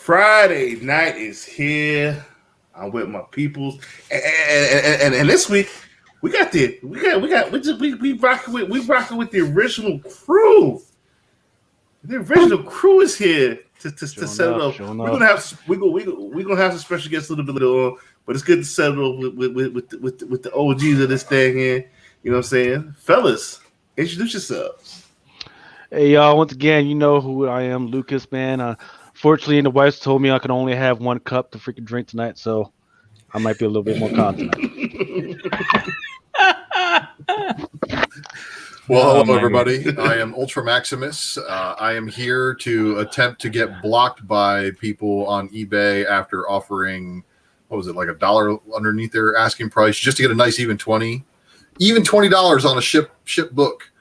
Friday night is here. I'm with my peoples, and this week we rocking with the original crew. The original crew is here to set it up. We're gonna have some special guests a little bit later on, but it's good to set it up with the OGs of this thing here. You know what I'm saying, fellas? Introduce yourselves. Hey y'all! Once again, you know who I am, Lucas. Man, fortunately, the wife told me I can only have one cup to freaking drink tonight, so I might be a little bit more confident. Well, hello everybody. I am Ultra Maximus. I am here to attempt to get blocked by people on eBay after offering, what was it, like $1 underneath their asking price, just to get a nice even $20 on a ship book,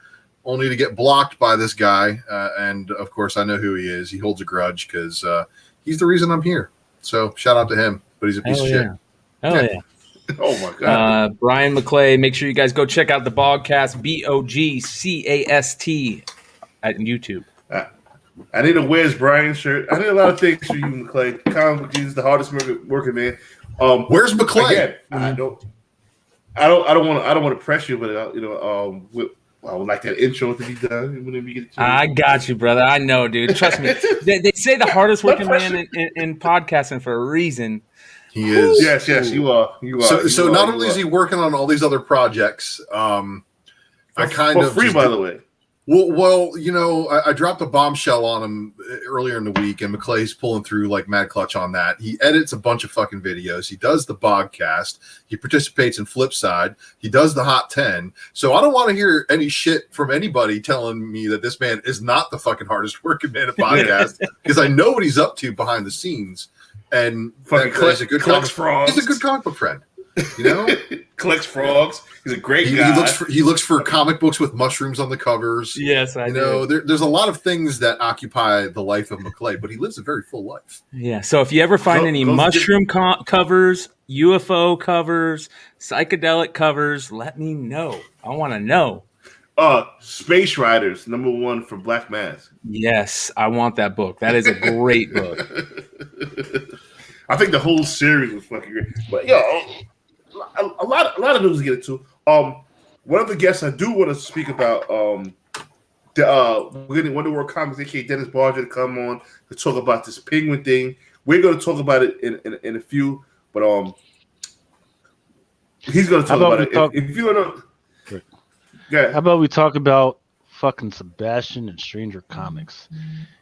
only to get blocked by this guy. And of course, I know who he is. He holds a grudge because he's the reason I'm here. So shout out to him. But he's a piece of shit. Hell yeah. Oh my god. Brian McClay, make sure you guys go check out the Bogcast, BOGCAST at YouTube. I need a Where's Brian shirt. I need a lot of things for you, McClay. Comic Jesus, the hardest working man. Where's McClay? Again, I don't want to press you, but I would like that intro to be done whenever you get a chance. I got you, brother. I know, dude. Trust me. They say the hardest working man in podcasting for a reason. He is. Yes, you are. So not only is he working on all these other projects, for free, by the way. Well, you know, I dropped a bombshell on him earlier in the week, and McClay's pulling through like mad clutch on that. He edits a bunch of fucking videos. He does the Bogcast. He participates in Flipside. He does the Hot 10. So I don't want to hear any shit from anybody telling me that this man is not the fucking hardest working man at podcast, because I know what he's up to behind the scenes. And fucking he's a good comic book friend. You know, collects frogs. He's a great guy. He looks for comic books with mushrooms on the covers. Yes, I know. There's a lot of things that occupy the life of McClay, but he lives a very full life. Yeah. So if you ever find any mushroom covers, UFO covers, psychedelic covers, let me know. I want to know. Space Riders, #1 for Black Mass. Yes, I want that book. That is a great book. I think the whole series was fucking great. But a lot of news to get into. One of the guests I do want to speak about, we're getting Wonder World Comics, aka Dennis Barger, to come on to talk about this penguin thing. We're going to talk about it in a few, but he's going to talk about it. If you want to. Yeah. How about we talk about fucking Sebastian and Stranger Comics?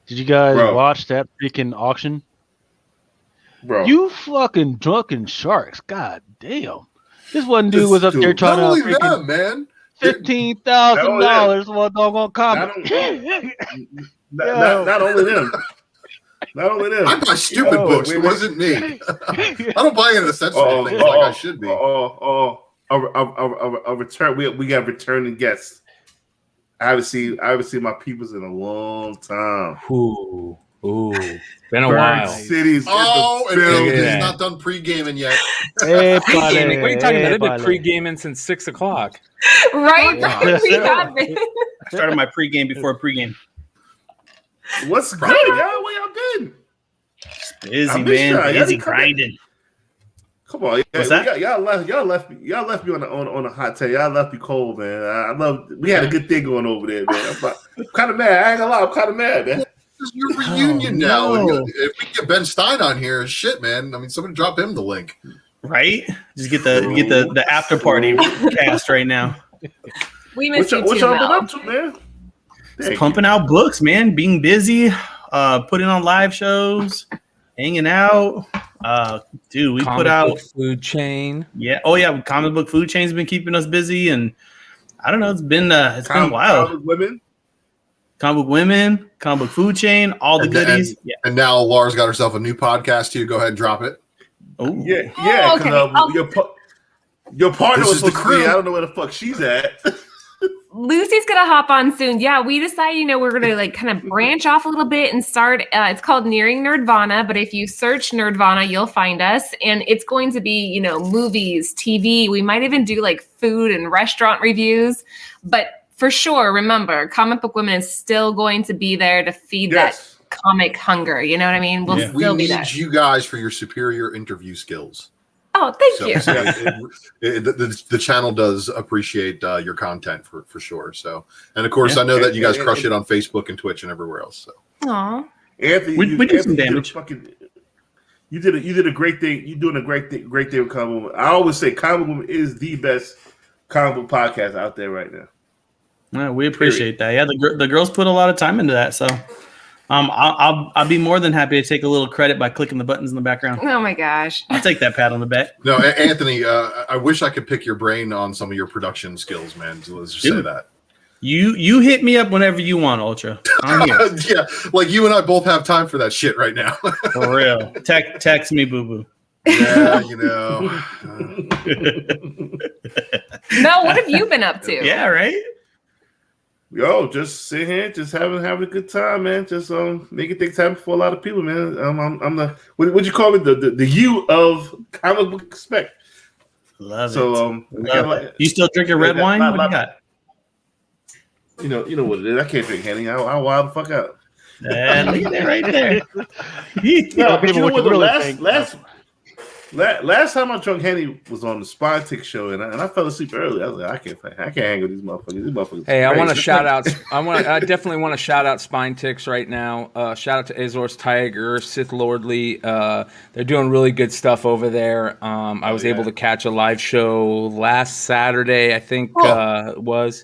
Did you guys watch that freaking auction? Bro. You fucking drunken sharks. God damn. This one dude was up there trying to freaking man. $15,000 for a doggone comic. Not only them. Not only them. I buy stupid books. It wasn't me. I don't buy any of the sensible things like I should be. A return. We got returning guests. I haven't seen my peoples in a long time. Ooh, been a while. Cities. And he's not done pre-gaming yet. Hey, pre-gaming? What are you talking about? They've been pre-gaming since 6 o'clock. Right? I started my pre-game before pre-game. What's good, y'all? Where y'all been? Busy, man. Busy grinding. Come on, what's that? Y'all left me on a hot take. Y'all left me cold, man. We had a good thing going over there, man. I'm kind of mad. I ain't gonna lie, I'm kind of mad, man. It's your reunion now. No. If we get Ben Stein on here, shit, man. I mean, somebody drop him the link, right? Just get the after party cast right now. We missed you what too, y'all been up to, man? Just pumping out books, man. Being busy, putting on live shows, hanging out. Dude, we put out Food Chain. Yeah. Oh yeah, Comic Book Food Chain's been keeping us busy, and I don't know. It's been wild. Comic Book Women, Comic Book Food Chain, all the goodies. And now Laura's got herself a new podcast too. Go ahead and drop it. Oh yeah. Okay. Your partner was supposed to be. I don't know where the fuck she's at. Lucy's gonna hop on soon. Yeah, we decided, we're gonna like kind of branch off a little bit and start. It's called Nearing Nerdvana, but if you search Nerdvana, you'll find us, and it's going to be, movies, TV. We might even do like food and restaurant reviews, but for sure, remember, Comic Book Women is still going to be there to feed that comic hunger. You know what I mean? We'll We still be need that. you guys for your superior interview skills. Oh, thank you. The channel does appreciate your content for sure. So, and of course, I know that you guys crush it on Facebook and Twitch and everywhere else. So, Aw. Anthony, we did some damage. You did a great thing. You're doing a great thing with Comic Woman. I always say Comic Woman is the best comic book podcast out there right now. Yeah, we appreciate that. Yeah, the girls put a lot of time into that. So, I'll be more than happy to take a little credit by clicking the buttons in the background. Oh my gosh. I'll take that pat on the back. no, Anthony, I wish I could pick your brain on some of your production skills, man. So let's just say that. You hit me up whenever you want, Ultra. I'm here. Yeah, like you and I both have time for that shit right now. For real. Text me, boo boo. Yeah, you know. Mel, what have you been up to? Yeah, right. Yo, just sit here, just having a good time, man. Just making things happen for a lot of people, man. I'm the what you call me, the you of comic book Spec. Love so, it. You still drinking red wine? What you got? You know what it is. I can't drink Henny. I'll wild the fuck out. Look at that right there. No, but you know what? The last time I drunk Henny was on the Spottic show, and I fell asleep early. I was like, I can't hang with these motherfuckers. These motherfuckers. Hey, I want to shout out. I definitely want to shout out Spine Ticks right now. Shout out to Azor's Tiger, Sith Lordly. They're doing really good stuff over there. I was able to catch a live show last Saturday, I think it was.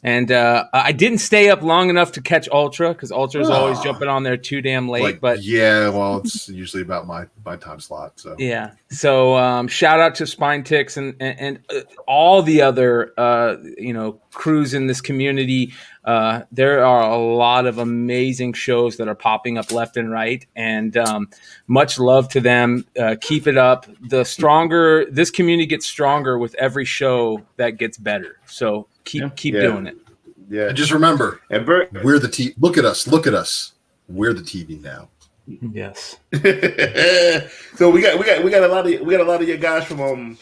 And I didn't stay up long enough to catch Ultra because Ultra is always jumping on there too damn late. But yeah, well, it's usually about my time slot. So yeah, so shout out to Spine Ticks and all the other crews in this community. There are a lot of amazing shows that are popping up left and right, and much love to them. Keep it up. This community gets stronger with every show that gets better. So keep doing it. Yeah, and just remember, we're the TV. Look at us. We're the TV now. Yes. So we got a lot of your guys from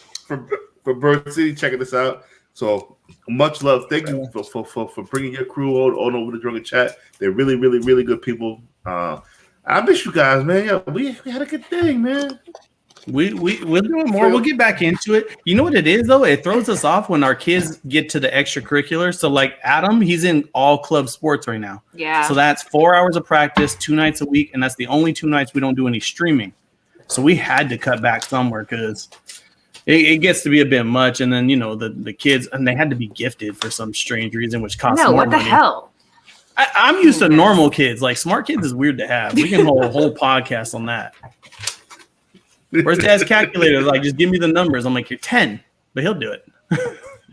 Bird City checking this out. So much love. Thank you for bringing your crew on over to Drunken Chat. They're really, really, really good people. I miss you guys, man. Yo, we had a good thing, man. We're doing more. We'll get back into it. You know what it is, though? It throws us off when our kids get to the extracurricular. So, like Adam, he's in all club sports right now. Yeah. So that's 4 hours of practice, 2 nights a week, and that's the only 2 nights we don't do any streaming. So we had to cut back somewhere because it gets to be a bit much. And then, the kids, and they had to be gifted for some strange reason, which costs more money. What the hell? I'm used to normal kids. Like, smart kids is weird to have. We can hold a whole podcast on that. Where's Dad's calculator? Like, just give me the numbers. I'm like, you're 10, but he'll do it.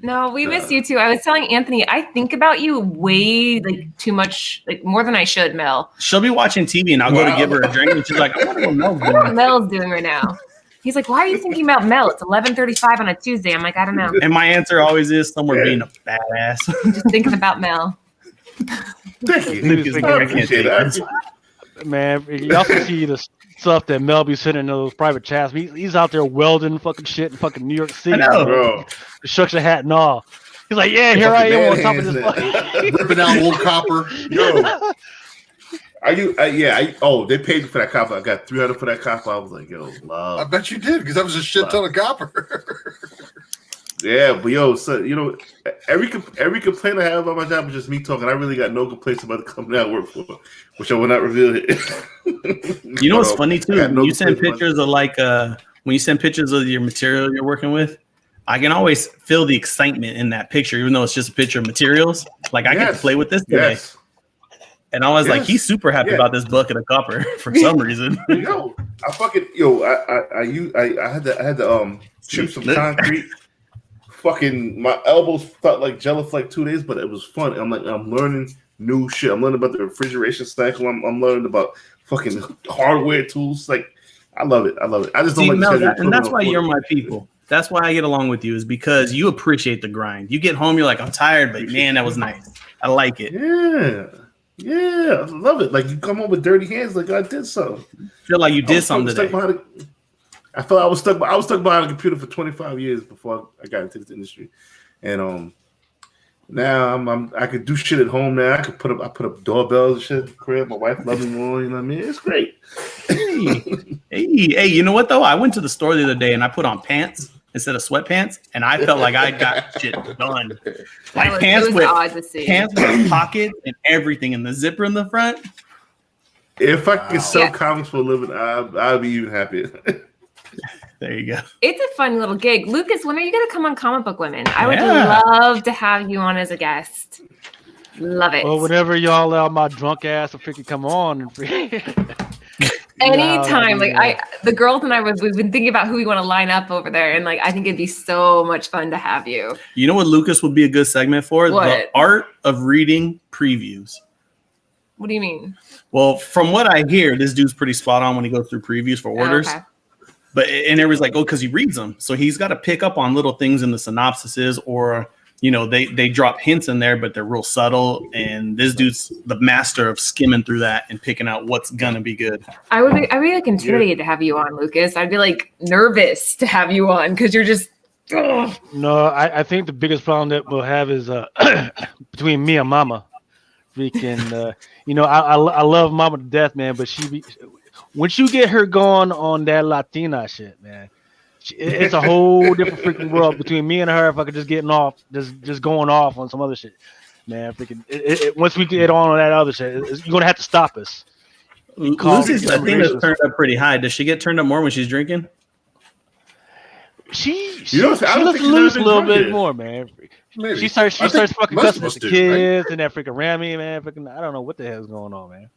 No, we miss you too. I was telling Anthony, I think about you way too much, more than I should, Mel. She'll be watching TV and I'll go to give her a drink and she's like, I wonder what Mel's doing. What Mel's doing right now. He's like, why are you thinking about Mel? It's 11:35 on a Tuesday. I'm like, I don't know. And my answer always is somewhere being a badass. Just thinking about Mel. Thank you. I appreciate that. Man, you also see the stuff that Mel be sitting in those private chats. He's out there welding fucking shit in fucking New York City. I know, bro. Shucks a hat and all. He's like, yeah, here I am on top of this. Ripping out old copper. Yo. They paid me for that copper. I got $300 for that copper. I was like, yo, love. I bet you did because that was a shit ton of copper. Yeah, but yo, so every complaint I have about my job is just me talking. I really got no complaints about the company I work for, which I will not reveal it. You know what's funny too? When you send pictures of when you send pictures of your material you're working with, I can always feel the excitement in that picture, even though it's just a picture of materials. Like I get to play with this today. Yes. And I was like, he's super happy about this bucket of copper for some reason. Yo, I had to chip some concrete. Fucking my elbows felt like jello for 2 days, but it was fun. I'm learning new shit. I'm learning about the refrigeration cycle. I'm learning about fucking hardware tools. Like I love it. I just don't and that's why you're my people. That's why I get along with you, is because you appreciate the grind. You get home, you're like, I'm tired, but man, that was nice. I like it. Yeah, I love it. Like you come home with dirty hands, like I did something. Feel like you did something today. I felt I was stuck behind a computer for 25 years before I got into this industry, and Now I could do shit at home now. I put up doorbells and shit at the crib. My wife loves me more. You know what I mean? It's great. Hey, you know what though? I went to the store the other day and I put on pants instead of sweatpants, and I felt like I got shit done. Like pants with pockets and everything, and the zipper in the front. If I could sell comics for a living, I'd be even happier. There you go. It's a fun little gig. Lucas, when are you going to come on Comic Book Women? I would love to have you on as a guest. Love it. Well, whenever y'all allow my drunk ass to freaking come on. Anytime. The girls and we've been thinking about who we want to line up over there. And I think it'd be so much fun to have you. You know what Lucas would be a good segment for? What? The art of reading previews. What do you mean? Well, from what I hear, this dude's pretty spot on when he goes through previews for orders. Okay. And everybody's like, because he reads them. So he's got to pick up on little things in the synopsises, or, they drop hints in there, but they're real subtle. And this dude's the master of skimming through that and picking out what's going to be good. I'd be intimidated to have you on, Lucas. I'd be nervous to have you on because you're just. Ugh. No, I think the biggest problem that we'll have is between me and Mama. Freaking, I love Mama to death, man, but once you get her going on that Latina shit, man, it's a whole different freaking world between me and her. If I could just just going off on some other shit, man. Freaking, once we get on that other shit, you're gonna have to stop us. Lucy's, I think, is turned up pretty high. Does she get turned up more when she's drinking? She lets loose a little bit more, man. Maybe. She starts fucking cussing at the kids, right? And that freaking Rami, man. Freaking, I don't know what the hell's going on, man.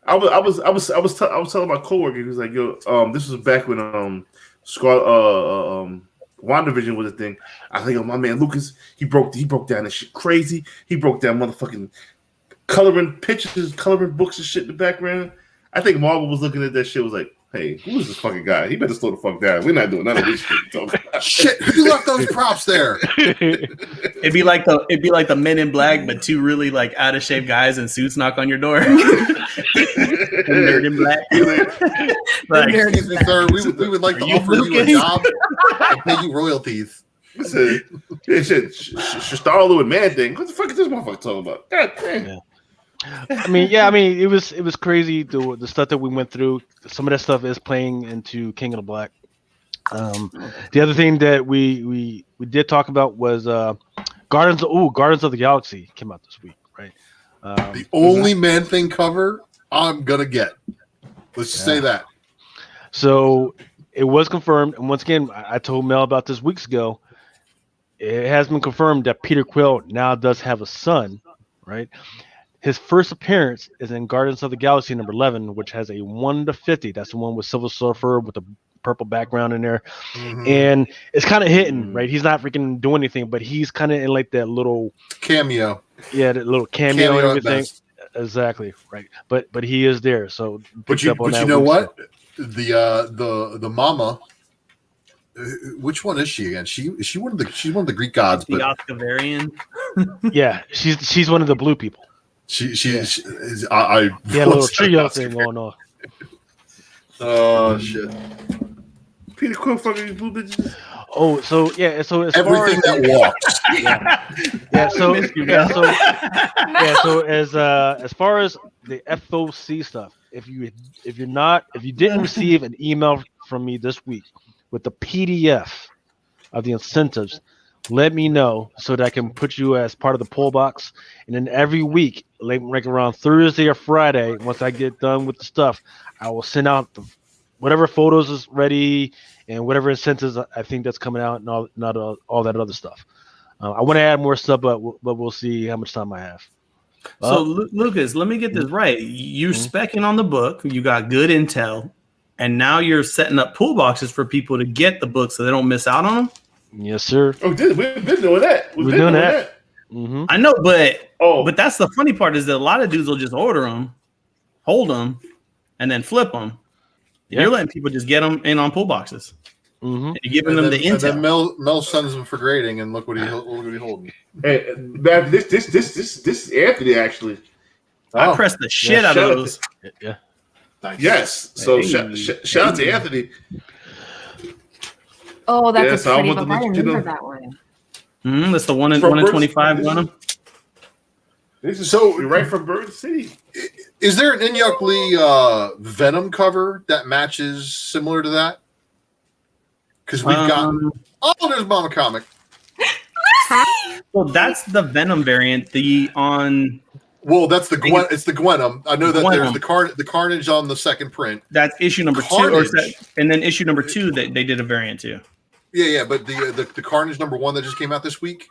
I was telling my coworker, he was like, "Yo, this was back when WandaVision was a thing." I think, my man Lucas, he broke down this shit crazy. He broke down motherfucking coloring pictures, coloring books and shit in the background. I think Marvel was looking at that shit, was like, "Hey, who is this fucking guy? He better slow the fuck down. We're not doing none of this shit." Shit, who left those props there? It'd be like the Men in Black, but two really out of shape guys in suits knock on your door. Nerd in Black. Excuse me, sir. We would like to offer you a job and pay you royalties. Shit, Star-Lord and Man thing. What the fuck is this motherfucker talking about? God damn. Yeah. I mean, it was crazy the stuff that we went through. Some of that stuff is playing into King of the Black. The other thing that we did talk about was Guardians of the Galaxy came out this week, right? The only Man-Thing cover I'm gonna get. Let's just say that. So it was confirmed, and once again, I told Mel about this weeks ago. It has been confirmed that Peter Quill now does have a son, right? His first appearance is in Guardians of the Galaxy number 11, which has a 1/50. That's the one with Silver Surfer with the purple background in there. Mm-hmm. And it's kind of hitting, right? He's not freaking doing anything, but he's kind of in that little cameo. Yeah, that little cameo and everything. Exactly, right. But he is there. So but you know what? The mama. Which one is she again? She's one of the Greek gods. The Oscavarian. Yeah, she's one of the blue people. I a little trio thing going on. Oh shit! Peter Quill fucking blue bitches. Oh, so as everything that walks. As far as the FOC stuff, if you didn't receive an email from me this week with the PDF of the incentives, let me know so that I can put you as part of the poll box. And then every week, like around Thursday or Friday, once I get done with the stuff, I will send out whatever photos is ready and whatever incentives I think that's coming out and all that other stuff. I want to add more stuff, but we'll see how much time I have. So, Lucas, let me get this right. You're specking on the book. You got good intel. And now you're setting up pool boxes for people to get the book so they don't miss out on them? Yes, sir. Oh, we've been doing that. We're doing that. Mm-hmm. I know, but that's the funny part is that a lot of dudes will just order them, hold them, and then flip them. Yeah. You're letting people just get them in on pool boxes. Mm-hmm. And you're giving them the intel. And then Mel sends them for grading, and look what he holding. Hey, this Anthony actually. I pressed the shit out of those. Yeah. Nice. Yes. So shout out to Anthony. Oh, that's Yes, a I pretty want book. to I let you remember know. that one. That's the one in From 25 Bird- one of them. This is So- you're right from Bird City. Is there an Inyuk Lee Venom cover that matches similar to that? Because we've got there's Mama Comic. Well, that's the Venom variant. Well, that's the Gwen. It's the Gwenum. I know that there's Gwenum. the Carnage on the second print. That's issue number Carnage. 2, and then issue number 2 they did a variant too. Yeah, but the Carnage number 1 that just came out this week,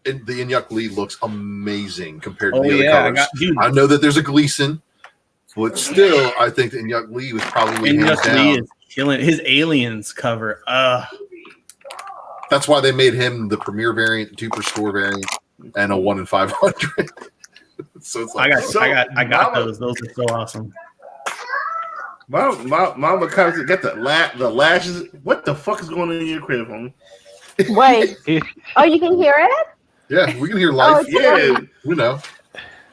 the Inyuk Lee looks amazing compared to the other colors. I know that there's a Gleason, but still, I think the Inyuk Lee was probably hands Inyuk Lee down. is killing his Aliens cover. That's why they made him the premier variant, 2 per store variant, and a 1 in 500. So it's like I got those. Those are so awesome. Mama Comics got the lashes. What the fuck is going on in your crib, homie? Wait. Oh, you can hear it? Yeah, we can hear life. it's Yeah, We know.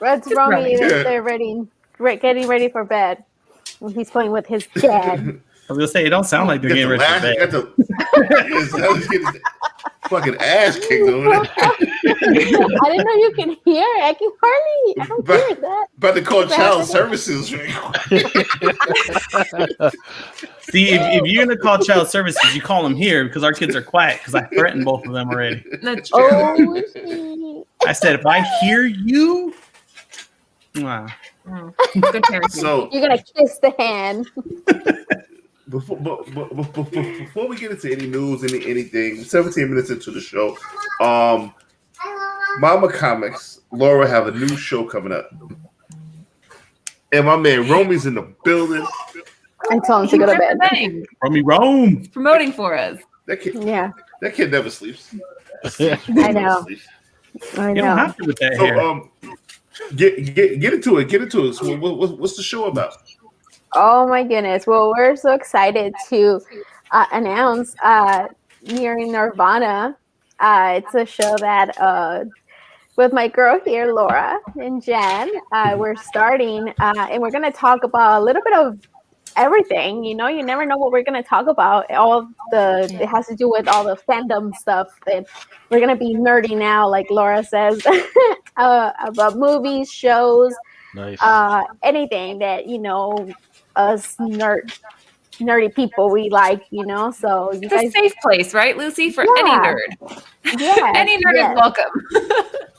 It's Romy Yeah. they're getting ready for bed. He's playing with his dad. I was gonna say it don't sound like they're getting ready for bed. got the getting his fucking ass kicked over there. I didn't know you can hear it. I don't hear that. About to call child services. See, if you're gonna call child services, you call them here because our kids are quiet. Because I threatened both of them already. That's true. Oh, shit. I said, if I hear you, wow. Good parenting. So You're gonna kiss the hand. before we get into any news, anything, 17 minutes into the show, Mama Comics, Laura have a new show coming up. And my man Romy's in the building. I told him to go to bed. Thing. Romy Rome. Promoting for us. That kid never sleeps. I know. I You don't know. have to with that hair. So get into it. Get into it. So what's the show about? Oh my goodness. Well, we're so excited to announce Nearing Nirvana. It's a show that with my girl here, Laura and Jen, we're starting and we're going to talk about a little bit of everything. You know, you never know what we're going to talk about. It has to do with all the fandom stuff that we're going to be nerding out, like Laura says, about movies, shows, Nice. anything that, you know, us nerdy people we like, you know. So you It's a guys, safe place, right, Lucy? For any Yeah. nerd. yes, Any nerd yes, is welcome.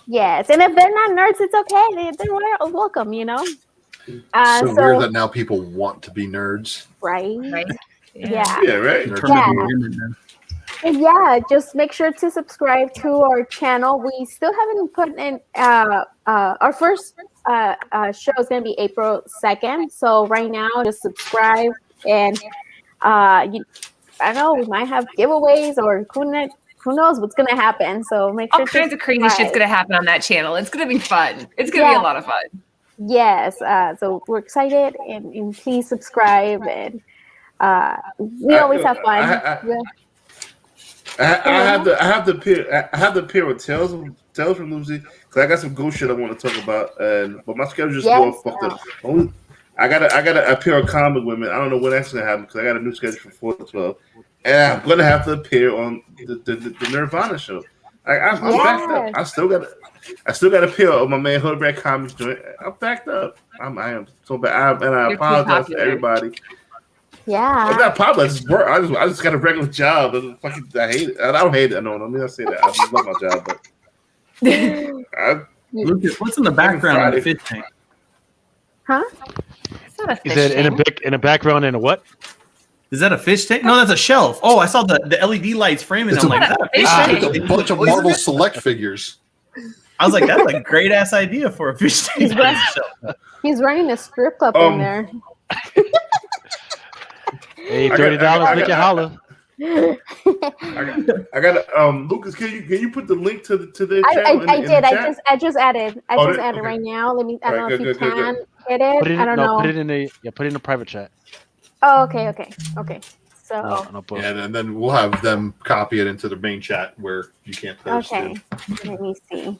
yes. And if they're not nerds, it's okay. They're welcome, you know. So weird that now people want to be nerds. right, Right? yeah. Yeah, right. Nerds Yeah. are cool. And yeah, just make sure to subscribe to our channel. We still haven't put in our first show is going to be April 2nd. So right now, just subscribe and I don't know, we might have giveaways or who knows what's going to happen. So make sure All kinds of crazy shit's gonna happen on that channel. It's gonna be fun. It's gonna be a lot of fun. Yes. So we're excited and please subscribe and we always have fun. I have the pair of tales from Lucy because I got some good shit I want to talk about, but my schedule's just all fucked up. I got a pair of comic women. I don't know when that's gonna happen because I got a new schedule from 4 to 12, and I'm gonna have to appear on the Nirvana show. I'm backed up. I still got a pair of my man Hoodbrand Comics joint. I'm backed up. I am so bad, and I You're too apologize to popular. everybody. I'm Yeah. not popular. I just got a regular job. I hate it. I don't hate it. No, let me not say that. I just love my job, but Lucas, what's in the background of the fish tank? Huh? It's not a He fish said tank. in a background in a what? Is that a fish tank? No, that's a shelf. Oh, I saw the LED lights framing. It's I'm like, a that's a fish fish tank. tank. It's a bunch of Marvel Select figures. I was like, that's a great ass idea for a fish tank. He's running a strip club in there. Hey, I got- $30, I make it got- holler. I got Lucas. Can you put the link to the channel? I in did. the chat? I just added. I Oh, just did- added okay. right now. Let me. I don't Alright, know if you good, good, can good. get it. Put it I don't know. put it in the private chat. Oh, okay. So No post. And then we'll have them copy it into the main chat where you can't post okay. it. Let me see.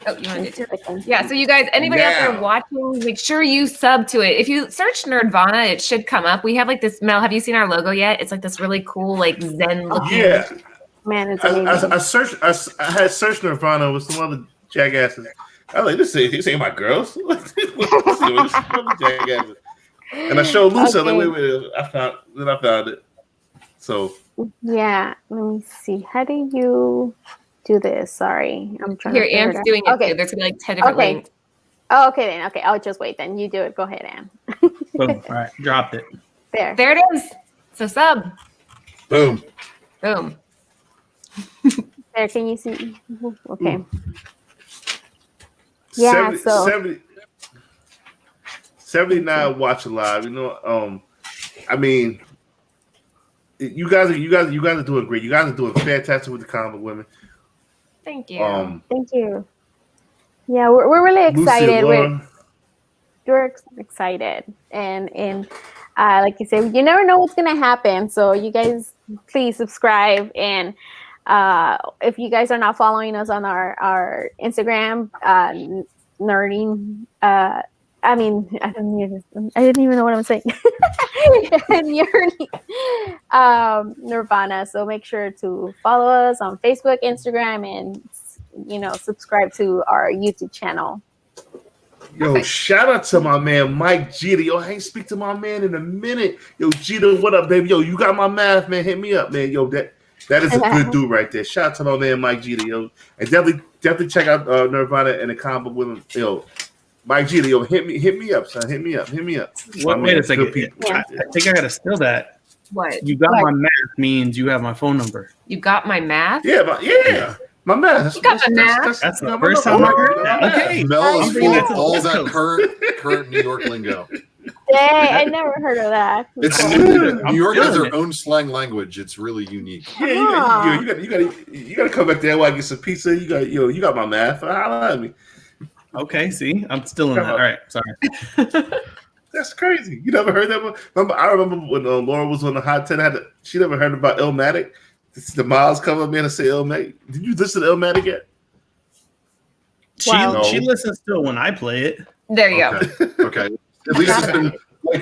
Oh, you want to do it? Yeah. So you guys, anybody out there watching, make sure you sub to it. If you search Nerdvana, it should come up. We have like this. Mel, have you seen our logo yet? It's like this really cool, like Zen looking. Yeah. Man, it's amazing. I had searched Nirvana with some other jackasses. I was like, this ain't my girls. Jackasses. And I showed Lucy. Okay. I was like, I found it. So yeah, let me see. How do you do this? Sorry, I'm trying Here, to figure Anne's it out. doing it Okay. too. There's gonna be like 10 different links. Oh, okay then. Okay, I'll just wait then. You do it. Go ahead, Anne. Boom. All right, dropped it. There. There it is. So sub. Boom. Boom. There. Can you see? Okay. Yeah. 79 watching live. You know, I mean, you guys are doing great. You guys are doing fantastic with the comic women. Thank you. Thank you. Yeah, we're really excited. We're excited, and like you said, you never know what's gonna happen. So you guys, please subscribe, and if you guys are not following us on our Instagram, nerding. I didn't even know what I'm saying. Nirvana. So make sure to follow us on Facebook, Instagram, and subscribe to our YouTube channel. Yo, shout out to my man Mike Jeter. Yo, I ain't speak to my man in a minute. Yo, Jeter, what up, baby? Yo, you got my math, man. Hit me up, man. Yo, that is a good dude right there. Shout out to my man Mike Jeter, yo. And definitely check out Nirvana and the combo with him. Yo, Mike Jeter, yo, hit me up, son. Hit me up. Wait a second. I think I gotta steal that. What? You got my math means you have my phone number. You got my math? Yeah, my math. You got my math? That's the first time I heard that. Okay. Mel is full of all West that Coast. current New York lingo. Dang, I never heard of that. It's good. New York has feeling their own slang language. It's really unique. Yeah, you gotta come back there while I get some pizza. You got my math. Holla at me. Okay, see, I'm still in that. All right, sorry. That's crazy. You never heard that one? I remember when Laura was on the Hot 10. She never heard about Illmatic. The Miles come up, man, and say Illmatic. Did you listen to Illmatic yet? She listens to it when I play it. There you go. Okay. At least it's been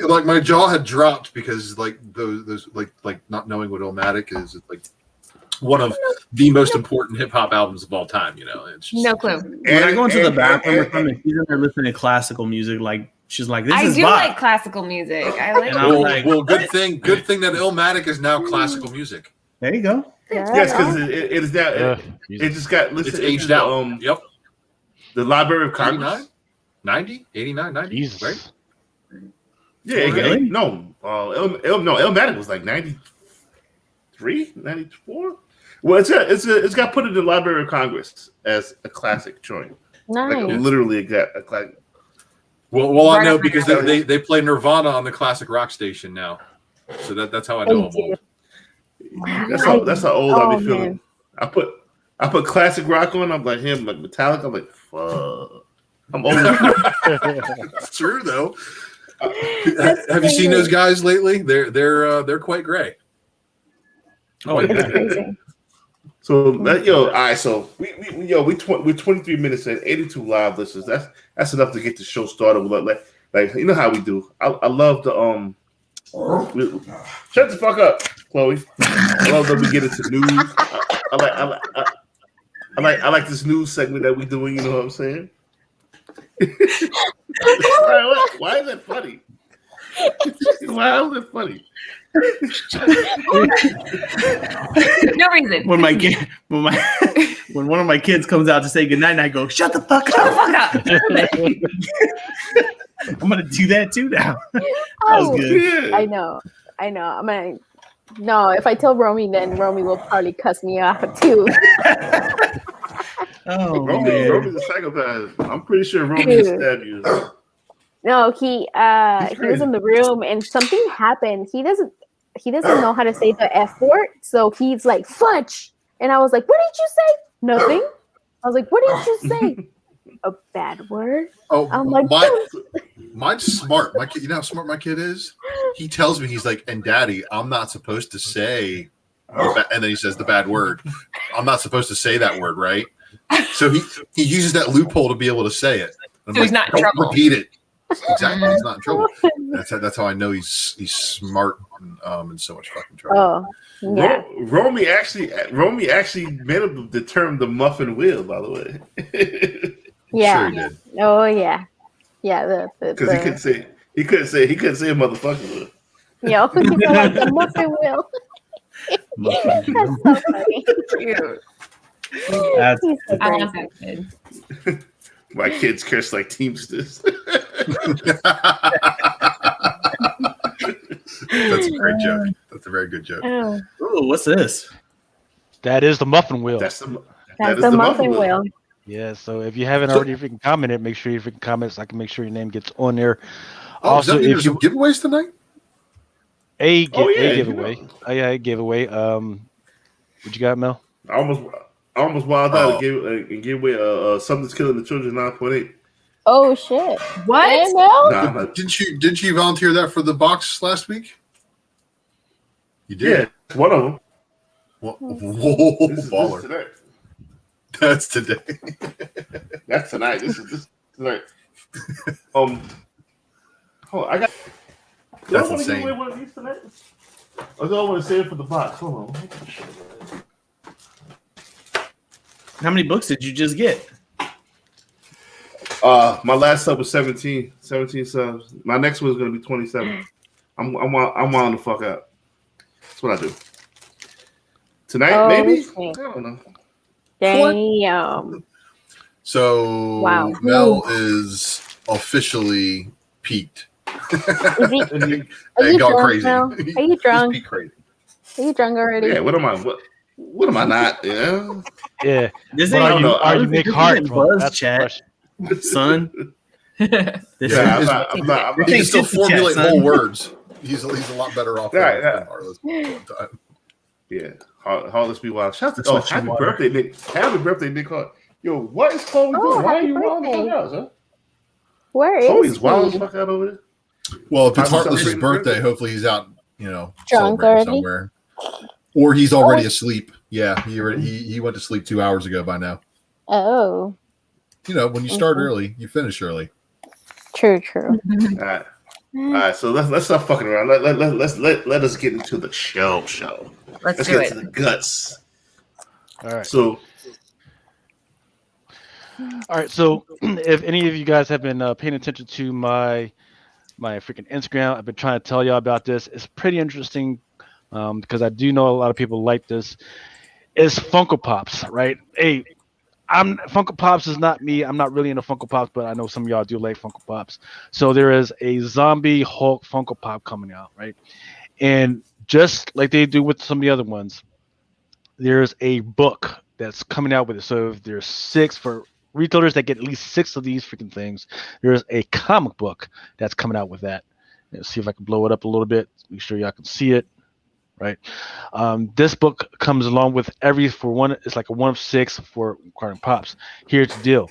like my jaw had dropped because like those like not knowing what Illmatic is like one of the most important hip hop albums of all time. You know, it's just, No clue. When I go into the bathroom or something, she's in there listening to classical music. Like she's like, "This I is do bop." like classical music. I like And I'm it. like, well, good thing that Illmatic is now classical music. There you go. Yes, because it is now. It just got It's aged out. Yep. The Library of Congress. 90, 89, 90. Jesus. Right? Yeah, Really? Illmatic was like 93, 94. Well, it's got put in the Library of Congress as a classic joint. Nice. Like literally a classic. Well, I know because they play Nirvana on the classic rock station now, so that's how I know I'm old. That's how old I be feeling. Man. I put classic rock on. I'm like him, like Metallica. I'm like, fuck. I'm old. It's true though. Have you seen those guys lately? They're quite gray. Oh, It's yeah. crazy. So all right. So we're 23 minutes in, 82 live listeners. That's enough to get the show started. Like you know how we do. I love the shut the fuck up, Chloe. I love that we get into news. I like this news segment that we're doing. You know what I'm saying? Why is that funny? Why is it funny? No reason. When one of my kids comes out to say goodnight, and I go, "Shut the fuck up!" Fuck up. I'm gonna do that too now. That was Oh, good. I know. No, if I tell Romy, then Romy will probably cuss me out too. Oh Roman's man. a psychopath. I'm pretty sure Roman stabbed you. No, he was in the room and something happened. He doesn't know how to say the F word, so he's like fudge. And I was like, "What did you say?" Nothing. I was like, "What did you say?" A bad word. Oh, I'm like, mine's smart. My kid, you know how smart my kid is? He tells me, he's like, "And Daddy, I'm not supposed to say," and then he says the bad word. I'm not supposed to say that word, right? So he uses that loophole to be able to say it. I'm So he's not in don't trouble." repeat it. Exactly, he's not in trouble. That's how I know he's smart and in so much fucking trouble. Oh, yeah. Romy actually made up the term the muffin wheel, by the way. Yeah. Sure he did. Oh, yeah. Yeah. Because he couldn't say a motherfucking wheel. Yo, he's like the muffin wheel. That's so funny. Cute. That's He's so I great. love that kid. My kids curse like Teamsters. That's a great joke. That's a very good joke. Oh, Ooh, what's this? That is the muffin wheel. That's the muffin wheel. Yeah, so if you haven't already freaking commented, make sure you freaking comment so I can make sure your name gets on there. Oh, does that Also, mean if there's you some giveaways tonight? a you giveaway, know. a giveaway. What you got, Mel? I almost wild out and give away Something's Killing the Children 9.8. Oh, shit. What? Hey, Mel? Nah, I'm not. Didn't you volunteer that for the box last week? You did. Yeah, it's one of them. Whoa, This is baller. tonight. That's today. That's tonight. This is tonight. Hold on, I got. Do I That's want to give insane. away one of these tonight? Or do I want to save it for the box? Hold on. How many books did you just get? My last sub was 17 subs. My next one is going to be 27. I'm wound the fuck out. That's what I do. Tonight, Oh, maybe? shit. I don't know. Damn. So Wow. Mel is officially peaked. Is he, are And you gone drunk, crazy. Mel? Are you He's drunk? peak crazy. Are you drunk already? Yeah, what am I not? Yeah. Yeah. This What ain't are you Nick Hart? Buzz Bro? That's the chat, question. son. This Yeah, is- I'm not. He can Think still Super Chat, formulate son. whole words. He's a lot better off Right, than Harless one time. Yeah, Hollis be wild. Shout out That's to what you happy want. birthday, Nick. Happy birthday, Nick Hart. Yo, what is Chloe Oh, doing? Why are happy you wild the fuck birthday. out, huh? Where is Chloe's wild the he? fuck out over there. Well, if it's How's he Heartless's celebrating his birthday, birthday? hopefully he's out, Drunk celebrating already? somewhere. Or he's already asleep. Yeah, he went to sleep 2 hours ago by now. Oh, When you start early, you finish early. true. All right. So let's stop fucking around. Let us get into the show. Let's Let's do get it. to the guts. All right. So All right. So if any of you guys have been paying attention to my freaking Instagram, I've been trying to tell y'all about this. It's pretty interesting because I do know a lot of people like this. It's Funko Pops, right? Hey, Funko Pops is not me. I'm not really into Funko Pops, but I know some of y'all do like Funko Pops. So there is a zombie Hulk Funko Pop coming out, right? And just like they do with some of the other ones, there's a book that's coming out with it. So if there's 6 for retailers that get at least 6 of these freaking things, there's a comic book that's coming out with that. Let's see if I can blow it up a little bit. Make sure y'all can see it. Right. This book comes along with it's like a 1 of 6 for requiring pops. Here's the deal.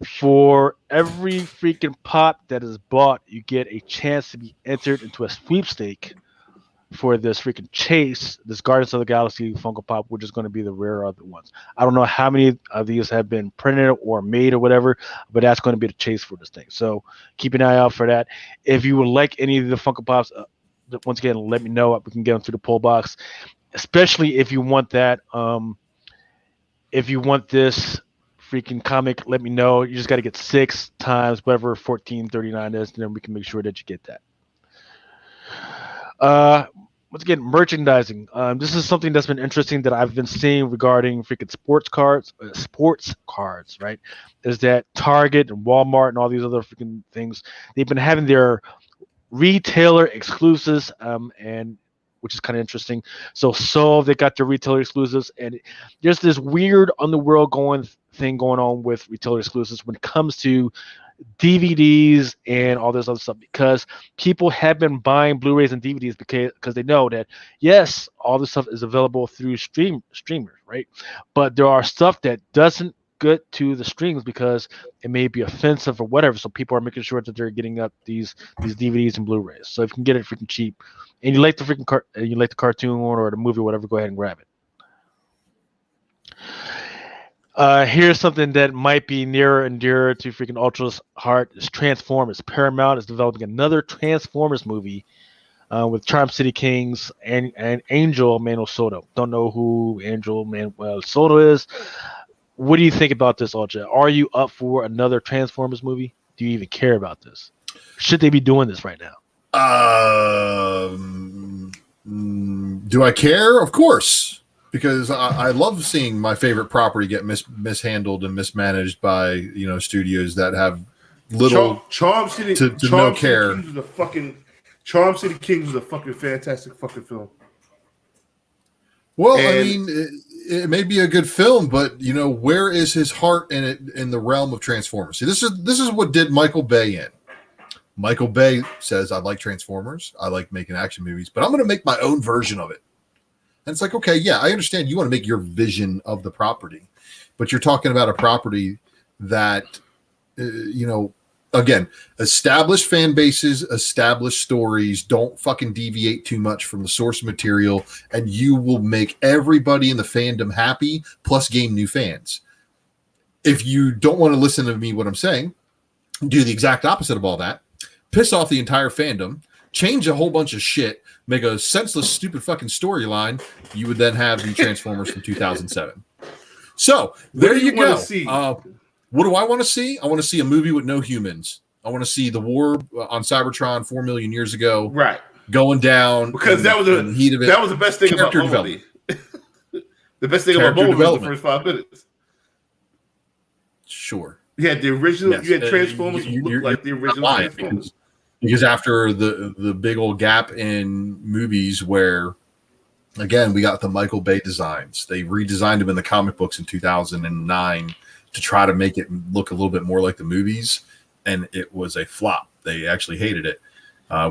For every freaking pop that is bought, you get a chance to be entered into a sweepstake for this freaking chase, this Guardians of the Galaxy Funko Pop, which is going to be the rare other ones. I don't know how many of these have been printed or made or whatever, but that's going to be the chase for this thing. So keep an eye out for that. If you would like any of the Funko Pops, once again, let me know. We can get them through the poll box, especially if you want that. If you want this freaking comic, let me know. You just got to get 6 times whatever 1439 is, and then we can make sure that you get that. Once again, merchandising. This is something that's been interesting that I've been seeing regarding freaking sports cards, right? Is that Target and Walmart and all these other freaking things, they've been having their retailer exclusives, and which is kind of interesting. So they got their retailer exclusives, and there's this weird underworld thing going on with retailer exclusives when it comes to DVDs and all this other stuff, because people have been buying Blu-rays and DVDs because they know that yes, all this stuff is available through streamers, right? But there are stuff that doesn't get to the streams because it may be offensive or whatever. So people are making sure that they're getting up these DVDs and Blu-rays. So if you can get it freaking cheap, and you like the freaking cartoon or the movie or whatever, go ahead and grab it. Here's something that might be nearer and dearer to freaking Ultra's heart: is Transformers. Paramount is developing another Transformers movie with Charm City Kings and Angel Manuel Soto. Don't know who Angel Manuel Soto is. What do you think about this, Ultra? Are you up for another Transformers movie? Do you even care about this? Should they be doing this right now? Do I care? Of course, because I love seeing my favorite property get mishandled and mismanaged by studios that have little Charm City to no care. Charm City Kings is a fucking fantastic fucking film. Well, I mean, it may be a good film, but where is his heart in it in the realm of Transformers? See, this is what did Michael Bay in. Michael Bay says, I like Transformers. I like making action movies, but I'm going to make my own version of it. And it's like, okay, yeah, I understand you want to make your vision of the property, but you're talking about a property that, again, established fan bases, established stories, don't fucking deviate too much from the source material, and you will make everybody in the fandom happy, plus gain new fans. If you don't want to listen to me, what I'm saying, do the exact opposite of all that. Piss off the entire fandom, change a whole bunch of shit, make a senseless, stupid fucking storyline. You would then have the Transformers from 2007. So there you go. What do I want to see? I want to see a movie with no humans. I want to see the war on Cybertron 4 million years ago, right, going down because that was the heat of it. That was the best thing about Bumblebee. The best thing about Bumblebee was the first 5 minutes. Sure. You had the original. Yes. You had Transformers look like the original Transformers. Because after the big old gap in movies where, again, we got the Michael Bay designs. They redesigned them in the comic books in 2009 to try to make it look a little bit more like the movies, and it was a flop. They actually hated it.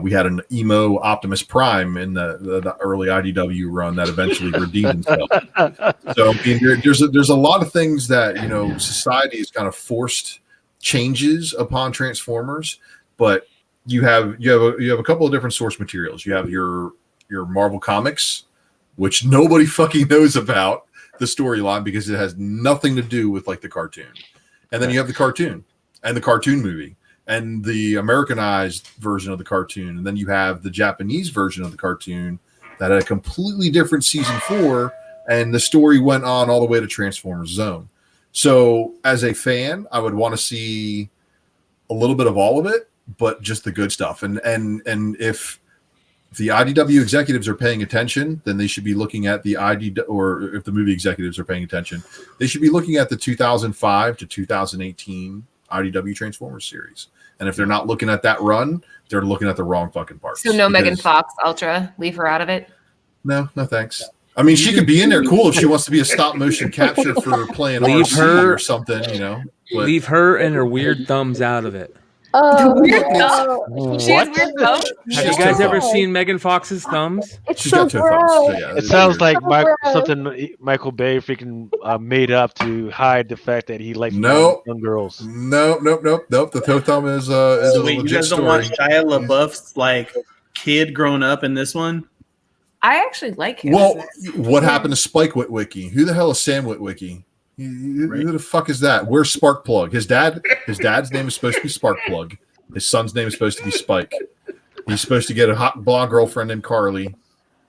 We had an emo Optimus Prime in the early IDW run that eventually redeemed himself. So I mean, there's a lot of things that society has kind of forced changes upon Transformers, but you have a couple of different source materials. You have your Marvel Comics, which nobody fucking knows about the storyline because it has nothing to do with like the cartoon. And then you have the cartoon and the cartoon movie and the Americanized version of the cartoon. And then you have the Japanese version of the cartoon that had a completely different season 4, and the story went on all the way to Transformers Zone. So as a fan, I would want to see a little bit of all of it, but just the good stuff. And if the IDW executives are paying attention, then they should be looking at the or if the movie executives are paying attention, they should be looking at the 2005 to 2018 IDW Transformers series. And if they're not looking at that run, they're looking at the wrong fucking parts. So no Megan Fox, Ultra, leave her out of it. No thanks. I mean, she could be in there. Cool if she wants to be a stop motion capture for playing RC or something, But leave her and her weird thumbs out of it. Oh, Weird no. thumb. She has weird thumbs. Have you guys ever seen Megan Fox's thumbs? It's She's so got 2 gross. thumbs. So yeah, It sounds like weird. something Michael Bay freaking made up to hide the fact that he likes Nope. young girls. Nope. The toe thumb is a Wait, you legit guys don't story. watch Shia LaBeouf's like kid growing up in this one? I actually like him. Well, what happened to Spike Witwicky? Who the hell is Sam Witwicky? Who the fuck is that? Where's Sparkplug? His dad's name is supposed to be Sparkplug. His son's name is supposed to be Spike. He's supposed to get a hot blonde girlfriend named Carly,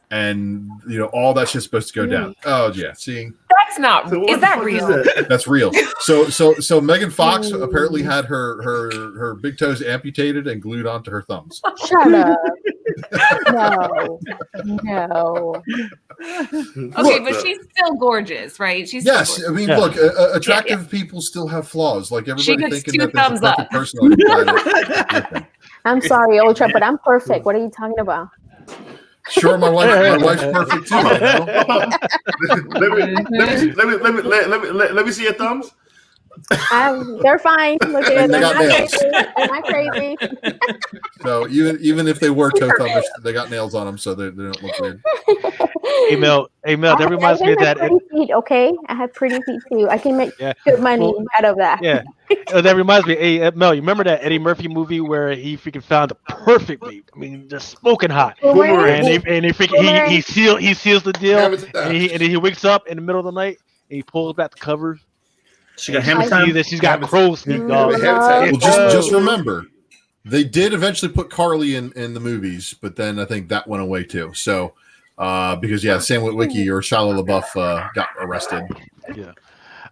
and all that shit's supposed to go down. Oh yeah, see, That's not. So Is that real? that's real. So Megan Fox apparently had her big toes amputated and glued onto her thumbs. Shut up. No. Okay, but she's still gorgeous, right? She's Yes, still I mean, Yeah. look, attractive people still have flaws. Like She everybody gets thinking 2 that there's a thumbs perfect up. person on the planet. I'm sorry, Ultra, but I'm perfect. What are you talking about? Sure, my wife's perfect too. Let me see your thumbs. They're fine. Look at it. They They're got not nails. crazy. They're not crazy. So even if they were toe thumbish, they got nails on them, so they don't look weird. Hey Mel, that reminds me of I have that. pretty feet, okay? I have pretty feet too. I can make Yeah. good money Well, out of that. Yeah, that reminds me. Hey Mel, you remember that Eddie Murphy movie where he freaking found the perfect mate? I mean, just smoking hot. Boomerang. And he freaking he seals the deal, Haven't- and he wakes up in the middle of the night and he pulls back the covers, She got I hammer see time. that she's got crow's feet, dog. Well, just remember, they did eventually put Carly in the movies, but then I think that went away too. So, because Sam Witwicky or Shia LaBeouf got arrested. Yeah,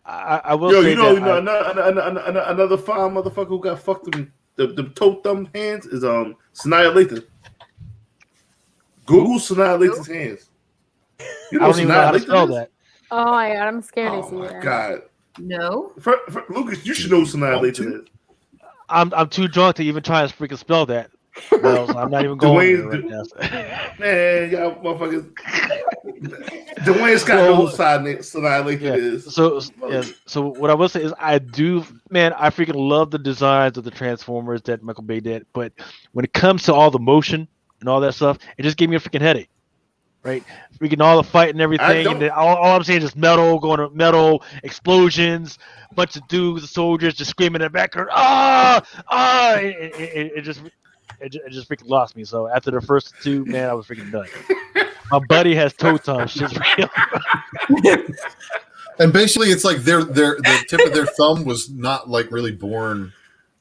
I will Yo, say another fine motherfucker who got fucked in the toe thumb hands is Sanaya Lathan. Google Sanaya Lathan's hands. You I don't even know how to spell that. Oh my god, I'm scared to Oh see my that. god, No. Lucas, you should know who Sanaya Lathan is. I'm too drunk to even try to freaking spell that. Well, so I'm not even going there right now. Man, y'all motherfuckers. Dwayne Scott knows who Sanaya Lathan is. So what I will say is I freaking love the designs of the Transformers that Michael Bay did, but when it comes to all the motion and all that stuff, it just gave me a freaking headache. Right, freaking all the fight and everything, and then all I'm saying is metal going to metal explosions, bunch of dudes, soldiers just screaming in the background, it just freaking lost me. So after the first two, man, I was freaking done. My buddy has toe tongue, shit's real. And basically, it's like the tip of their thumb was not like really born,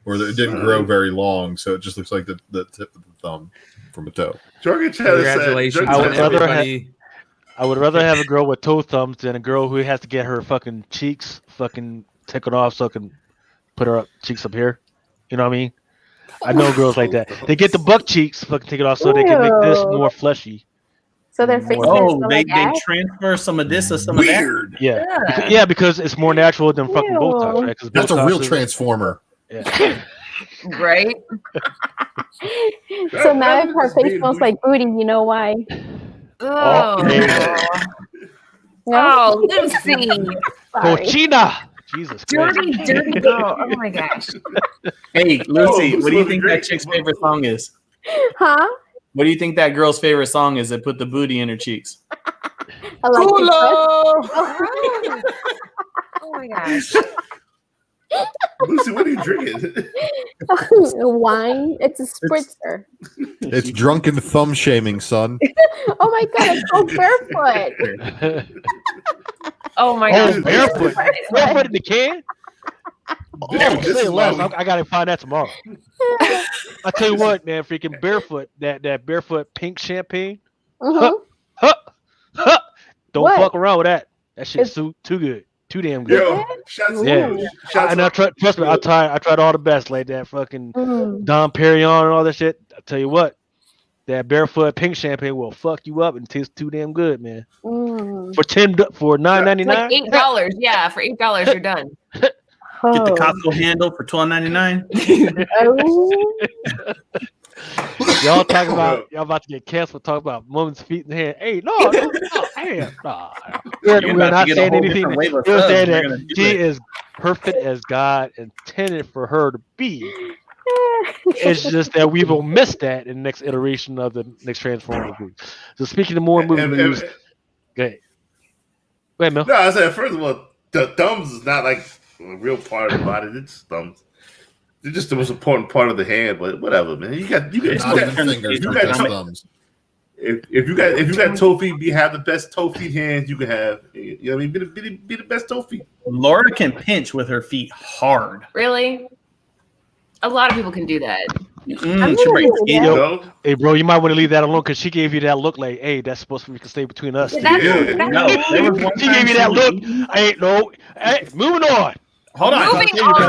or it didn't grow very long, so it just looks like the tip of the thumb from a toe. Congratulations, I would rather have a girl with toe thumbs than a girl who has to get her fucking cheeks fucking taken off so I can put her cheeks up here. You know what I mean? I know girls like that. They get the buck cheeks fucking take it off so they can make this more fleshy. So their face. They transfer some of this or some of that. Yeah, because it's more natural than fucking Botox, right? That's a real transformer. Yeah. Right? So now if her face smells like booty, you know why? Oh, No? Lucy. Cochina! Jesus Christ. Dirty girl. Oh my gosh. Hey, Lucy, what do you think that chick's favorite song is? Huh? What do you think that girl's favorite song is that put the booty in her cheeks? I like Oh my gosh. Lucy, what are you drinking? wine. It's a spritzer. It's drunken thumb shaming, son. Oh my god, it's called barefoot. Oh my gosh. Barefoot. Barefoot in the can? This Say is less. why I gotta find that tomorrow. I tell you what, man, freaking barefoot, that barefoot pink champagne. Mhm. Don't What? fuck around with that. That shit's too good. Too damn good. Yo, shots. Yeah. Shots. And trust me, I tried all the best, like that fucking Mm. Dom Perignon and all that shit. I tell you what, that barefoot pink champagne will fuck you up and taste too damn good, man. Mm. For $9.99. Like $8. Yeah, for $8 you're done. Get the Oh. Costco handle for $12.99. Oh. Y'all talking about y'all about to get canceled? Talk about women's feet in the hand. Hey, no, hey, nah. We're not saying anything. We're saying that she is perfect as God intended for her to be. It's just that we will miss that in the next iteration of the next Transformers movie. So speaking of more movie news, go ahead. Go ahead, Mel. No, I said first of all, the thumbs is not like a real part of the body. It's just thumbs. They're just the most important part of the hand, but whatever, man. You got Not even fingers, you just got thumbs. if you got toe feet, you have the best toe feet hands you can have. You know what I mean? Be the best toe feet. Laura can pinch with her feet hard. Really? A lot of people can do that. She breaks skin. You know? Hey, bro, you might want to leave that alone because she gave you that look like, hey, that's supposed to stay between us. Yeah, that's- No, there was one She time gave you that look. I ain't no. Hey, moving on. Hold on. Moving on.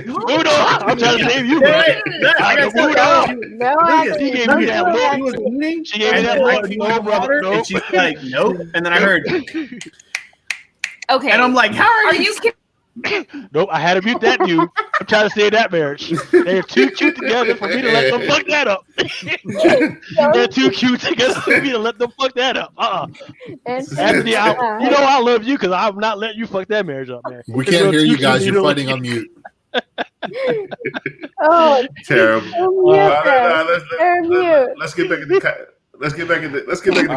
Moving on. I'm trying to save you. Hey, I got Moving on. No, I She gave you that look. She was eating. She gave me and that then, look. like, do you want water? Nope. And she's like, nope. And then I heard, Okay. and I'm like, how Are are you you? kidding? Nope, I had to mute that dude. I'm trying to save that marriage. They're too cute together for me to let them fuck that up. They're too cute together for me to let them fuck that up. Anthony, you know I love you because I'm not letting you fuck that marriage up, man. We can't hear you guys. You're fighting on mute. Oh, Terrible. Let's get back into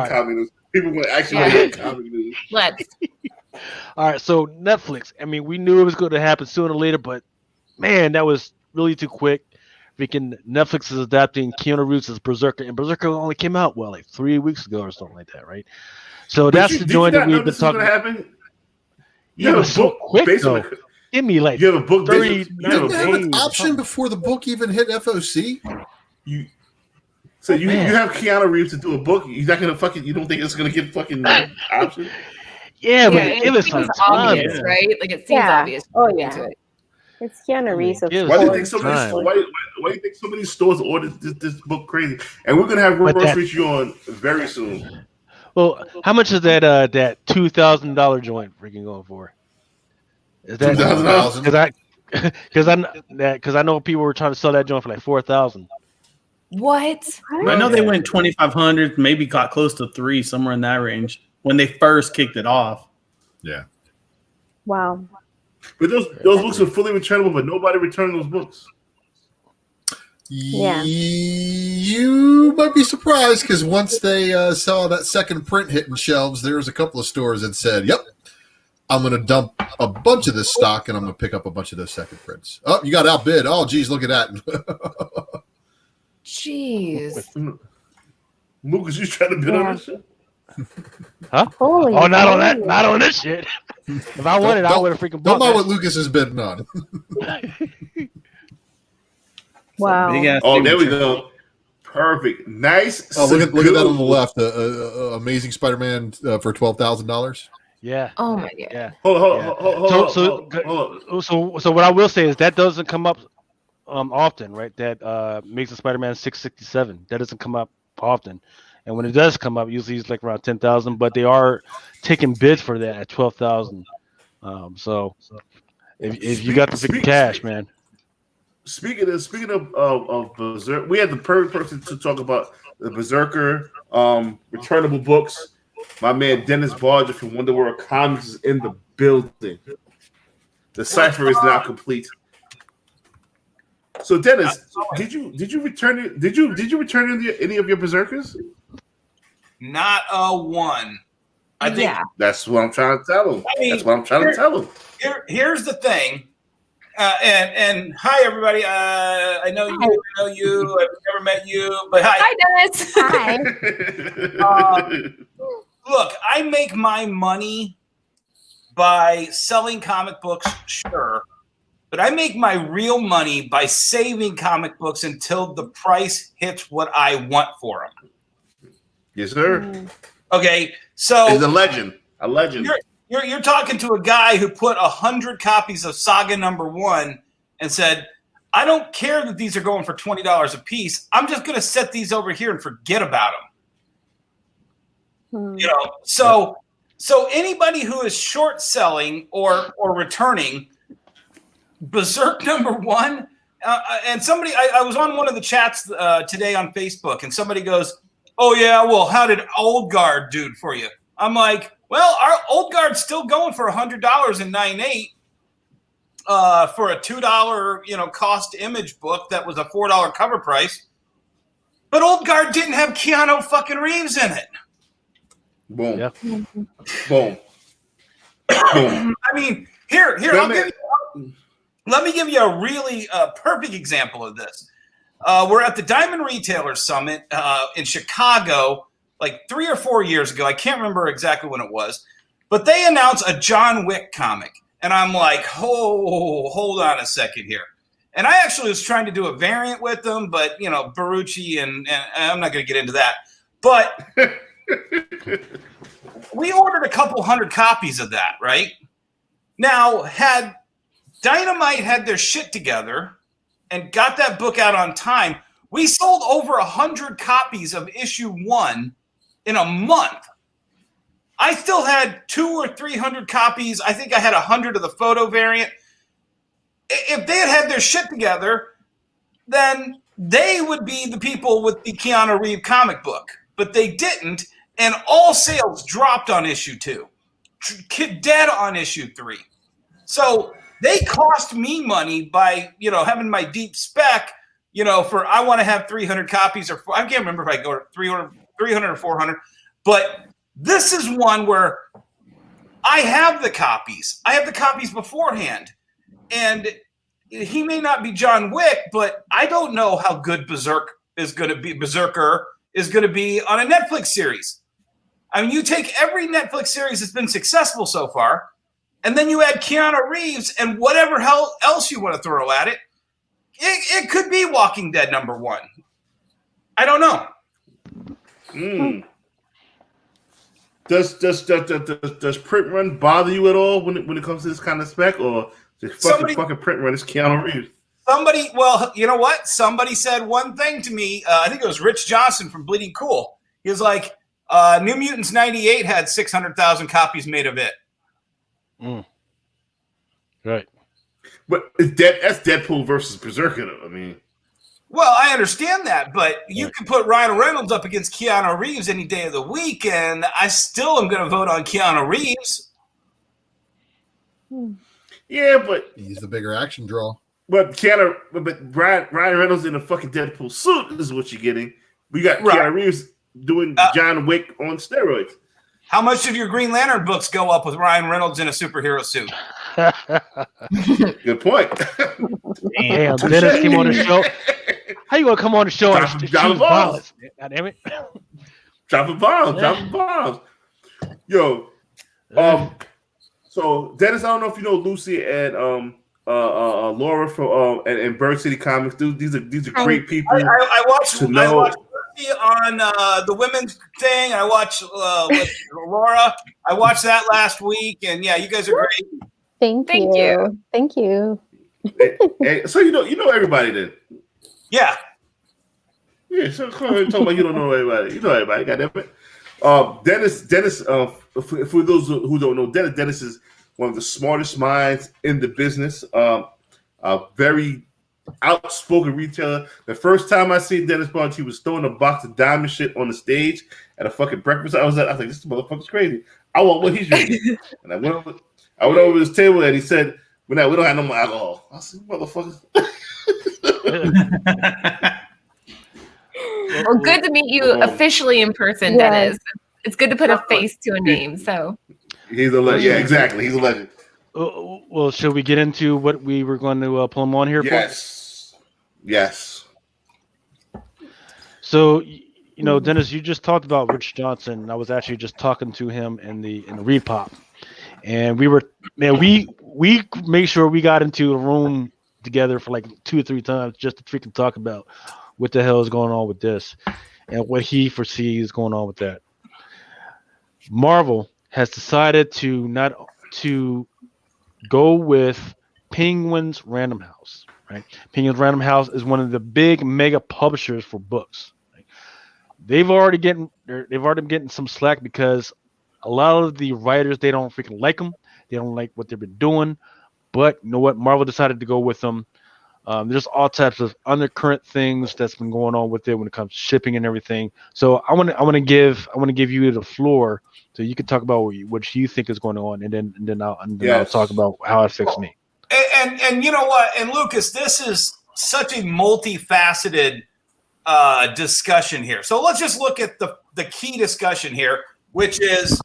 comedy news. People want to actually want to get comedy news. Let's. All right, so Netflix. I mean, we knew it was going to happen sooner or later, but man, that was really too quick. Freaking Netflix is adapting Keanu Reeves' Berserker, and Berserker only came out like 3 weeks ago or something like that, right? So that's the joint that we've been talking about. Happen? Yeah, it was so quick though. Give me like You have a book. 30 You have Didn't they have an days. option before the book even hit FOC? you. So you Man. have Keanu Reeves to do a book. You're not gonna fucking. You don't think it's gonna get fucking option? Yeah, but it give us some seems time. obvious, right? Like it seems Yeah. obvious. Oh, into yeah. it. It's Keanu Reeves. Of Give us Why do you some think so many? time. Why do you think so many stores ordered this book crazy? And we're gonna have But Rose that- Reach you on very soon. Well, how much is that that $2,000 joint freaking going for? Is that $2,000? because I know people were trying to sell that joint for like 4,000. What? I know they went 2,500, maybe got close to 3, somewhere in that range when they first kicked it off. Yeah. Wow. But those books are fully returnable, but nobody returned those books. Yeah. You might be surprised because once they saw that second print hitting shelves, there was a couple of stores that said, "Yep, I'm going to dump a bunch of this stock and I'm going to pick up a bunch of those second prints." Oh, you got outbid. Oh, geez, look at that. Jeez. Lucas, you trying to bid on this shit? Holy. Oh, not on that, moly. not on this shit. If I wanted, I would have freaking Don't bought mind that. what Lucas is bidding on. Wow. Big ass Oh, there we signature. go. Perfect. Nice. Oh, look at that on the good- left. Amazing Spider-Man for $12,000. Yeah. Oh my god. Yeah. Hold on, Yeah. hold on. So what I will say is that doesn't come up often, right? That Amazing Spider-Man 667. That doesn't come up often, and when it does come up, usually it's like around 10,000. But they are taking bids for that at 12,000. So if you got the big cash, man. Speaking of Berserk, we had the perfect person to talk about the Berserker returnable books. My man Dennis Barger from Wonder World Comics is in the building. The cipher is now complete. So Dennis, did you return it? Did you return any of your Berserkers? Not a one. I think That's what I'm trying to tell him. I mean, That's what I'm trying to tell him. here's the thing. And hi everybody. I know you. I know you. I've never met you, but hi. Hi, Dennis. Hi. Look, I make my money by selling comic books, sure, but I make my real money by saving comic books until the price hits what I want for them. Yes, sir. Okay, so He's a legend. A legend. You're talking to a guy who put 100 copies of Saga #1 and said, "I don't care that these are going for $20 a piece. I'm just going to set these over here and forget about them." You know, so anybody who is short selling or returning Berserk #1, and somebody I was on one of the chats today on Facebook, and somebody goes, "Oh yeah, well, how did Old Guard do for you?" I'm like, well, our Old Guard's still going for $100 in 9.8 for a $2 cost image book that was a $4 cover price, but Old Guard didn't have Keanu fucking Reeves in it. Boom. Yeah. Boom. Boom. I mean, here, let me give you a really perfect example of this. We're at the Diamond Retailer Summit in Chicago, like 3 or 4 years ago. I can't remember exactly when it was, but they announced a John Wick comic, and I'm like, oh, hold on a second here. And I actually was trying to do a variant with them, but Barucci and I'm not going to get into that, but. We ordered a couple hundred copies of that, right? Now, had Dynamite had their shit together and got that book out on time, we sold over 100 copies of issue 1 in a month. I still had 200 or 300 copies. I think I had 100 of the photo variant. If they had their shit together, then they would be the people with the Keanu Reeves comic book. But they didn't. And all sales dropped on issue 2, dead on issue 3. So they cost me money by, having my deep spec, for I want to have 300 copies or I can't remember if I go to 300 or 400. But this is one where I have the copies. I have the copies beforehand. And he may not be John Wick, but I don't know how good Berserker is going to be on a Netflix series. I mean, you take every Netflix series that's been successful so far, and then you add Keanu Reeves and whatever hell else you want to throw at it, it could be Walking Dead #1. I don't know. Does print run bother you at all when it comes to this kind of spec, or just fucking print run is Keanu Reeves? Somebody, well, you know what? Somebody said one thing to me. I think it was Rich Johnson from Bleeding Cool. He was like, New Mutants 98 had 600,000 copies made of it. Right. But that's Deadpool versus Berserker, though. I mean, well, I understand that, but you can put Ryan Reynolds up against Keanu Reeves any day of the week, and I still am going to vote on Keanu Reeves. Yeah, but he's the bigger action draw. But Ryan Reynolds in a fucking Deadpool suit is what you're getting. We got Keanu Reeves doing John Wick on steroids. How much of your Green Lantern books go up with Ryan Reynolds in a superhero suit? Good point. Damn, Dennis came on the show. How you gonna come on the show and choose violence? God damn it! Dropping bombs. Yo, so Dennis, I don't know if you know Lucy and Laura from and Bird City Comics. These are great people. I watched Lucy on the women's thing. I watched with Laura. I watched that last week, and yeah, you guys are great. Thank you. So you know everybody then. Yeah. Yeah, so come on, talk about you don't know everybody. You know everybody, goddammit. Dennis, for those who don't know, Dennis is one of the smartest minds in the business. A very outspoken retailer. The first time I seen Dennis Barnes, he was throwing a box of diamond shit on the stage at a fucking breakfast. I was like, this motherfucker's crazy. I want what he's drinking. And I went over his table and he said, we don't have no more alcohol. I said, motherfucker. Well, good to meet you officially in person, Dennis. It's good to put a face to a name. So he's a legend. Yeah, exactly. He's a legend. Well, should we get into what we were going to pull him on here for? Yes. So, Dennis, you just talked about Rich Johnson. I was actually just talking to him in the Repop, and we made sure we got into a room together for like 2 or 3 times just to freaking talk about what the hell is going on with this and what he foresees going on with that. Marvel has decided to go with Penguin's Random House, right? Penguin's Random House is one of the big mega publishers for books. Right? They've already been getting some slack because a lot of the writers, they don't freaking like them. They don't like what they've been doing. But you know what? Marvel decided to go with them. There's all types of undercurrent things that's been going on with it when it comes to shipping and everything. So I want to give you the floor so you can talk about what you think is going on, and then I'll talk about how it affects me. And you know what? And Lucas, this is such a multifaceted discussion here. So let's just look at the key discussion here, which is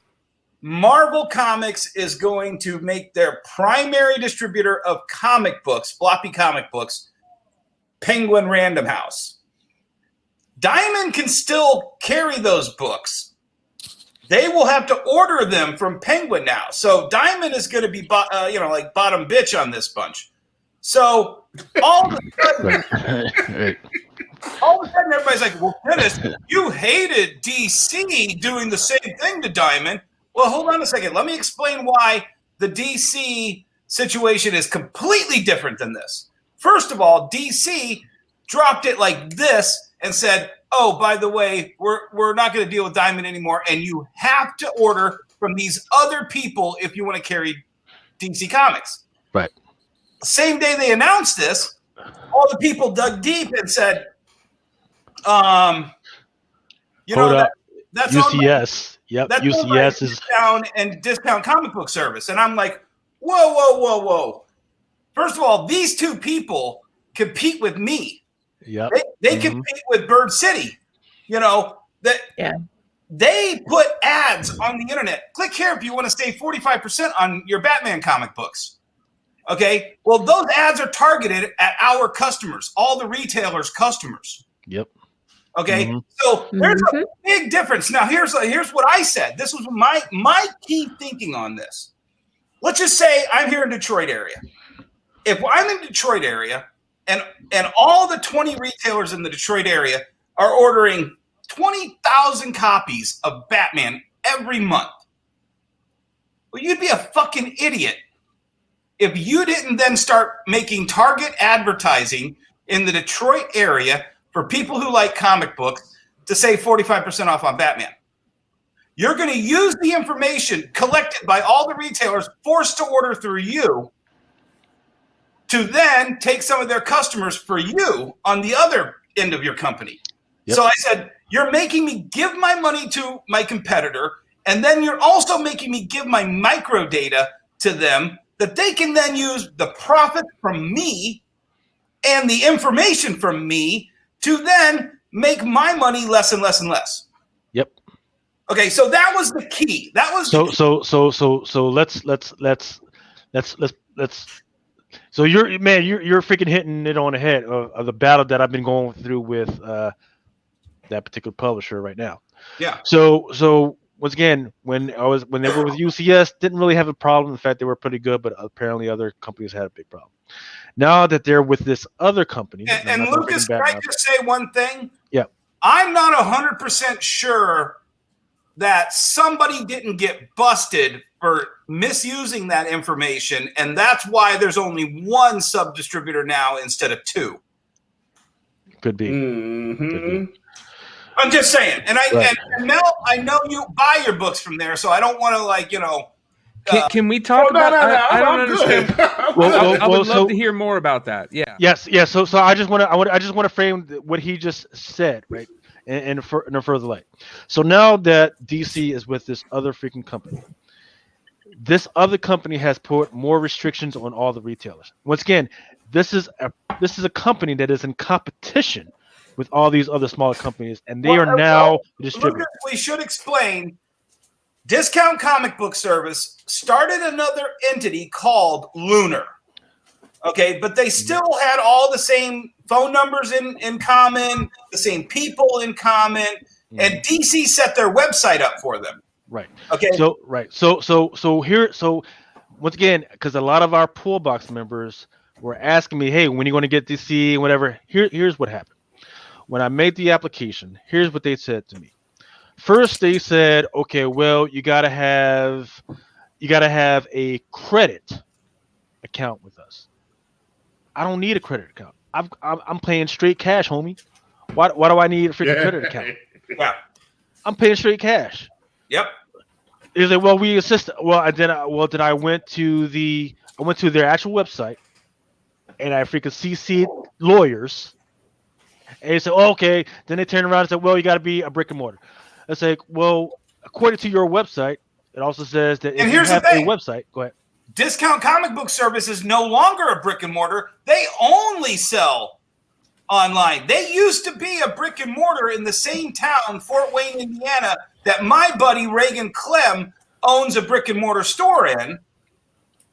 Marvel Comics is going to make their primary distributor of comic books, floppy comic books, Penguin Random House. Diamond can still carry those books. They will have to order them from Penguin now. So Diamond is going to be, like bottom bitch on this bunch. So all of a sudden, everybody's like, well, Dennis, you hated DC doing the same thing to Diamond. Well, hold on a second. Let me explain why the DC situation is completely different than this. First of all, DC dropped it like this and said, oh, by the way, we're not going to deal with Diamond anymore, and you have to order from these other people if you want to carry DC Comics. Right. Same day they announced this, all the people dug deep and said, that's UCS. Yep, that's UCS is discount comic book service. And I'm like, whoa. First of all, these two people compete with me. Yep. They compete with Bird City. They put ads on the internet. Click here if you want to save 45% on your Batman comic books. Okay. Well, those ads are targeted at our customers, all the retailers' customers. Yep. Okay. Mm-hmm. So there's a big difference. Now, here's what I said. This was my key thinking on this. let's just say I'm here in Detroit area. If I'm in Detroit area and all the 20 retailers in the Detroit area are ordering 20,000 copies of Batman every month, well, you'd be a fucking idiot if you didn't then start making target advertising in the Detroit area for people who like comic books to say 45% off on Batman. You're going to use the information collected by all the retailers forced to order through you to then take some of their customers for you on the other end of your company. Yep. So I said, you're making me give my money to my competitor, and then you're also making me give my micro data to them that they can then use the profit from me and the information from me to then make my money less and less and less. Yep. Okay, so that was the key. That was so let's so you're freaking hitting it on the head of the battle that I've been going through with that particular publisher right now. Yeah. So once again, when they were with UCS, didn't really have a problem. In fact, they were pretty good, but apparently other companies had a big problem. Now that they're with this other company, and Lucas, can I just say one thing? Yeah. I'm not 100% sure that somebody didn't get busted for misusing that information, and that's why there's only one sub-distributor now instead of two. Could be. Mm-hmm. Could be. I'm just saying. And and Mel, I know you buy your books from there, so I don't want to can we talk about? I don't understand. I would love to hear more about that. Yeah. Yes. Yeah. So I just want to frame what he just said, right, in a further light. So now that DC is with this other freaking company, this other company has put more restrictions on all the retailers. Once again, this is a company that is in competition with all these other smaller companies, and they are now distributors. We should explain. Discount Comic Book Service started another entity called Lunar. Okay, but they still had all the same phone numbers in common, the same people in common, and DC set their website up for them. Right. Okay. So once again, because a lot of our pool box members were asking me, hey, when are you going to get DC and whatever? Here's what happened. When I made the application, here's what they said to me. First, they said, okay, well, you gotta have a credit account with us. I don't need a credit account. I'm paying straight cash, homie. Why do I need a freaking credit account? Yeah. I'm paying straight cash. Yep. Is it well we assist? Then I went to their actual website, and I freaking CC'd lawyers. And they said, oh, okay. Then they turned around and said, well, you got to be a brick and mortar. I said, well, according to your website, it also says that if you have a website, go ahead. Discount Comic Book Service is no longer a brick and mortar. They only sell online. They used to be a brick and mortar in the same town, Fort Wayne, Indiana, that my buddy Reagan Clem owns a brick and mortar store in.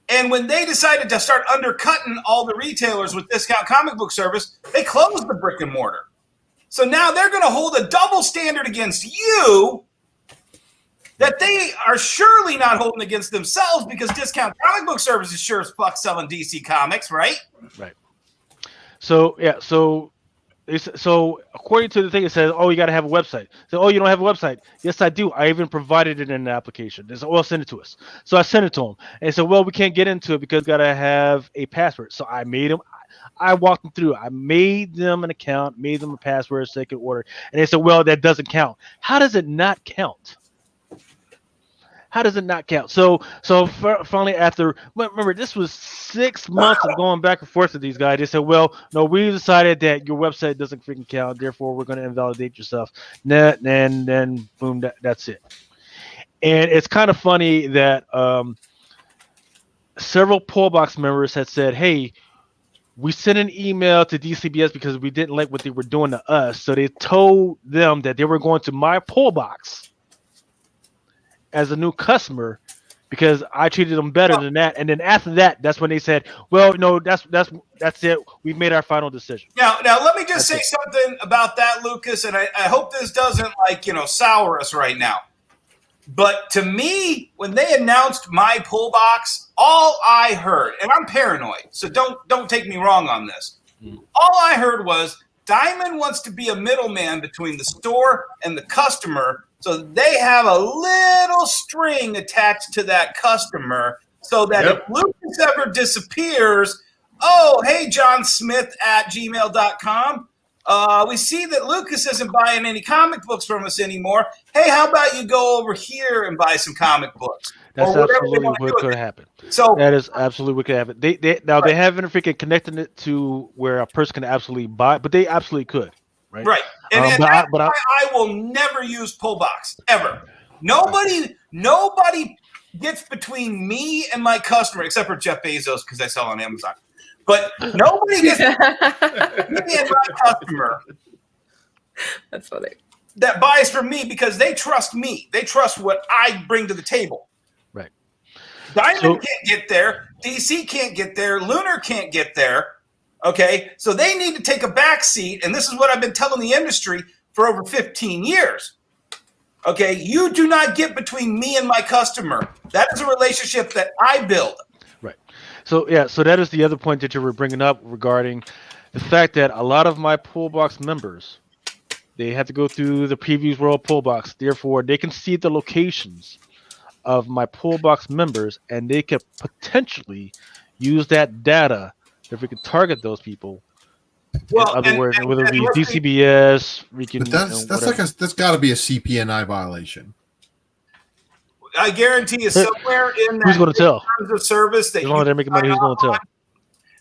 And when they decided to start undercutting all the retailers with Discount Comic Book Service, they closed the brick and mortar. So now they're going to hold a double standard against you that they are surely not holding against themselves, because Discount Comic Book Service is sure as fuck selling DC Comics, right? Right. So, yeah, so according to the thing, it says, oh, you got to have a website. So, oh, you don't have a website. Yes, I do. I even provided it in the application. They said, well, send it to us. So I sent it to them. And they said, well, we can't get into it because we got to have a password. So I made them. I walked them through. I made them an account, made them a password so they could order. And they said, well, that doesn't count. How does it not count? How does it not count? So finally, after, remember, this was 6 months of going back and forth with these guys. They said, well, no, we decided that your website doesn't freaking count. Therefore, we're going to invalidate your stuff. And then boom, that's it. And it's kind of funny that several poll box members had said, hey, we sent an email to DCBS because we didn't like what they were doing to us. So they told them that they were going to my poll box as a new customer because I treated them better than that. And then after that, that's when they said, well, no, that's it. We've made our final decision. Now let me just say something about that, Lucas, and I hope this doesn't sour us right now. But to me, when they announced my pull box, all I heard, and I'm paranoid, so don't take me wrong on this. All I heard was Diamond wants to be a middleman between the store and the customer, so they have a little string attached to that customer, so that if Lucas ever disappears, oh, hey, John Smith at gmail.com. We see that Lucas isn't buying any comic books from us anymore. Hey, how about you go over here and buy some comic books? That's absolutely what could happen. So that is absolutely what could happen. They haven't freaking connected it to where a person can absolutely buy, but they absolutely could, right? Right. And that's why I will never use pull box ever. Nobody gets between me and my customer except for Jeff Bezos because I sell on Amazon. But nobody gets me and my customer. That's funny. That buys from me because they trust me. They trust what I bring to the table. Right. Diamond can't get there. DC can't get there. Lunar can't get there. Okay. So they need to take a back seat. And this is what I've been telling the industry for over 15 years. Okay. You do not get between me and my customer. That is a relationship that I build. So that is the other point that you were bringing up regarding the fact that a lot of my pull box members, they have to go through the Previews World pull box. Therefore, they can see the locations of my pull box members, and they could potentially use that data if we could target those people. Well, in other words, whether it be DCBS, we can. But that's got to be a CPNI violation. I guarantee you somewhere in that who's going to tell? Terms of service that they're making money, who's going to tell?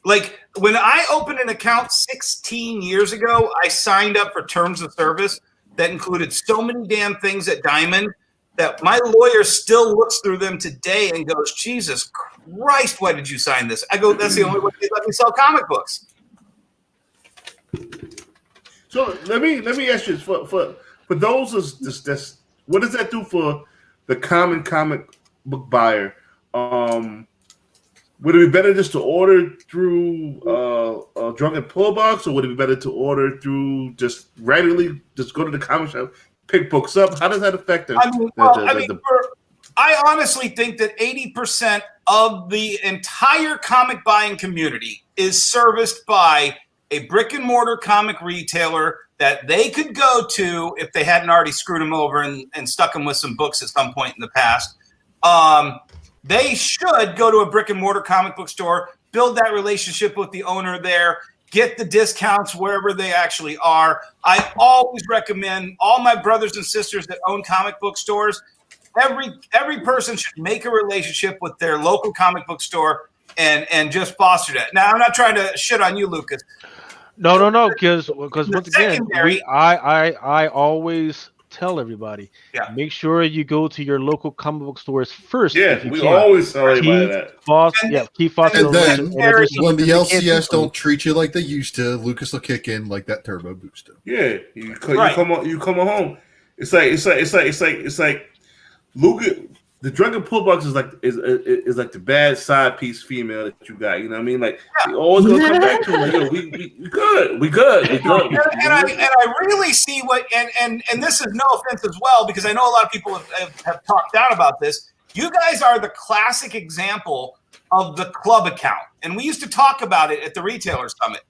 Like when I opened an account 16 years ago, I signed up for terms of service that included so many damn things at Diamond that my lawyer still looks through them today and goes, Jesus Christ, why did you sign this? I go, that's the only way they let me sell comic books. So let me ask you for those that's what does that do for the common comic book buyer? Would it be better just to order through Drunken Pullbox, or would it be better to order through just randomly just go to the comic shop, pick books up? How does that affect them? I honestly think that 80% of the entire comic buying community is serviced by a brick and mortar comic retailer that they could go to if they hadn't already screwed them over and stuck them with some books at some point in the past. They should go to a brick and mortar comic book store, build that relationship with the owner there, get the discounts wherever they actually are. I always recommend all my brothers and sisters that own comic book stores, every person should make a relationship with their local comic book store and just foster that. Now, I'm not trying to shit on you, Lucas. No, because once again, I always tell everybody, make sure you go to your local comic book stores first. Yeah, we always tell everybody that. Keep fostering. And then when the LCS don't treat you like they used to, Lucas will kick in like that turbo booster. Yeah, you come home. It's like Lucas. The Drunken Pullbox is like the bad side piece female that you got. You know what I mean? Like you always gonna come back to it. Like, yo, we good. And I really see what and this is no offense as well, because I know a lot of people have talked down about this. You guys are the classic example of the club account, and we used to talk about it at the Retailer Summit.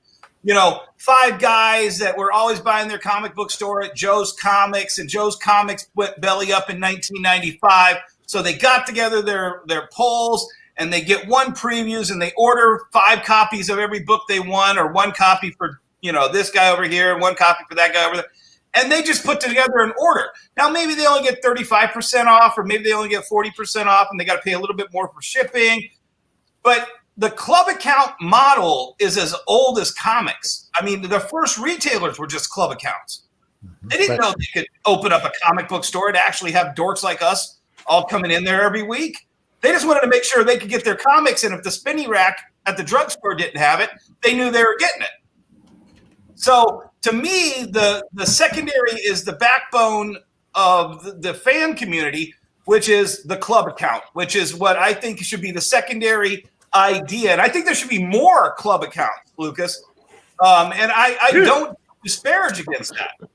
You know, 5 guys that were always buying their comic book store at Joe's Comics, and Joe's Comics went belly up in 1995. So they got together their polls, and they get 1 previews, and they order 5 copies of every book they want, or 1 copy for, this guy over here, and 1 copy for that guy over there. And they just put together an order. Now, maybe they only get 35% off, or maybe they only get 40% off, and they got to pay a little bit more for shipping. But the club account model is as old as comics. I mean, the first retailers were just club accounts. They didn't know they could open up a comic book store to actually have dorks like us all coming in there every week. They just wanted to make sure they could get their comics, and if the spinny rack at the drugstore didn't have it, they knew they were getting it. So to me, the secondary is the backbone of the fan community, which is the club account, which is what I think should be the secondary idea. And I think there should be more club accounts, Lucas. And I don't disparage against that.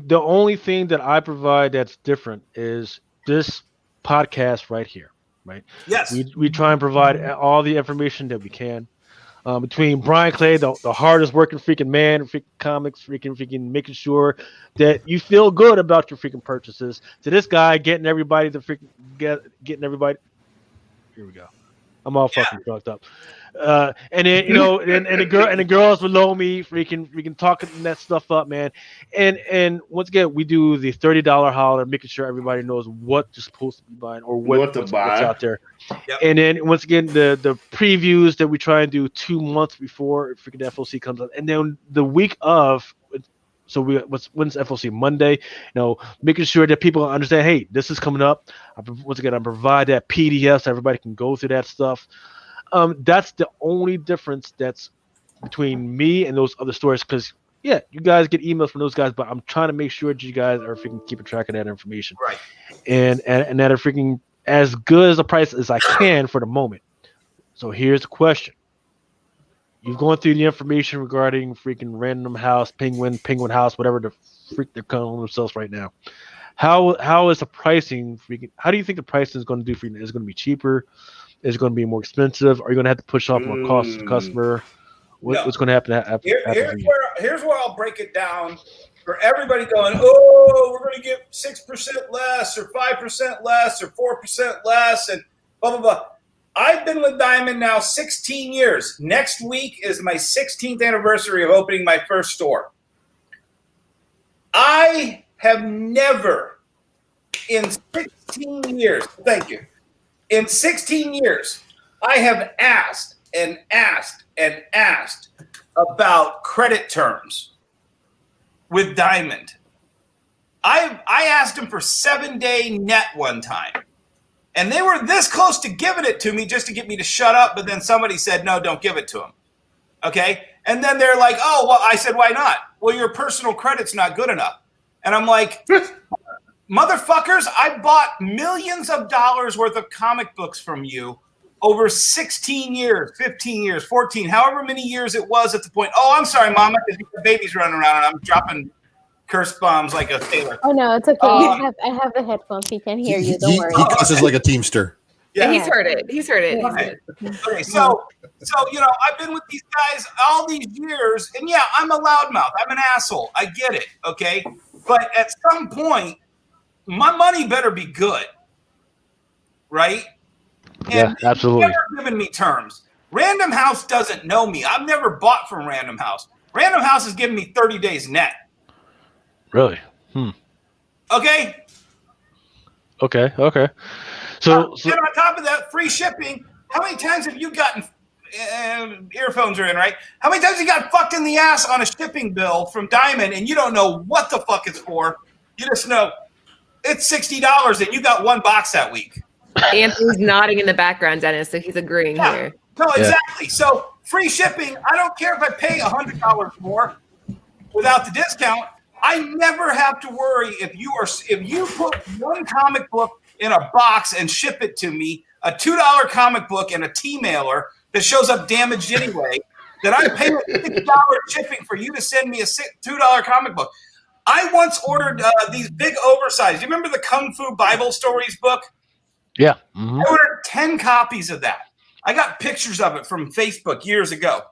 The only thing that I provide that's different is this podcast right here, right? Yes. We try and provide all the information that we can. Between Brian Clay, the hardest working freaking man, freaking comics, freaking making sure that you feel good about your freaking purchases, to this guy getting everybody to freaking getting everybody. Here we go. I'm all fucking fucked up. And then and the girls below me freaking talking that stuff up, man. And once again, we do the $30 holler, making sure everybody knows what you're supposed to be buying or what's out there. Yep. And then once again, the previews that we try and do 2 months before freaking FOC comes out, and then the week of. So when's FOC? Monday. Making sure that people understand, hey, this is coming up. Once again, I provide that PDF so everybody can go through that stuff. That's the only difference that's between me and those other stores. Because you guys get emails from those guys, but I'm trying to make sure that you guys are freaking keeping track of that information, Right? And that are freaking as good as a price as I can for the moment. So here's the question. You've gone through the information regarding freaking Random House, Penguin House, whatever the freak they're calling themselves right now. How is the pricing freaking? How do you think the pricing is going to do for you? Is it going to be cheaper? Is it going to be more expensive? Are you going to have to push off more costs to the customer? What's going to happen? Here's where I'll break it down for everybody going, oh, we're going to get 6% less or 5% less or 4% less and blah, blah, blah. I've been with Diamond now 16 years. Next week is my 16th anniversary of opening my first store. I have never in 16 years, thank you. In 16 years, I have asked and asked and asked about credit terms with Diamond. I asked him for 7-day net one time. And they were this close to giving it to me just to get me to shut up, but then somebody said, no, don't give it to him. Okay? And then they're like, oh, well, I said, why not? Well, your personal credit's not good enough. And I'm like, motherfuckers, I bought millions of dollars worth of comic books from you over 16 years, 15 years, 14, however many years it was at the point. Oh, I'm sorry, Mama, because the baby's running around and I'm dropping curse bombs like a sailor. Oh no, it's okay. I have the headphones. He can hear you. Don't worry. He cusses like a teamster. Yeah, he's heard it. Okay, so I've been with these guys all these years, and I'm a loudmouth. I'm an asshole. I get it. Okay, but at some point, my money better be good, right? And absolutely. Never given me terms. Random House doesn't know me. I've never bought from Random House. Random House has given me 30 days net. Really? Okay. Okay. So and on top of that, free shipping. How many times have you gotten earphones are in, right? How many times you got fucked in the ass on a shipping bill from Diamond and you don't know what the fuck it's for? You just know it's $60 and you got one box that week. Anthony's nodding in the background, Dennis, so he's agreeing here. No, exactly. So free shipping. I don't care if I pay $100 more without the discount. I never have to worry if you put one comic book in a box and ship it to me, a $2 comic book and a T-mailer that shows up damaged anyway, that I'm paying $6 shipping for you to send me a $2 comic book. I once ordered these big oversized. You remember the Kung Fu Bible Stories book? Yeah. Mm-hmm. I ordered 10 copies of that. I got pictures of it from Facebook years ago.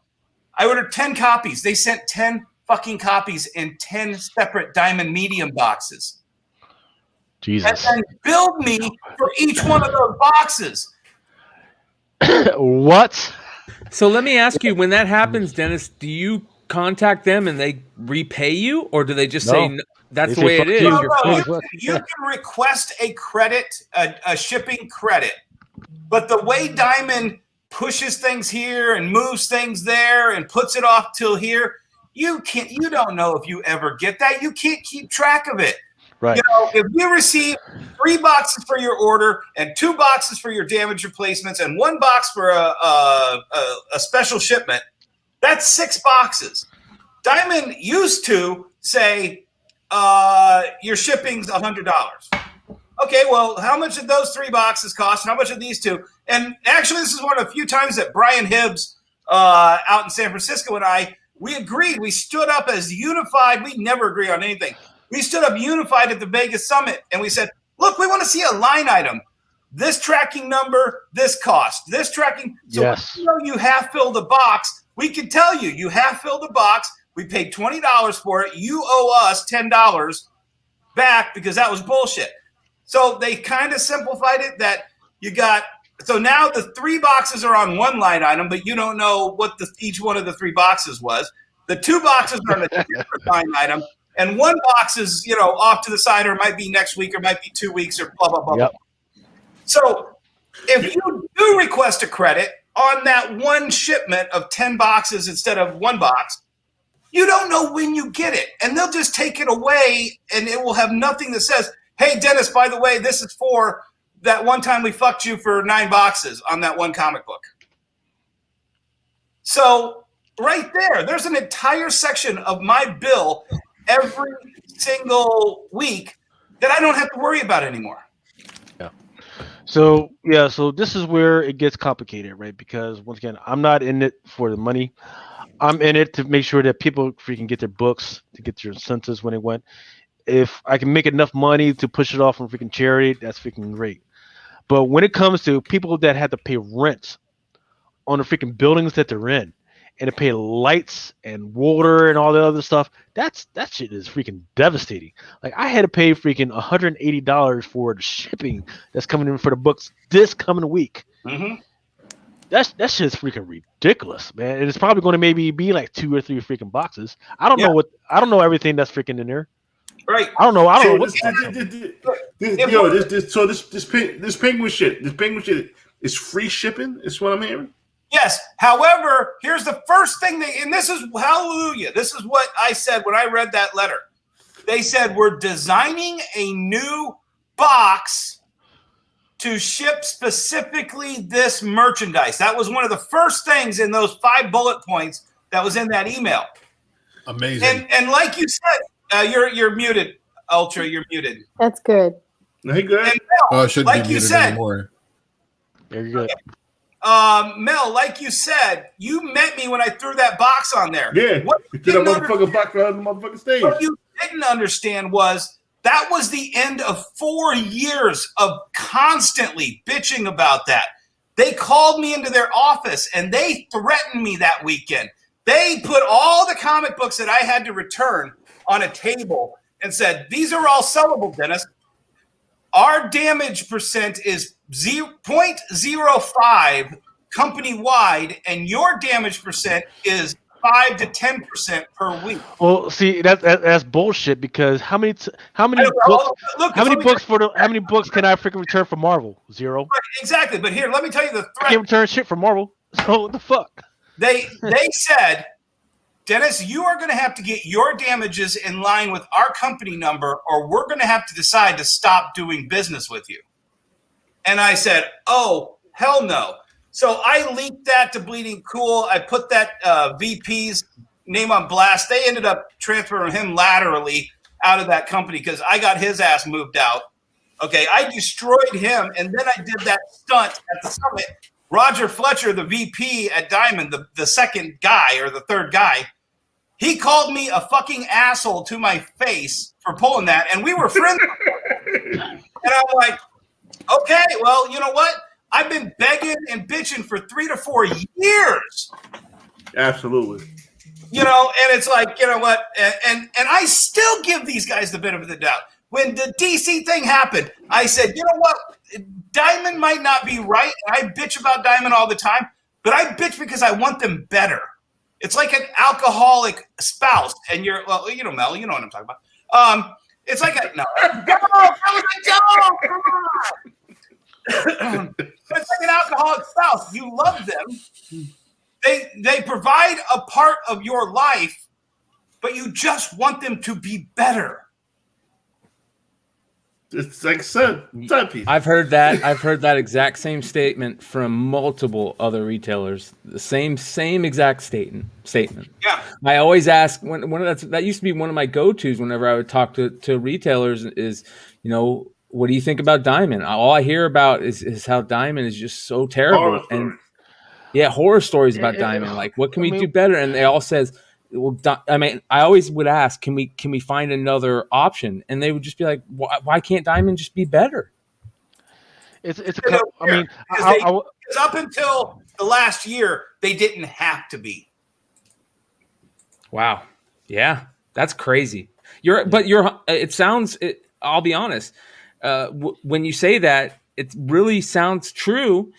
I ordered 10 copies. They sent 10 fucking copies in 10 separate Diamond medium boxes. Jesus. And then billed me for each one of those boxes. What? So let me ask you, when that happens, Dennis, do you contact them and they repay you, or do they just say no, that's the way it is? You can request a credit, a shipping credit, but the way Diamond pushes things here and moves things there and puts it off till here, you don't know if you ever get that. You can't keep track of it. Right. If you receive 3 boxes for your order and 2 boxes for your damage replacements and 1 box for a special shipment, that's 6 boxes. Diamond used to say your shipping's $100. Okay, well, how much did those 3 boxes cost? How much did these 2? And actually, this is one of the few times that Brian Hibbs out in San Francisco and we agreed. We stood up as unified. We never agree on anything. We stood up unified at the Vegas Summit, and we said, look, we want to see a line item. this tracking number, this cost, this tracking. So Yes. even though you half filled a box, we can tell you half filled a box. We paid $20 for it. You owe us $10 back because that was bullshit. So they kind of simplified it that you got. So now the 3 boxes are on one line item, but you don't know what each one of the 3 boxes was. The 2 boxes are on a different line item, and 1 box is, off to the side, or it might be next week, or it might be 2 weeks, or blah, blah, blah. Yep. So if you do request a credit on that one shipment of 10 boxes instead of 1 box, you don't know when you get it. And they'll just take it away, and it will have nothing that says, hey, Dennis, by the way, this is for that one time we fucked you for 9 boxes on that one comic book. So right there's an entire section of my bill every single week that I don't have to worry about anymore. So this is where it gets complicated, right? Because once again, I'm not in it for the money. I'm in it to make sure that people freaking get their books, to get their incentives when they went. If I can make enough money to push it off on freaking charity, that's freaking great. But when it comes to people that have to pay rent on the freaking buildings that they're in, and to pay lights and water and all the other stuff, that shit is freaking devastating. Like, I had to pay freaking $180 for the shipping that's coming in for the books this coming week. Mm-hmm. That shit is freaking ridiculous, man. And it's probably going to maybe be like 2 or 3 freaking boxes. I don't know everything that's freaking in there. Right. I don't know what. This penguin shit is free shipping. Is what I'm hearing. Yes. However, here's the first thing and this is hallelujah. This is what I said when I read that letter. They said, we're designing a new box to ship specifically this merchandise. That was one of the first things in those 5 bullet points that was in that email. Amazing. And like you said, you're muted, Ultra. You're muted. That's good. Hey, good. And Mel, I shouldn't like be you muted said, anymore. There you go. Mel, like you said, you met me when I threw that box on there. Yeah. What you threw that motherfucking box on the motherfucking stage. What you didn't understand was that was the end of 4 years of constantly bitching about that. They called me into their office and they threatened me that weekend. They put all the comic books that I had to return on a table and said, these are all sellable, Dennis. Our damage percent is 0.05 company-wide, and your damage percent is 5 to 10% per week. Well, see, that's bullshit, because how many books can I freaking return from Marvel? 0. Right, exactly. But here, let me tell you the threat. I can't return shit from Marvel. So what the fuck? They said, Dennis, you are going to have to get your damages in line with our company number, or we're going to have to decide to stop doing business with you. And I said, oh, hell no. So I linked that to Bleeding Cool. I put that VP's name on blast. They ended up transferring him laterally out of that company because I got his ass moved out. Okay, I destroyed him, and then I did that stunt at the summit. Roger Fletcher, the VP at Diamond, the second guy or the third guy, he called me a fucking asshole to my face for pulling that, and we were friends. And I'm like, okay, well, you know what? I've been begging and bitching for 3 to 4 years. Absolutely. You know, and it's like, you know what? And I still give these guys the benefit of the doubt. When the DC thing happened, I said, you know what? Diamond might not be right. I bitch about Diamond all the time, but I bitch because I want them better. It's like an alcoholic spouse, and you're, well, you know, Mel, you know what I'm talking about. It's like a, no, that was a joke, come on. It's like an alcoholic spouse. You love them. They provide a part of your life, but you just want them to be better. It's like timepiece. I've heard that exact same statement from multiple other retailers. The same exact statement. Yeah. I always ask that used to be one of my go-tos whenever I would talk to retailers is, you know, what do you think about Diamond? All I hear about is how Diamond is just so terrible. And yeah, horror stories about Diamond. Like, what can we do better? And they all says, well, I mean, I always would ask, can we find another option? And they would just be like, why can't Diamond just be better? It's a. They don't I care. mean, Because up until the last year, they didn't have to be. Wow. Yeah, that's crazy. It sounds. I'll be honest. When you say that, it really sounds true.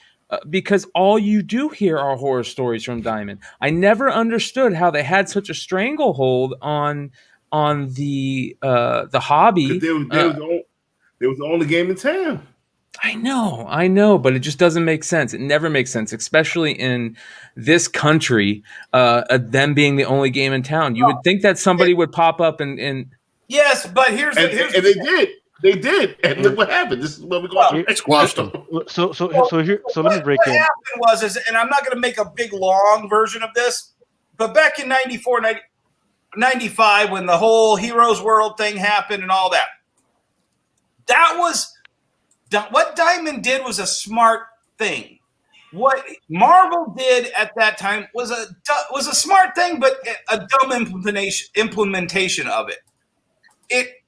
Because all you do hear are horror stories from Diamond. I never understood how they had such a stranglehold on the hobby. They was the only game in town. I know, but it just doesn't make sense. It never makes sense, especially in this country. Them being the only game in town, you would think that somebody would pop up and Yes, but here's And they did. They did, and look what happened. This is what we're going to Squashed them. So let me break what in. happened was, and I'm not going to make a big long version of this, but back in 94, 95, when the whole Heroes World thing happened and all that, what Diamond did was a smart thing. What Marvel did at that time was a smart thing, but a dumb implementation of it.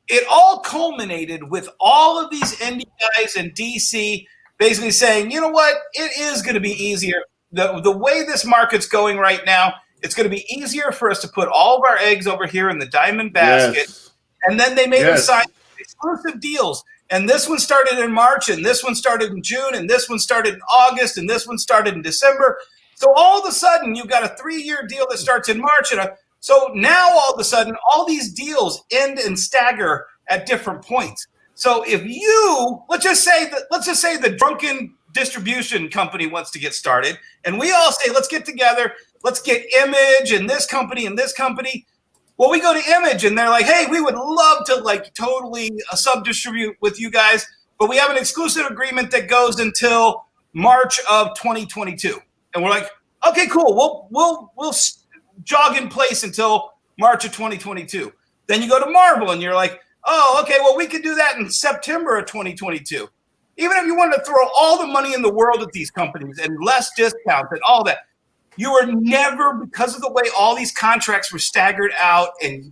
It all culminated with all of these indie guys and DC basically saying, you know what, it is going to be easier. The way this market's going right now, it's going to be easier for us to put all of our eggs over here in the Diamond basket. Yes. And then they made them sign exclusive deals. And this one started in March, and this one started in June, and this one started in August, and this one started in December. So all of a sudden, you've got a 3-year deal that starts in March, so now all of a sudden, all these deals end and stagger at different points. So if let's just say the Drunken Distribution Company wants to get started, and we all say, let's get together, let's get Image and this company and this company. Well, we go to Image, and they're like, hey, we would love to totally sub-distribute with you guys, but we have an exclusive agreement that goes until March of 2022. And we're like, okay, cool. We'll jog in place until March of 2022. Then you go to Marvel and you're like, oh, okay, well, we could do that in September of 2022. Even if you wanted to throw all the money in the world at these companies and less discounts and all that, you were never, because of the way all these contracts were staggered out, and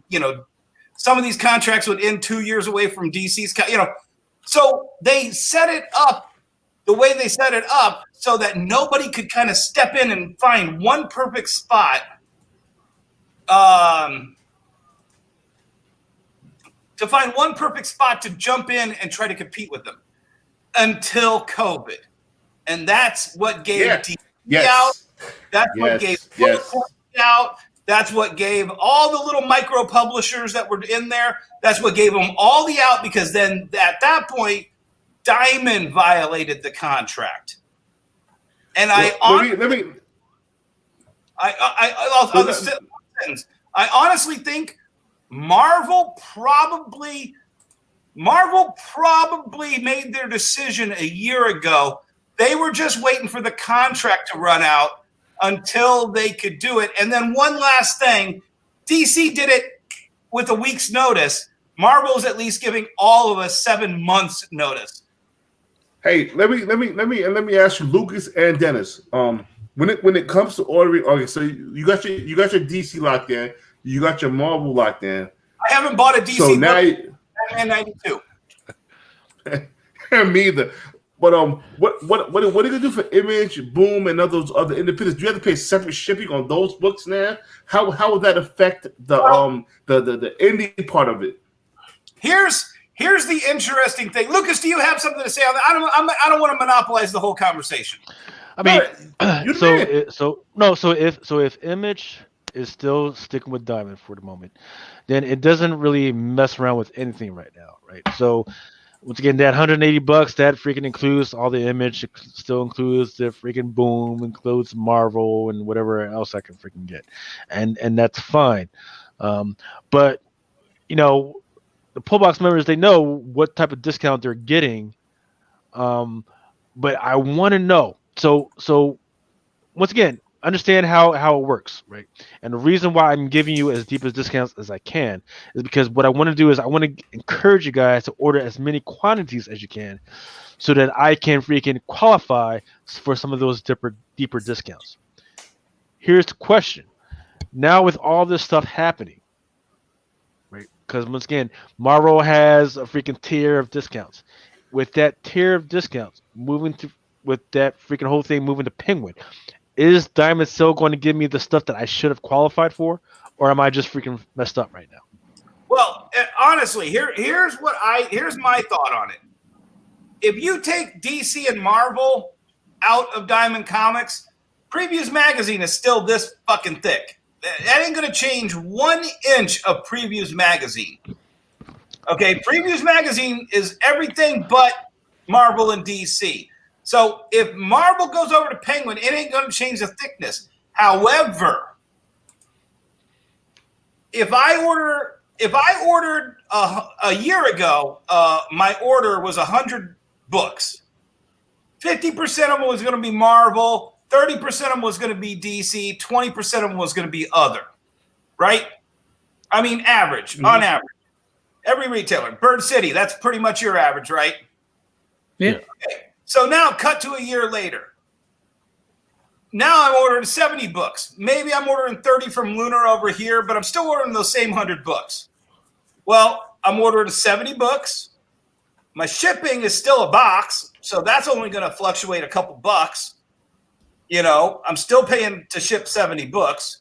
some of these contracts would end 2 years away from DC's, so they set it up the way they set it up so that nobody could kind of step in and find one perfect spot to jump in and try to compete with them until COVID. And that's what gave DC out. That's what gave out. That's what gave all the little micro publishers that were in there. That's what gave them all the out, because then at that point, Diamond violated the contract. And I'll I honestly think Marvel probably made their decision a year ago. They were just waiting for the contract to run out until they could do it. And then one last thing, DC did it with a week's notice. Marvel's at least giving all of us 7 months notice. Hey, let me ask you, Lucas and Dennis. When it comes to ordering, okay, so you got your DC locked in, you got your Marvel locked in. I haven't bought a DC. So now Batman 92. Me either. But what are you gonna do for Image, Boom, and those other independents? Do you have to pay separate shipping on those books now? How would that affect the indie part of it? Here's the interesting thing. Lucas, do you have something to say on that? I don't want to monopolize the whole conversation. I mean, if Image is still sticking with Diamond for the moment, then it doesn't really mess around with anything right now, right? So once again, that $180, that freaking includes all the Image, it still includes the freaking Boom, includes Marvel and whatever else I can freaking get, and that's fine. But the Pullbox members, they know what type of discount they're getting. But I want to know. So once again, understand how it works, right? And the reason why I'm giving you as deep as discounts as I can is because what I want to do is I want to encourage you guys to order as many quantities as you can, so that I can freaking qualify for some of those deeper discounts. Here's the question: now with all this stuff happening, right? Because once again, Marvel has a freaking tier of discounts. with that tier of discounts moving to with that freaking whole thing moving to Penguin, is Diamond still going to give me the stuff that I should have qualified for, or am I just freaking messed up right now? Well, honestly, here's my thought on it. If you take DC and Marvel out of Diamond Comics, Previews Magazine is still this fucking thick. That ain't gonna change 1 inch of Previews Magazine. Okay, Previews Magazine is everything but Marvel and DC. So if Marvel goes over to Penguin, it ain't going to change the thickness. However, if I ordered a year ago, my order was 100 books. 50% of them was going to be Marvel, 30% of them was going to be DC, 20% of them was going to be other. Right? I mean, average, on average. Every retailer. Bird City, that's pretty much your average, right? Yeah. Okay. So now cut to a year later. Now I'm ordering 70 books. Maybe I'm ordering 30 from Lunar over here, but I'm still ordering those same 100 books. Well, I'm ordering 70 books. My shipping is still a box, so that's only going to fluctuate a couple bucks. You know, I'm still paying to ship 70 books.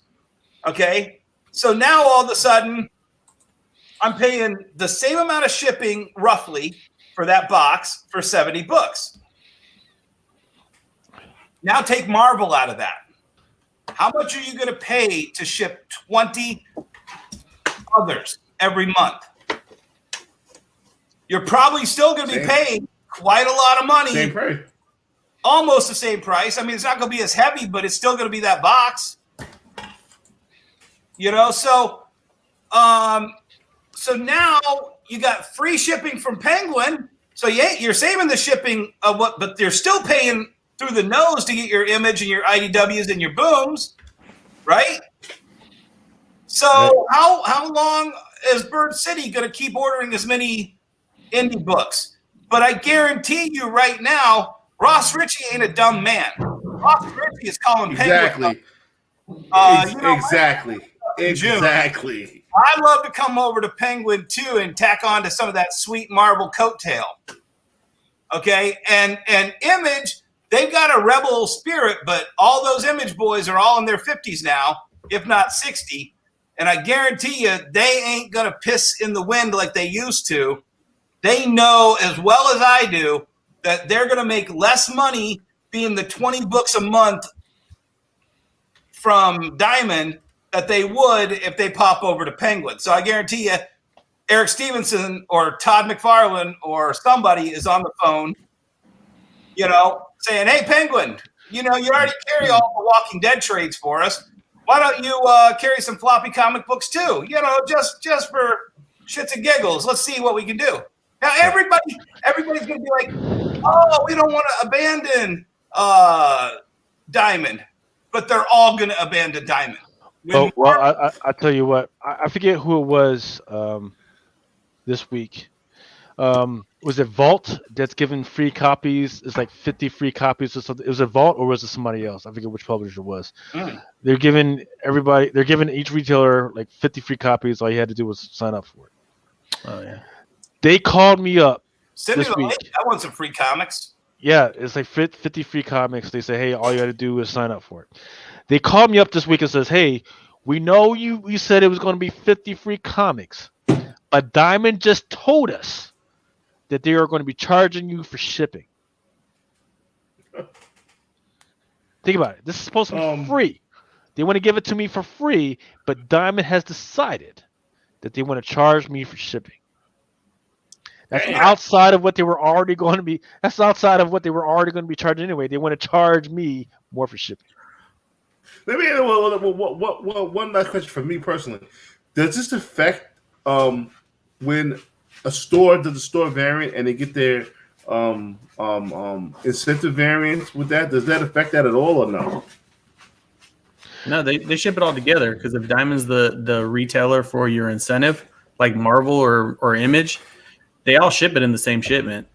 Okay? So now all of a sudden, I'm paying the same amount of shipping, roughly, for that box for 70 books. Now take Marvel out of that. How much are you going to pay to ship 20 others every month? You're probably still going to be paying quite a lot of money. Same price. Almost the same price. I mean, it's not going to be as heavy, but it's still going to be that box. You know, so now you got free shipping from Penguin. So you're saving the shipping of what, but they're still paying through the nose to get your image and your IDWs and your booms, right? So how long is Bird City going to keep ordering as many indie books? But I guarantee you right now, Ross Ritchie ain't a dumb man. Ross Ritchie is calling Penguin. Exactly. I'd love to come over to Penguin too and tack on to some of that sweet Marvel coattail. Okay, and Image, they've got a rebel spirit, but all those Image boys are all in their 50s now, if not 60. And I guarantee you, they ain't gonna piss in the wind like they used to. They know as well as I do that they're gonna make less money being the 20 books a month from Diamond that they would if they pop over to Penguin. So I guarantee you, Eric Stevenson or Todd McFarlane or somebody is on the phone, you know, saying, "Hey, Penguin, you know, you already carry all the Walking Dead trades for us. Why don't you carry some floppy comic books too? You know, just for shits and giggles. Let's see what we can do." Now everybody's gonna be like, "Oh, we don't want to abandon Diamond," but they're all gonna abandon Diamond. I tell you what, I forget who it was this week. Was it Vault that's giving free copies? It's like 50 free copies or something. It was a Vault or was it somebody else? I forget which publisher it was. They're giving each retailer like 50 free copies. All you had to do was sign up for it. Oh yeah. They called me up this week. I want some free comics. Yeah, it's like 50 free comics. They say, "Hey, all you got to do is sign up for it." They called me up this week and says, "Hey, we know you said it was going to be 50 free comics, but Diamond just told us that they are going to be charging you for shipping." Think about it. This is supposed to be free. They want to give it to me for free, but Diamond has decided that they want to charge me for shipping. That's outside of what they were already going to be. That's outside of what they were already going to be charging anyway. They want to charge me more for shipping. Let me one last question for me personally. Does this affect when a store does a store variant and they get their incentive variants with that? Does that affect that at all or no? No, they ship it all together because if Diamond's the retailer for your incentive, like Marvel or Image, they all ship it in the same shipment.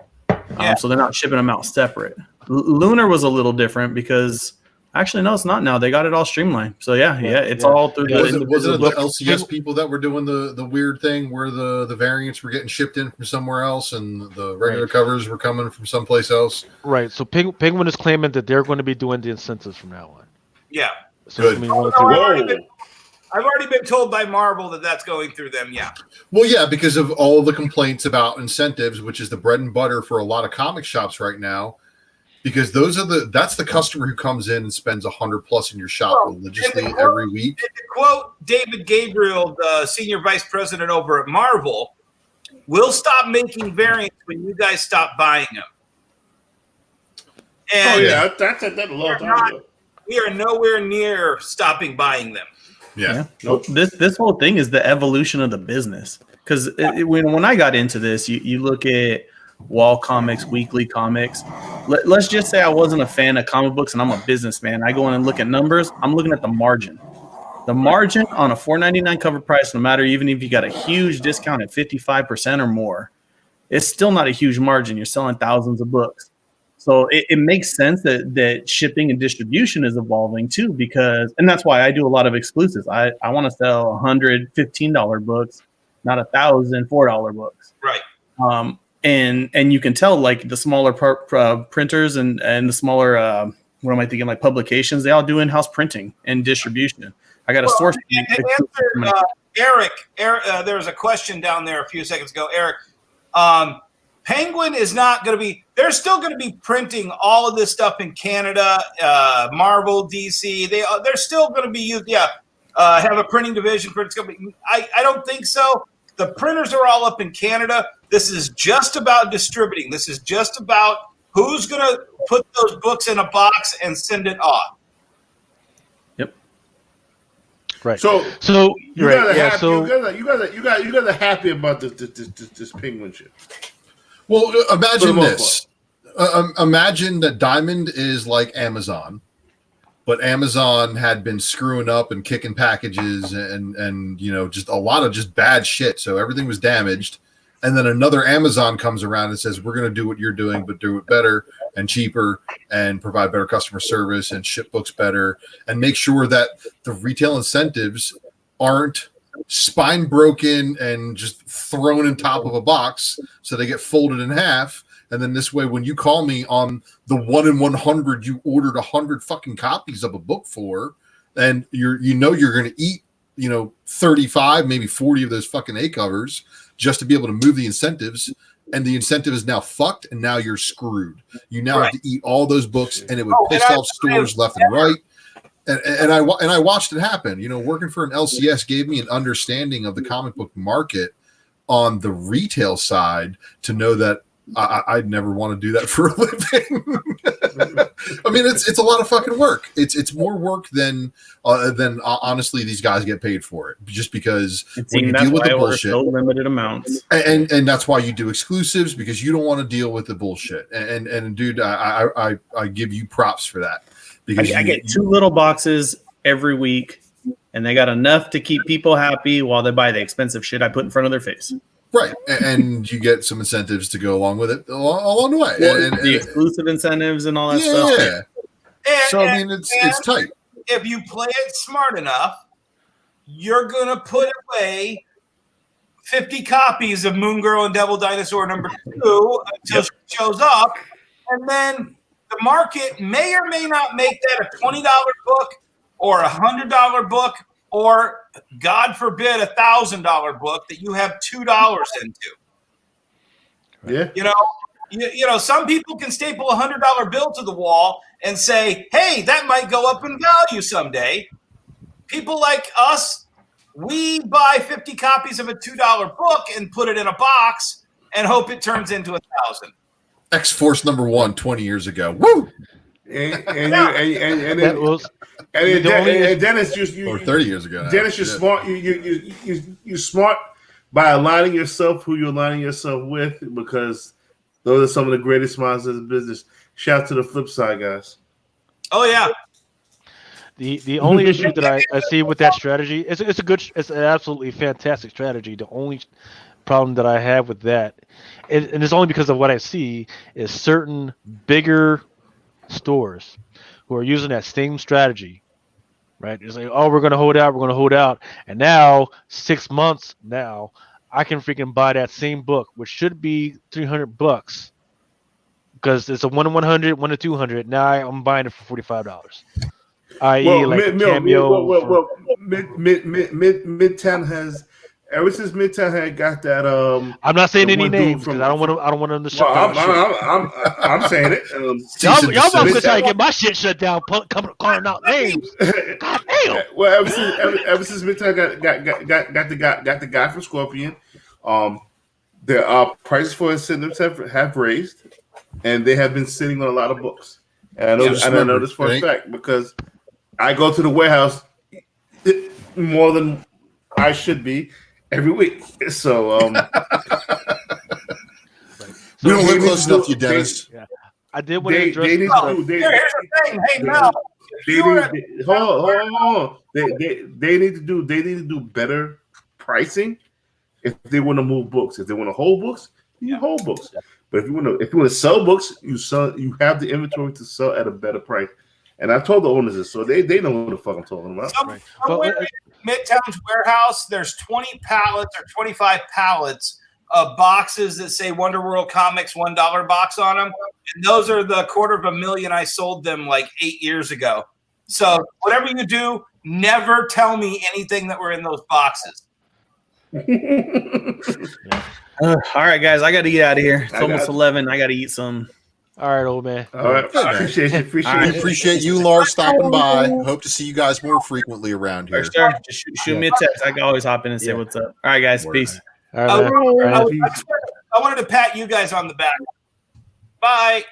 So they're not shipping them out separate. Lunar was a little different because Actually, no, it's not now. They got it all streamlined. So it's all through the Wasn't it individual the books. LCS people that were doing the weird thing where the variants were getting shipped in from somewhere else and the regular covers were coming from someplace else? Right. So Penguin is claiming that they're going to be doing the incentives from now on. Yeah. So Good. I've already been told by Marvel that that's going through them. Yeah. Well, yeah, because of all the complaints about incentives, which is the bread and butter for a lot of comic shops right now. Because that's the customer who comes in and spends $100+ in your shop religiously every week. To quote David Gabriel, the senior vice president over at Marvel, "We'll stop making variants when you guys stop buying them." And that's a long time ago. We are nowhere near stopping buying them. Yeah. Well, this whole thing is the evolution of the business. Because when I got into this, you look at wall comics, weekly comics. Let's just say I wasn't a fan of comic books and I'm a businessman. I go in and look at numbers. I'm looking at the margin. The margin on a $4.99 cover price, no matter even if you got a huge discount at 55% or more, it's still not a huge margin. You're selling thousands of books. So it makes sense that shipping and distribution is evolving too, because, and that's why I do a lot of exclusives. I want to sell $115 books, not $1,000 $4 books. Right. And you can tell like the smaller printers and the smaller what am I thinking, like publications, they all do in-house printing and distribution. I got a source. And answer, Eric, there was a question down there a few seconds ago. Eric, Penguin is not going to be. They're still going to be printing all of this stuff in Canada, Marvel, DC. They're still going to be used. Yeah, have a printing division. I don't think so. The printers are all up in Canada. This is just about distributing. This is just about who's going to put those books in a box and send it off. Yep. Right. So you're right. Yeah. You guys are happy about this Penguin shit. Well, imagine this. Imagine that Diamond is like Amazon, but Amazon had been screwing up and kicking packages and just a lot of just bad shit. So everything was damaged. And then another Amazon comes around and says, we're going to do what you're doing, but do it better and cheaper and provide better customer service and ship books better and make sure that the retail incentives aren't spine broken and just thrown in top of a box so they get folded in half. And then this way, when you call me on the 1 in 100, you ordered 100 fucking copies of a book for, and you're going to eat, 35, maybe 40 of those fucking A covers just to be able to move the incentives. And the incentive is now fucked, and now you're screwed. You now have to eat all those books, and it would piss off stores left and right. And I watched it happen. Working for an LCS gave me an understanding of the comic book market on the retail side to know that I'd never want to do that for a living. I mean, it's a lot of fucking work. It's more work than honestly these guys get paid for it. Just because when you deal with the bullshit, so limited amounts, and that's why you do exclusives, because you don't want to deal with the bullshit. And dude, I give you props for that. Because I get 2 little boxes every week, and they got enough to keep people happy while they buy the expensive shit I put in front of their face. Right, and you get some incentives to go along with it along the way. Well, the exclusive incentives and all that stuff. Yeah. So I mean, it's tight. If you play it smart enough, you're gonna put away 50 copies of Moon Girl and Devil Dinosaur #2 until she shows up, and then the market may or may not make that a $20 book or a $100 book or, God forbid, a $1,000 book that you have $2 into. Yeah. Some people can staple a $100 bill to the wall and say, hey, that might go up in value someday. People like us, we buy 50 copies of a $2 book and put it in a box and hope it turns into 1,000. X-Force #1 20 years ago. Woo! And Dennis, or 30 years ago. Dennis, you're smart. You're smart by aligning yourself who you're aligning yourself with, because those are some of the greatest minds of the business. Shout out to the flip side, guys. Oh yeah. The only issue that I see with that strategy, it's an absolutely fantastic strategy. The only problem that I have with that, and it's only because of what I see, is certain bigger stores who are using that same strategy, right? It's like, oh, we're gonna hold out, and now 6 months now, I can freaking buy that same book, which should be $300, because it's a 1 to 100, 1 to 200. Now I'm buying it for $45. I.e., like Cameo. Midtown has ever since Midtown had got that. I'm not saying the any one dude names from- because I don't want them to shut down. I'm saying it. Y'all Cease and about to desist. try to get my shit shut down, calling out names. God damn. Well, ever since Midtown got the guy from Scorpion, the prices for incentives have raised, and they have been sitting on a lot of books. And I know this for a fact because I go to the warehouse more than I should be every week. So We don't live close enough to you, Dennis. Yeah. I did want to They address. need to do. Here's the thing. Hey, Mel. Hold on. They need to do better pricing if they want to move books. If they want to hold books, you hold books. But if you want to sell books, you have the inventory to sell at a better price. And I told the owners this, so they know what the fuck I'm talking about. Somewhere in Midtown's warehouse, there's 20 pallets or 25 pallets of boxes that say Wonder World Comics $1 box on them. And those are the $250,000 I sold them like 8 years ago. So whatever you do, never tell me anything that were in those boxes. All right, guys, I got to get out of here. It's almost 11. I got to eat some. All right, old man. All right, Good, man. Appreciate you, Lars, stopping by. Hope to see you guys more frequently around here. Sure. Just shoot me a text. I can always hop in and say what's up. All right, guys. Peace. All right, man. I wanted to pat you guys on the back. Bye.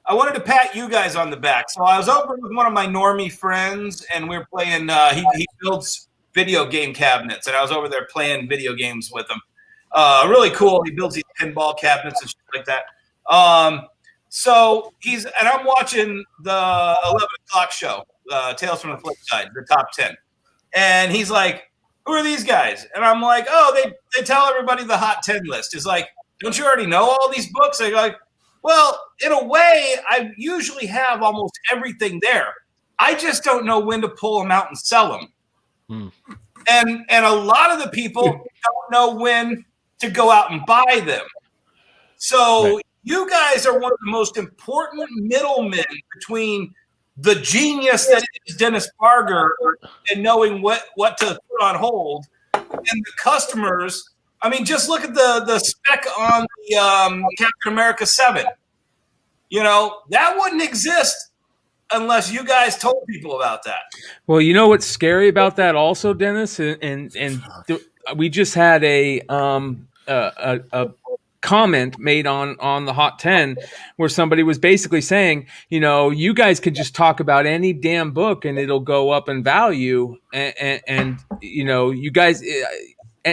I wanted to pat you guys on the back. So I was over with one of my normie friends, and we were playing. He builds video game cabinets, and I was over there playing video games with him. Really cool. He builds these pinball cabinets and shit like that. So I'm watching the 11 o'clock show, Tales from the Flip Side, the top 10. And he's like, who are these guys? And I'm like, oh, they tell everybody the hot 10 list. He's like, don't you already know all these books? I go like, well, in a way, I usually have almost everything there. I just don't know when to pull them out and sell them. And a lot of the people don't know when to go out and buy them. So you guys are one of the most important middlemen between the genius that is Dennis Barger and knowing what to put on hold and the customers. I mean, just look at the spec on the Captain America 7. You know, that wouldn't exist unless you guys told people about that. Well, you know what's scary about that also, Dennis? We just had a comment made on the Hot 10 where somebody was basically saying, you know, you guys could just talk about any damn book and it'll go up in value. And you know, you guys,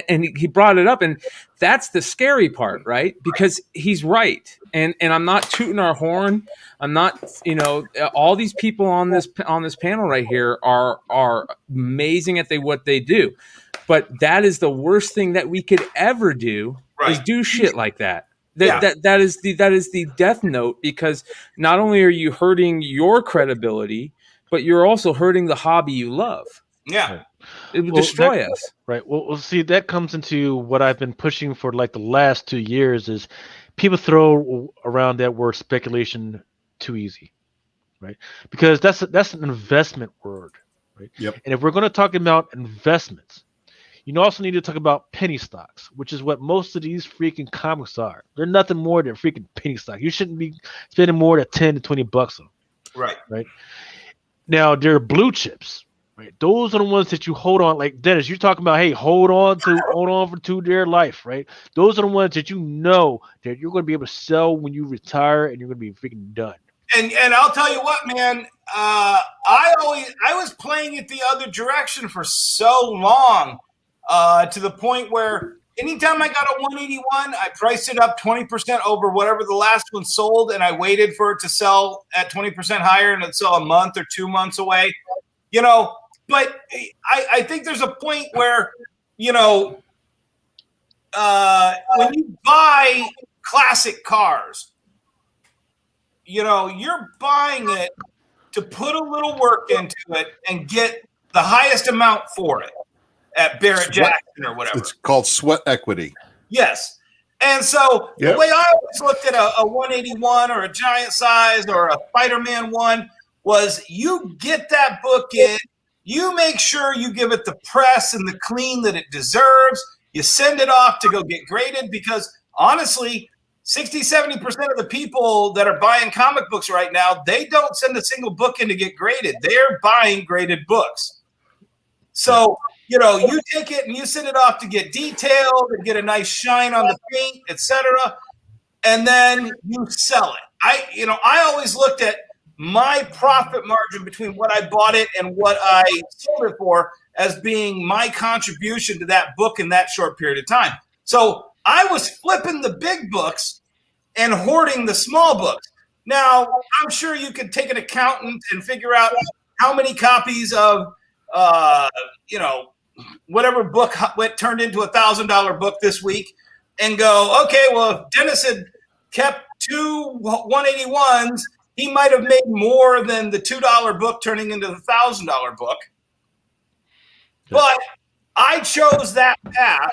and he brought it up, and that's the scary part, right? Because he's right. And I'm not tooting our horn. I'm not, you know, all these people on this panel right here are amazing at what they do. But that is the worst thing that we could ever do, is do shit like that. That is the death note, because not only are you hurting your credibility, but you're also hurting the hobby you love. Yeah. It would destroy us. Right. Well, see, that comes into what I've been pushing for like the last 2 years is people throw around that word speculation too easy, right? Because that's an investment word, right? Yep. And if we're going to talk about investments, you also need to talk about penny stocks, which is what most of these freaking comics are. They're nothing more than freaking penny stock. You shouldn't be spending more than $10 to $20 on them. Right. Now, they're blue chips. Right. Those are the ones that you hold on, like Dennis, you're talking about, hey, hold on for dear life, right? Those are the ones that you know that you're going to be able to sell when you retire and you're going to be freaking done. And I'll tell you what, man, I was playing it the other direction for so long, to the point where anytime I got a 181, I priced it up 20% over whatever the last one sold, and I waited for it to sell at 20% higher, and it'd sell a month or 2 months away. You know, but I think there's a point where, you know, when you buy classic cars, you're buying it to put a little work into it and get the highest amount for it at Barrett Jackson or whatever. It's called sweat equity. Yes. And so the way I always looked at a 181 or a giant size or a Spider-Man 1 was you get that book in, you make sure you give it the press and the clean that it deserves. You send it off to go get graded because honestly, 60-70% of the people that are buying comic books right now, they don't send a single book in to get graded. They're buying graded books. So, you take it and you send it off to get detailed and get a nice shine on the paint, etc. And then you sell it. I always looked at my profit margin between what I bought it and what I sold it for as being my contribution to that book in that short period of time. So I was flipping the big books and hoarding the small books. Now, I'm sure you could take an accountant and figure out how many copies of, whatever book turned into $1,000 book this week and go, okay, well, if Dennis had kept 2 181s, he might have made more than the $2 book turning into the $1,000 book. But I chose that path.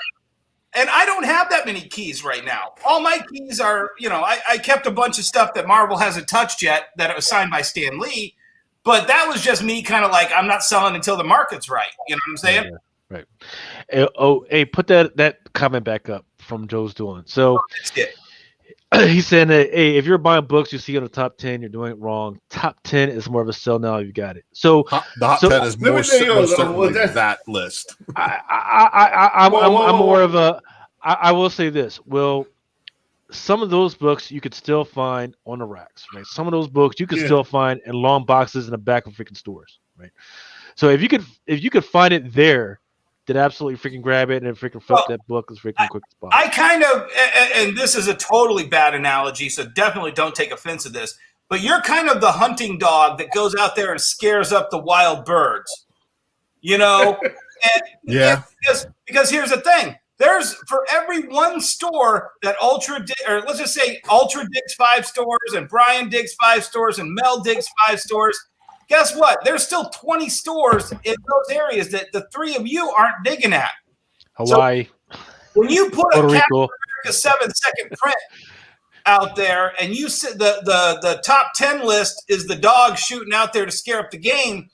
And I don't have that many keys right now. All my keys are, I kept a bunch of stuff that Marvel hasn't touched yet that it was signed by Stan Lee. But that was just me kind of like, I'm not selling until the market's right. You know what I'm saying? Yeah, right. Hey, put that comment back up from Joe's doing. So he's saying that, hey, if you're buying books you see on the top 10, you're doing it wrong. Top 10 is more of a sell now. You got it. So the top 10 is more certainly that list. I'm more of a. I will say this. Well, some of those books you could still find on the racks, right? Some of those books you could still find in long boxes in the back of freaking stores, right? So if you could find it there, then absolutely freaking grab it and freaking flip that book as freaking quick as possible. I kind of, and this is a totally bad analogy, so definitely don't take offense to this, but you're kind of the hunting dog that goes out there and scares up the wild birds, And because here's the thing. There's for every one store that Ultra digs 5 stores and Brian digs 5 stores and Mel digs 5 stores. Guess what? There's still 20 stores in those areas that the 3 of you aren't digging at. Hawaii. So when you put Puerto a Rico. Captain America 7-second print out there and you sit the top 10 list is the dog shooting out there to scare up the game.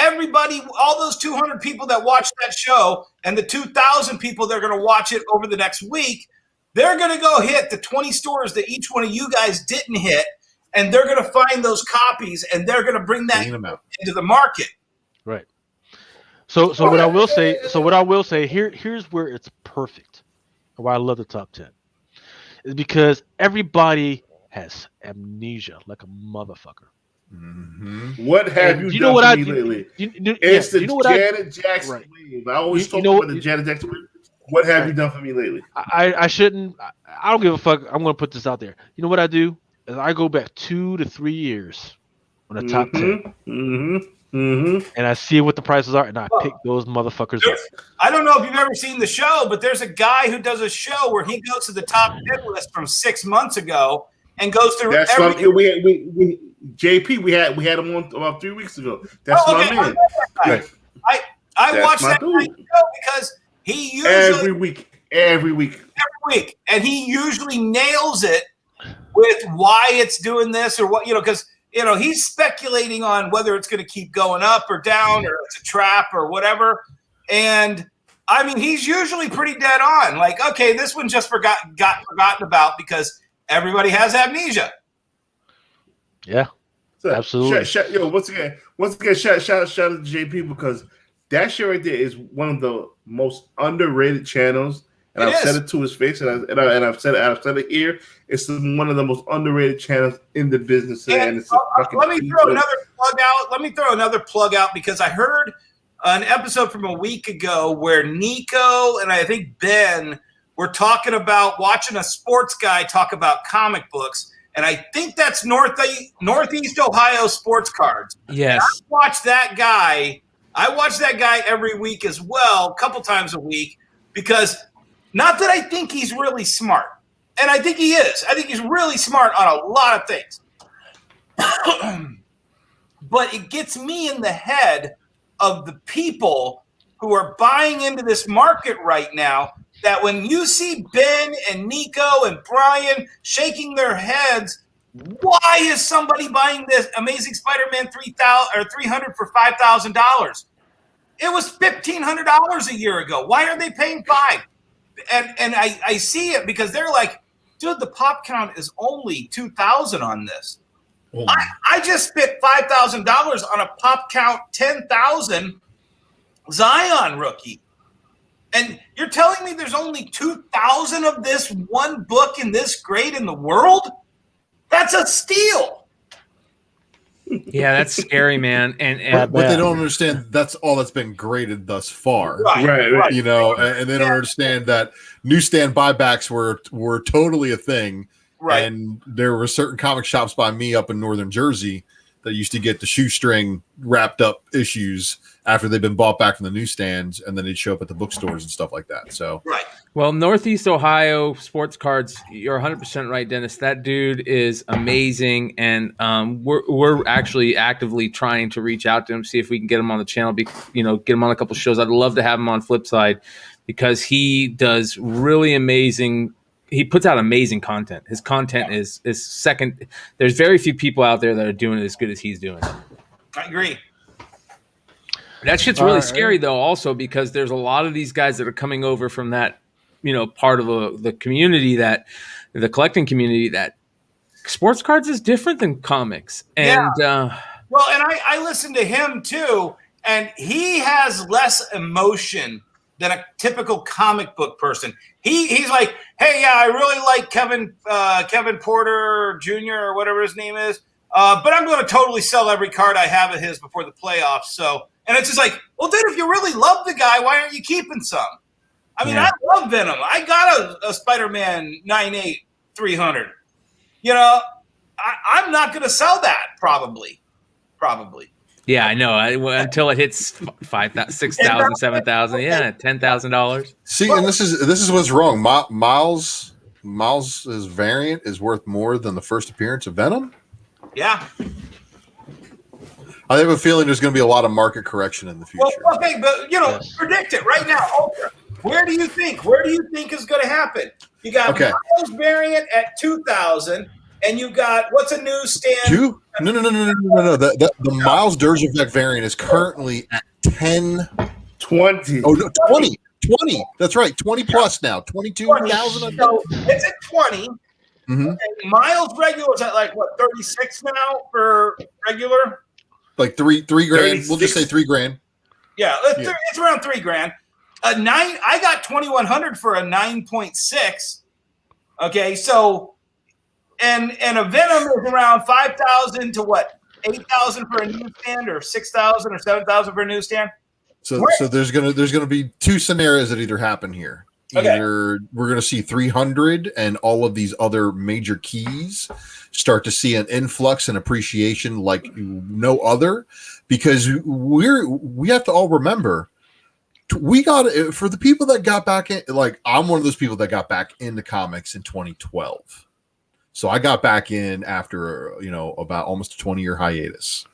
Everybody, all those 200 people that watch that show and the 2,000 people that are going to watch it over the next week, they're going to go hit the 20 stores that each one of you guys didn't hit, and they're going to find those copies, and they're going to bring that into the market. Right. So what I will say, here's where it's perfect. Why I love the top 10 is because everybody has amnesia like a motherfucker. Mm-hmm. What have you done for me lately? It's the Janet Jackson wave. I always talk about the Janet Jackson wave. What have you done for me lately? I don't give a fuck. I'm going to put this out there. You know what I do? Is I go back 2 to 3 years on the top 10. And I see what the prices are, and I pick those motherfuckers up. I don't know if you've ever seen the show, but there's a guy who does a show where he goes to the top 10 list from 6 months ago and goes through everything. We JP, we had him on about 3 weeks ago. That's my man. I watch that show because he usually every week, and he usually nails it with why it's doing this or what because he's speculating on whether it's going to keep going up or down or it's a trap or whatever. And I mean, he's usually pretty dead on. Like, okay, this one just got forgotten about because everybody has amnesia. Yeah, so, absolutely. Once again, shout out to JP because that shit right there is one of the most underrated channels, and I've said it to his face, and I've said it here. It's one of the most underrated channels in the business. And it's let me throw another plug out because I heard an episode from a week ago where Nico and I think Ben were talking about watching a sports guy talk about comic books. And I think that's Northeast Ohio Sports Cards. Yes. And I watch that guy every week as well, a couple times a week, because not that I think he's really smart. And I think he is. I think he's really smart on a lot of things. But it gets me in the head of the people who are buying into this market right now, that when you see Ben and Nico and Brian shaking their heads, why is somebody buying this Amazing Spider-Man 3000 or 300 for $5,000? It was $1,500 a year ago. Why are they paying $5,000? And I see it because they're like, dude, the pop count is only 2,000 on this. Oh. I just spent $5,000 on a pop count 10,000 Zion rookie. And you're telling me there's only 2,000 of this one book in this grade in the world? That's a steal. Yeah, that's scary, man. And But they don't understand that's all that's been graded thus far. Right. You know, and they don't understand that newsstand buybacks were totally a thing. Right. And there were certain comic shops by me up in northern Jersey that used to get the shoestring wrapped up issues after they've been bought back from the newsstands, and then they'd show up at the bookstores and stuff like that. So, Right. well, Northeast Ohio Sports Cards, you're 100% right, Dennis. That dude is amazing, and we're actually actively trying to reach out to him, see if we can get him on the channel. Get him on a couple shows. I'd love to have him on Flipside because he does really amazing. He puts out amazing content. His content is second. There's very few people out there that are doing it as good as he's doing it. I agree. That shit's really scary though, also because there's a lot of these guys that are coming over from that, part of the community, that the collecting community, that sports cards is different than comics. And well, and I listen to him too, and he has less emotion than a typical comic book person. He's like, hey, yeah, I really like Kevin Porter Jr. or whatever his name is, but I'm going to totally sell every card I have of his before the playoffs. So, and it's just like, well, dude, if you really love the guy, why aren't you keeping some? I mean, I love Venom. I got a Spider-Man 9.8 300. I'm not going to sell that probably. yeah, I know. Until it hits 5,000, 6,000, 7,000, $10,000. see, and this is what's wrong. Miles's variant is worth more than the first appearance of Venom. Yeah. I have a feeling there's going to be a lot of market correction in the future. Well, okay, but predict it right now. Ultra. Where do you think is going to happen? You got Miles variant at 2,000, and you got what's a newsstand? Two? No. The Miles Durzovac variant is currently at 10, 20. Oh no, 20. 20. That's right. 20 plus now. 22,000. So it's at 20. Mm-hmm. And Miles regular is at like what 36 now for regular. Like three grand. 36. We'll just say $3,000. Yeah, it's around $3,000. I got 2,100 for a 9.6. Okay, so and a Venom is around 5,000 to what 8,000 for a newsstand, or 6,000 or 7,000 for a newsstand. So there's gonna be two scenarios that either happen here. Okay. Either we're gonna see 300 and all of these other major keys start to see an influx and appreciation like no other, because we have to all remember, we got, for the people that got back in, like I'm one of those people that got back into comics in 2012. So I got back in after about almost a 20-year hiatus.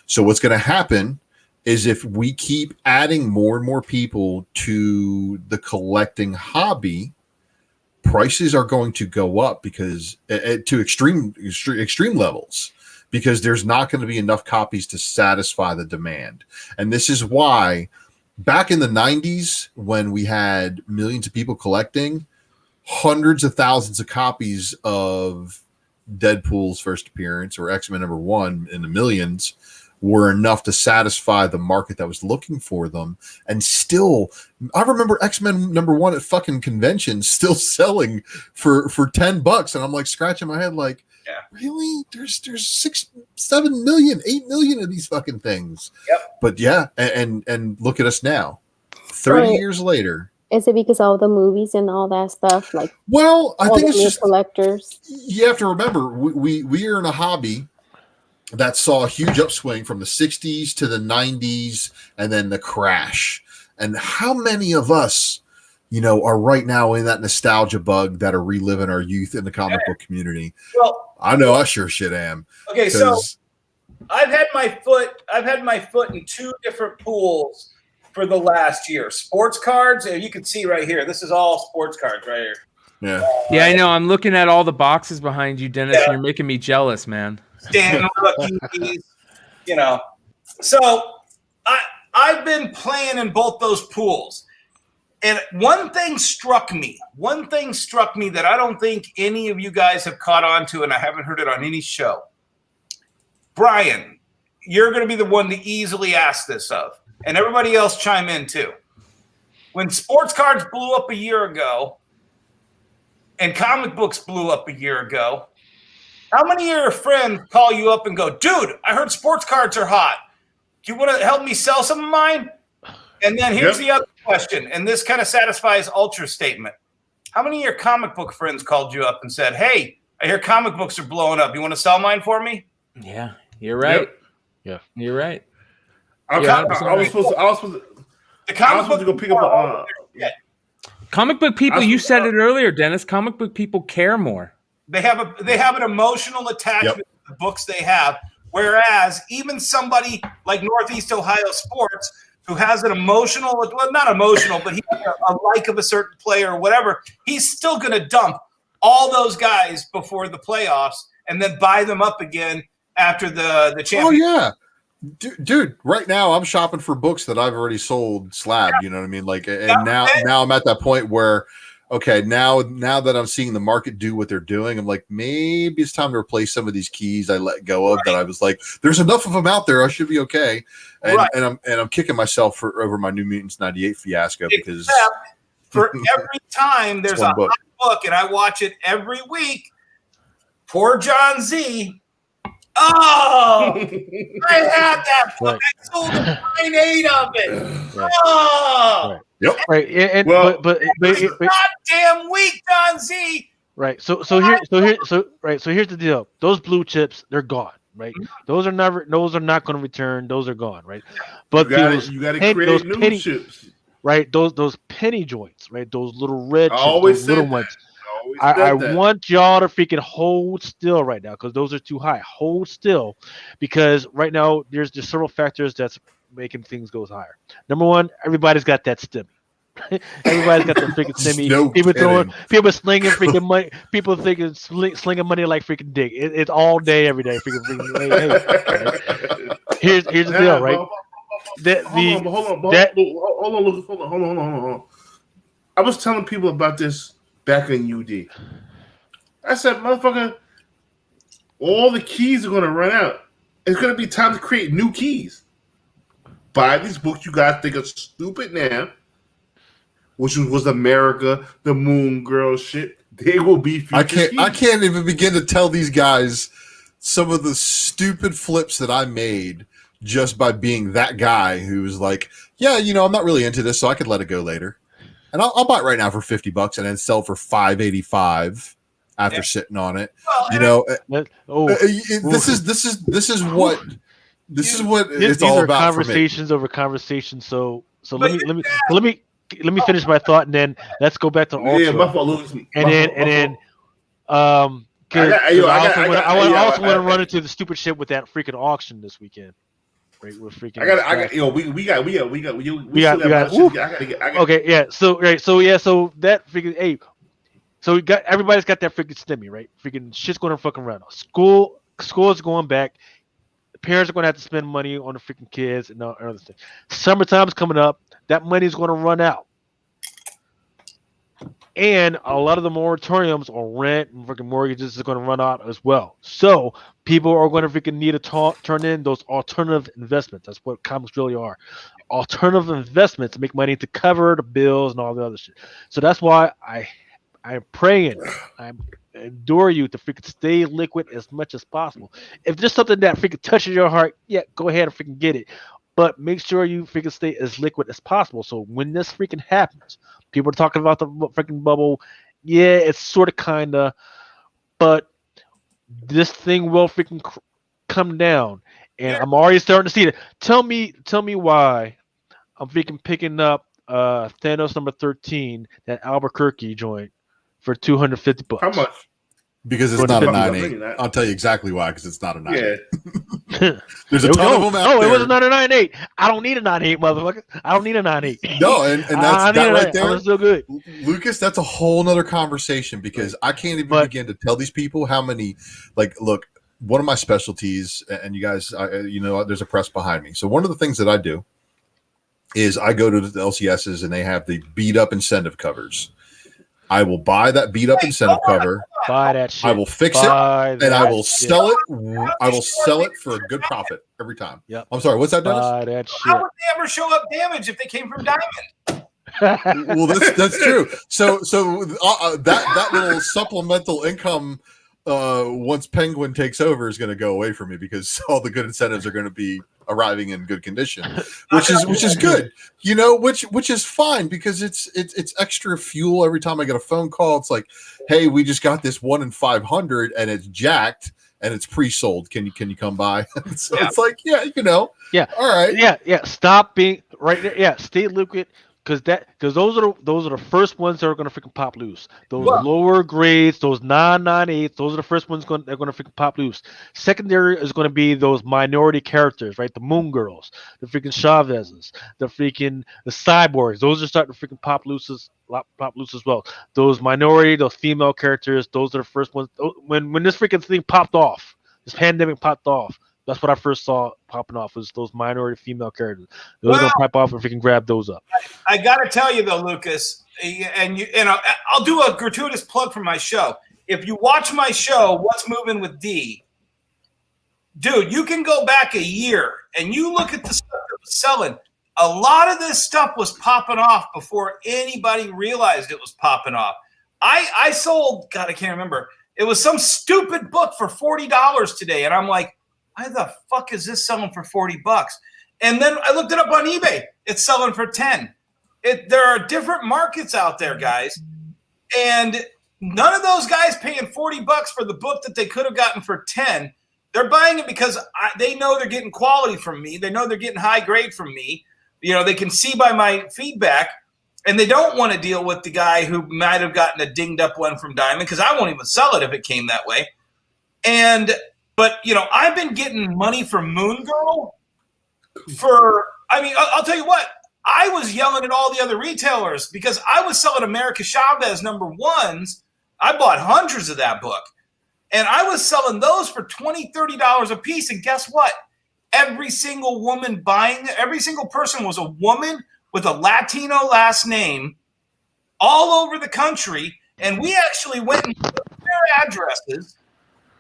So what's going to happen is if we keep adding more and more people to the collecting hobby, prices are going to go up because to extreme levels, because there's not going to be enough copies to satisfy the demand. And this is why back in the 90s, when we had millions of people collecting, hundreds of thousands of copies of Deadpool's first appearance or X-Men #1 in the millions were enough to satisfy the market that was looking for them. And still, I remember X-Men #1 at fucking conventions still selling for $10. And I'm like scratching my head like, really? There's 6, 7 million, 8 million of these fucking things. Yep. But yeah, and look at us now, 30 years later. Is it because of all the movies and all that stuff? Like, well, I think it's just collectors. You have to remember, we are in a hobby that saw a huge upswing from the 60s to the 90s and then the crash. And how many of us, are right now in that nostalgia bug that are reliving our youth in the comic book community? Well, I know I sure shit am. Okay, so I've had my foot in 2 different pools for the last year. Sports cards, and you can see right here. This is all sports cards right here. Yeah. Yeah, I know. I'm looking at all the boxes behind you, Dennis, and you're making me jealous, man. Stanton rookies, you know. So I've been playing in both those pools. And one thing struck me that I don't think any of you guys have caught on to, and I haven't heard it on any show. Brian, you're going to be the one to easily ask this of, and everybody else chime in too. When sports cards blew up a year ago and comic books blew up a year ago, how many of your friends call you up and go, dude, I heard sports cards are hot. Do you want to help me sell some of mine? And then here's the other question, and this kind of satisfies Ultra's statement. How many of your comic book friends called you up and said, hey, I hear comic books are blowing up. You want to sell mine for me? Yeah, you're right. Yep. Yeah, you're right. I was supposed to go pick up Comic book people, you said it earlier, Dennis. Comic book people care more. They have an emotional attachment to the books they have, whereas even somebody like Northeast Ohio Sports, who has an emotional, well, not emotional, but he has a like of a certain player or whatever, he's still going to dump all those guys before the playoffs and then buy them up again after the championship. Oh, yeah. Dude, right now I'm shopping for books that I've already sold slab, you know what I mean? Like, and now I'm at that point where, okay, now that I'm seeing the market do what they're doing, I'm like, maybe it's time to replace some of these keys I let go of that I was like, there's enough of them out there, I should be okay. And I'm kicking myself over my New Mutants 98 fiasco because for every time there's a hot book and I watch it every week, poor John Z. Oh, I had that book. I sold 9.8 of it. Oh, yep. Right. And, but goddamn week, John Z. Right. So here's the deal. Those blue chips, they're gone. Right. Those are not going to return. Those are gone. Right. But you got to create new chips. Right. Those penny joints. Right. Those little red chips. Those little ones. I want y'all to freaking hold still right now because those are too high. Hold still because right now there's several factors that's making things go higher. Number one, everybody's got that stimmy. Everybody's got that freaking stimmy. People slinging freaking money. People thinking slinging money like freaking dick. It's all day, every day. Here's the deal, right? Hold on. I was telling people about this back in UD. I said, motherfucker, all the keys are going to run out. It's going to be time to create new keys. Buy these books you guys think are stupid now, which was America, the Moon Girl shit. They will be future keys. I can't even begin to tell these guys some of the stupid flips that I made just by being that guy who's like, yeah, I'm not really into this, so I could let it go later. And I'll buy it right now for $50 and then sell for $5.85 after sitting on it. This is what it's all about. Conversations over conversations. So let me finish my thought and then let's go back to Ultra. Yeah, my fault. I also want to run into the stupid shit with that freaking auction this weekend. Right, we're freaking. Okay, yeah. So that freaking. Hey, so everybody's got that freaking stimmy, right? Freaking shit's going to fucking run. School is going back. Parents are going to have to spend money on the freaking kids and other things. Summertime's coming up. That money's going to run out. And a lot of the moratoriums on rent and freaking mortgages is going to run out as well. So people are going to freaking need to turn in those alternative investments. That's what comics really are. Alternative investments to make money to cover the bills and all the other shit. So that's why I'm praying. I adore you to freaking stay liquid as much as possible. If there's something that freaking touches your heart, yeah, go ahead and freaking get it. But make sure you freaking stay as liquid as possible. So when this freaking happens, people are talking about the freaking bubble. Yeah, it's sort of kind of, but this thing will freaking come down. And I'm already starting to see it. Tell me why I'm freaking picking up Thanos number 13, that Albuquerque joint, for $250. How much? Because it's Well, not a depends- 9.8. I'll tell you exactly why. Because it's not a 9.8. Yeah. There's a ton of them out No, there. it was not a 9.8. I don't need a 9.8, motherfucker. I don't need a 9.8. No, and I that's need that a right 9.8. there. I'm still good. Lucas, that's a whole nother conversation because I can't even begin to tell these people how many, like, look, one of my specialties, and you guys, you know, there's a press behind me. So one of the things that I do is I go to the LCSs and they have the beat up incentive covers. I will buy that beat up incentive cover. Buy that shit. I will fix it and I will sell it. I will sell it for a good profit every time. Yep. I'm sorry. What's that, Dennis? Buy that shit. How would they ever show up damaged if they came from Diamond? Well, that's true. So that little supplemental income once Penguin takes over is going to go away from me because all the good incentives are going to be arriving in good condition, which is good, you know, which is fine because it's extra fuel every time I get a phone call. It's like, hey, we just got this 1 in 500 and it's jacked and it's pre-sold. Can you come by? So it's like, yeah, you know, Yeah. all right, Yeah. Stop being right there. Yeah, stay liquid. Because those are the first ones that are gonna freaking pop loose. Those lower grades, those 9.98, those are the first ones they're gonna freaking pop loose. Secondary is gonna be those minority characters, right? The Moon Girls, the freaking Chavezes, the cyborgs. Those are starting to freaking pop loose as well. Those minority, those female characters, those are the first ones. When this freaking thing popped off, this pandemic popped off. That's what I first saw popping off was those minority female characters. Those are gonna pop off if we can grab those up. I got to tell you though, Lucas, and I'll do a gratuitous plug for my show. If you watch my show, What's Moving with D, dude, you can go back a year and you look at the stuff that was selling. A lot of this stuff was popping off before anybody realized it was popping off. I sold, God, I can't remember. It was some stupid book for $40 today, and I'm like, why the fuck is this selling for $40? And then I looked it up on eBay. It's selling for 10. There are different markets out there, guys. And none of those guys paying $40 for the book that they could have gotten for 10. They're buying it because they know they're getting quality from me. They know they're getting high grade from me. You know, they can see by my feedback, and they don't want to deal with the guy who might have gotten a dinged up one from Diamond because I won't even sell it if it came that way. But, you know, I've been getting money from Moon Girl I'll tell you what, I was yelling at all the other retailers because I was selling America Chavez #1s. I bought hundreds of that book. And I was selling those for $20, $30 a piece. And guess what? Every single person was a woman with a Latino last name all over the country. And we actually went and put their addresses.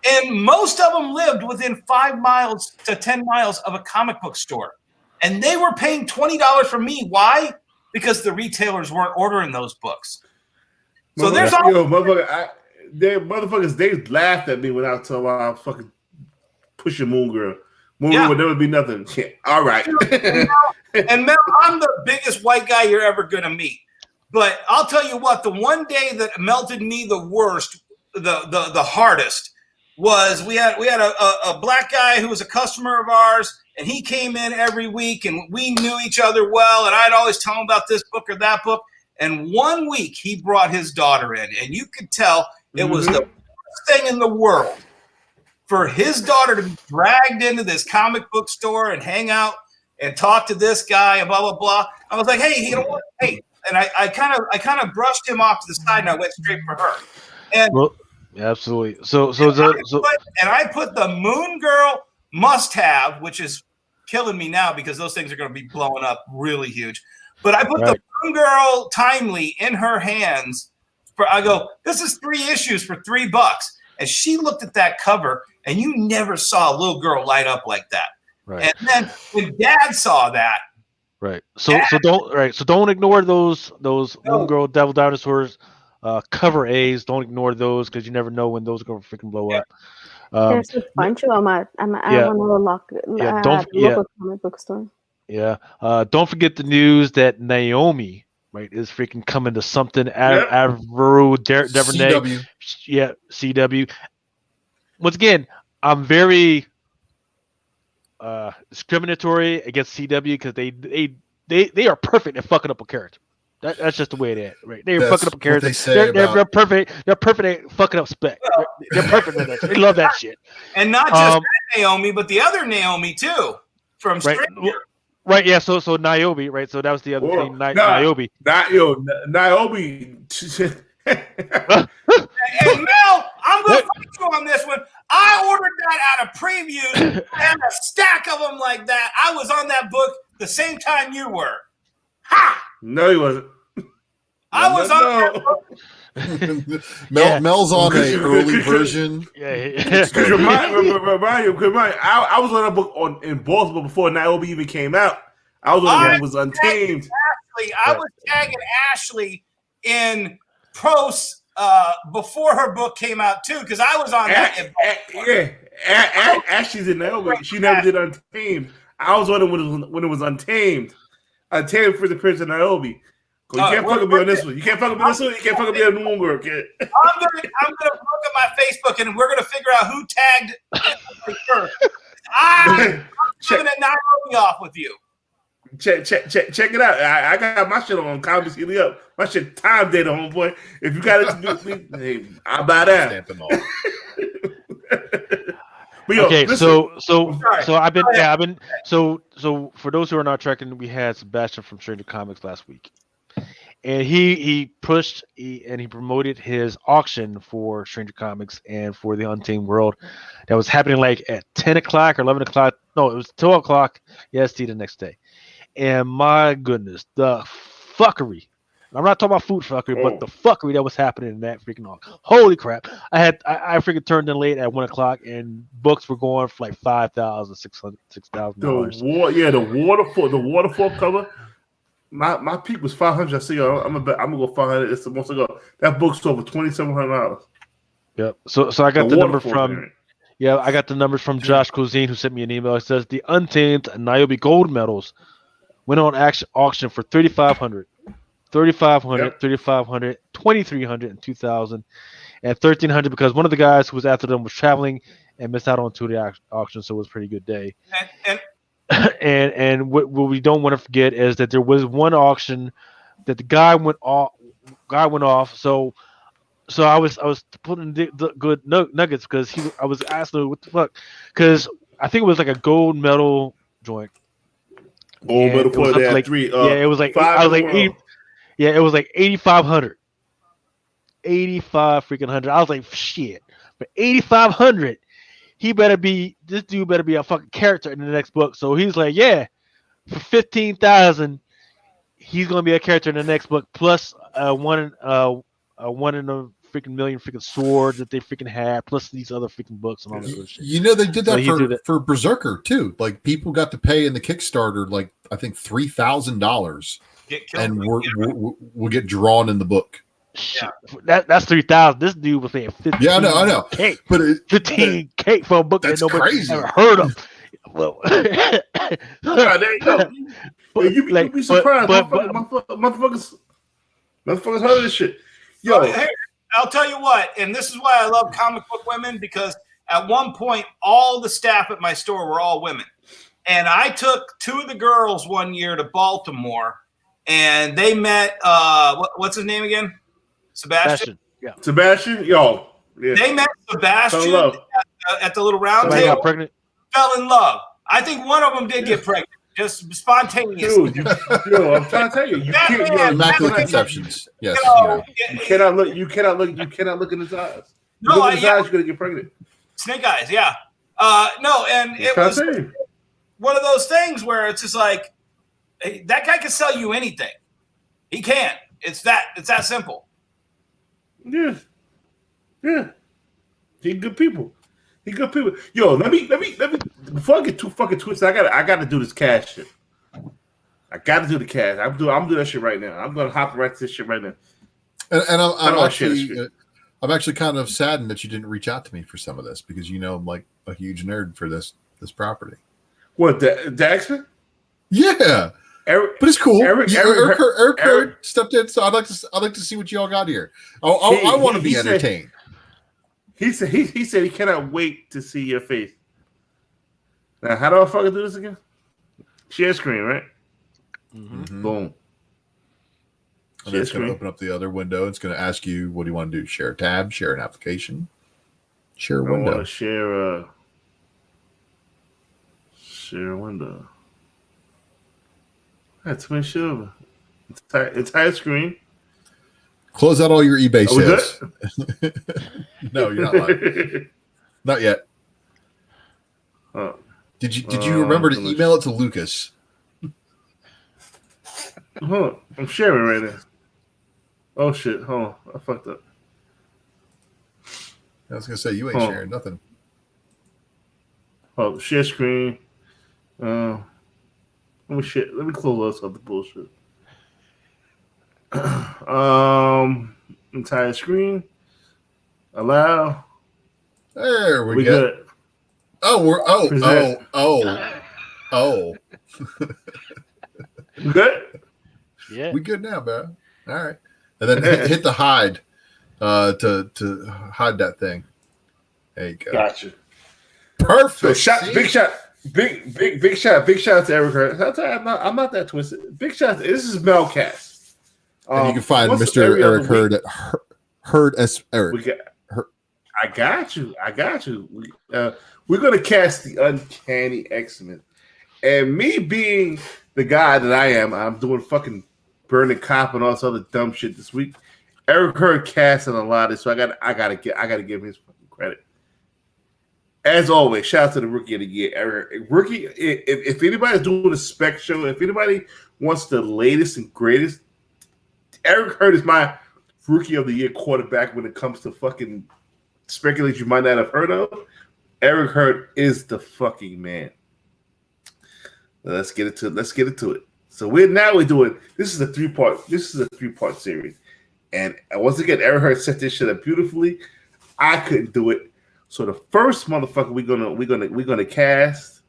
And most of them lived within 5 miles to 10 miles of a comic book store. And they were paying $20 from me. Why? Because the retailers weren't ordering those books. So there's all... motherfuckers, they laughed at me when I told them I was fucking pushing Moon Girl. Moon Girl would never be nothing. Yeah. All right. And Mel, I'm the biggest white guy you're ever going to meet. But I'll tell you what, the one day that melted me the worst, the hardest, was we had a black guy who was a customer of ours, and he came in every week, and we knew each other well, and I'd always tell him about this book or that book. And one week he brought his daughter in, and you could tell it was the worst thing in the world for his daughter to be dragged into this comic book store and hang out and talk to this guy and blah blah blah. I was like, hey, you know what? Hey, and I kind of brushed him off to the side, and I went straight for her. And absolutely. I put the Moon Girl must-have, which is killing me now because those things are going to be blowing up really huge. But I put the Moon Girl Timely in her hands. I go, this is 3 issues for $3. And she looked at that cover, and you never saw a little girl light up like that. Right. And then when Dad saw that, right. So don't ignore those Moon Girl Devil Dinosaurs cover A's. Don't ignore those because you never know when those are going to freaking blow up. There's a bunch of them at local comic book store. Yeah. Don't forget the news that Naomi, right, is freaking coming to something. Avro Devernay. CW. Yeah, CW. Once again, I'm very discriminatory against CW because they are perfect at fucking up a character. That's just the way it is, right? They're That's fucking up what characters. they say They're about- perfect. They're perfect at fucking up Spec. They're perfect at that. They love that shit. And not just that Naomi, but the other Naomi too from Right. Stranger. Right, yeah. So Niobe, right? So that was the other thing. Niobe. Naomi. And Mel, I'm going to fight you on this one. I ordered that out of previews. I had a stack of them like that. I was on that book the same time you were. Ha! No, he wasn't. I was on that book. Mel's on a early version. Yeah. Because remind you, I was on that book in Baltimore before Niobe even came out. I was on the one that was Untamed. I was tagging Ashley in posts before her book came out too, because I was on that. Ashley's in Niobe. She never did Untamed. I was on it when it was Untamed. Untamed for the Prince of Niobe. You can't fuck with me on this one. You can't fuck with me on this one. You can't fuck with me on the New World, kid. I'm gonna look at my Facebook and we're gonna figure out who tagged first. I'm giving a Nairobi off with you. Check it out. I got my shit on Comedy City Up. My shit time data, homeboy. If you got it to do me, hey, I'll buy that. Stamp them all. But yo, Okay, listen. so I've been so for those who are not tracking, we had Sebastian from Stranger Comics last week, and he pushed and he promoted his auction for Stranger Comics and for the Untamed World that was happening like at 10 o'clock or 11 o'clock. No, it was 12 o'clock EST the next day. And my goodness, the fuckery. I'm not talking about food fuckery, but the fuckery that was happening in that freaking auction. Holy crap. I freaking turned in late at 1 o'clock and books were going for like $5,000, $6,000. The waterfall cover. My peak was $500. I see. I'm gonna go $500. It's the most I go. That book sold for $2,700. Yep. So I got the number from. variant. Yeah, I got the numbers from Josh Cozine, who sent me an email. It says the Untamed Niobe gold medals went on auction for $3,500, $3,500, $3,500, $2,300, and $2,000, and $1,300 because one of the guys who was after them was traveling and missed out on two of the auction, so it was a pretty good day. And what we don't want to forget is that there was one auction that the guy went off. So I was putting the good nuggets because I was asking what the fuck, because I think it was like a gold medal joint. Gold medal for that like, three. It was like I was like 80, it was like 8,500, 85 freaking hundred. I was like shit, but 8,500. This dude better be a fucking character in the next book. So he's like, yeah, for 15,000, he's gonna be a character in the next book, plus one in a freaking million freaking swords that they freaking had, plus these other freaking books and all that other shit. You know, they did that for Berserker too. Like people got to pay in the Kickstarter, like I think $3,000, and we'll get drawn in the book. Yeah. That's 3,000. This dude was saying 15. Yeah, I know. K, but 15K for a book that nobody ever heard of. Well, there you go. You be surprised, motherfuckers heard of this shit. Yo, hey, I'll tell you what, and this is why I love comic book women, because at one point all the staff at my store were all women, and I took two of the girls one year to Baltimore, and they met what's his name again? Sebastian. Yeah. Sebastian. Yo. Yeah. They met Sebastian at the little round Somebody table. got pregnant. Fell in love. I think one of them did get pregnant, just spontaneous. Dude, I'm trying to tell you, you can't. Immaculate conceptions. Yes. You cannot look. You cannot look in his eyes. No, look in his eyes, you're gonna get pregnant. Snake eyes. Yeah. No, and it was one of those things where it's just like, hey, that guy can sell you anything. He can. It's that simple. Yeah. He good people. Yo, let me before I get too fucking twisted, I gotta do this cash shit. I gotta do the cash. I'm doing that shit right now. I'm gonna hop right to this shit right now. And I'm actually kind of saddened that you didn't reach out to me for some of this, because I'm like a huge nerd for this property. What, the X-Men? Yeah. Eric, but it's cool. Eric stepped in, so I'd like to see what y'all got here. I want to be entertained. He said he cannot wait to see your face. Now, how do I fucking do this again? Share screen, right? Mm-hmm. Boom. And it's going to open up the other window. It's going to ask you, what do you want to do? Share a tab, share an application, share a window. I want to share a window. That's my show. Entire screen. Close out all your eBay sales. No, you're not live. Not yet. Did you remember to email it to Lucas? Hold on. I'm sharing right now. Oh shit! Hold on. I fucked up. I was gonna say you ain't sharing nothing. Oh, share screen. Let me close out the bullshit. Entire screen. Allow. There we go. Good. Oh. Good. Yeah. We good now, bro. All right. And then hit the hide to hide that thing. There you go. Gotcha. Perfect. So big shout out to Eric Hurd. I'm not that twisted. Big shout. This is Melcast. And you can find Mr. Eric Hurd at Hurd S. Eric. I got you. We're gonna cast the Uncanny X-Men, and me being the guy that I am, I'm doing fucking Burning Cop and all this other dumb shit this week. Eric Hurd casted a lot of this, so I gotta give him his fucking credit. As always, shout out to the Rookie of the Year, Eric. Rookie, if anybody's doing a spec show, if anybody wants the latest and greatest, Eric Hurd is my Rookie of the Year quarterback when it comes to fucking speculate you might not have heard of. Eric Hurd is the fucking man. Let's get into it. So we're doing this is a three-part series. And once again, Eric Hurd set this shit up beautifully. I couldn't do it. So the first motherfucker we're gonna cast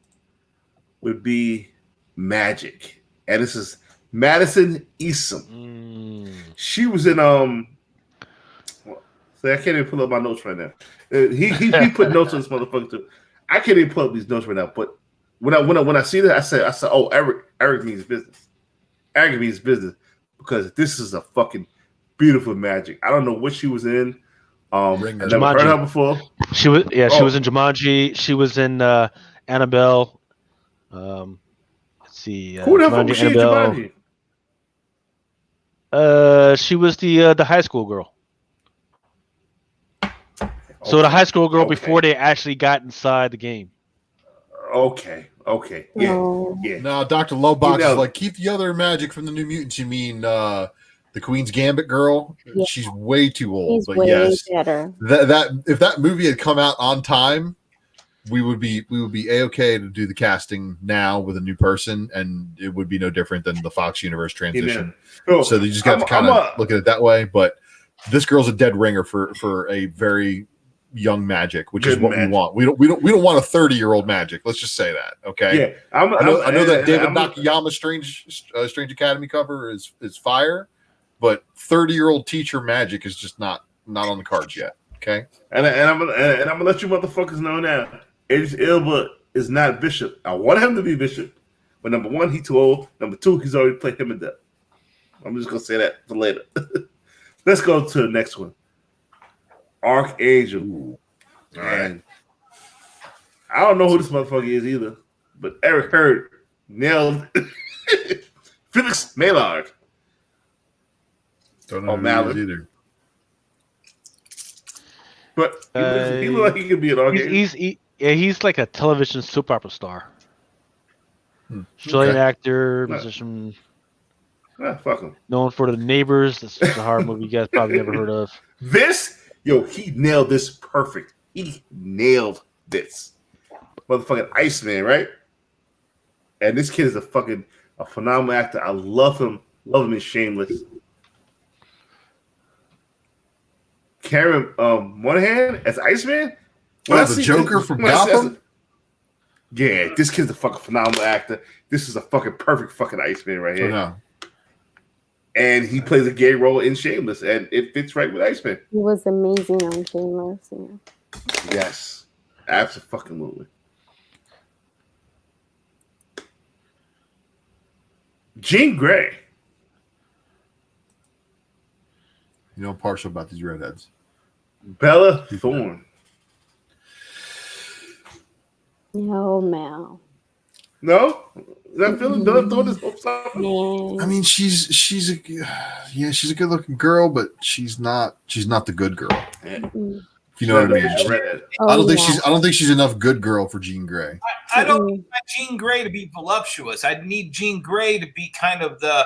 would be Magic. And this is Madison Esom. She was in so I can't even pull up my notes right now. He put notes on this motherfucker too. I can't even pull up these notes right now. But when I see that, I said, oh, Eric means business. Eric means business because this is a fucking beautiful Magic. I don't know what she was in. I never heard her before. She was in Jumanji. She was in Annabelle. Let's see. Who the fuck was she in Jumanji? She was the high school girl. So the high school girl before they actually got inside the game. Okay. Yeah. No, Dr. Lowbox is like, keep the other Magic from the New Mutants. You mean the Queen's Gambit girl? Yeah. She's way too old. She's but way yes, better. That if that movie had come out on time, we would be A-okay to do the casting now with a new person, and it would be no different than the Fox Universe transition. Yeah. So you just got to kind of look at it that way. But this girl's a dead ringer for a very young Magic, which is what we want. We don't want a 30-year-old Magic. Let's just say that, okay? Yeah, I know that David Nakayama's Strange Academy cover is fire, but 30-year-old teacher Magic is just not on the cards yet. Okay, and I'm gonna let you motherfuckers know now. Idris Elba is not Bishop. I want him to be Bishop, but number one, he's too old. Number two, he's already played him in death. I'm just gonna say that for later. Let's go to the next one. Archangel. All right. I don't know who this motherfucker is either, but Eric Hurd nailed Felix Maillard. Don't know who he is either. But he looks like he could be an Archangel. He's like a television soap opera star. Australian actor, musician. Fuck him. Known for The Neighbors. This is a horror movie you guys probably never heard of. He nailed this perfect. He nailed this. Motherfucking Iceman, right? And this kid is a phenomenal actor. I love him. Love him in Shameless. Karen Monahan as Iceman? The Joker from Gotham? Yeah, this kid's a fucking phenomenal actor. This is a fucking perfect fucking Iceman right here. No. And he plays a gay role in Shameless, and it fits right with Iceman. He was amazing on Shameless. Yeah. Yes, absolutely. Jean Grey. You know I'm partial about these redheads. Bella Thorne. No, Mel. No? Is that feeling Bella Thorne is upside? Man. I mean, she's a good looking girl, but she's not the good girl. Mm-mm. If you know what I mean. Oh, I don't think she's enough good girl for Jean Grey. I don't need Jean Grey to be voluptuous. I need Jean Grey to be kind of the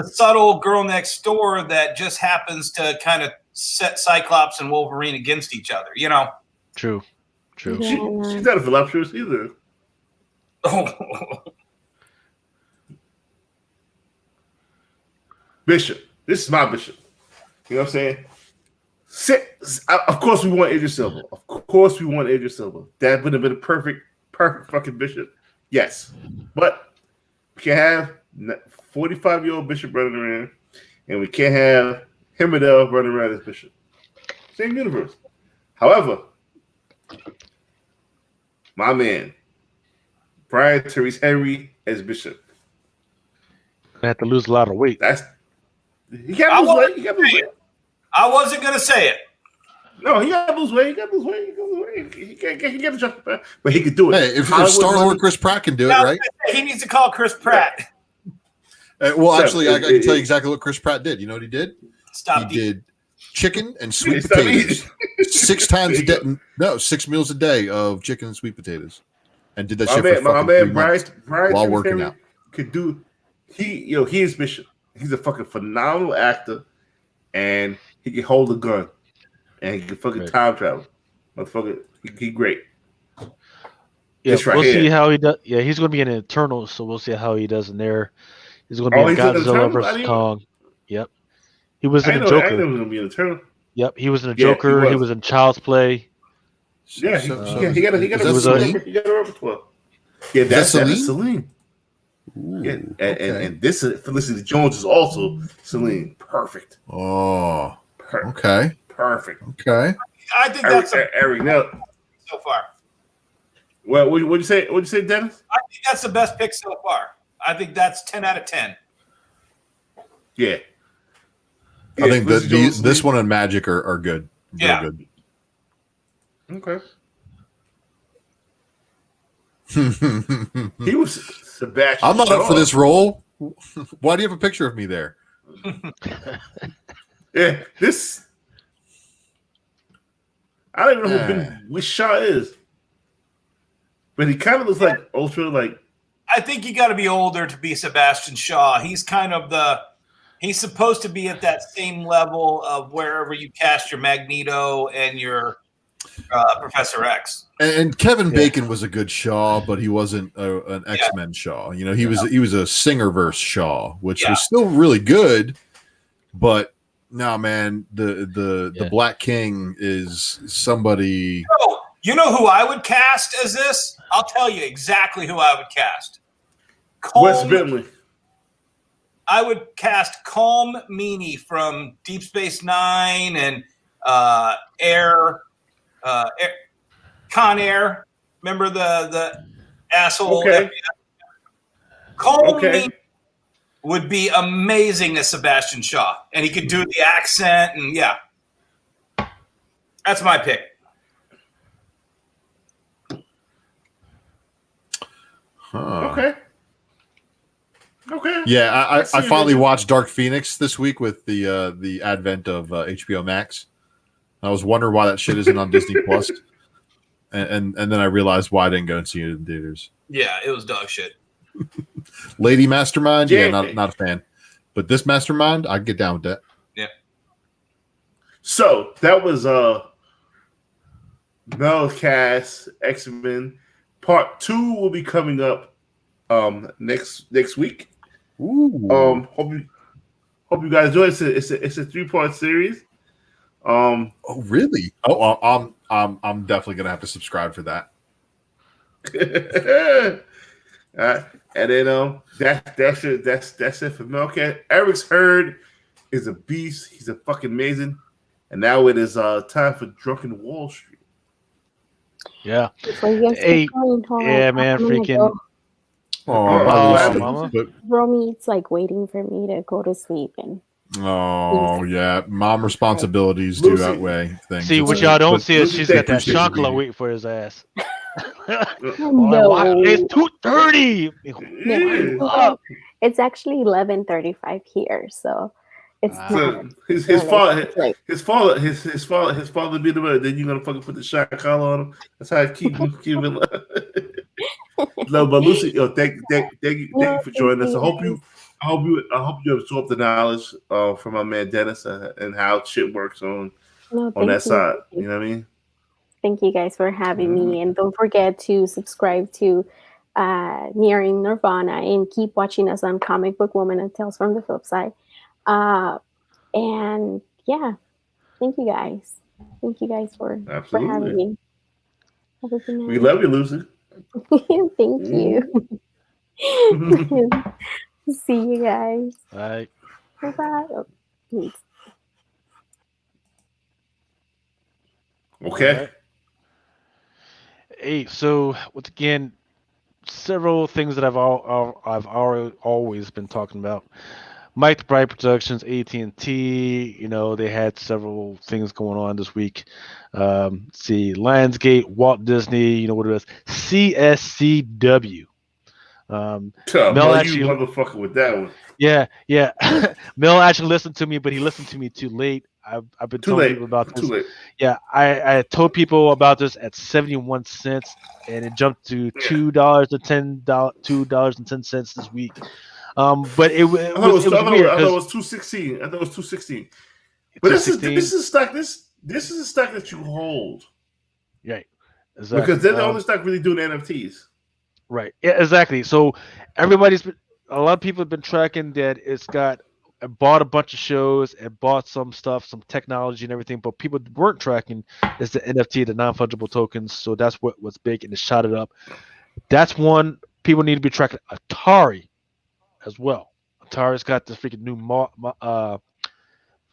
subtle girl next door that just happens to kind of set Cyclops and Wolverine against each other, you know? True. Yeah. She's not a voluptuous either. Bishop. This is my Bishop. You know what I'm saying? Of course we want Idris Elba. Of course we want Idris Elba. That would have been a perfect fucking Bishop. Yes. But we can have 45-year-old Bishop running around, and we can't have Himmerdell running around as Bishop. Same universe. However, my man, Brian Therese Henry as Bishop. I have to lose a lot of weight. He got to lose weight. I wasn't going to say it. No, he got to lose weight. He can't justify, but he could do it. Hey, if Star-Lord Chris Pratt can do it, right? He needs to call Chris Pratt. Well, actually, I can tell you exactly what Chris Pratt did. You know what he did? He did chicken and sweet potatoes 6 times a day. No, 6 meals a day of chicken and sweet potatoes, and did that shit for fucking 3 months while working out. Could do. He is Bishop. He's a fucking phenomenal actor, and he can hold a gun, and he can fucking time travel. Motherfucker, he great. Yeah, right we'll here. see how he does. Yeah, he's going to be in Eternal, so we'll see how he does in there. He's going to be in Godzilla vs. Kong. Yep. He was in a Joker. I know he was going to be in Eternal. Yep, he was in a Joker. He was in Child's Play. Yeah, he got a repertoire. Yeah, that's Celine. Ooh, yeah, and this Felicity Jones is also Celine. Perfect. Oh, okay. Perfect. Okay. I think that's Eric now so far. Well, what'd you say? What'd you say, Dennis? I think that's the best pick so far. I think that's 10 out of 10. Yeah. I think that this one and Magic are good. Yeah. Good. Okay. He was Sebastian. I'm not up for this role. Why do you have a picture of me there? Yeah, this. I don't even know which Shaw is, but he kind of looks like Ultra. Like, I think you got to be older to be Sebastian Shaw. He's kind of he's supposed to be at that same level of wherever you cast your Magneto and your Professor X. And Kevin Bacon was a good Shaw, but he wasn't an X-Men Shaw. You know, he was a Singerverse Shaw, which was still really good, but no, man, the Black King is somebody. You know who I would cast as this? I'll tell you exactly who I would cast. Wes Bentley. I would cast Colm Meaney from Deep Space Nine and Con Air. Remember the asshole? Okay. Colm Meaney would be amazing as Sebastian Shaw, and he could do the accent, and that's my pick. Okay. Yeah, I finally watched Dark Phoenix this week with the advent of HBO Max. I was wondering why that shit isn't on Disney Plus, and then I realized why I didn't go and see it in theaters. Yeah, it was dog shit. Lady Mastermind, not a fan, but this Mastermind, I can get down with that. Yeah. So that was Melcast X-Men Part 2 will be coming up next week. Ooh. Hope you guys enjoy it. It's a 3-part series. Oh really? Oh, I'm definitely gonna have to subscribe for that. And then that's it. That's it for Melcat. Eric's Herd is a beast. He's a fucking amazing. And now it is time for Drunken Wall Street. Yeah. Hey, man, freaking. Oh, Romy, it's like waiting for me to go to sleep, and Oh yeah, mom responsibilities Lucy. do outweigh things. See, It's what a- y'all don't but see is Lucy, she's thank got that you, Stacey, chocolate baby. waiting for his ass. No. It's 2:30. No, it's actually 11:35 here, so it's Ah. So not. his really father, late. his father be the man. Then you're gonna fucking put the shot collar on him. That's how I keep him. No, but Lucy, thank you for joining us. I hope you absorb the knowledge from my man Dennis and how shit works on Thank that you. side. You know what I mean? Thank you guys for having me, and don't forget to subscribe to Nearing Nirvana and keep watching us on Comic Book Woman and Tales from the Flip Side. And yeah, thank you guys. Thank you guys for having me. Have a good night. We love you, Lucy. Thank you. See you guys. All right. Bye-bye. Oh, please. Okay. All right. Hey, so once again, several things that I've always been talking about. Mike the Bright Productions, AT&T, they had several things going on this week. See, Lionsgate, Walt Disney, you know what it is, CSCW. Mel you motherfucker with that one. Yeah. Mel actually listened to me, but he listened to me too late. I've been telling people about this. Too late. Yeah, I told people about this at 71 cents, and it jumped to $2 to $2.10 this week. But it was weird. I thought it was 216. I thought it was 216. But this is a stock. This is a stock that you hold. Right. Exactly. Because they're the only stock really doing NFTs. Right. Yeah. Exactly. So a lot of people have been tracking that it's bought a bunch of shows and bought some stuff, some technology and everything, but people weren't tracking is the NFT, the non-fungible tokens. So that's what's big, and it shot it up. That's one people need to be tracking. Atari as well. Atari's got this freaking new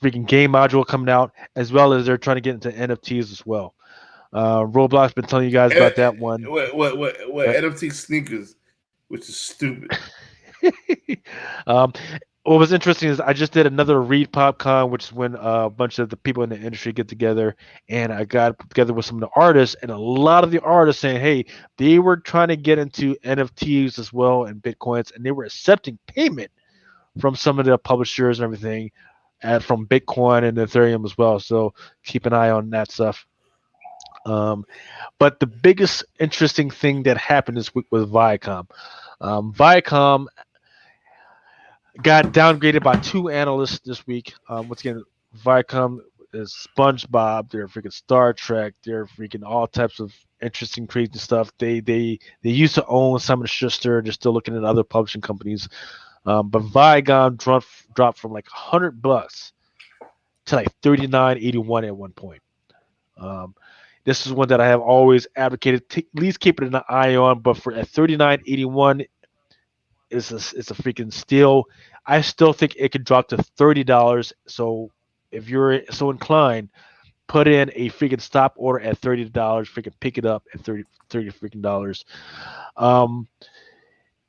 freaking game module coming out, as well as they're trying to get into NFTs as well. Roblox been telling you guys about that one. What NFT sneakers, which is stupid. What was interesting is I just did another Read PopCon, which is when a bunch of the people in the industry get together, and I got together with some of the artists, and a lot of the artists saying, hey, they were trying to get into NFTs as well and Bitcoins, and they were accepting payment from some of the publishers and everything from Bitcoin and Ethereum as well. So keep an eye on that stuff. But the biggest interesting thing that happened this week was Viacom. Viacom got downgraded by two analysts this week. Once again, Viacom is SpongeBob. They're freaking Star Trek. They're freaking all types of interesting, crazy stuff. They used to own Simon & Schuster. They're still looking at other publishing companies. But Viacom dropped from like $100 to like $39.81 at one point. This is one that I have always advocated. At least keep it an eye on. But at $39.81. It's a freaking steal. I still think it could drop to $30. So if you're so inclined, put in a freaking stop order at $30. Freaking pick it up at $30 freaking dollars.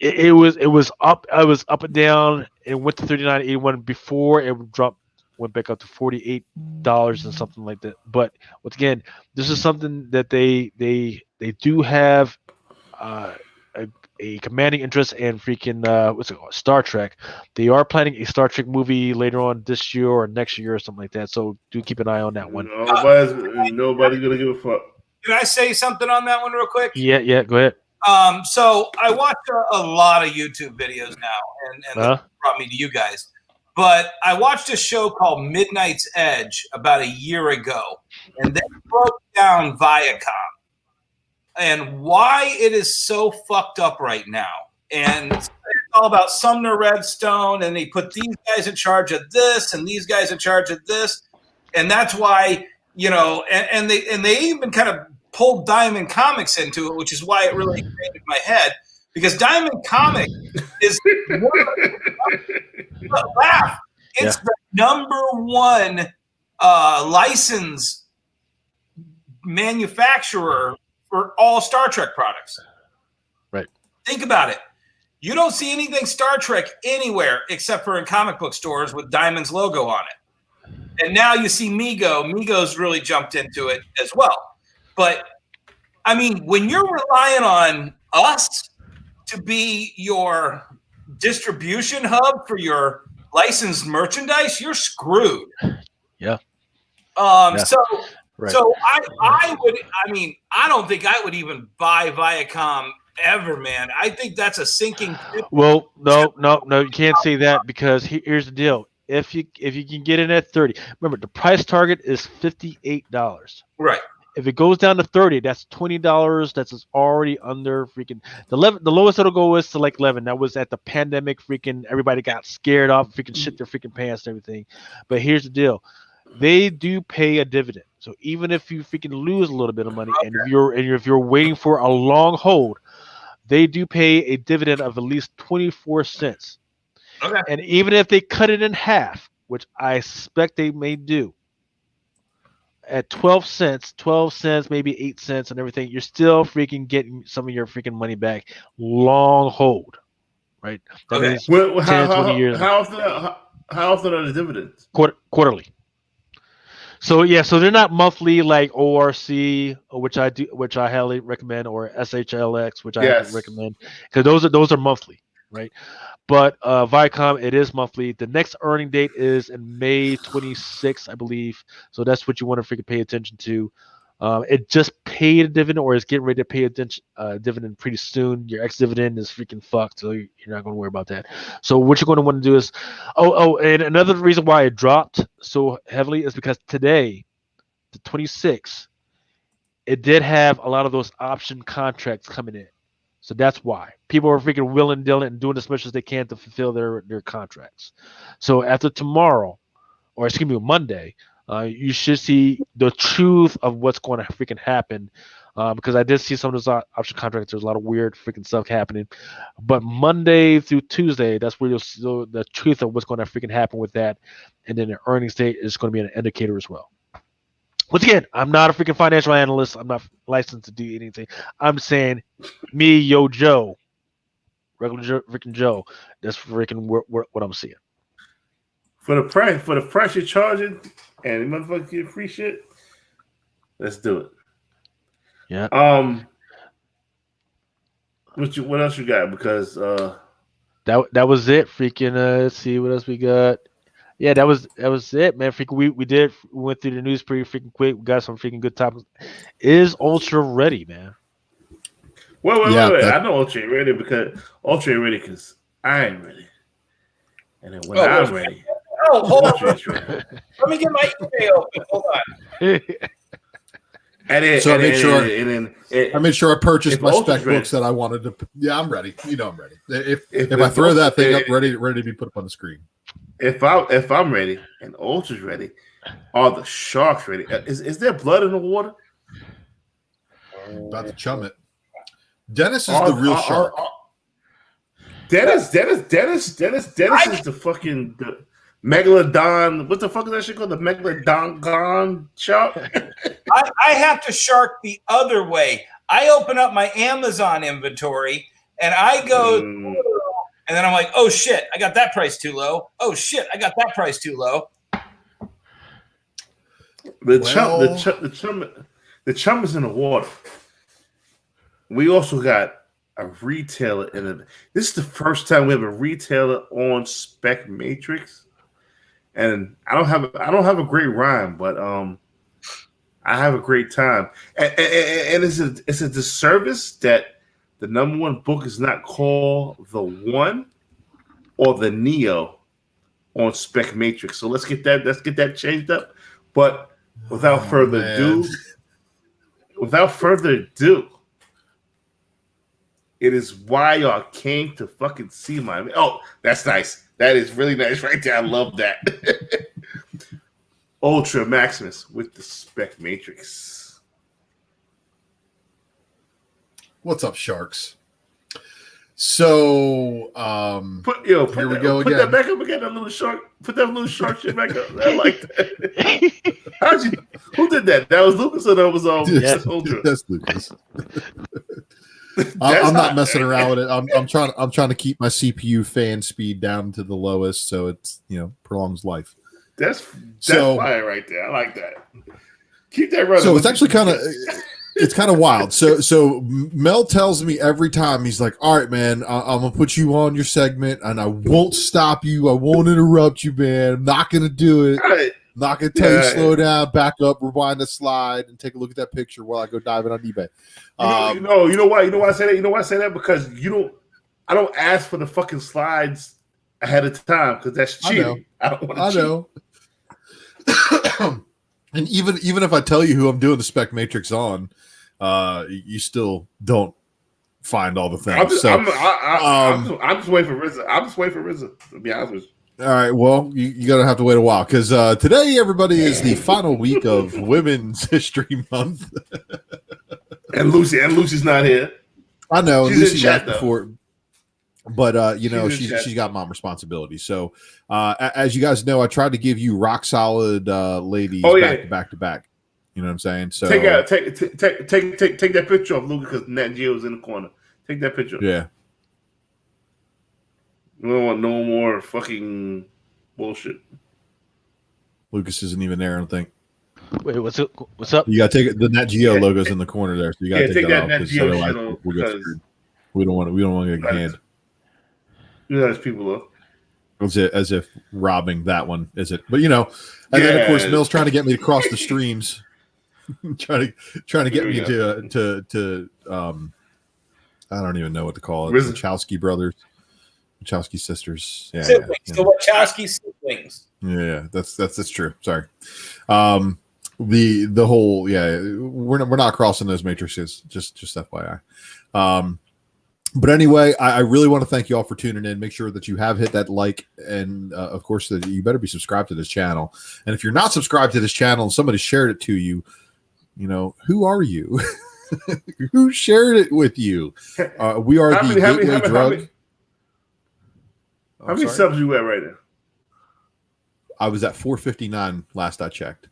It was up. I was up and down. It went to $39.81 before it went back up to $48 and something like that. But once again, this is something that they do have. A commanding interest in freaking Star Trek. They are planning a Star Trek movie later on this year or next year or something like that. So do keep an eye on that one. Nobody's gonna give a fuck. Can I say something on that one real quick? Yeah, go ahead. So I watch a lot of YouTube videos now, and that brought me to you guys. But I watched a show called Midnight's Edge about a year ago, and they broke down Viacom and why it is so fucked up right now. And it's all about Sumner Redstone, and they put these guys in charge of this and these guys in charge of this. And that's why, and they even kind of pulled Diamond Comics into it, which is why it really created my head. Because Diamond Comics is laugh. It's the number one license manufacturer for all Star Trek products. Right. Think about it. You don't see anything Star Trek anywhere except for in comic book stores with Diamond's logo on it. And now you see Mego. Mego's really jumped into it as well. But, I mean, when you're relying on us to be your distribution hub for your licensed merchandise, you're screwed. Yeah. So Right. So I don't think I would even buy Viacom ever, man. I think that's a sinking ship. Well, no, you can't say that because here's the deal. If you can get in at 30, remember the price target is $58. Right. If it goes down to 30, that's $20. That's already under freaking the lowest it'll go is to like 11. That was at the pandemic. Freaking everybody got scared off, freaking shit their freaking pants and everything. But here's the deal. They do pay a dividend. So even if you freaking lose a little bit of money, and if you're waiting for a long hold, they do pay a dividend of at least 24 cents. Okay. And even if they cut it in half, which I expect they may do, at 12 cents, maybe 8 cents and everything, you're still freaking getting some of your freaking money back. Long hold, right? That means 10, 20 years. How often are the dividends? Quarterly. So yeah, so they're not monthly like ORC, which I highly recommend, or SHLX, which I highly recommend, because those are monthly, right? But Viacom, it is monthly. The next earning date is in May 26th, I believe. So that's what you want to freaking pay attention to. It just paid a dividend, or is getting ready to pay a dividend pretty soon. Your ex-dividend is freaking fucked, so you're not going to worry about that. So what you're going to want to do is, and another reason why it dropped so heavily is because today, the 26th, it did have a lot of those option contracts coming in. So that's why people are freaking willing, dealing, and doing as much as they can to fulfill their contracts. So after tomorrow, or excuse me, Monday, you should see the truth of what's going to freaking happen, because I did see some of those option contracts. There's a lot of weird freaking stuff happening, but Monday through Tuesday, that's where you'll see the truth of what's going to freaking happen with that, and then the earnings date is going to be an indicator as well. Once again, I'm not a freaking financial analyst. I'm not licensed to do anything. I'm saying, me, Joe, regular freaking Joe. That's freaking what I'm seeing. For the price you're charging, and the motherfucker get free shit, let's do it. Yeah. What else you got? Because that was it. Freaking let's see what else we got. Yeah, that was it, man. Freaking we went through the news pretty freaking quick. We got some freaking good topics. Is Ultra ready, man? Wait. I know Ultra ain't ready because I ain't ready. And then when I'm ready. Oh, hold on. Let me get my email open. Hold on. I made sure I purchased my spec books that I wanted to. Yeah, I'm ready. You know I'm ready. If I throw that thing up, ready to be put up on the screen. If I'm ready and Ultra's ready, are the sharks ready? Is there blood in the water? About to chum it. Dennis is the real shark. Dennis is the fucking megalodon. What the fuck is that shit called? The megalodon shark? I have to shark the other way. I open up my Amazon inventory and I go, and then I'm like, oh shit, I got that price too low. Oh shit, I got that price too low. The chum is in the water. We also got a retailer in it. This is the first time we have a retailer on Spec Matrix, and I don't have a great rhyme, but I have a great time, and it's a disservice that the number one book is not called The One or The Neo on Spec Matrix. So let's get that changed up. But without further ado, it is why y'all came to fucking see my. Oh, that's nice. That is really nice right there. I love that. Ultra Maximus with the Spec Matrix. What's up, sharks? So, here we go again. Put that back up again. That little shark. Put that little shark shit back up. I like that. Who did that? That was Lucas, or that was Ultra? That's Lucas. I'm not messing around with it. I'm trying to keep my CPU fan speed down to the lowest, so it's prolongs life. That's fire right there. I like that. Keep that running. So it's actually kind of wild. So Mel tells me every time, he's like, all right, man, I'm gonna put you on your segment, and I won't stop you. I won't interrupt you, man. I'm not gonna do it. Right. I'm not gonna tell you slow down, back up, rewind the slide, and take a look at that picture while I go diving on eBay. You know why I say that? You know why I say that? Because I don't ask for the fucking slides ahead of time because that's cheating. I don't want to know. And even if I tell you who I'm doing the Spec Matrix on, you still don't find all the things. I'm just waiting for RZA. I'm just waiting for RZA, to be honest with you. All right, well, you're going to have to wait a while because today, everybody, is the final week of Women's History Month. and Lucy's not here. I know. She's Lucy in chat, left before. But, she's got mom responsibility. So, as you guys know, I tried to give you rock solid ladies back to back. You know what I'm saying? So take that picture of Luca because Nat Geo's in the corner. Take that picture. Yeah. We don't want no more fucking bullshit. Lucas isn't even there, I don't think. Wait, what's up? You got to take the Nat Geo logo's in the corner there, so you got to take that off. Nat Geo shit off we don't want to get canned. You guys people up. As if robbing that one, is it? But then of course Mill's trying to get me to cross the streams, trying to get me to I don't even know what to call it. The Wachowski brothers. Wachowski sisters, siblings. The Wachowski siblings. Yeah, that's true. Sorry, the whole we're not crossing those matrices. Just FYI. But anyway, I really want to thank you all for tuning in. Make sure that you have hit that like, and of course that you better be subscribed to this channel. And if you're not subscribed to this channel and somebody shared it to you, who are you? Who shared it with you? We are the gateway drug. How many subs you at right now? I was at 459 last I checked.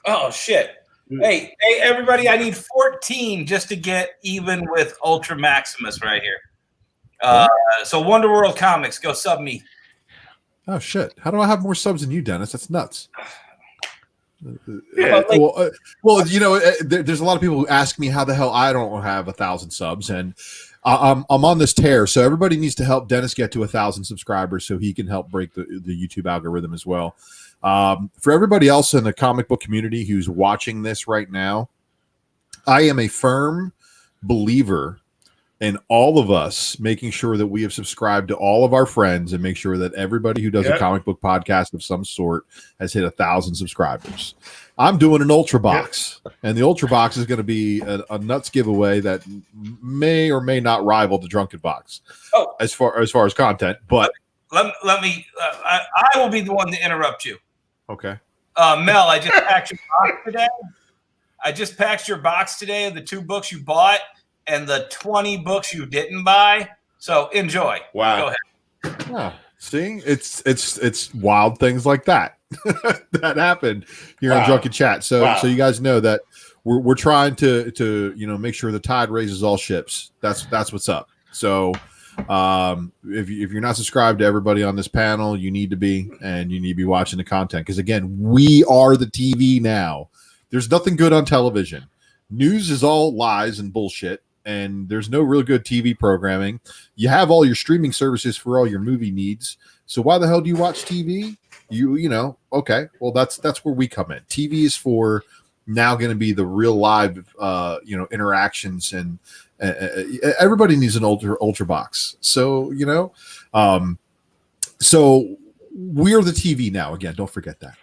Oh shit! Hey, everybody! I need 14 just to get even with Ultra Maximus right here. So Wonder World Comics, go sub me. Oh shit! How do I have more subs than you, Dennis? That's nuts. Yeah. There's a lot of people who ask me how the hell I don't have 1,000 subs, and I'm on this tear, so everybody needs to help Dennis get to 1,000 subscribers so he can help break the YouTube algorithm as well. For everybody else in the comic book community who's watching this right now, I am a firm believer in all of us making sure that we have subscribed to all of our friends and make sure that everybody who does a comic book podcast of some sort has hit 1,000 subscribers. I'm doing an Ultra Box, and the Ultra Box is going to be a nuts giveaway that may or may not rival the Drunken Box as far as content. But let me. I will be the one to interrupt you. Okay. Mel, I just packed your box today. Of the 2 books you bought and the 20 books you didn't buy. So enjoy. Wow. Go ahead. Yeah. See, it's wild things like that that happened here on Drunken Chat. So you guys know that we're trying to make sure the tide raises all ships. That's what's up. So if you're not subscribed to everybody on this panel, you need to be, and you need to be watching the content because again, we are the TV now. There's nothing good on television. News is all lies and bullshit. And there's no real good TV programming. You have all your streaming services for all your movie needs. So why the hell do you watch TV? Okay. Well, that's where we come in. TV is for now going to be the real live, interactions, and everybody needs an ultra box. So so we're the TV now. Again, don't forget that.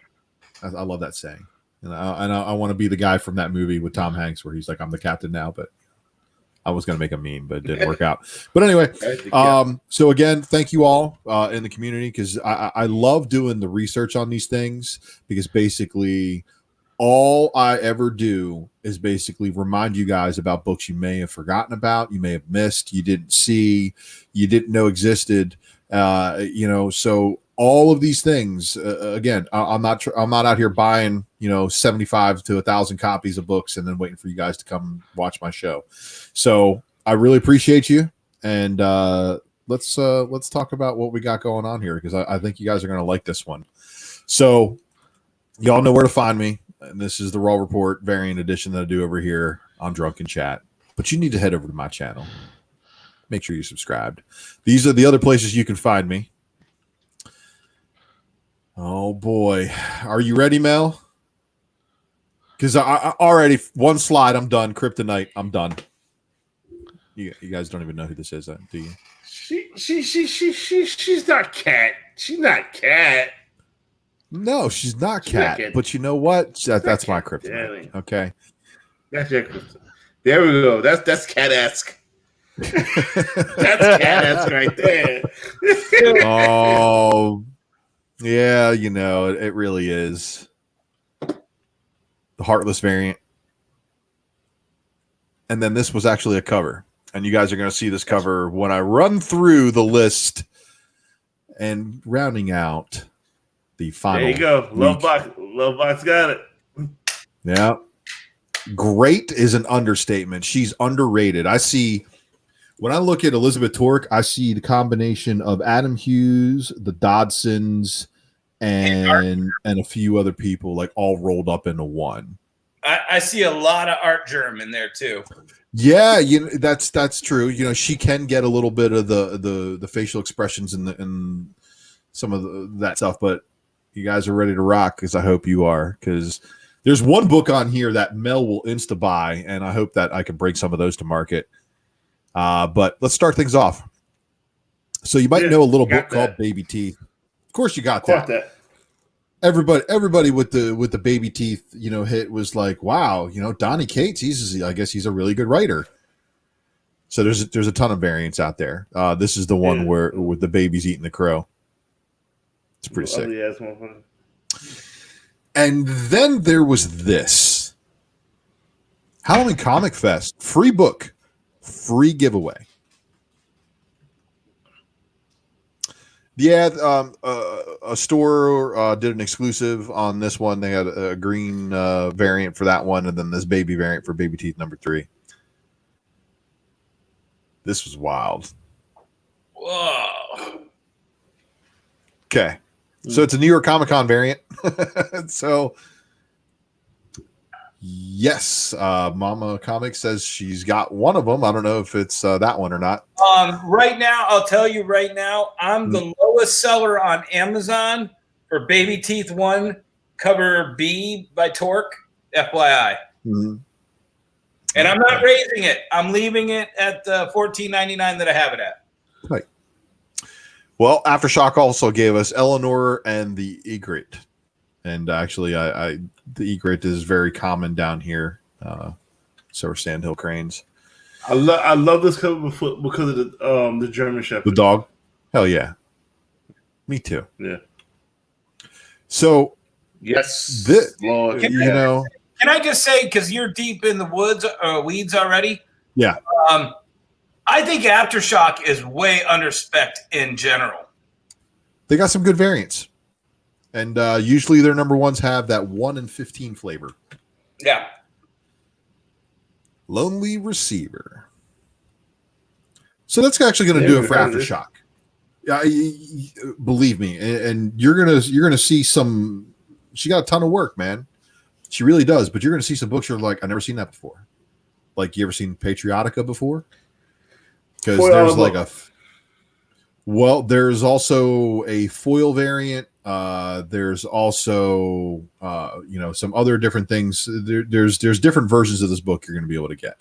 I love that saying, and I want to be the guy from that movie with Tom Hanks where he's like, "I'm the captain now," but. I was going to make a meme, but it didn't work out. But anyway, so again, thank you all in the community because I love doing the research on these things because basically all I ever do is basically remind you guys about books you may have forgotten about, you may have missed, you didn't see, you didn't know existed. So all of these things, again, I'm not out here buying, 75 to 1,000 copies of books and then waiting for you guys to come watch my show. So I really appreciate you, and let's talk about what we got going on here, because I think you guys are going to like this one. So y'all know where to find me, and this is the Raw Report variant edition that I do over here on Drunken Chat. But you need to head over to my channel. Make sure you're subscribed. These are the other places you can find me. Oh boy, are you ready, Mel? Because I already one slide, I'm done. Kryptonite, I'm done. You guys don't even know who this is, do you? She's not Cat. She's not Cat. No, she's not Cat. But you know what? That's my kryptonite. Yeah, okay. That's your kryptonite. There we go. That's Cat-esque. That's Cat-esque right there. Oh, yeah. You know, it really is the Heartless variant. And then this was actually a cover. And you guys are going to see this cover when I run through the list and rounding out the final. There you go. Lovebox got it. Yeah. Great is an understatement. She's underrated. I see, when I look at Elizabeth Torque, I see the combination of Adam Hughes, the Dodsons, and a few other people, like all rolled up into one. I see a lot of Art Germ in there too. Yeah, that's true. You know, she can get a little bit of the facial expressions and some of that stuff, but you guys are ready to rock, because I hope you are, because there's one book on here that Mel will insta buy, and I hope that I can bring some of those to market. But let's start things off. So you might know a little book called Baby Teeth. Of course, you got that. Everybody with the Baby Teeth, hit was like, wow, Donnie Cates, I guess he's a really good writer. So there's a ton of variants out there. This is the one where with the babies eating the crow. It's pretty sick. And then there was this Halloween Comic Fest, free book, free giveaway. Yeah, a store did an exclusive on this one. They had a green variant for that one, and then this baby variant for Baby Teeth number 3. This was wild. Whoa. Okay. So it's a New York Comic Con variant. So, yes, Mama Comics says she's got one of them. I don't know if it's that one or not. Right now, I'll tell you right now, I'm the lowest seller on Amazon for Baby Teeth 1, cover B by Torque, FYI. Mm-hmm. And I'm not raising it. I'm leaving it at the $14.99 that I have it at. Right. Well, Aftershock also gave us Eleanor and the Egret. And actually, the Egret is very common down here. So are Sandhill Cranes. I love this cover because of the German Shepherd. The dog? Hell yeah. Me too. Yeah. So, yes. Lord, Can I just say, because you're deep in the weeds already? Yeah. I think Aftershock is way underspec'd in general. They got some good variants. And usually their number ones have that 1 in 15 flavor. Yeah. Lonely Receiver. So that's actually going to do it for Aftershock. Believe me, and you're gonna see some. She got a ton of work, man. She really does. But you're gonna see some books you're like, I've never seen that before. Like, you ever seen Patriotica before? Because there's like there's also a foil variant. There's also some other different things. There's different versions of this book you're going to be able to get.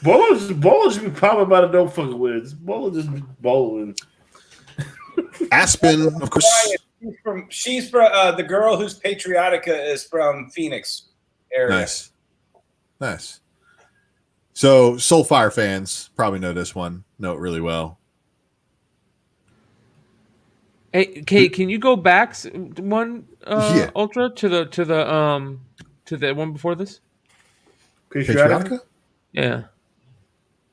Bolo just be popping about it, don't fucking with. Bolo just be bowling. Aspen, of course. She's from the girl whose Patriotica is from Phoenix area. Nice. So Soulfire fans probably know this one. Know it really well. Hey, Kate, can you go back one Ultra to the one before this? Patriotica? Yeah.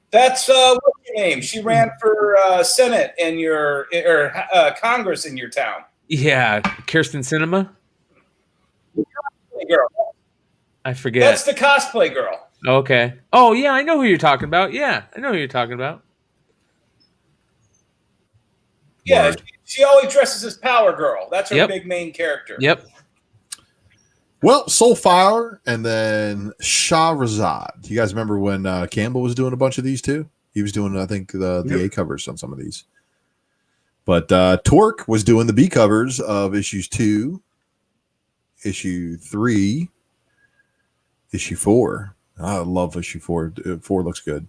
That's what's your name? She ran for Senate in your Congress in your town. Yeah, Kirsten Cinema. Girl. I forget. That's the cosplay girl. Okay. Oh yeah, I know who you're talking about. Yeah, I know who you're talking about. Yeah, Word. she always dresses as Power Girl. That's her Yep. big main character. Yep. Well, Soulfire and then Shahrazad. You guys remember when Campbell was doing a bunch of these too? He was doing, I think, the A covers on some of these. But Torque was doing the B covers of issues 2, issue 3, issue 4. I love issue 4. 4 looks good.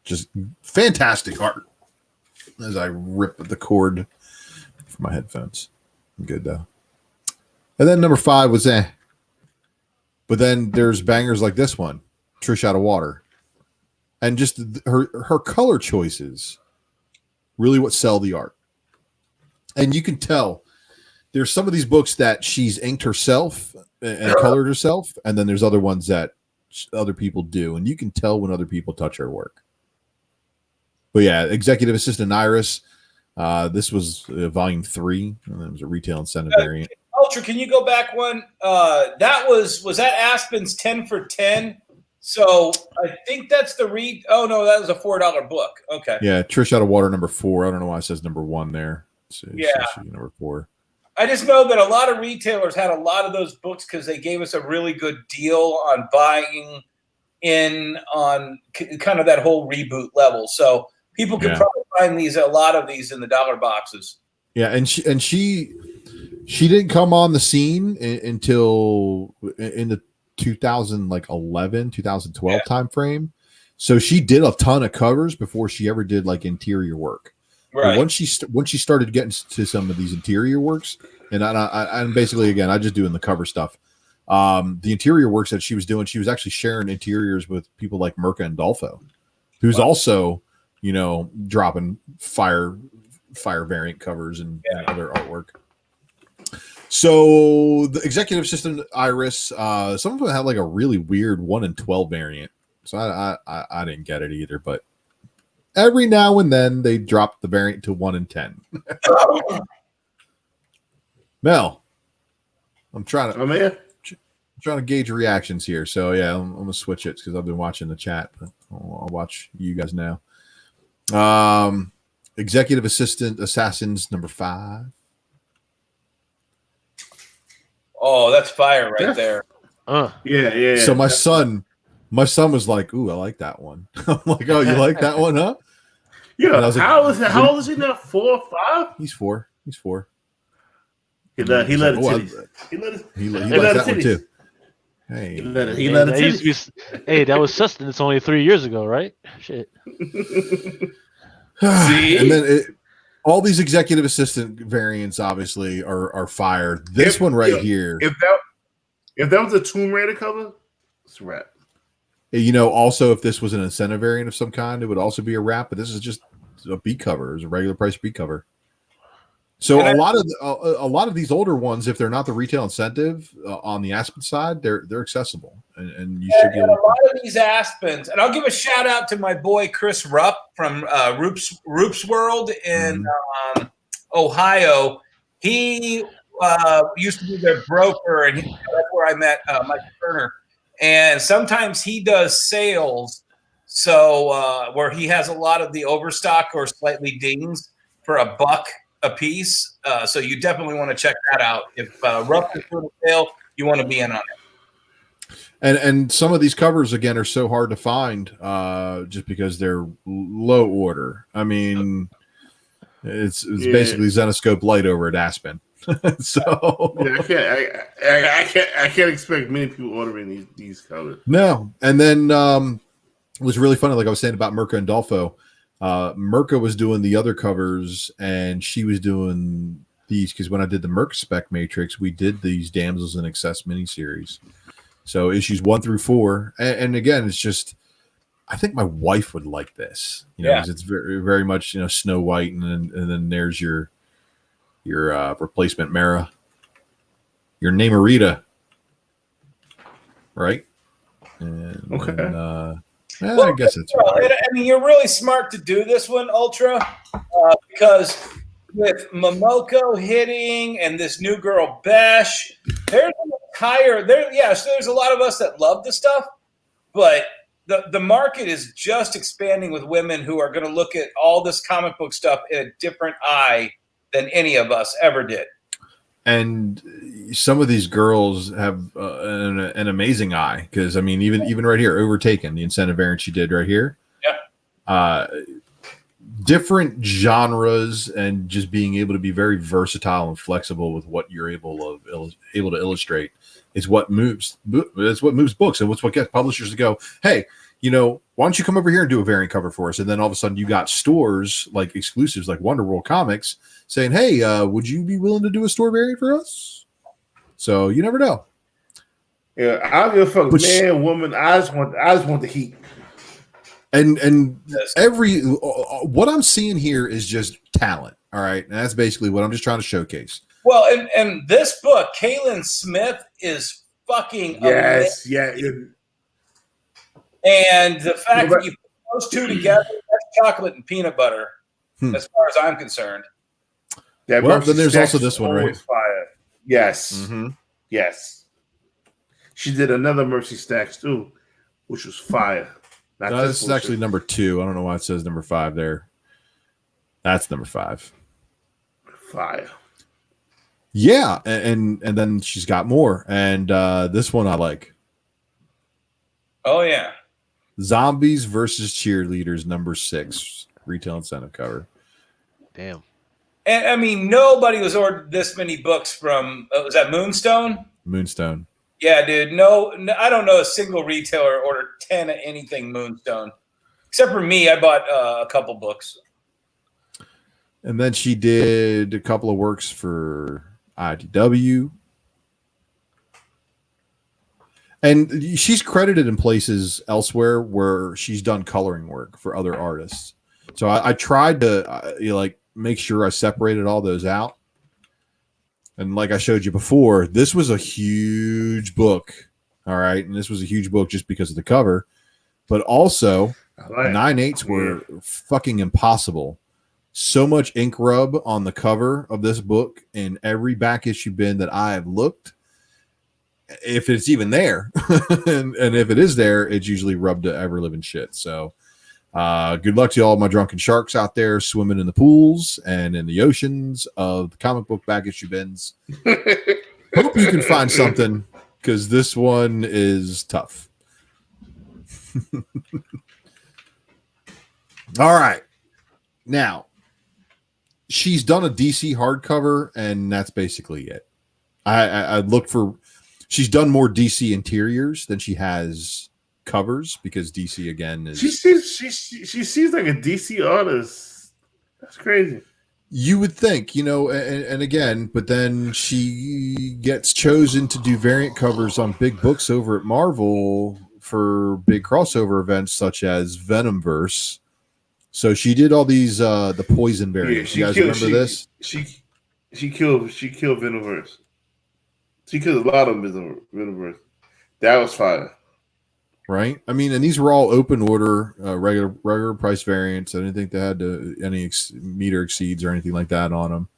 Just fantastic art. As I rip the cord for my headphones. Good though. And then number 5 was But then there's bangers like this one, Trish Out of Water. And just her color choices really what sell the art. And you can tell there's some of these books that she's inked herself and colored herself, and then there's other ones that other people do, and you can tell when other people touch her work. But yeah, Executive Assistant Iris. This was volume 3, and it was a retail incentive variant. Ultra, can you go back one? That was that Aspen's 10 for 10? So I think that's the read. Oh no, that was a $4 book. Okay. Yeah, Trish Out of Water number 4. I don't know why it says number 1 there. Yeah, number 4. I just know that a lot of retailers had a lot of those books because they gave us a really good deal on buying in on kind of that whole reboot level. So people can probably find a lot of these in the dollar boxes. Yeah, and she didn't come on the scene until in the 2011, 2012 time frame. So she did a ton of covers before she ever did like interior work. Right. But once she started getting to some of these interior works, and I'm basically again I just doing the cover stuff. The interior works that she was doing, she was actually sharing interiors with people like Mirka and Dolfo, who's also dropping fire variant covers and other artwork. So the Executive Assistant Iris, some of them had like a really weird 1 in 12 variant. So I didn't get it either, but every now and then they drop the variant to 1 in 10. Mel, I'm trying to gauge reactions here. So yeah, I'm gonna switch it because I've been watching the chat, but I'll watch you guys now. Executive Assistant Assassins number 5. Oh, that's fire right there. Yeah. So my son was like, "Ooh, I like that one." I'm like, "Oh, you like that one, huh?" Yeah. How old is he now? 4 or 5? He's 4. He let it titties. He likes that one too. Hey, he let it titties. Hey, that was sustenance only 3 years ago, right? Shit. See, and then all these Executive Assistant variants obviously are fired. This one right here. If that was a Tomb Raider cover, it's a wrap. Also if this was an incentive variant of some kind, it would also be a wrap. But this is just a B cover. It's a regular price B cover. So a lot of these older ones, if they're not the retail incentive on the Aspen side, they're accessible, and you should be able to. A lot of these Aspens, and I'll give a shout out to my boy Chris Rupp from Roop's World in Ohio. He used to be their broker, and that's where I met Mike Turner. And sometimes he does sales, so where he has a lot of the overstock or slightly dings for $1 a piece. So you definitely want to check that out. If Rupp is doing a sale, you want to be in on it. And some of these covers again are so hard to find just because they're low order. I mean, it's basically Zenoscope Light over at Aspen. So I can't expect many people ordering these covers. No, and then it was really funny. Like I was saying about Mirka and Dolfo. Mirka was doing the other covers, and she was doing these because when I did the Mirka Spec Matrix, we did these Damsels in Excess miniseries. So issues 1 through 4, and again, it's just I think my wife would like this. Because it's very very much Snow White, and then there's your replacement Mara, your Namorita, right? And, okay. I guess it's right. I mean, you're really smart to do this one, Ultra, because with Momoko hitting and this new girl Besh, there's a lot of us that love the stuff, but the market is just expanding with women who are going to look at all this comic book stuff in a different eye than any of us ever did. And some of these girls have an amazing eye, because I mean, even right here, Overtaken, the incentive variant she did right here. Yeah. Different genres, and just being able to be very versatile and flexible with what you're able to illustrate is what moves. It's what moves books, and what's what gets publishers to go, hey, why don't you come over here and do a variant cover for us? And then all of a sudden you got stores like exclusives like Wonder World Comics saying, hey, would you be willing to do a store variant for us? So you never know. Yeah, I don't give a fuck, man, woman. I just want the heat. And what I'm seeing here is just talent. All right. And that's basically what I'm just trying to showcase. Well, and this book, Kaylin Smith is fucking yes, amazing. And the fact that you put those two together, that's chocolate and peanut butter, as far as I'm concerned. That well, then there's also this one, right? Fire. Yes. Mm-hmm. Yes. She did another Mercy Stacks too, which was fire. This is actually number 2. I don't know why it says number 5 there. That's number 5. Fire. Yeah, and then she's got more. And this one I like. Oh, yeah. Zombies versus Cheerleaders, number 6. Retail incentive cover. Damn. And I mean, nobody was ordered this many books from, was that Moonstone? Moonstone. Yeah, dude. No, I don't know a single retailer ordered 10 of anything Moonstone. Except for me, I bought a couple books. And then she did a couple of works for IDW. And she's credited in places elsewhere where she's done coloring work for other artists. So I tried to make sure I separated all those out. And like I showed you before, this was a huge book. All right. And this was a huge book just because of the cover. But also, 9/8s were fucking impossible. So much ink rub on the cover of this book in every back issue bin that I have looked, if it's even there. and if it is there, it's usually rubbed to ever living shit. So good luck to all my drunken sharks out there swimming in the pools and in the oceans of the comic book back issue bins. Hope you can find something, because this one is tough. All right. Now, she's done a DC hardcover, and that's basically it. I looked for... She's done more DC interiors than she has covers, because DC again is... She seems like a DC artist. That's crazy. You would think, and again, but then she gets chosen to do variant covers on big books over at Marvel for big crossover events such as Venomverse. So she did all these the Poison variants. You guys remember this? She killed Venomverse. She killed a lot of Venomverse. That was fire. Right? I mean, and these were all open order, regular price variants. I didn't think they had any meter exceeds or anything like that on them.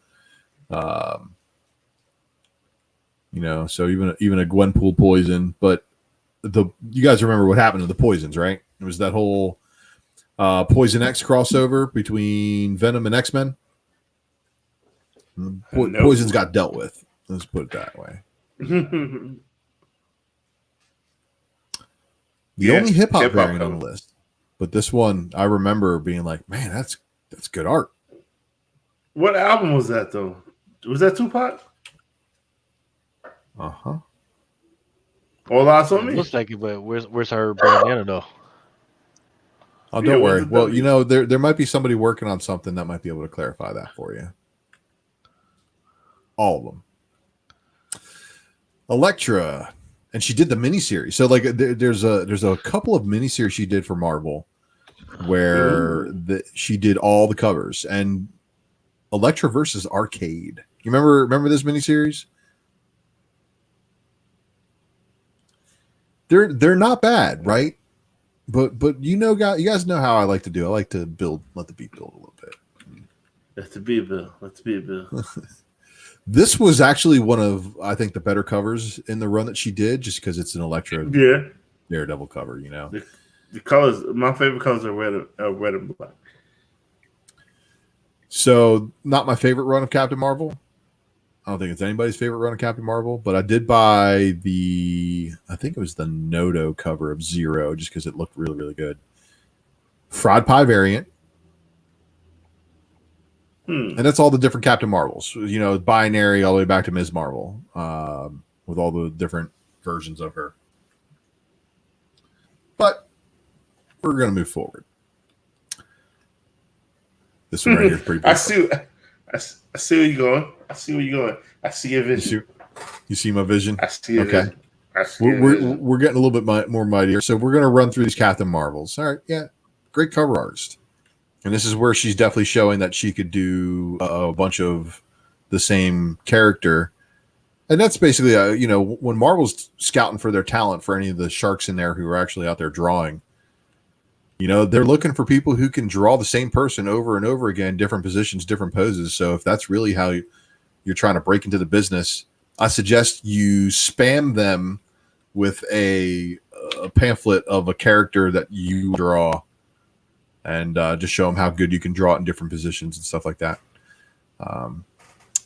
So even a Gwenpool Poison. But you guys remember what happened to the Poisons, right? It was that whole Poison X crossover between Venom and X-Men. Poisons got dealt with. Let's put it that way. The only hip hop variant on the list, but this one I remember being like, "Man, that's good art." What album was that though? Was that Tupac? All Eyes on Me. Looks like it, but where's her bandana though? Oh, don't worry. Well, there might be somebody working on something that might be able to clarify that for you. All of them. Elektra, and she did the miniseries. So there's a couple of miniseries she did for Marvel where she did all the covers, and Elektra versus Arcade. You remember this miniseries? They're not bad, right? But you guys know how I like to do. I like to let the beat build a little bit. Let the beat build. This was actually one of, I think, the better covers in the run that she did, just because it's an Elektra Daredevil cover. You know, the colors. My favorite colors are red and black. So not my favorite run of Captain Marvel. I don't think it's anybody's favorite run of Captain Marvel, but I did buy I think it was the Noto cover of Zero, just because it looked really, really good. Fried Pie variant. And that's all the different Captain Marvels, you know, binary all the way back to Ms. Marvel, with all the different versions of her. But we're going to move forward. This one right here is pretty beautiful. I see where you're going. I see where you're going. I see your vision. You see my vision? I see your vision. We're getting a little bit more mightier. So we're going to run through these Captain Marvels. All right. Yeah. Great cover artist. And this is where she's definitely showing that she could do a bunch of the same character. And that's basically, you know, when Marvel's scouting for their talent for any of the sharks in there who are actually out there drawing, you know, they're looking for people who can draw the same person over and over again, different positions, different poses. So if that's really how you're trying to break into the business, I suggest you spam them with a pamphlet of a character that you draw. And just show them how good you can draw it in different positions and stuff like that. And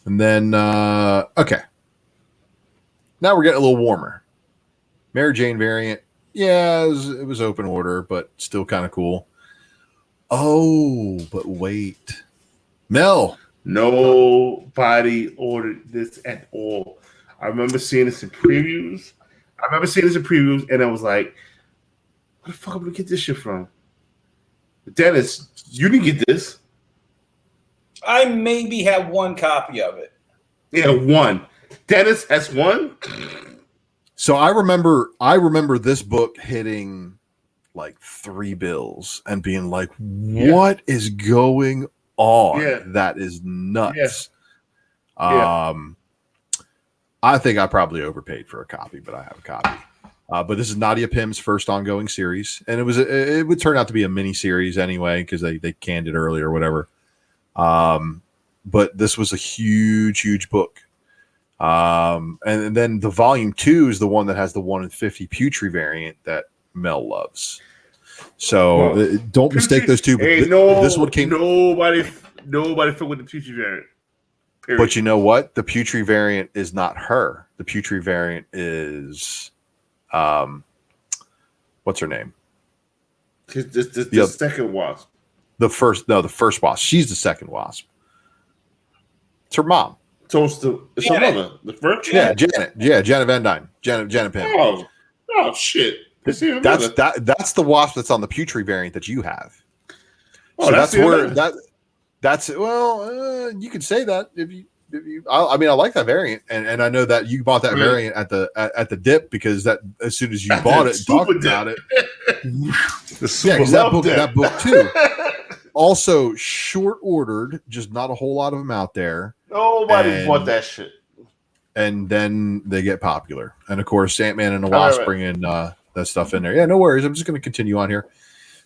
then, okay. Now we're getting a little warmer. Mary Jane variant. Yeah, it was open order, but still kind of cool. Oh, but wait. Mel. Nobody ordered this at all. I remember seeing this in previews. And I was like, where the fuck am I going to get this shit from? Dennis, you didn't get this. I maybe have one copy of it. Yeah, one. Dennis has one. So I remember this book hitting like $3 and being like, what is going on? Yeah. That is nuts. Yeah. I think I probably overpaid for a copy, but I have a copy. But this is Nadia Pym's first ongoing series, and it would turn out to be a mini series anyway because they canned it early or whatever. But this was a huge book. And then the volume 2 is the one that has the 1 in 50 Putri variant that Mel loves. So don't mistake those two. This one came. Nobody fit with the Putri variant. Period. But you know what? The Putri variant is not her. The Putri variant is. What's her name? The second Wasp. The first Wasp. She's the second Wasp. It's her mom. So it's her mother. The first. Yeah, Janet. Yeah, Janet Van Dyne. Janet Pym. Oh shit. That's the Wasp that's on the Putri variant that you have. Oh, so that's where that's you could say that if you. I mean, I like that variant, and I know that you bought that variant at the dip because that as soon as you bought it and talked about it, that book too. Also short ordered, just not a whole lot of them out there. Nobody bought that shit. And then they get popular, and of course, Ant-Man and the Wasp bring in that stuff in there. Yeah, no worries. I'm just going to continue on here.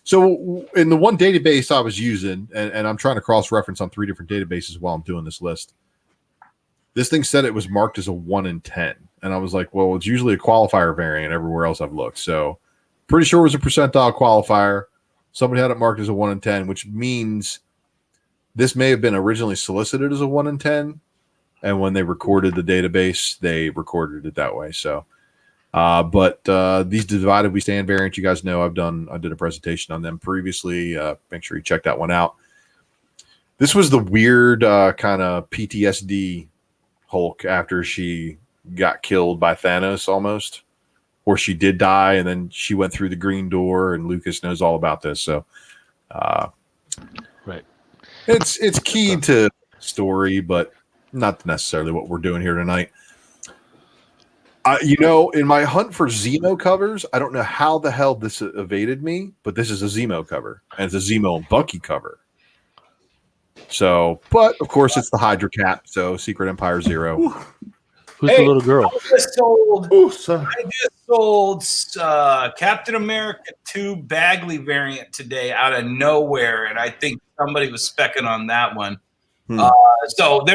So in the one database I was using, and I'm trying to cross-reference on 3 different databases while I'm doing this list. This thing said it was marked as a 1 in 10. And I was like, well, it's usually a qualifier variant everywhere else I've looked. So pretty sure it was a percentile qualifier. Somebody had it marked as a 1 in 10, which means this may have been originally solicited as a 1 in 10. And when they recorded the database, they recorded it that way. So, but these Divided We Stand variants, you guys know I did a presentation on them previously. Make sure you check that one out. This was the weird kind of PTSD Hulk after she got killed by Thanos almost, or she did die and then she went through the green door, and Lucas knows all about this. So right. It's key to story, but not necessarily what we're doing here tonight. In my hunt for Zemo covers, I don't know how the hell this evaded me, but this is a Zemo cover, and it's a Zemo and Bucky cover. So, but of course, it's the Hydra Cap. So, Secret Empire 0. Who's the little girl? I just sold Captain America 2 Bagley variant today out of nowhere, and I think somebody was specking on that one. So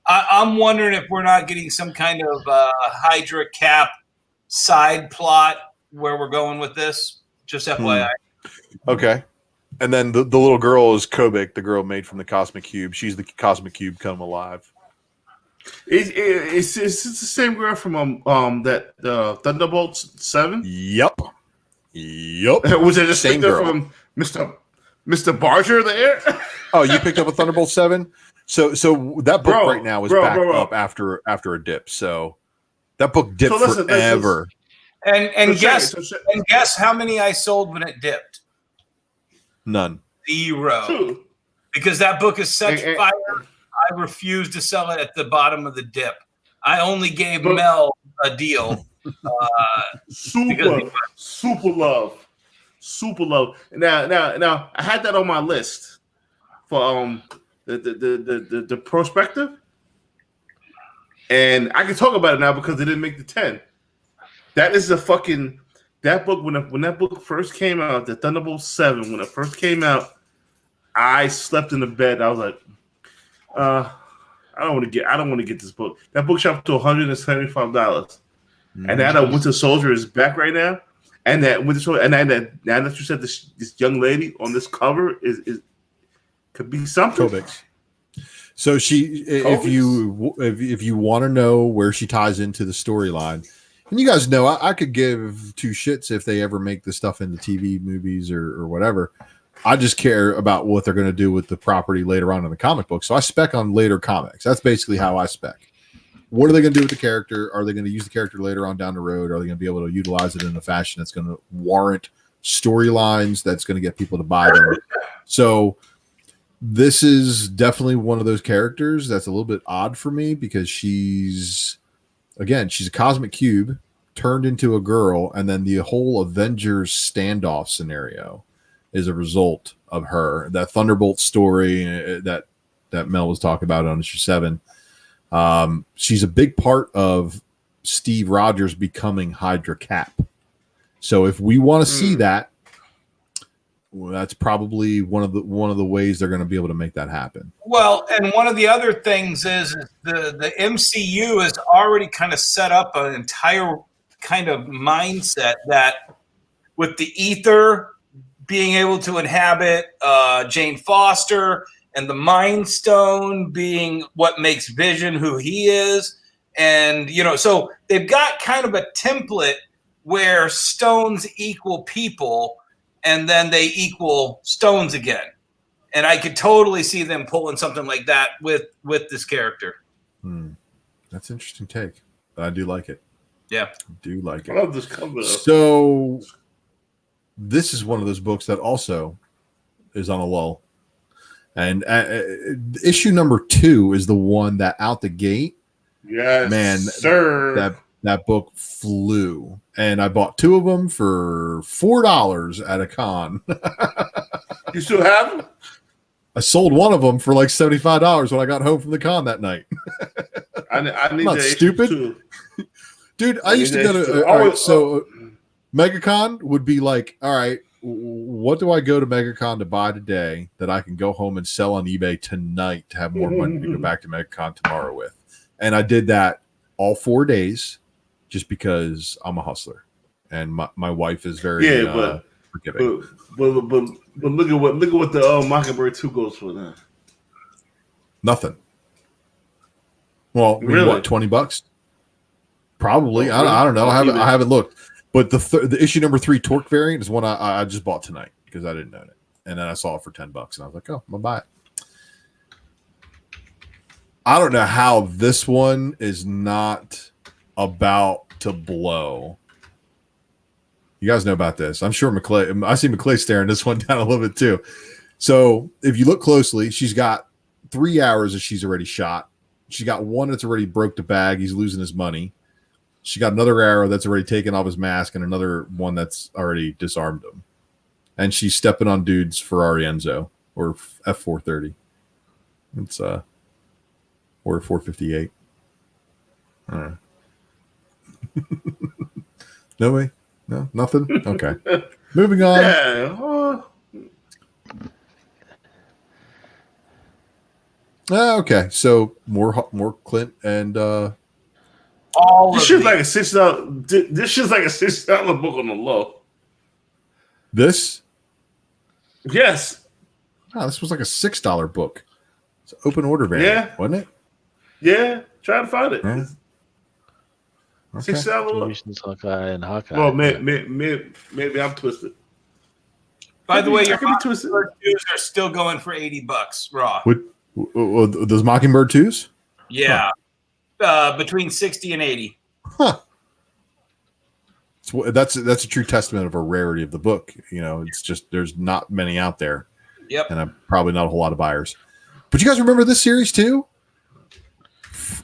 I'm wondering if we're not getting some kind of Hydra Cap side plot where we're going with this. Just FYI. Okay. And then the little girl is Kobik, the girl made from the Cosmic Cube. She's the Cosmic Cube come alive. It's the same girl from that Thunderbolts 7. Yep. Was it just Same picked up girl. from Mr. Barger there? Oh, you picked up a Thunderbolt 7? So that book right now is back up after a dip. So that book dipped forever. And guess how many I sold when it dipped? None. 0. 2. Because that book is such fire. I refuse to sell it at the bottom of the dip. I only gave Mel a deal. Super love. Now, I had that on my list for the prospective, and I can talk about it now because it didn't make the 10. That is that book when that book first came out, the Thunderbolt 7. When it first came out, I slept in the bed. I was like, I don't want to get this book. That book shot up to $175, and now that Winter Soldier is back right now, and that Winter Soldier, and now that you said this young lady on this cover is could be something. Kobik. So if you want to know where she ties into the storyline. And you guys know I could give two shits if they ever make the stuff into TV movies or whatever. I just care about what they're going to do with the property later on in the comic book. So I spec on later comics. That's basically how I spec. What are they going to do with the character? Are they going to use the character later on down the road? Are they going to be able to utilize it in a fashion that's going to warrant storylines that's going to get people to buy them? So this is definitely one of those characters that's a little bit odd for me because she's a cosmic cube turned into a girl, and then the whole Avengers standoff scenario is a result of her. That Thunderbolt story that Mel was talking about on issue 7. She's a big part of Steve Rogers becoming Hydra Cap. So if we want to see that, well, that's probably one of the ways they're going to be able to make that happen. Well, and one of the other things is the MCU has already kind of set up an entire kind of mindset that with the ether being able to inhabit Jane Foster and the Mind Stone being what makes Vision who he is. And, so they've got kind of a template where stones equal people and then they equal stones again. And I could totally see them pulling something like that with this character. That's an interesting take. I do like it. Yeah. I do like it. I love this cover. So this is one of those books that also is on a lull. And issue number 2 is the one that out the gate. Yes, man, sir. That book flew. And I bought 2 of them for $4 at a con. You still have them? I sold one of them for like $75 when I got home from the con that night. I need not that stupid. Too. Dude, I used to go to MegaCon would be like, all right, what do I go to MegaCon to buy today that I can go home and sell on eBay tonight to have more money to go back to MegaCon tomorrow with? And I did that all 4 days just because I'm a hustler and my wife is very forgiving. But look at what the Mockingbird 2 goes for now. Nothing. Well, really? What, $20? Probably. I don't know. I haven't looked. But the issue number 3 Torque variant is one I just bought tonight because I didn't own it. And then I saw it for $10 and I was like, oh, I'm gonna buy it. I don't know how this one is not about to blow. You guys know about this. I'm sure McClay. I see McClay staring this one down a little bit too. So if you look closely, she's got 3 arrows that she's already shot. She got one that's already broke the bag. He's losing his money. She got another arrow that's already taken off his mask and another one that's already disarmed him. And she's stepping on dudes Ferrari Enzo or F430. It's or 458. All right. No way. No, nothing. Okay. Moving on. Yeah. Okay. So more Clint and All This of shit's these. like a $6. This shit's like a $6 book on the low. This? Yes. Oh, this was like a $6 book. It's an open order variant, wasn't it? Yeah. Try to find it. Yeah. Okay. $6 book. Situations, Hawkeye and Hawkeye. Well, maybe I'm twisted. By the way, I your could be twisted. Mockingbird 2s are still going for $80 raw. Those Mockingbird 2s? Yeah. Between 60 and 80. Huh. That's a true testament of a rarity of the book. You know, it's just there's not many out there. Yep. And probably not a whole lot of buyers. But you guys remember this series too?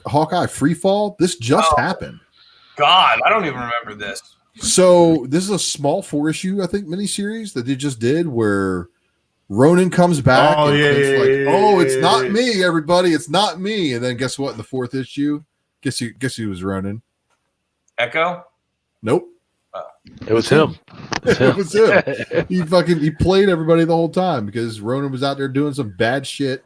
Hawkeye Freefall? This just happened. God, I don't even remember this. So this is a small 4-issue, I think, miniseries that they just did where Ronan comes back and it's not me, everybody, it's not me. And then guess what? In the 4th issue, guess who was Ronan? Echo? Nope. It was him. It was him. He played everybody the whole time because Ronan was out there doing some bad shit.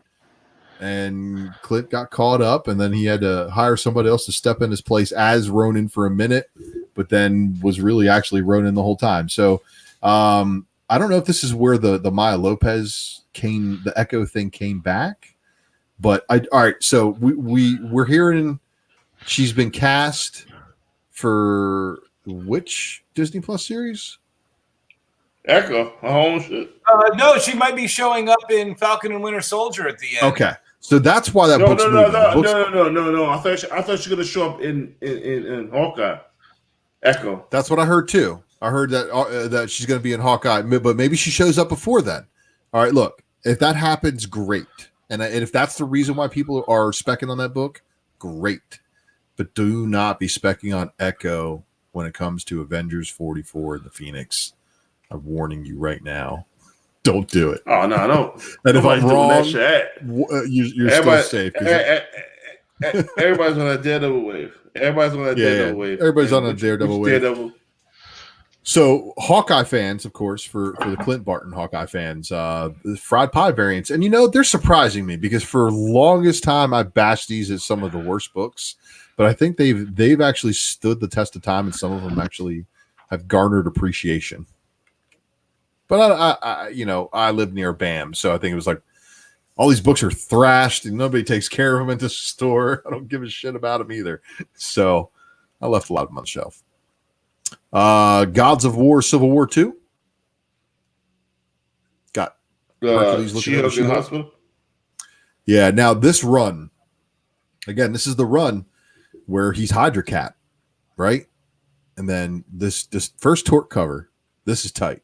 And Clint got caught up, and then he had to hire somebody else to step in his place as Ronan for a minute, but then was really actually Ronan the whole time. So I don't know if this is where the Maya Lopez the Echo thing came back, but all right. So we're hearing she's been cast for which Disney Plus series? Echo. Oh shit. No, she might be showing up in Falcon and Winter Soldier at the end. Okay. So that's why that book's moving. No. I thought she was gonna show up in Hawkeye. Echo. That's what I heard too. I heard that she's gonna be in Hawkeye, but maybe she shows up before then. All right, look, if that happens, great. And if that's the reason why people are specking on that book, great. But do not be specking on Echo when it comes to Avengers 44 and the Phoenix. I'm warning you right now. Don't do it. Oh no, no. And if I'm wrong, you're still safe. Everybody's on a Daredevil wave. Wave. Everybody's on a Daredevil wave. Daredevil. So Hawkeye fans, of course, for the Clint Barton Hawkeye fans, the fried pie variants, and they're surprising me because for the longest time I bashed these as some of the worst books, but I think they've actually stood the test of time, and some of them actually have garnered appreciation. But I live near BAM, so I think it was like all these books are thrashed and nobody takes care of them at the store. I don't give a shit about them either. So I left a lot of them on the shelf. Gods of War, Civil War 2. Got Hercules looking at the hospital. Yeah, now this run, again, this is the run where he's Hydra Cat, right? And then this first Torque cover, this is tight.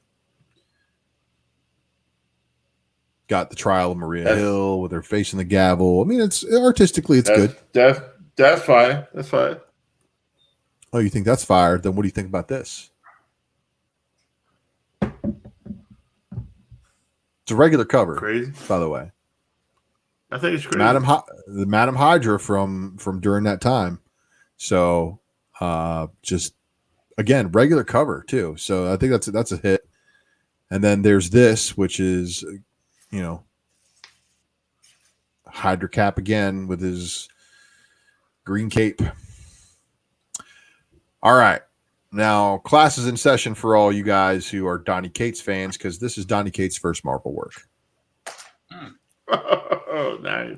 Got the trial of Maria Hill with her facing the gavel. I mean, it's artistically, it's good. That's fine. That's fine. Oh, you think that's fire? Then what do you think about this? It's a regular cover, Crazy, by the way. I think it's crazy. The Madam Hydra from during that time. So, just again, regular cover too. So I think that's a hit. And then there's this, which is, Hydra Cap again with his green cape. All right. Now, class is in session for all you guys who are Donny Cates fans, because this is Donny Cates' first Marvel work. Oh, nice.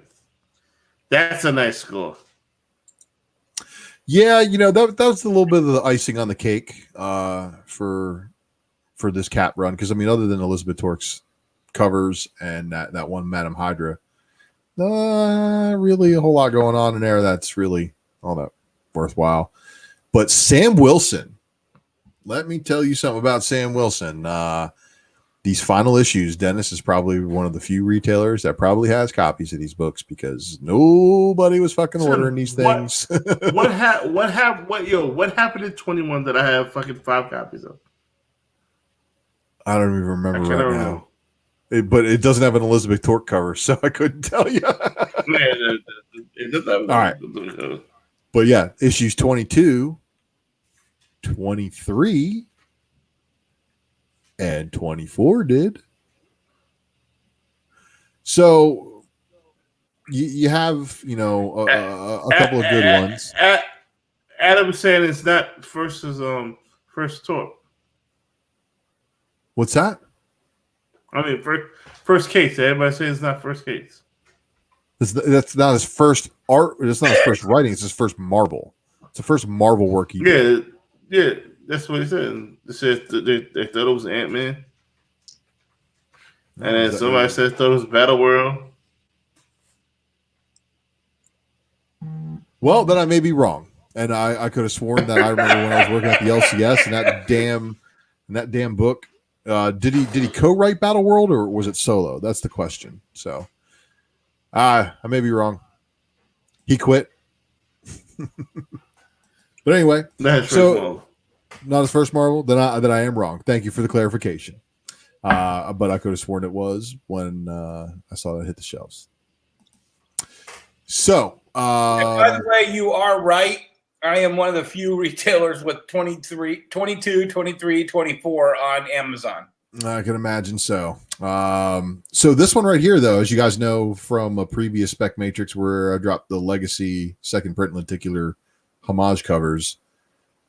That's a nice score. Yeah, that was a little bit of the icing on the cake for this Cap run, because, other than Elizabeth Torque's covers and that one Madam Hydra, really a whole lot going on in there that's really all that worthwhile. But Sam Wilson, let me tell you something about Sam Wilson. These final issues, Dennis is probably one of the few retailers that probably has copies of these books because nobody was fucking ordering these things. What happened in 21 that I have fucking 5 copies of? I don't even remember now. But it doesn't have an Elizabeth Torque cover, so I couldn't tell you. It doesn't have all right. But yeah, issues 22, 23, and 24 did. So you have, a couple of good ones. Adam was saying it's not first talk. What's that? I mean, first case. Everybody says it's not first case. That's not his first art. It's not his first writing. It's his first Marvel. It's the first Marvel work he did. Yeah, that's what he said. They said they thought it was Ant-Man. And then somebody said thought it was Battle World. Well, then I may be wrong. And I could have sworn that I remember when I was working at the LCS and that damn book. Did he co-write Battle World or was it solo? That's the question. So I may be wrong. He quit. But anyway, not his first Marvel. Then I am wrong. Thank you for the clarification. But I could have sworn it was when I saw that hit the shelves. So, by the way, you are right. I am one of the few retailers with 22, 23, 24 on Amazon. I can imagine so. So this one right here, though, as you guys know from a previous Spec Matrix where I dropped the Legacy second print lenticular homage covers,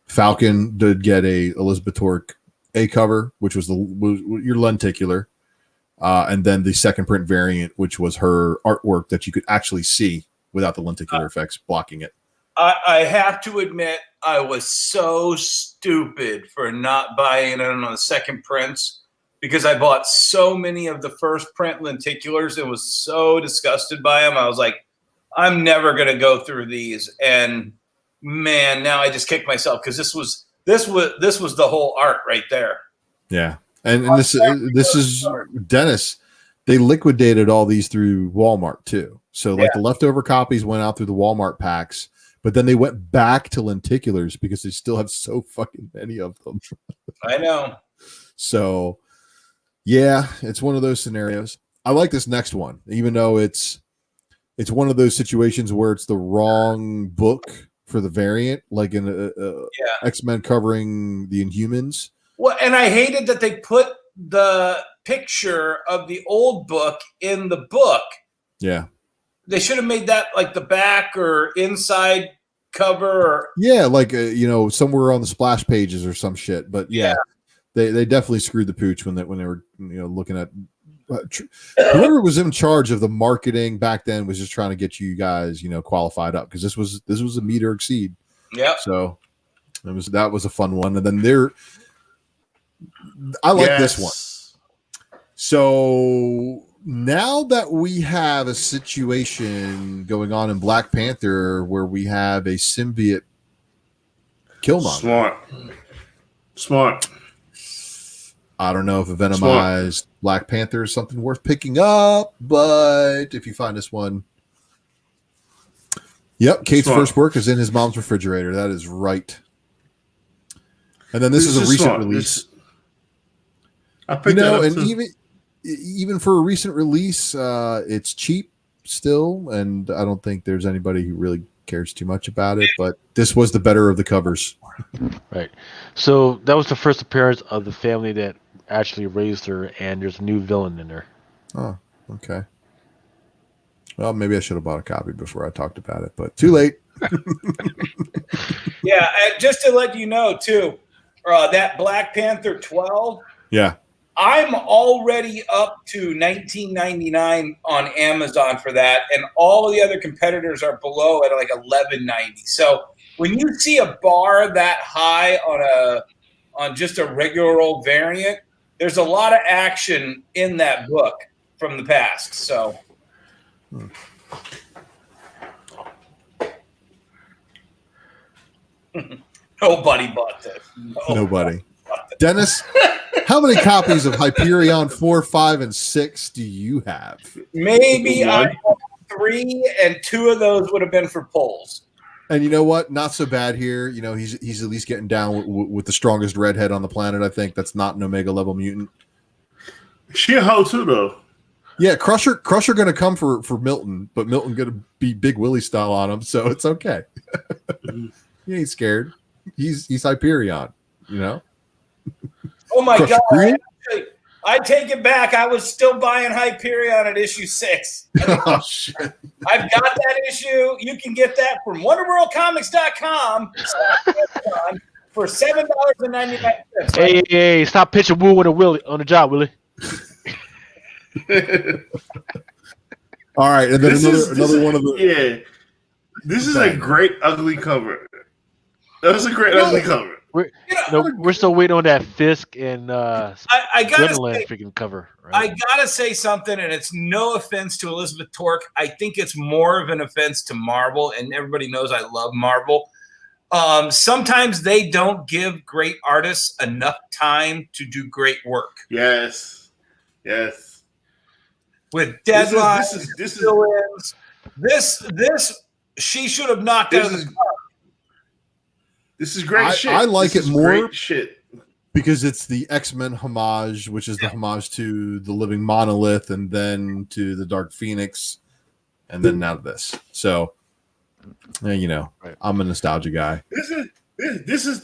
Falcon did get a Elizabeth Torque A cover, which was your lenticular, and then the second print variant, which was her artwork that you could actually see without the lenticular effects blocking it. I have to admit, I was so stupid for not buying it on the second prints because I bought so many of the first print lenticulars and was so disgusted by them. I was like, I'm never going to go through these. And man, now I just kicked myself because this was the whole art right there. Yeah, and this is Dennis. They liquidated all these through Walmart too. So like the leftover copies went out through the Walmart packs. But then they went back to lenticulars because they still have so fucking many of them. I know. So, yeah, it's one of those scenarios. I like this next one, even though it's one of those situations where it's the wrong book for the variant, like in X-Men covering the Inhumans. Well, and I hated that they put the picture of the old book in the book. Yeah. They should have made that like the back or inside cover. Like somewhere on the splash pages or some shit. But they definitely screwed the pooch when they were looking at whoever was in charge of the marketing back then was just trying to get you guys qualified up because this was a meet or exceed. Yeah. So that was a fun one, and then I like this one. So. Now that we have a situation going on in Black Panther where we have a symbiote Killmonger. Smart. I don't know if a Venomized Black Panther is something worth picking up, but if you find this one. Yep, Kate's first work is in his mom's refrigerator. That is right. And then this is a recent release. I picked that up and too. Even for a recent release, it's cheap still, and I don't think there's anybody who really cares too much about it, but this was the better of the covers. Right. So that was the first appearance of the family that actually raised her, and there's a new villain in there. Oh, okay. Well, maybe I should have bought a copy before I talked about it, but too late. Yeah, just to let you know, too, that Black Panther 12. Yeah. I'm already up to $19.99 on Amazon for that, and all of the other competitors are below at like $11.90. So when you see a bar that high on just a regular old variant, there's a lot of action in that book from the past. So nobody bought this. Nobody. Dennis, how many copies of Hyperion 4, 5, and 6 do you have? Maybe I bought 3, and 2 of those would have been for polls. And you know what? Not so bad here. He's at least getting down with the strongest redhead on the planet. I think that's not an Omega level mutant. She a hoe too, though. Yeah, Crusher going to come for Milton, but Milton going to be Big Willie style on him, so it's okay. He ain't scared. He's Hyperion, Oh my God! I take it back. I was still buying Hyperion at issue 6. Oh shit! I've got that issue. You can get that from WonderWorldComics.com for $7.99. Hey, stop pitching Woo with a Willie on the job, Willie. All right, and then another one of the This is a great ugly cover. That's a great ugly cover. We're still waiting on that Fisk and I gotta say, freaking cover. Right? I gotta say something, and it's no offense to Elizabeth Torque. I think it's more of an offense to Marvel, and everybody knows I love Marvel. Sometimes they don't give great artists enough time to do great work. Yes. With deadlines, this she should have knocked out of the park. This is great shit. I like it more shit because it's the X-Men homage, which is the homage to the Living Monolith, and then to the Dark Phoenix, and then now this. So, you know, I'm a nostalgia guy. This is a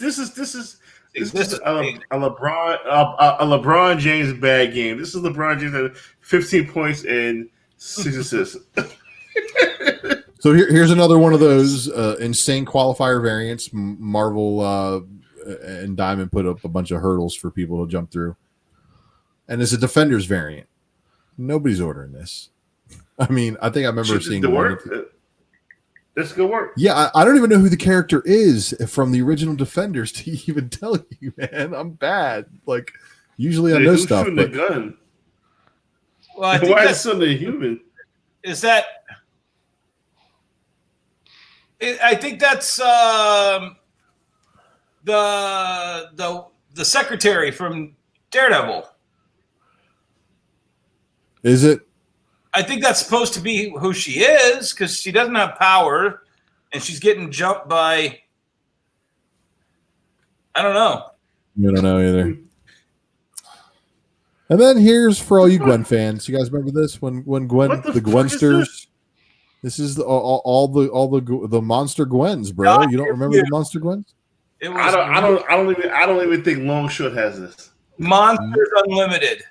LeBron James bad game. This is LeBron James at 15 points and 6 assists. So here's another one of those insane qualifier variants. Marvel and Diamond put up a bunch of hurdles for people to jump through. And it's a Defenders variant. Nobody's ordering this. I mean, I think I remember seeing the work. That's good work. Yeah, I don't even know who the character is from the original Defenders to even tell you, man. I'm bad. Like, usually I know stuff. Shooting but... a gun. Well, I think why is something human? Is that? I think that's the secretary from Daredevil. Is it? I think that's supposed to be who she is because she doesn't have power, and she's getting jumped by. I don't know. I don't know either. And then here's for all you Gwen fans. You guys remember this when Gwen the Gwensters? This is all the monster Gwens, bro. You don't remember the monster Gwens? I don't even think Longshot has this. Monsters Unlimited.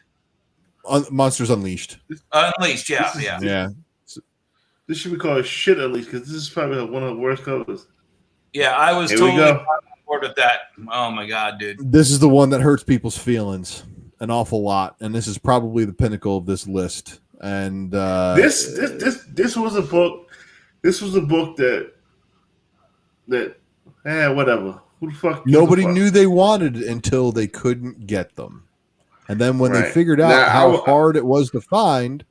Monsters Unleashed. Unleashed, yeah. This should be called Shit Unleashed because this is probably one of the worst covers. Yeah, I was totally on board with that. Oh my god, dude. This is the one that hurts people's feelings an awful lot, and this is probably the pinnacle of this list. And this was a book. This was a book that whatever. Who the fuck? Nobody knew they wanted it until they couldn't get them. And then when they figured out how hard it was to find,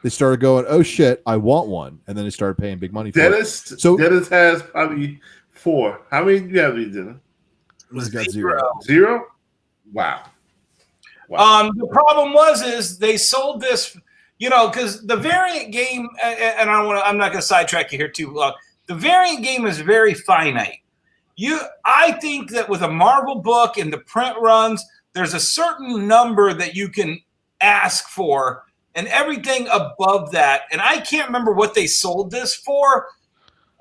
they started going, "Oh shit, I want one!" And then they started paying big money for it. So Dennis has probably 4. How many do you have, Dennis? He's got 0. 0? Wow. The problem is they sold this, because the variant game, and I'm not going to sidetrack you here too long. The variant game is very finite. I think that with a Marvel book and the print runs, there's a certain number that you can ask for, and everything above that. And I can't remember what they sold this for,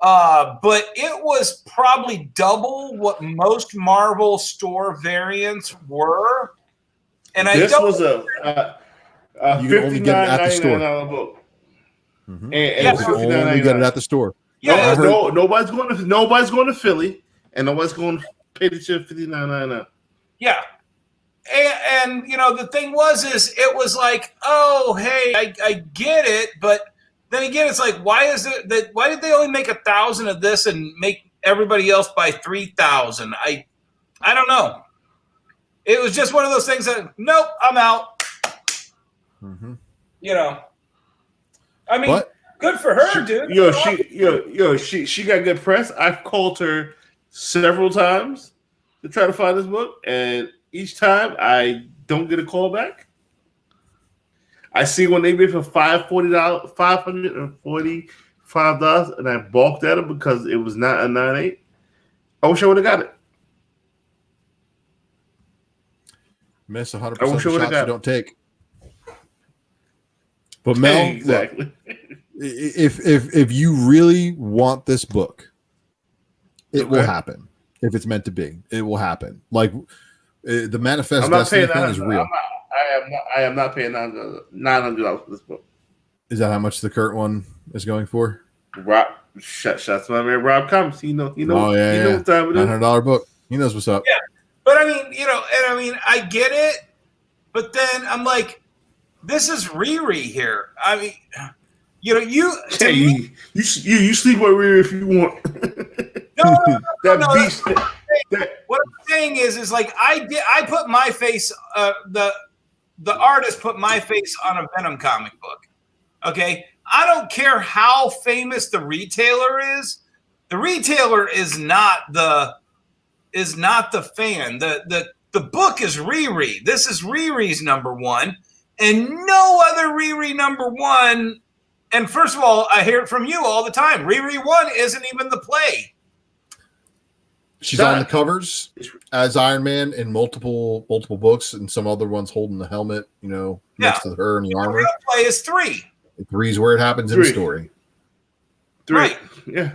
but it was probably double what most Marvel store variants were. And this was a $59.99 book. Mm-hmm. And it was $59.99. You get it at the store. Yeah, nobody's going to Philly, and nobody's going to pay the shit $59.99. Yeah. And the thing is it was like, oh, hey, I get it, but then again, it's like, why did they only make 1,000 of this and make everybody else buy 3,000? I don't know. It was just one of those things that, nope, I'm out. Mm-hmm. I mean, good for her, dude. She got good press. I've called her several times to try to find this book, and each time I don't get a call back. I see when they bid for $545, and I balked at them because it was not a 9.8. I wish I would have got it. Miss 100% of shots you don't take. But Mel, exactly. Look, if you really want this book, it will happen. If it's meant to be, it will happen. Like the Manifest Destiny thing is real. I am not paying $900 for this book. Is that how much the Kurt one is going for? Rob, shots to my man Rob Combs. He know. Oh yeah, he knows what time it is. $900 book. He knows what's up. Yeah, but I mean, I get it, but then I'm like, this is Riri here. I mean, you sleep with Riri if you want. No, beast. What I'm saying is like I put my face. The artist put my face on a Venom comic book. Okay, I don't care how famous the retailer is. The retailer is not the fan. The book is Riri. This is Riri's #1, and no other Riri #1. And first of all, I hear it from you all the time. Riri 1 isn't even the play. She's on the covers as Iron Man in multiple books, and some other ones holding the helmet, next to her in the armor. The real play is 3. 3 is where it happens in the story. 3, right? Yeah.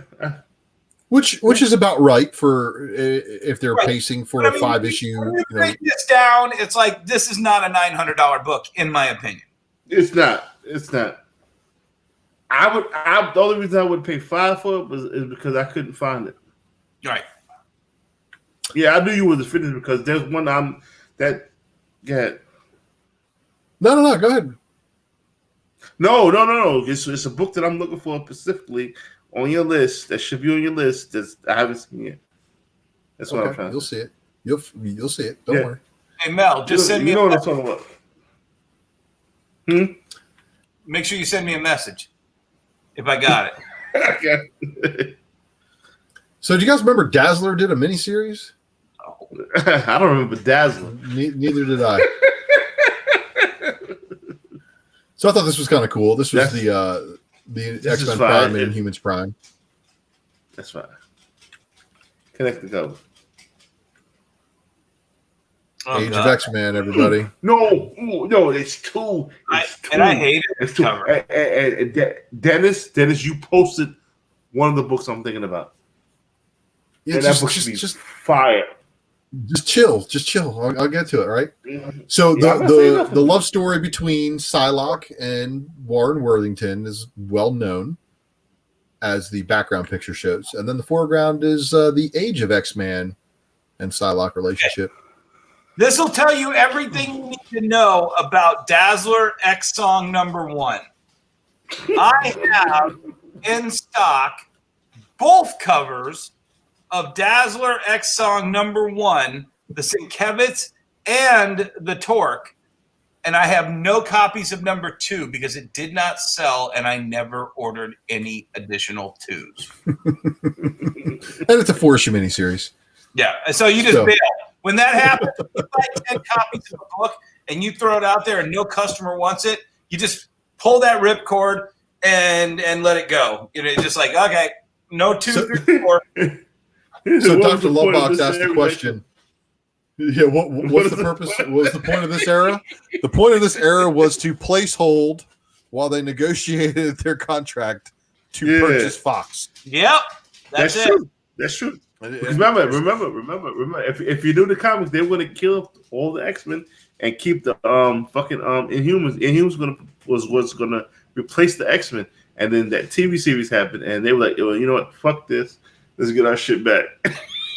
Which is about right for if they're pacing for a 5-issue. When you break this down, it's like this is not a $900 book, in my opinion. It's not. The only reason I would pay $5 for it is because I couldn't find it. Right. Yeah, I knew you was finished because there's one go ahead. No, go ahead. No. It's a book that I'm looking for specifically on your list. That should be on your list. That I haven't seen yet. That's what I'm trying. You'll see it. You'll see it. Don't worry. Hey Mel, just send me. You know what I'm talking about. Make sure you send me a message if I got it. Okay. So, do you guys remember Dazzler did a miniseries? I don't remember Dazzler. Neither did I. So I thought this was kind of cool. This was the X-Men Prime and Inhumans Prime. That's fine. Connect the cover. Age of X-Men, everybody. No, it's two. And I hate it. It's two. And Dennis, you posted one of the books I'm thinking about. Yeah, and that book should be fire. Just chill. I'll get to it, right? Mm-hmm. So the love story between Psylocke and Warren Worthington is well known, as the background picture shows, and then the foreground is the Age of X-Man and Psylocke relationship. This will tell you everything you need to know about Dazzler X Song #1. I have in stock both covers of Dazzler X Song #1, the Sienkiewicz and the Torque, and I have no copies of #2 because it did not sell, and I never ordered any additional 2s. And it's a 4-issue miniseries. Yeah, so you just bail. When that happens, you buy 10 copies of a book and you throw it out there and no customer wants it, you just pull that ripcord and let it go. Just like, okay, no 2, 3, 4. So Dr. Lovebox asked the question. Yeah, what's the purpose? What was the point of this era? The point of this era was to place hold while they negotiated their contract to purchase Fox. Yep, that's it. True. That's true. Remember. If you do the comics, they want to kill all the X-Men and keep the Inhumans. Inhumans was gonna replace the X-Men, and then that TV series happened, and they were like, you know what? Fuck this. Let's get our shit back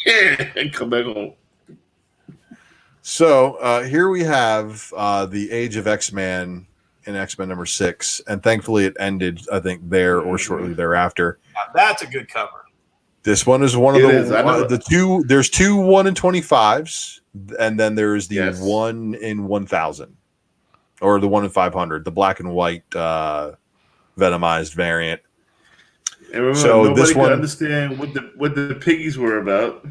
and come back home. So here we have the Age of X-Men in X-Men #6, and thankfully it ended, I think, there or shortly thereafter. That's a good cover. This one is one of the two. There's 2 1 in 25s, and then there's the 1 in 1,000, or the 1 in 500, the black and white venomized variant. And remember, so nobody could understand what the piggies were about.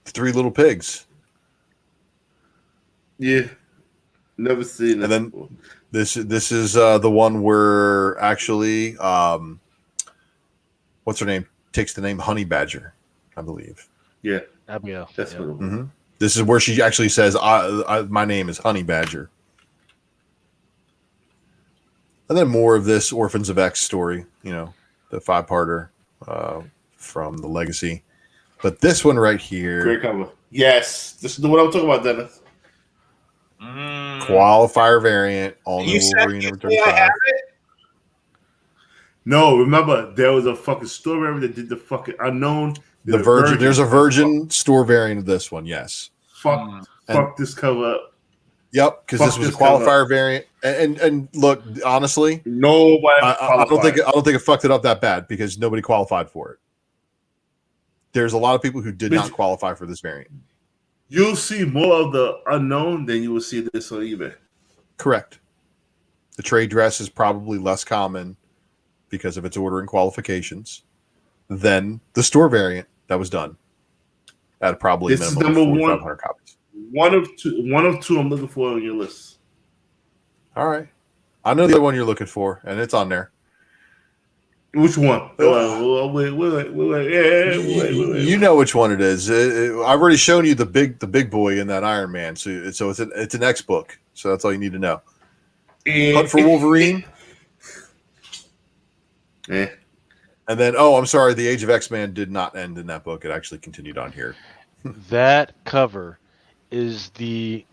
3 little pigs. Yeah, never seen that. And then before. This is the one where actually, what's her name? Takes the name Honey Badger, I believe. Yeah, Abigail. That's what it was. Mm-hmm. This is where she actually says, "My name is Honey Badger." And then more of this Orphans of X story, the 5-parter from the Legacy. But this one right here. Great cover. Yes. This is the one I'm talking about, Dennis. Qualifier variant. All You new said Wolverine you number say I 35. have it? No, remember there was a fucking store that did the fucking unknown. The Virgin. There's a Virgin store variant of this one. Yes. Fuck this cover up. Yep, because this was a qualifier variant. And look, honestly, nobody. I don't think it fucked it up that bad because nobody qualified for it. There's a lot of people who did not qualify for this variant. You'll see more of the unknown than you will see this on eBay. Correct. The trade dress is probably less common because of its ordering qualifications than the store variant that was done at probably This is minimum number of 4,500 copies. One of two I'm looking for on your list. All right. I know the other one you're looking for, and it's on there. Which one? Wait. You know which one it is. I've already shown you the big boy in that Iron Man. So it's an X book. So that's all you need to know. Hunt for Wolverine. Yeah. And then, I'm sorry, the Age of X-Man did not end in that book. It actually continued on here. That cover is the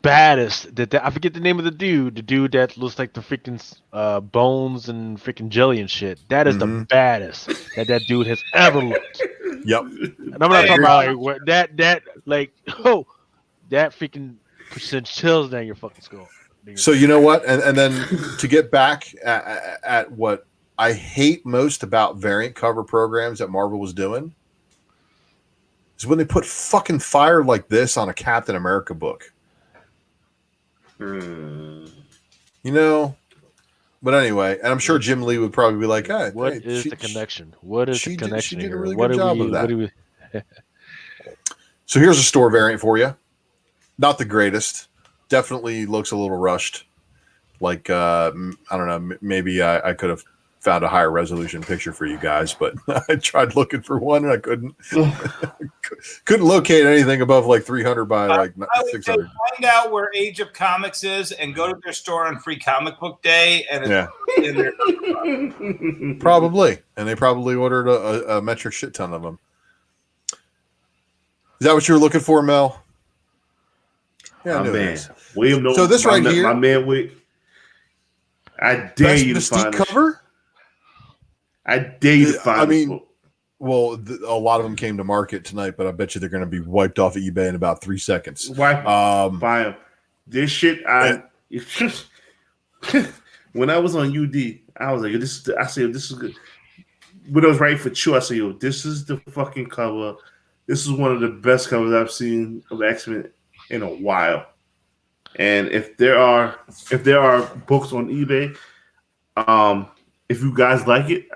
baddest. I forget the name of the dude that looks like the freaking bones and freaking jelly and shit. That is the baddest that dude has ever looked. Yep. And I'm not talking about like that freaking percent chills down your fucking skull. So you know what? And then to get back at what I hate most about variant cover programs that Marvel was doing is when they put fucking fire like this on a Captain America book. You know, but anyway, and I'm sure Jim Lee would probably be like, "Hey, what is the connection? What is the connection she did here? a really What good are job we? of that." What do we? So here's a store variant for you. Not the greatest. Definitely looks a little rushed. Like I don't know. Maybe I could have found a higher resolution picture for you guys, but I tried looking for one and I couldn't. Couldn't locate anything above like 300 by like 600. Find out where Age of Comics is and go to their store on Free Comic Book Day, and it's in there. Probably, and they probably ordered a metric shit ton of them. Is that what you were looking for, Mel? Yeah, my man, William. So this right here, my man, I dare you to find cover. I dare you to find. I mean, well, a lot of them came to market tonight, but I bet you they're going to be wiped off of eBay in about 3 seconds. Buy them. This shit, when I was on UD, I was like, this is good. When I was writing for Chew, I said, yo, this is the fucking cover. This is one of the best covers I've seen of X-Men in a while. And if there are books on eBay, if you guys like it,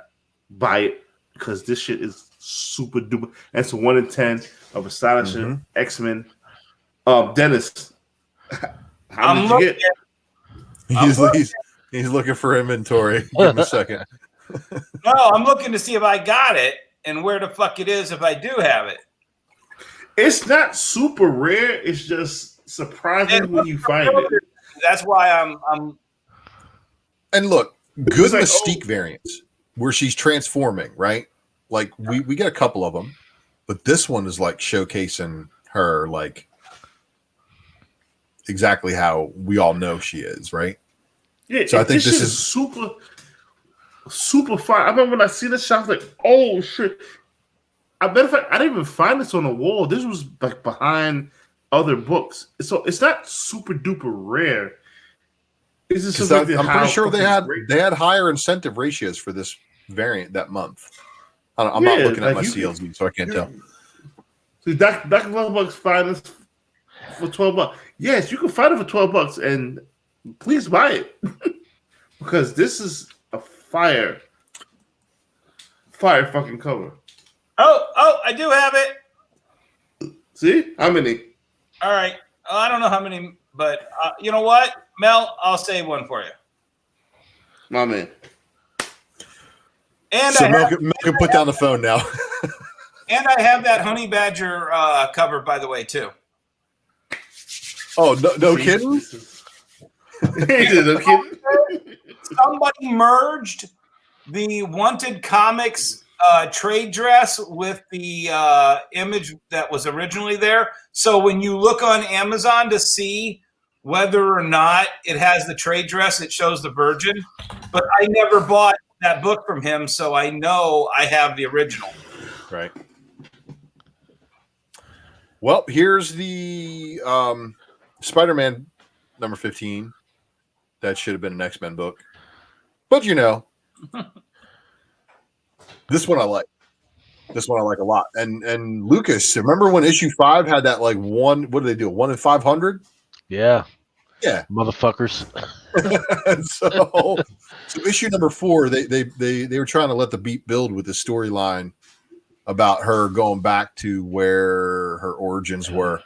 buy it because this shit is super duper. That's a 1 in 10 of Astonishing X-Men. Dennis, how did you get? He's looking for inventory. Give him a second. No, I'm looking to see if I got it and where the fuck it is if I do have it. It's not super rare. It's just surprising when you find it. That's why I'm. And look, good Mystique variants where she's transforming, right? Like we get a couple of them, but this one is like showcasing her like exactly how we all know she is, right? Yeah. So I think this is super fun. I remember when I see this shot, I was like, oh shit. Matter of fact, I didn't even find this on the wall. This was like behind other books. So it's not super duper rare. It's just I'm pretty sure they had higher incentive ratios for this variant that month. I'm not looking at my CLZ, so I can't tell. So Dr. Buck's find this for $12. Yes, you can find it for $12, and please buy it because this is a fire fucking cover. Oh, I do have it. See? How many? All right. I don't know how many, but you know what? Mel, I'll save one for you. My man. And so Mel can put down the phone now. And I have that Honey Badger cover, by the way, too. Oh, no kidding? No kidding? Somebody merged the Wanted Comics trade dress with the image that was originally there. So when you look on Amazon to see whether or not it has the trade dress, it shows the Virgin. But I never bought that book from him, so I know I have the original. Right. Well, here's the Spider-Man number 15. That should have been an X-Men book. But this one I like. This one I like a lot. And Lucas, remember when issue 5 had that like one, what did they do? 1 in 500? Yeah. Yeah. Motherfuckers. so issue number 4, they were trying to let the beat build with the storyline about her going back to where her origins were.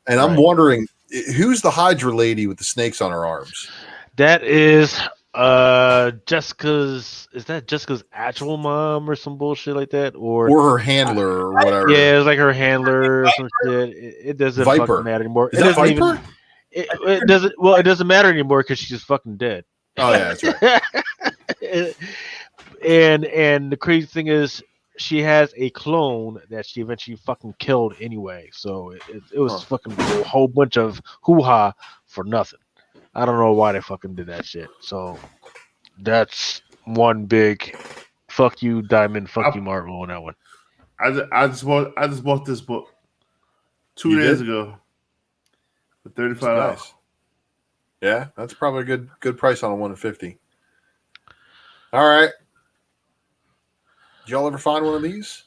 And I'm wondering, who's the Hydra lady with the snakes on her arms? That is Jessica's actual mom or some bullshit like that, or her handler or whatever. Yeah, it's like her handler or some shit. It doesn't fucking matter anymore. Is it Viper? It doesn't. Well, it doesn't matter anymore because she's fucking dead. Oh yeah, that's right. and the crazy thing is, she has a clone that she eventually fucking killed anyway. So it was fucking a whole bunch of hoo-ha for nothing. I don't know why they fucking did that shit. So that's one big fuck you, Diamond, fuck you, Marvel on that one. I just bought this book 2 days ago for $35. Nice. Yeah, that's probably a good price on a 1 in 50. All right. Did y'all ever find one of these?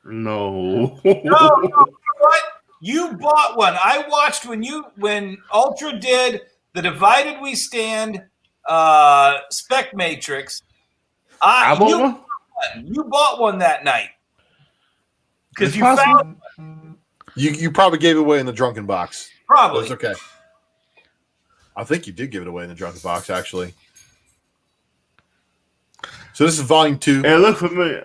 No. No, you know what? You bought one. I watched when Ultra did the Divided We Stand Spec Matrix. I bought one? You bought one that night. Because you possible. found You probably gave it away in the drunken box. Probably. That's okay. I think you did give it away in the drunken box, actually. So this is volume 2. And look for me.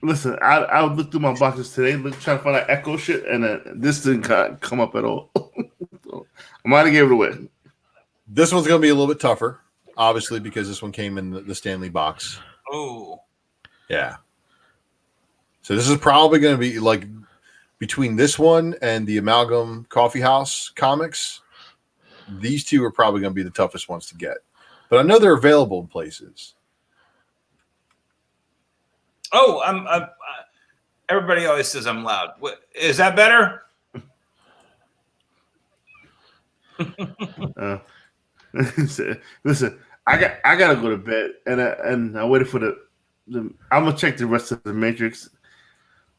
Listen, I looked through my boxes today, trying to find that Echo shit, and this didn't come up at all. So I might have gave it away. This one's going to be a little bit tougher, obviously, because this one came in the Stanley box. Oh. Yeah. So this is probably going to be like between this one and the Amalgam Coffee House comics. These two are probably going to be the toughest ones to get. But I know they're available in places. Oh, I'm everybody always says I'm loud. What, is that better? Listen, I gotta go to bed, and I waited for the I'm gonna check the rest of the Matrix.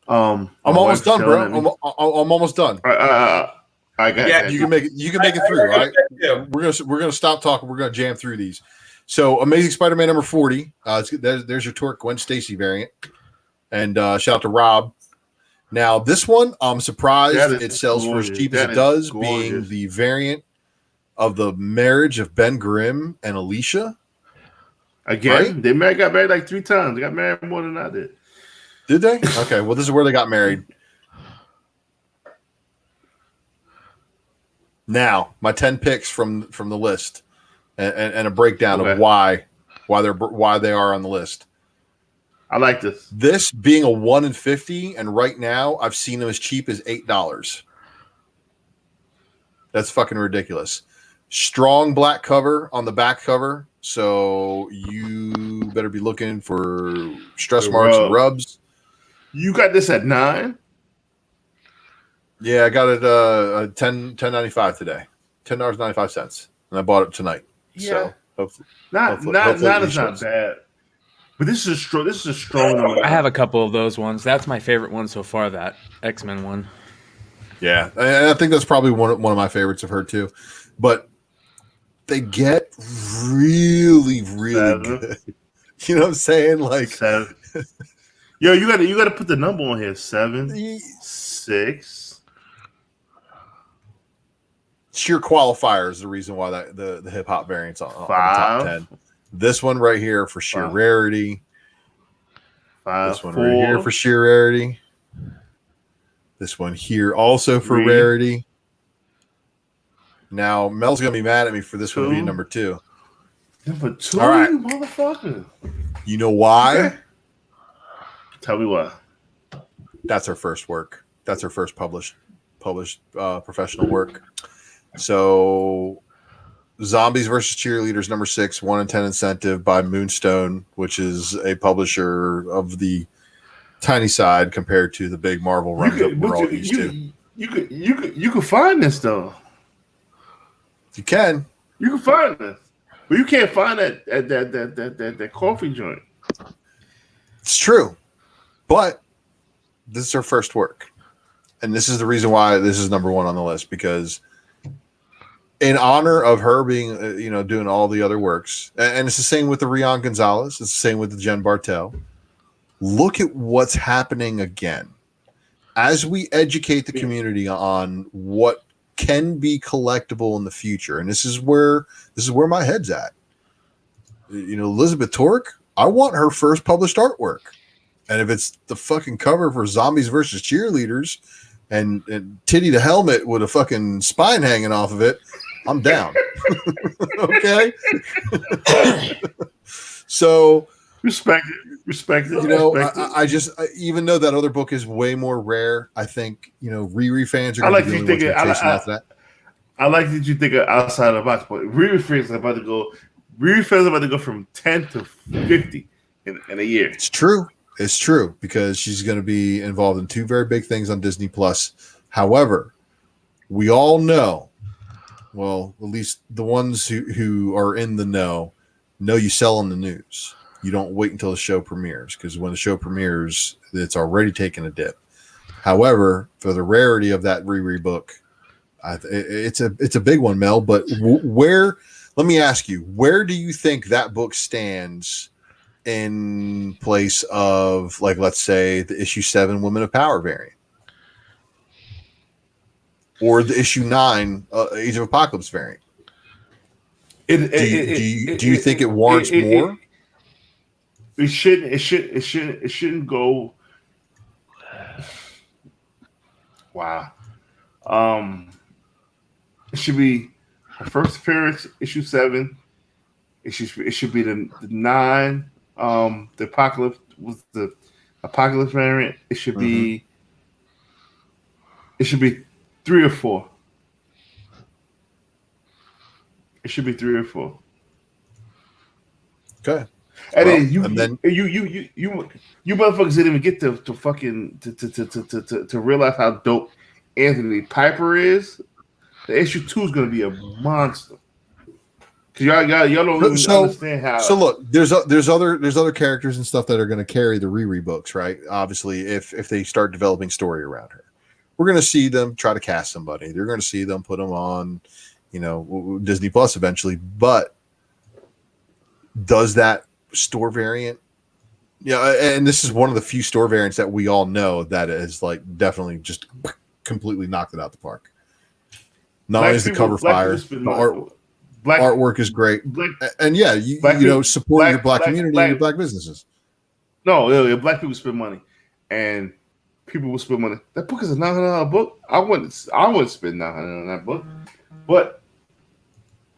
I'm almost done, bro. I'm almost done. I got yeah, you can make it through, right? We're gonna stop talking. We're gonna jam through these. So, Amazing Spider-Man number 40. There's your Torque Gwen Stacy variant, and shout out to Rob. Now, this one, I'm surprised it sells for as cheap as it does, being the variant of the marriage of Ben Grimm and Alicia. Again, right? They got married like 3 times. They got married more than I did. Did they? Okay, well, this is where they got married. Now, my 10 picks from the list, and a breakdown of why they are on the list. I like this. This being a 1 in 50, and right now I've seen them as cheap as $8. That's fucking ridiculous. Strong black cover on the back cover, so you better be looking for stress marks and rubs. You got this at 9? Yeah, I got it $10.95 today. $10.95, and I bought it tonight. Yeah, so hopefully it's not bad. But this is a strong number. I have a couple of those ones. That's my favorite one so far. That X-Men one. Yeah, I think that's probably one of my favorites of her too. But they get really, really good. You know what I'm saying? Like 7. Yo, you gotta put the number on here. 7, 6. Sheer qualifier is the reason why the hip hop variant's on the top 10. This one right here for sheer rarity. 5, this one 4. right here for sheer rarity. This one here also for 3. rarity. Now Mel's gonna be mad at me for this 2. One being number 2. Number 2, all right, motherfucker. You know why? Tell me what. That's her first work. That's her first published professional work. So, Zombies versus Cheerleaders number 6, 1 in 10 incentive by Moonstone, which is a publisher of the tiny side compared to the big Marvel runs that we're all used to. You could find this though. You can find this, but you can't find that coffee joint. It's true, but this is her first work, and this is the reason why this is number 1 on the list, because in honor of her being, doing all the other works, and it's the same with the Rian Gonzalez, it's the same with the Jen Bartel. Look at what's happening again as we educate the community on what can be collectible in the future, and this is where my head's at. Elizabeth Torque, I want her first published artwork, and if it's the fucking cover for Zombies versus Cheerleaders and Titty the Helmet with a fucking spine hanging off of it, I'm down. Okay. So respect it. I just even though that other book is way more rare, I think Riri fans are going to be doing chasing after that. I like that you think outside the box, but Riri fans are about to go. Riri fans are about to go from 10 to 50 in a year. It's true. It's true, because she's going to be involved in 2 very big things on Disney Plus. However, we all know, well, at least the ones who are in the know you sell on the news. You don't wait until the show premieres, because when the show premieres, it's already taken a dip. However, for the rarity of that Riri book, it's a big one, Mel. But let me ask you, where do you think that book stands in place of, like, let's say the issue 7 Women of Power variant, or the issue 9 Age of Apocalypse variant? Do you think it warrants more? It shouldn't go. Wow. It should be her first appearance, issue 7. It should be the 9. The Apocalypse was the Apocalypse variant. It should be 3 or 4. It should be 3 or 4. Okay. And then you motherfuckers didn't even get to realize how dope Anthony Piper is. The issue 2 is going to be a monster. Cause y'all don't even understand how. So look, there's other characters and stuff that are going to carry the Riri books, right? Obviously, if they start developing story around her, we're going to see them try to cast somebody. They're going to see them put them on, Disney Plus eventually. But does that store variant? Yeah, and this is one of the few store variants that we all know that is like definitely just completely knocked it out the park. Not only is the cover fire, the artwork is great, and yeah, you support your black community and your black businesses. No, black people spend money, and people will spend money. That book is a $900 book. I wouldn't spend $900 on that book, but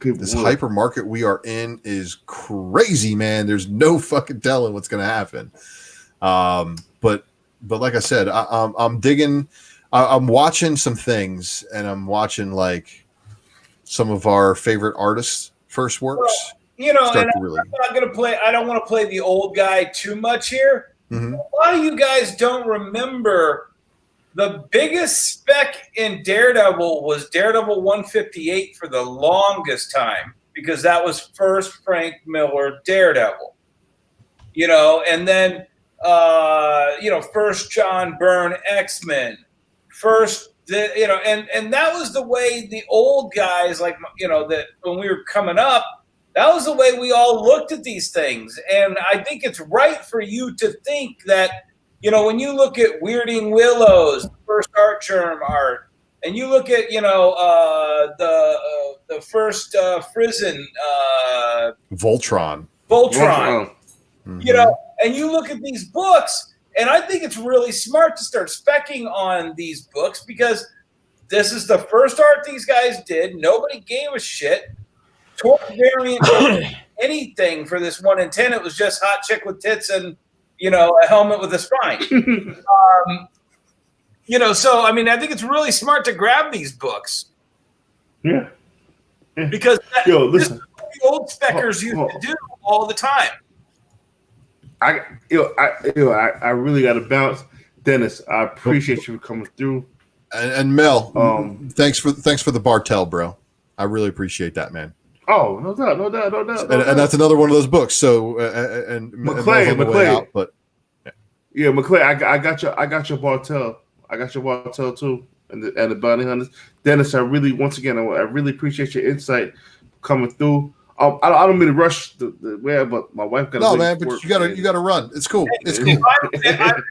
this hyper market we are in is crazy, man. There's no fucking telling what's going to happen. But like I said, I'm digging. I'm watching some things, and I'm watching like some of our favorite artists' first works. Well, and I'm not going to play. I don't want to play the old guy too much here. Mm-hmm. A lot of you guys don't remember the biggest spec in Daredevil was Daredevil 158 for the longest time, because that was first Frank Miller Daredevil. And then first John Byrne X-Men. First, and that was the way the old guys, that when we were coming up, that was the way we all looked at these things. And I think it's right for you to think that, when you look at Weirding Willows, first Art Germ art, and you look at, the first Frizen, Voltron. Mm-hmm. And you look at these books. And I think it's really smart to start speccing on these books, because this is the first art these guys did. Nobody gave a shit. Torque variant anything for this 1 in 10. It was just hot chick with tits and a helmet with a spine. So I mean, I think it's really smart to grab these books. Yeah. Because this listen. is what the old speckers used to do all the time. I really got to bounce, Dennis. I appreciate you coming through. And Mel, thanks for the Bartell, bro. I really appreciate that, man. Oh, no doubt. And that's another one of those books. So McClay, but yeah, McClay, I got your Bartell. I got your Bartell too, and the Bounty Hunters. Dennis, I really appreciate your insight coming through. I don't mean to rush the way, but my wife got. No, man, but you gotta run. It's cool. It's cool. I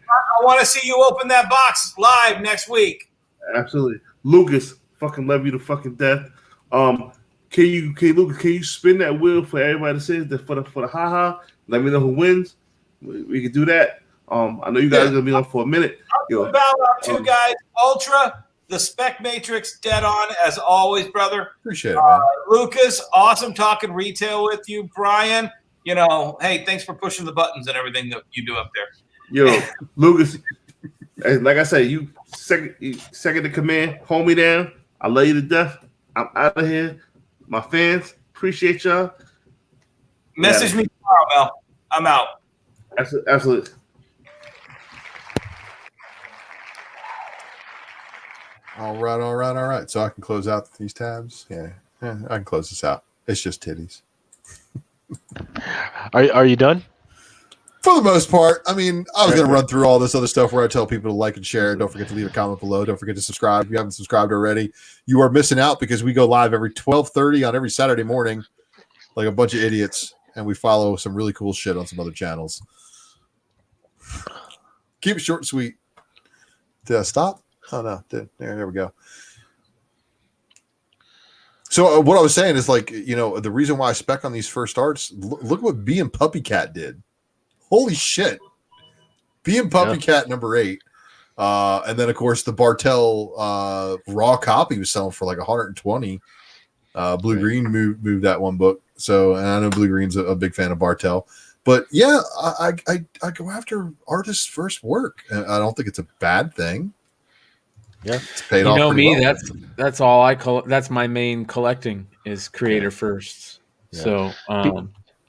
want to see you open that box live next week. Absolutely, Lucas. Fucking love you to fucking death. Can you spin that wheel for everybody to see for the haha? Let me know who wins. We can do that. I know you guys are gonna be on for a minute. Bow out two guys, Ultra, the Spec Matrix, dead on as always, brother. Appreciate it, man. Lucas, awesome talking retail with you. Brian, hey, thanks for pushing the buttons and everything that you do up there. Lucas, like I said, you second in command. Hold me down. I love you to death. I'm out of here. My fans, appreciate y'all. Message me tomorrow, Mel. I'm out. Absolutely. All right. So I can close out these tabs. Yeah, I can close this out. It's just titties. Are you done? For the most part. I mean, I was going to run through all this other stuff where I tell people to like and share. Don't forget to leave a comment below. Don't forget to subscribe. If you haven't subscribed already, you are missing out because we go live every 12:30 on every Saturday morning like a bunch of idiots, and we follow some really cool shit on some other channels. Keep it short and sweet. Did I stop? Oh, no. There we go. So what I was saying is the reason why I spec on these first arts, look at what B and Puppy Cat did. Holy shit. B and Puppy Cat number 8. And then, of course, the Bartell raw copy was selling for like 120. Blue Green moved that one book. So, and I know Blue Green's a big fan of Bartell. But, yeah, I go after artists' first work. And I don't think it's a bad thing. Yeah. It's paid off me, well. that's all I call. That's my main collecting is creator firsts. Yeah. So,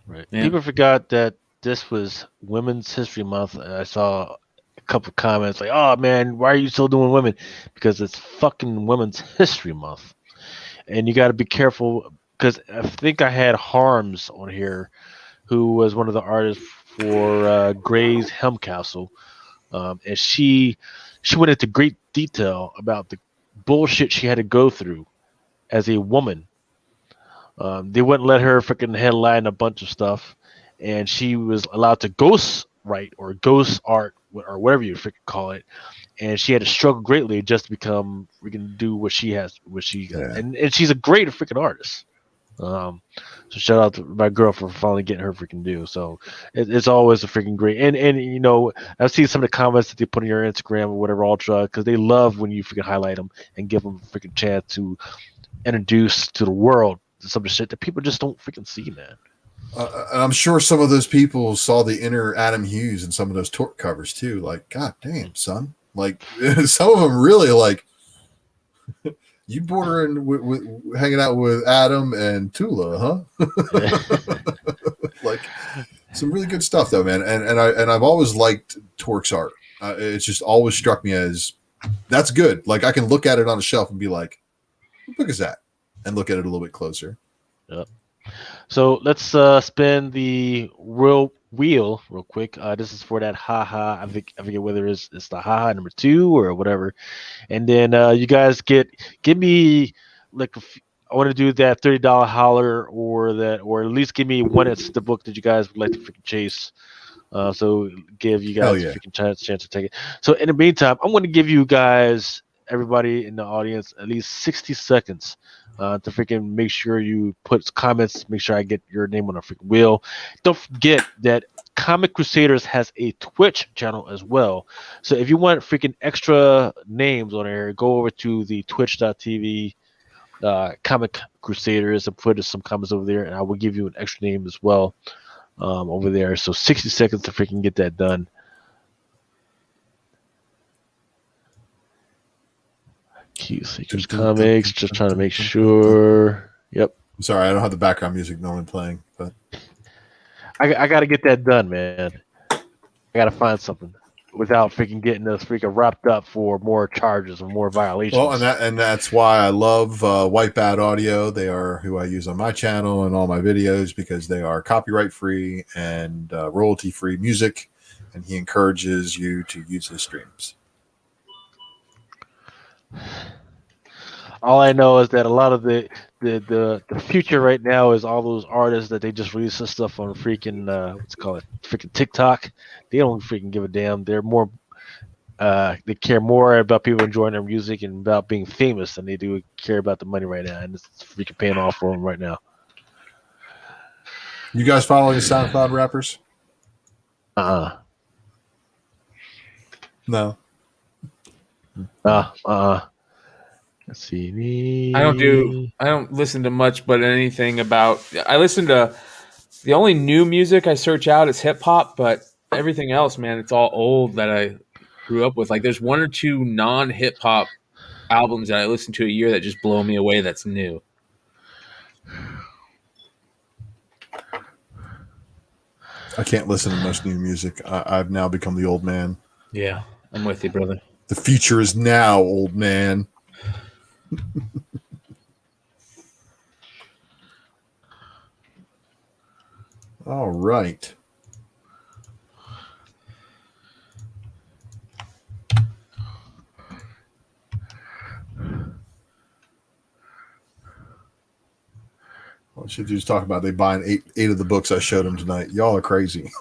right. Yeah. People forgot that this was Women's History Month. And I saw a couple of comments like, "Oh man, why are you still doing women?" Because it's fucking Women's History Month, and you got to be careful. Because I think I had Harms on here, who was one of the artists for Gray's Helm Castle, and she went into great detail about the bullshit she had to go through as a woman. They wouldn't let her freaking headline a bunch of stuff, and she was allowed to ghost write or ghost art or whatever you freaking call it, and she had to struggle greatly just to become freaking do what she has, and she's a great freaking artist. So shout out to my girl for finally getting her freaking due. So it's always a freaking great, and I've seen some of the comments that they put on your Instagram or whatever, Ultra, because they love when you freaking highlight them and give them a freaking chance to introduce to the world some of the shit that people just don't freaking see, man. And I'm sure some of those people saw the inner Adam Hughes in some of those Torque covers too. Like, God damn, son. Like, some of them really like, you bordering with hanging out with Adam and Tula, huh? Like, some really good stuff though, man. And I've always liked Torque's art. It's just always struck me as that's good. Like, I can look at it on a shelf and be like, what book is that? And look at it a little bit closer. Yep. So let's spin the wheel real quick. This is for that haha. I forget whether it's the haha number 2 or whatever. And then you guys give me like I want to do that $30 holler or at least give me one. It's the book that you guys would like to freaking chase. So give you guys a freaking chance to take it. So in the meantime, I'm going to give you guys, everybody in the audience, at least 60 seconds to freaking make sure you put comments, make sure I get your name on a freaking wheel. Don't forget that Comic Crusaders has a Twitch channel as well. So if you want freaking extra names on there, go over to the twitch.tv Comic Crusaders and put some comments over there, and I will give you an extra name as well. over there. So 60 seconds to freaking get that done. Key Seekers Comics, just trying to make sure. Yep. I'm sorry, I don't have the background music normally playing, but I got to get that done, man. I got to find something without freaking getting us freaking wrapped up for more charges and more violations. well, and that's why I love White Bat Audio. They are who I use on my channel and all my videos because they are copyright free and royalty free music, and he encourages you to use his streams. All I know is that a lot of the future right now is all those artists that they just release this stuff on freaking what's it called, freaking TikTok. They don't freaking give a damn. They're more they care more about people enjoying their music and about being famous than they do care about the money right now, and it's freaking paying off for them right now. You guys following the SoundCloud rappers? No. Let's see. I don't listen to much but anything about. I listen to the only new music I search out is hip hop, but everything else, man, it's all old that I grew up with. Like there's one or two non-hip hop albums that I listen to a year that just blow me away. That's new. I can't listen to much new music. I've now become the old man. Yeah, I'm with you, brother. The future is now, old man. All right. What should you just talk about? They buying eight of the books I showed them tonight. Y'all are crazy.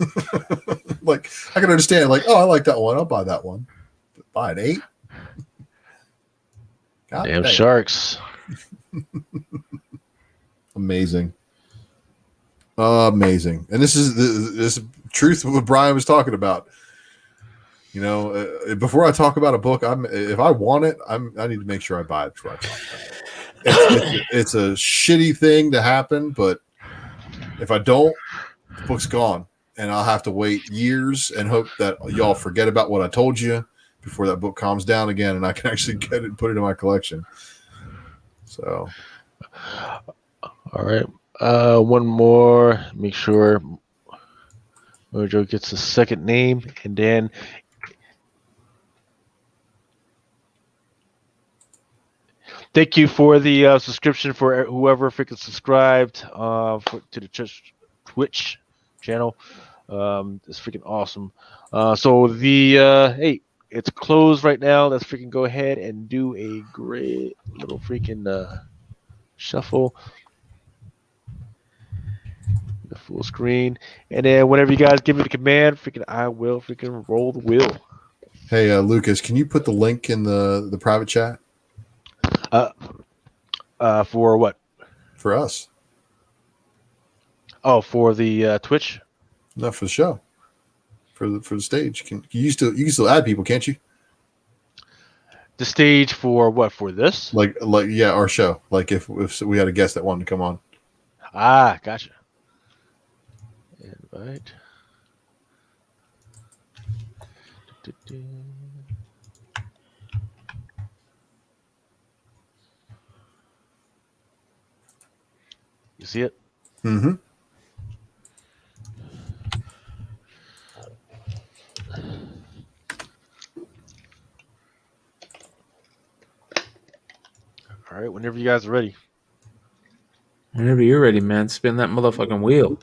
Like I can understand. Like, oh, I like that one. I'll buy that one. But buying 8. God Damn dang. sharks. Amazing. Amazing. And this is this truth of what Brian was talking about. You know, before I talk about a book, if I want it, I need to make sure I buy it before I talk about it. It's a shitty thing to happen, but if I don't, the book's gone, and I'll have to wait years and hope that y'all forget about what I told you before that book calms down again, and I can actually get it and put it in my collection. So, all right, one more. Make sure Mojo gets the second name, and then thank you for the subscription for whoever freaking subscribed to the Twitch channel. It's freaking awesome. So the hey, it's closed right now. Let's freaking go ahead and do a great little freaking shuffle. The full screen, and then whenever you guys give me the command, freaking I will freaking roll the wheel. hey Lucas, can you put the link in the private chat? For what? For us. Oh, for the Twitch. No, for the show. For the stage. You can still add people, can't you? The stage for what? For this? Like yeah, our show. Like if we had a guest that wanted to come on. Ah, gotcha. Invite. You see it? Mm-hmm. All right, whenever you guys are ready. Whenever you're ready, man, spin that motherfucking wheel.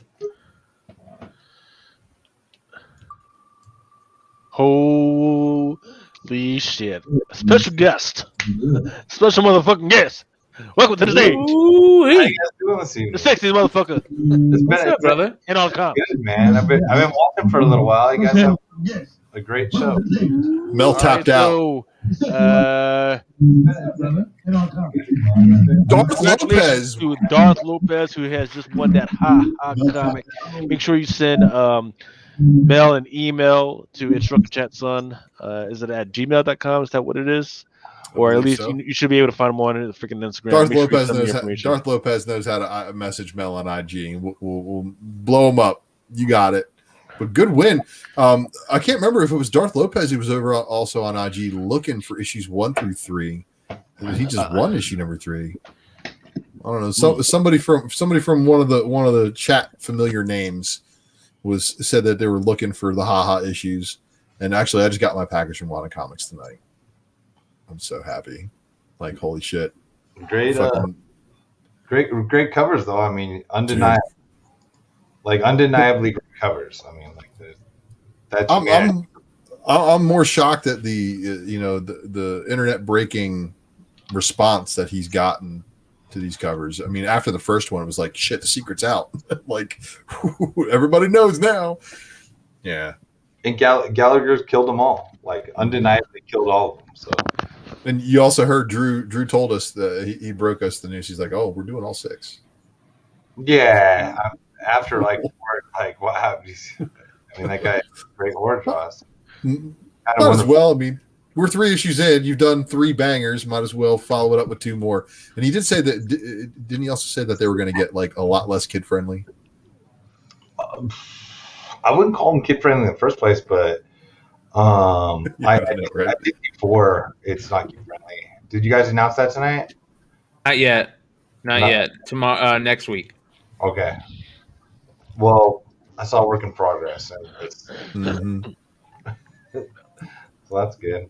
Holy shit. A special guest. Special motherfucking guest. Welcome to the stage. How you guys doing this evening? The sexiest motherfucker. What's up, brother? And all come. Good, man. I've been watching for a little while. You guys have a great show. Mel tapped out. Darth Lopez. To Darth Lopez, who has just won that comic. Make sure you send Mel an email to InstructorChatSon. Is it at gmail.com? Is that what it is? Or at least so. you should be able to find them on the freaking Instagram. Darth Lopez knows how to message Mel on IG. We'll blow him up. You got it. But good win. I can't remember if it was Darth Lopez who was over also on IG looking for issues 1 through 3. He just won issue number 3. I don't know. Somebody from one of the chat familiar names said that they were looking for the haha issues. And actually, I just got my package from Wanda Comics tonight. I'm so happy. Like, holy shit. Great covers though. I mean, undeniably great covers. I mean, like that's. I'm more shocked at the internet breaking response that he's gotten to these covers. I mean, after the first one, it was like, shit, the secret's out. Like, everybody knows now. Yeah. And Gallagher's killed them all. Like, undeniably killed all of them. So. And you also heard Drew told us that he broke us the news. He's like, oh, we're doing all 6. Yeah. After what happened? I mean, that guy has great horror draws. Might as well. I mean, we're 3 issues in. You've done 3 bangers. Might as well follow it up with 2 more. And he did say that. Didn't he also say that they were going to get like a lot less kid friendly? I wouldn't call them kid friendly in the first place, but I think before it's not kid friendly. Did you guys announce that tonight? Not yet. Not yet. Tomorrow, next week. Okay. Well, I saw work in progress, and so that's good.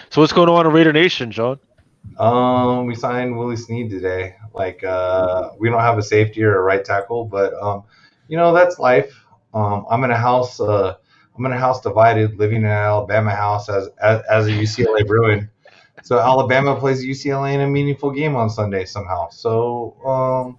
So what's going on in Raider Nation, John? We signed Willie Snead today. Like, we don't have a safety or a right tackle, but that's life. I'm in a house divided, living in an Alabama house as a UCLA Bruin. So Alabama plays UCLA in a meaningful game on Sunday somehow. So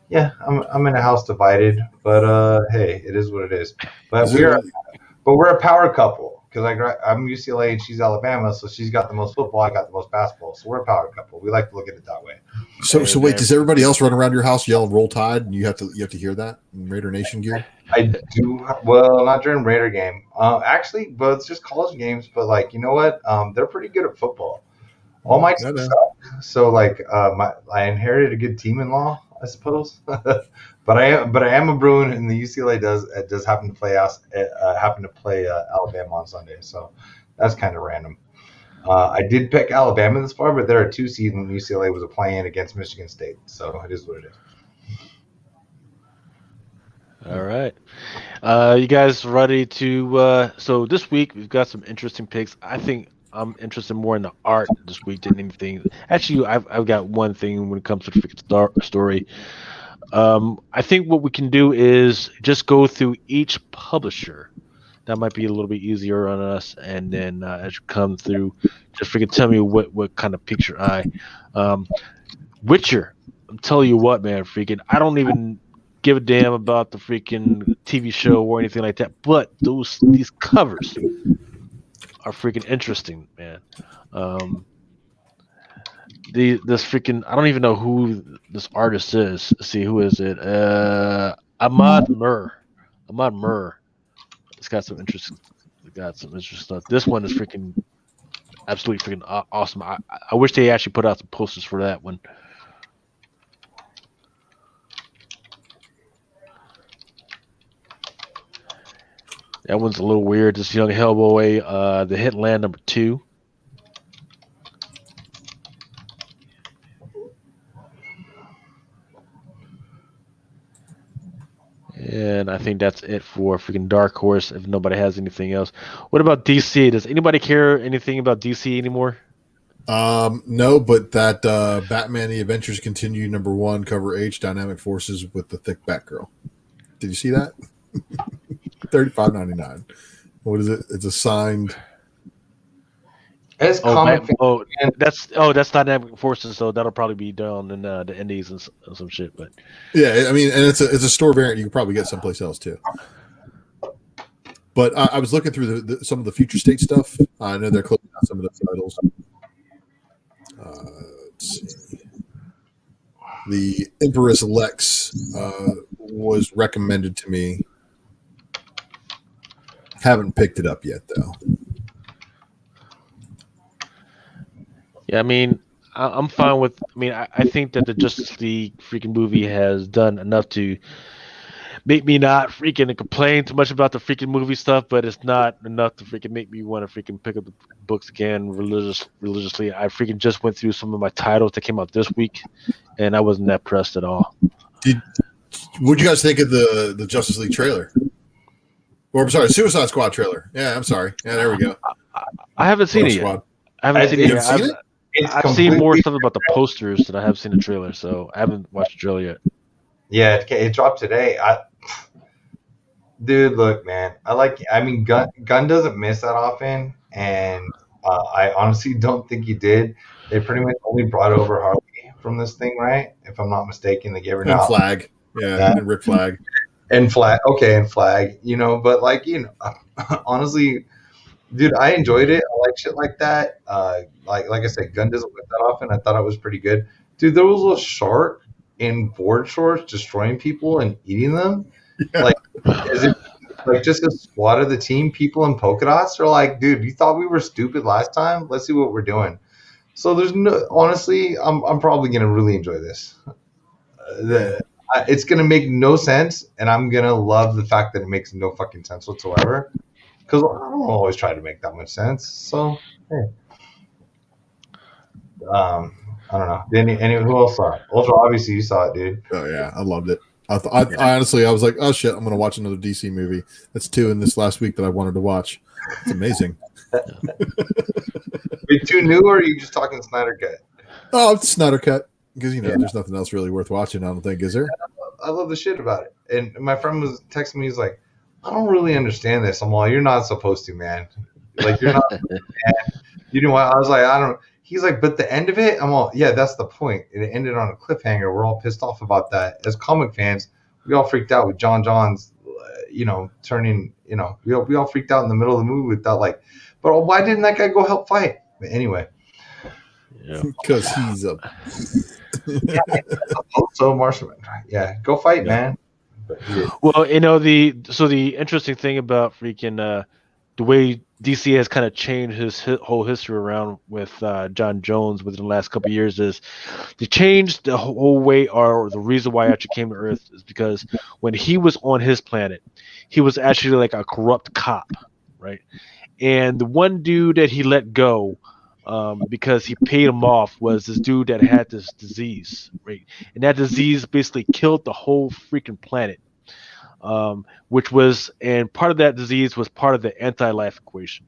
yeah, I'm in a house divided, but hey, it is what it is. But we're a power couple because I'm UCLA and she's Alabama, so she's got the most football, I got the most basketball. So we're a power couple. We like to look at it that way. So wait, does everybody else run around your house yelling "Roll Tide" and you have to hear that in Raider Nation gear? I do. Well, not during Raider game. Actually, but it's just college games. But like, you know what? They're pretty good at football. All my teams suck. So like, I inherited a good team-in-law, I suppose. but I am a Bruin, and the UCLA does happen to play Alabama on Sunday. So that's kind of random. I did pick Alabama this far, but they're a 2 seed when UCLA was a play-in against Michigan State. So it is what it is. All right. You guys ready to so this week we've got some interesting picks. I think I'm interested more in the art this week than anything. Actually, I've got one thing when it comes to the freaking story. I think what we can do is just go through each publisher. That might be a little bit easier on us, and then as you come through, just freaking tell me what kind of piques your eye. Witcher, I'm telling you what, man, freaking, I don't even give a damn about the freaking TV show or anything like that, but these covers are freaking interesting, man. This freaking, I don't even know who this artist is. Let's see, who is it? Ahmad Mur. It's got some interesting stuff. This one is freaking absolutely freaking awesome. I wish they actually put out some posters for that one. That one's a little weird. This young Hellboy, the Hitland #2. And I think that's it for freaking Dark Horse, if nobody has anything else. What about DC? Does anybody care anything about DC anymore? No, but that Batman The Adventures Continue #1 cover H Dynamic Forces with the thick Batgirl. Did you see that? $35.99. What is it? It's a signed. It's that's Dynamic Forces, so that'll probably be down in the Indies and some shit. But yeah, I mean, and it's a store variant you can probably get someplace else too. But I was looking through some of the Future State stuff. I know they're closing out some of those titles. Let's see. The Empress Lex was recommended to me. Haven't picked it up yet, though. yeah, I mean, I'm fine with. I mean, I think that the Justice League freaking movie has done enough to make me not freaking complain too much about the freaking movie stuff, but it's not enough to freaking make me want to freaking pick up the books again religiously. I freaking just went through some of my titles that came out this week, and I wasn't that pressed at all. What'd you guys think of the Justice League trailer? Or I'm sorry, Suicide Squad trailer. Yeah, I'm sorry. Yeah, there we go. I haven't seen it yet. I haven't seen it yet. Seen it? I've seen more stuff about the posters than I have seen the trailer, so I haven't watched the trailer yet. Yeah, it dropped today. Dude, look, man. Gunn doesn't miss that often, and I honestly don't think he did. They pretty much only brought over Harley from this thing, right? If I'm not mistaken, they gave her and Flag, and Rick Flag, and Flag. Okay, and Flag. But honestly, dude, I enjoyed it. I like shit like that. Like I said, Gunn doesn't whip that often. I thought it was pretty good. Dude, there was a shark in board shorts destroying people and eating them. Yeah. Is it just a squad of the team people in polka dots are like, dude, you thought we were stupid last time? Let's see what we're doing. So honestly, I'm probably gonna really enjoy this. It's gonna make no sense, and I'm gonna love the fact that it makes no fucking sense whatsoever. Because I don't always try to make that much sense. So, hey. I don't know. Any who else saw it? Ultra, obviously you saw it, dude. Oh yeah, I loved it. I honestly, I was like, oh shit, I'm gonna watch another DC movie. That's 2 in this last week that I wanted to watch. It's amazing. Wait, 2 new, or are you just talking Snyder Cut? Oh, it's Snyder Cut because there's nothing else really worth watching. I don't think, is there? I love the shit about it. And my friend was texting me. He's like, I don't really understand this. I'm like, you're not supposed to, man. Like, you're not. You know what? I was like, I don't. He's like, but the end of it, I'm all, yeah, that's the point. It ended on a cliffhanger. We're all pissed off about that. As comic fans, we all freaked out with John's, turning, we all freaked out in the middle of the movie with that, but why didn't that guy go help fight? But anyway. Because he's a. So Martian, yeah, go fight, man. Well, the interesting thing about freaking the way DC has kind of changed his whole history around with John Jones within the last couple of years is they changed the whole way, or the reason why he actually came to Earth is because when he was on his planet, he was actually like a corrupt cop, right? And the one dude that he let go because he paid him off was this dude that had this disease, right? And that disease basically killed the whole freaking planet. And part of that disease was part of the anti-life equation.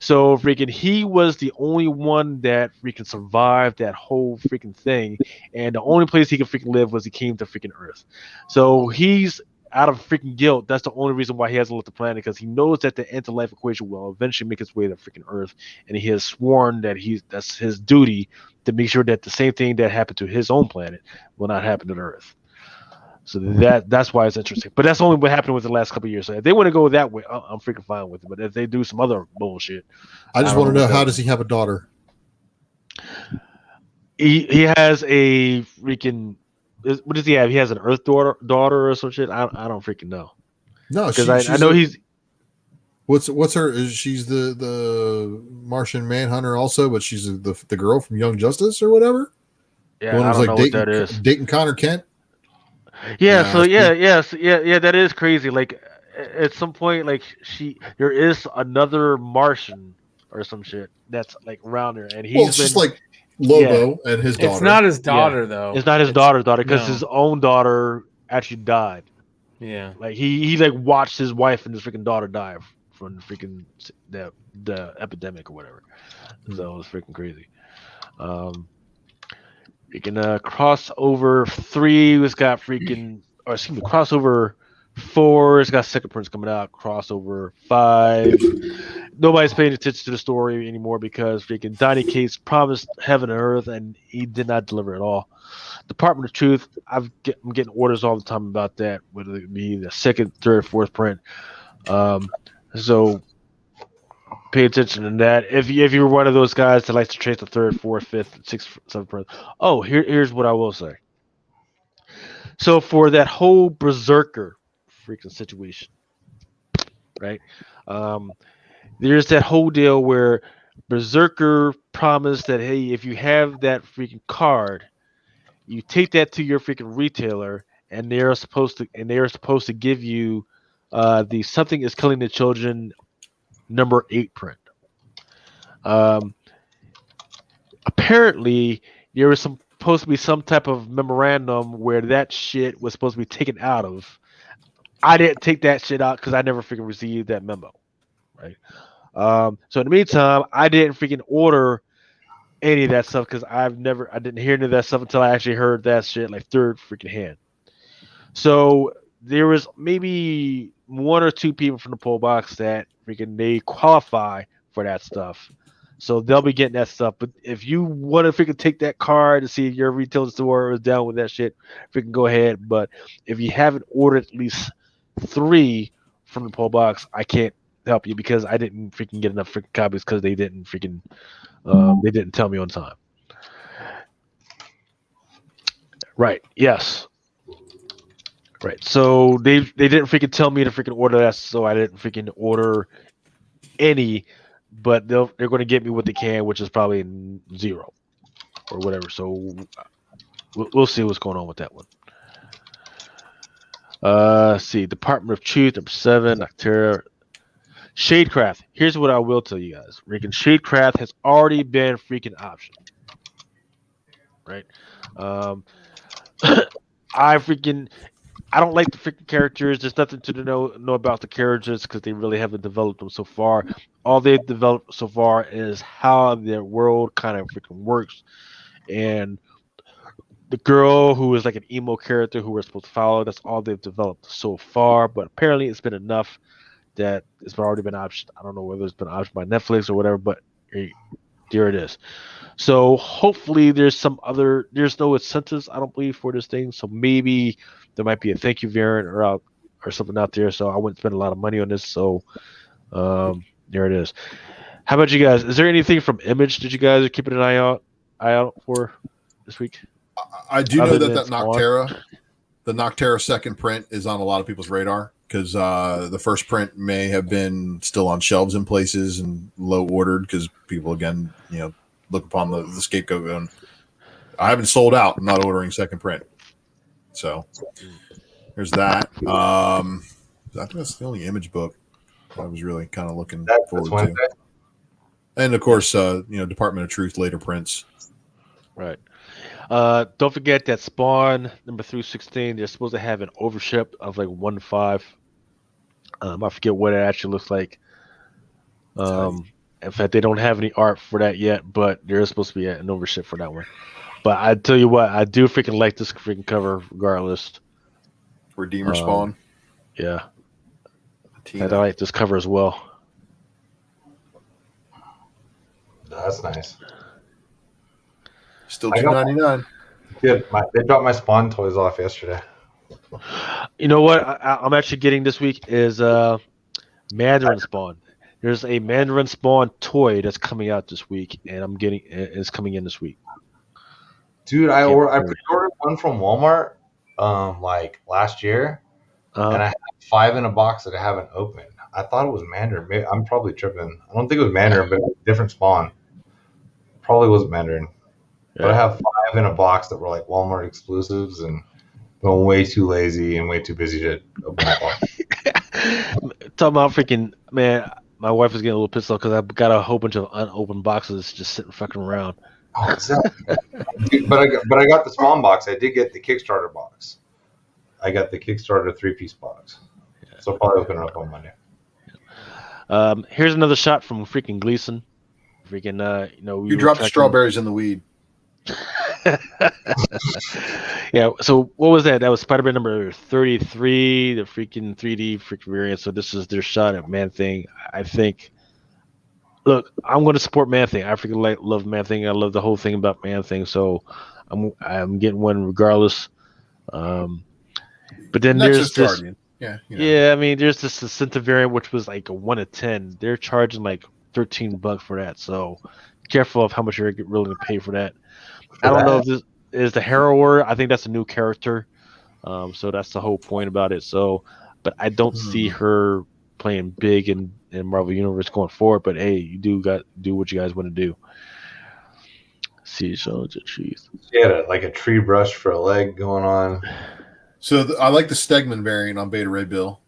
So freaking he was the only one that freaking survived that whole freaking thing, and the only place he could freaking live was he came to freaking Earth. So he's out of freaking guilt. That's the only reason why he hasn't left the planet, because he knows that the anti-life equation will eventually make its way to freaking Earth, and he has sworn that that's his duty to make sure that the same thing that happened to his own planet will not happen to Earth. So that's why it's interesting. But that's only what happened with the last couple of years. So if they want to go that way, I'm freaking fine with it. But if they do some other bullshit, I just want to know, how does he have a daughter? He has a freaking. What does he have? He has an Earth daughter or some shit. I don't freaking know. No, because I know he's. What's her? She's the Martian Manhunter also, but she's the girl from Young Justice or whatever. Yeah, I don't know what that is. Dating Connor Kent. Yeah, that is crazy. Like at some point, like there is another Martian or some shit that's like around her, and he's just like Lobo and his daughter. It's not his daughter though. It's not his daughter because his own daughter actually died. Yeah, like he like watched his wife and his freaking daughter die from the freaking the epidemic or whatever. So it was freaking crazy. You can crossover 3. It's got crossover 4. It's got second prints coming out. Crossover 5. Nobody's paying attention to the story anymore because freaking Donny Cates promised heaven and earth, and he did not deliver at all. Department of Truth. I'm getting orders all the time about that, whether it be the second, third, fourth print. So pay attention to that. If you're one of those guys that likes to trace the third, fourth, fifth, sixth, seventh print. Oh, here's what I will say. So for that whole Berserker freaking situation, right? There's that whole deal where Berserker promised that, hey, if you have that freaking card, you take that to your freaking retailer and they're supposed to give you the Something is Killing the Children number 8 print. Apparently there was supposed to be some type of memorandum where that shit was supposed to be taken out of. I didn't take that shit out because I never freaking received that memo, right? So in the meantime, I didn't freaking order any of that stuff because I didn't hear any of that stuff until I actually heard that shit like third freaking hand. So there was maybe 1 or 2 people from the poll box that freaking they qualify for that stuff. So they'll be getting that stuff. But if you want to freaking take that card to see if your retail store is down with that shit, freaking go ahead. But if you haven't ordered at least 3 from the poll box, I can't help you because I didn't freaking get enough freaking copies because they didn't freaking they didn't tell me on time. Right. Yes. Right. So they didn't freaking tell me to freaking order that, so I didn't freaking order any. But they're going to get me what they can, which is probably 0 or whatever. So we'll see what's going on with that one. See, Department of Truth, number 7, Noctera. Shadecraft. Here's what I will tell you guys. Freaking Shadecraft has already been freaking optioned. Right? I don't like the freaking characters. There's nothing to know about the characters because they really haven't developed them so far. All they've developed so far is how their world kind of freaking works. And the girl who is like an emo character who we're supposed to follow, that's all they've developed so far. But apparently it's been enough that it's already been optioned. I don't know whether it's been optioned by Netflix or whatever, but there it is. So hopefully there's no incentives, I don't believe, for this thing. So maybe there might be a thank you variant or something out there. So I wouldn't spend a lot of money on this. So there it is. How about you guys? Is there anything from Image that you guys are keeping an eye out for this week? I do know that the Noctera second print is on a lot of people's radar because the first print may have been still on shelves in places and low ordered because people, again, look upon the scapegoat and I haven't sold out. I'm not ordering second print. So there's that. I think that's the only Image book I was really kind of looking forward to. And of course, Department of Truth later prints. Right. Don't forget that Spawn number 316. They're supposed to have an overship of like 1.5. I forget what it actually looks like. In fact, they don't have any art for that yet, but there is supposed to be an overship for that one. But I tell you what, I do freaking like this freaking cover regardless. Redeemer Spawn. Yeah. I like this cover as well. That's nice. Still $2.99. Yeah, they dropped my Spawn toys off yesterday. You know what? I'm actually getting this week is Mandarin Spawn. There's a Mandarin Spawn toy that's coming out this week, and it's coming in this week. Dude, I pre-ordered one from Walmart like last year, and I had 5 in a box that I haven't opened. I thought it was Mandarin. Maybe, I'm probably tripping. I don't think it was Mandarin, but it was a different Spawn. Probably wasn't Mandarin. Yeah. But I have 5 in a box that were like Walmart exclusives, and I'm way too lazy and way too busy to open that box. Talking about freaking, man, my wife was getting a little pissed off because I've got a whole bunch of unopened boxes just sitting fucking around. Oh, exactly. but I got the Spawn box. I did get the Kickstarter box. I got the Kickstarter 3-piece box. Yeah. So I'll probably open it up on Monday. Here's another shot from freaking Gleason. Freaking, you dropped strawberries in the weed. Yeah. So what was that? That was Spider-Man number 33, the freaking 3D freaking variant. So this is their shot at Man-Thing. I think. Look, I'm going to support Man-Thing. I freaking love Man-Thing. I love the whole thing about Man-Thing. So I'm getting one regardless. But then there's this. Guardian. Yeah. Yeah. I mean, there's this Jacinta variant, which was like a 1 of 10. They're charging like $13 for that. So be careful of how much you're willing to pay for that. I don't know if this is the Harrower. I think that's a new character. So that's the whole point about it. So, but I don't see her playing big in Marvel Universe going forward. But hey, you do what you guys want to do. See, so it's a tree. She had like a tree brush for a leg going on. So I like the Stegman variant on Beta Ray Bill,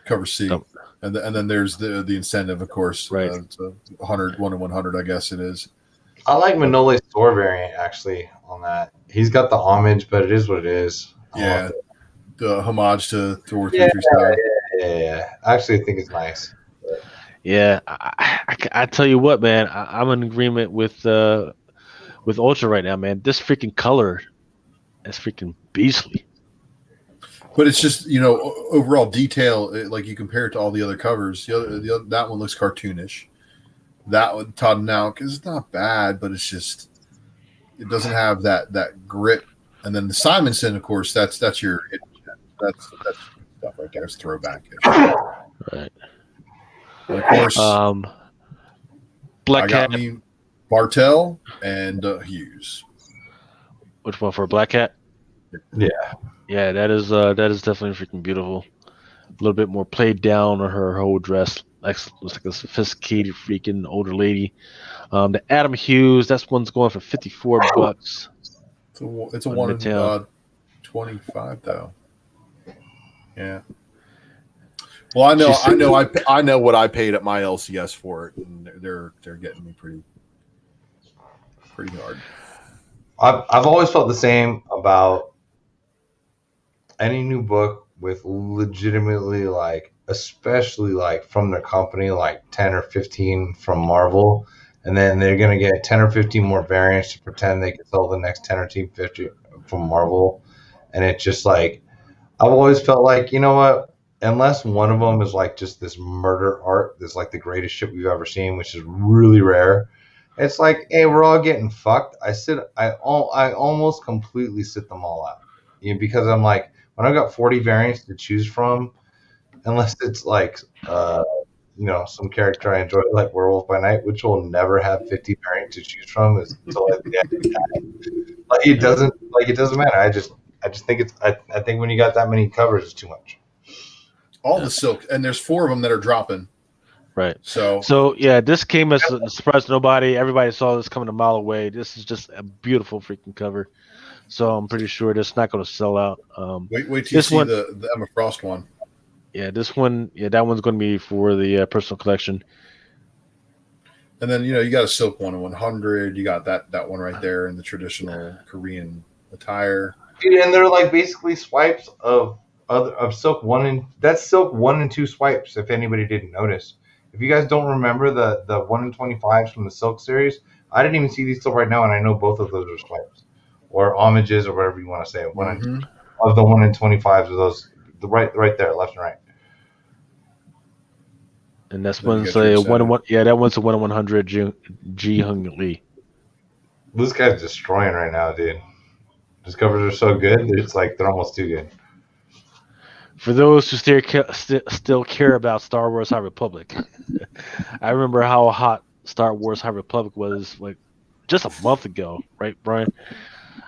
cover C, Oh. and then there's the incentive, of course. Right. It's 100, 1 in 100, I guess it is. I like Manole's Thor variant actually on that. He's got the homage, but it is what it is. Yeah, the homage to Thor Yeah, 337. yeah. Actually, I think it's nice. Yeah, I tell you what, man, I'm in agreement with Ultra right now, man. This freaking color is freaking beastly. But it's just, overall detail. Like you compare it to all the other covers. The other that one looks cartoonish. That one, Todd Nauk, is not bad, but it's just it doesn't have that grit. And then the Simonson, of course, that's your that's stuff right there. It's throwback. Right. And of course, Black I got Cat. me Bartel and Hughes. Which one for Black Cat? Yeah. Yeah, that is definitely freaking beautiful. A little bit more played down on her whole dress. Looks like a sophisticated freaking older lady. The Adam Hughes, that one's going for $54. It's a On one in Midtown. 25 though. Yeah. Well, I know what I paid at my LCS for it, and they're getting me pretty hard. I've always felt the same about any new book with legitimately especially from their company, 10 or 15 from Marvel, and then they're going to get 10 or 15 more variants to pretend they can sell the next 10 or 50 from Marvel. And it's just I've always felt you know what? Unless one of them is just this murder art that's the greatest shit we've ever seen, which is really rare. It's hey, we're all getting fucked. I almost completely sit them all out. Because I'm when I've got 40 variants to choose from, unless it's some character I enjoy Werewolf by Night, which will never have 50 variants to choose from until it doesn't matter. I just think I think when you got that many covers, it's too much. All the silk, and there's 4 of them that are dropping. Right. So yeah, this came as a surprise to nobody. Everybody saw this coming a mile away. This is just a beautiful freaking cover. So I'm pretty sure this not going to sell out. wait till you see the Emma Frost one. Yeah, this one. Yeah, that one's going to be for the personal collection. And then you got a silk 1 in 100. You got that one right there in the traditional Korean attire. Dude, and they're basically swipes of silk 1 and that's silk 1 and 2 swipes. If anybody didn't notice, if you guys don't remember the 1 in 25s from the silk series, I didn't even see these till right now, and I know both of those are swipes or homages or whatever you want to say. Of the 1 in 25s of those, the right there, left and right. And this one's a 1 in 1. Yeah, that one's a 1 in 100. Ji Hung Lee. This guy's destroying right now, dude. His covers are so good. It's they're almost too good. For those who still care about Star Wars High Republic, I remember how hot Star Wars High Republic was just a month ago, right, Brian?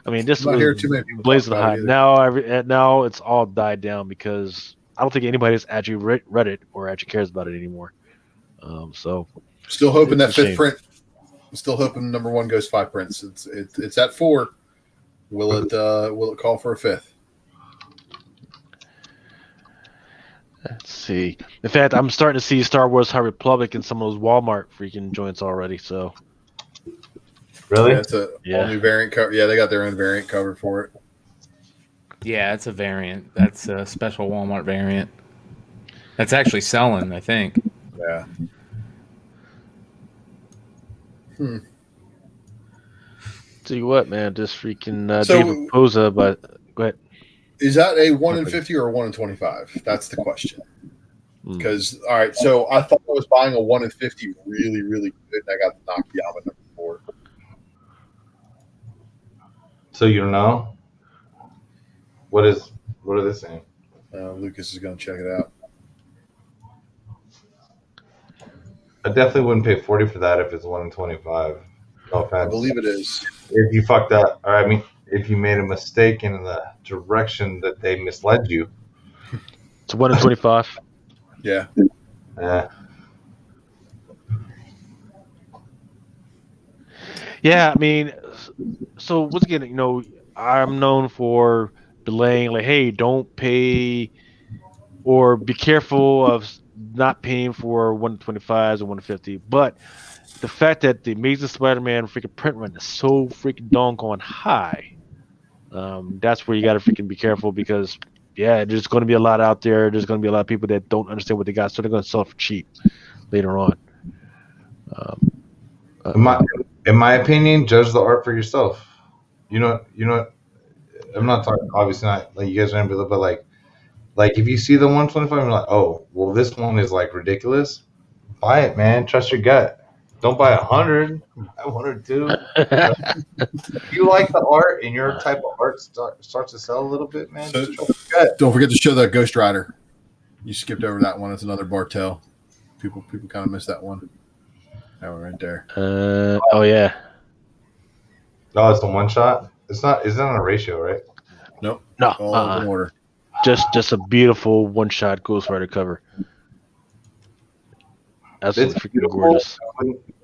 I mean, this was blazing hot. Now it's all died down because I don't think anybody's actually read it or actually cares about it anymore. So still hoping that 5th print. Still hoping number 1 goes 5 prints. It's at 4. Will it call for a 5th? Let's see. In fact, I'm starting to see Star Wars High Republic in some of those Walmart freaking joints already. So, really, that's all new variant cover. Yeah, they got their own variant cover for it. Yeah, it's a variant. That's a special Walmart variant. That's actually selling, I think. Yeah. Tell you what, man, this freaking David Poza, but go ahead. Is that a 1 in 50 or a 1 in 25? That's the question. Because all right, so I thought I was buying a 1 in 50 really, really good, and I got knocked down at number 4. So you don't know? What are they saying? Lucas is going to check it out. I definitely wouldn't pay 40 for that if it's 1 in 25. No offense. I believe it is. If you fucked up, or I mean, if you made a mistake in the direction that they misled you. It's 1 in 25. Yeah. Yeah, I mean, so once again, I'm known for delaying, like, hey, don't pay or be careful of not paying for 125s or 150. But the fact that the Amazing Spider-Man freaking print run is so freaking doggone high, that's where you got to freaking be careful because, yeah, there's going to be a lot out there. There's going to be a lot of people that don't understand what they got, so they're going to sell it for cheap later on. In my opinion, judge the art for yourself. You know. I'm not talking, obviously not like you guys are gonna be, but like if you see the 125, you're like, oh, well, this one is like ridiculous. Buy it, man. Trust your gut. Don't buy 100. Buy 1 or 2. If you like the art and your type of art starts to sell a little bit, man. So, just trust your gut. Don't forget to show that Ghost Rider. You skipped over that one. It's another Bartel. People kind of miss that one. That one right there. Oh yeah. Oh, it's a one shot. It's not a ratio, right? Nope. No. All in order. Just a beautiful one-shot Ghost Rider cover. Absolutely It's freaking beautiful. gorgeous.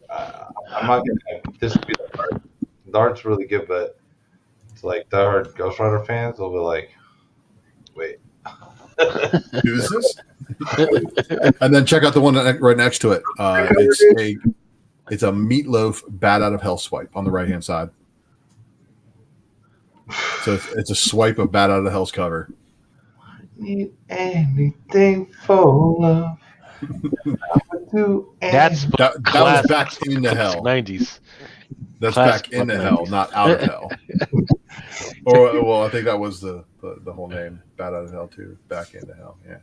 I'm not gonna dispute the art. The art's really good, but it's like the art Ghost Rider fans will be like, wait. Who is this? And then check out the one right next to it. It's a Meatloaf Bat Out of Hell swipe on the right hand side. So it's a swipe of Bat Out of Hell's cover. Need anything for love. I would do That's That was back into hell. 90s. That's Classic back into fucking hell, 90s. not out of hell. Or well, I think that was the whole name. Bat Out of Hell too. Back into hell. Yeah.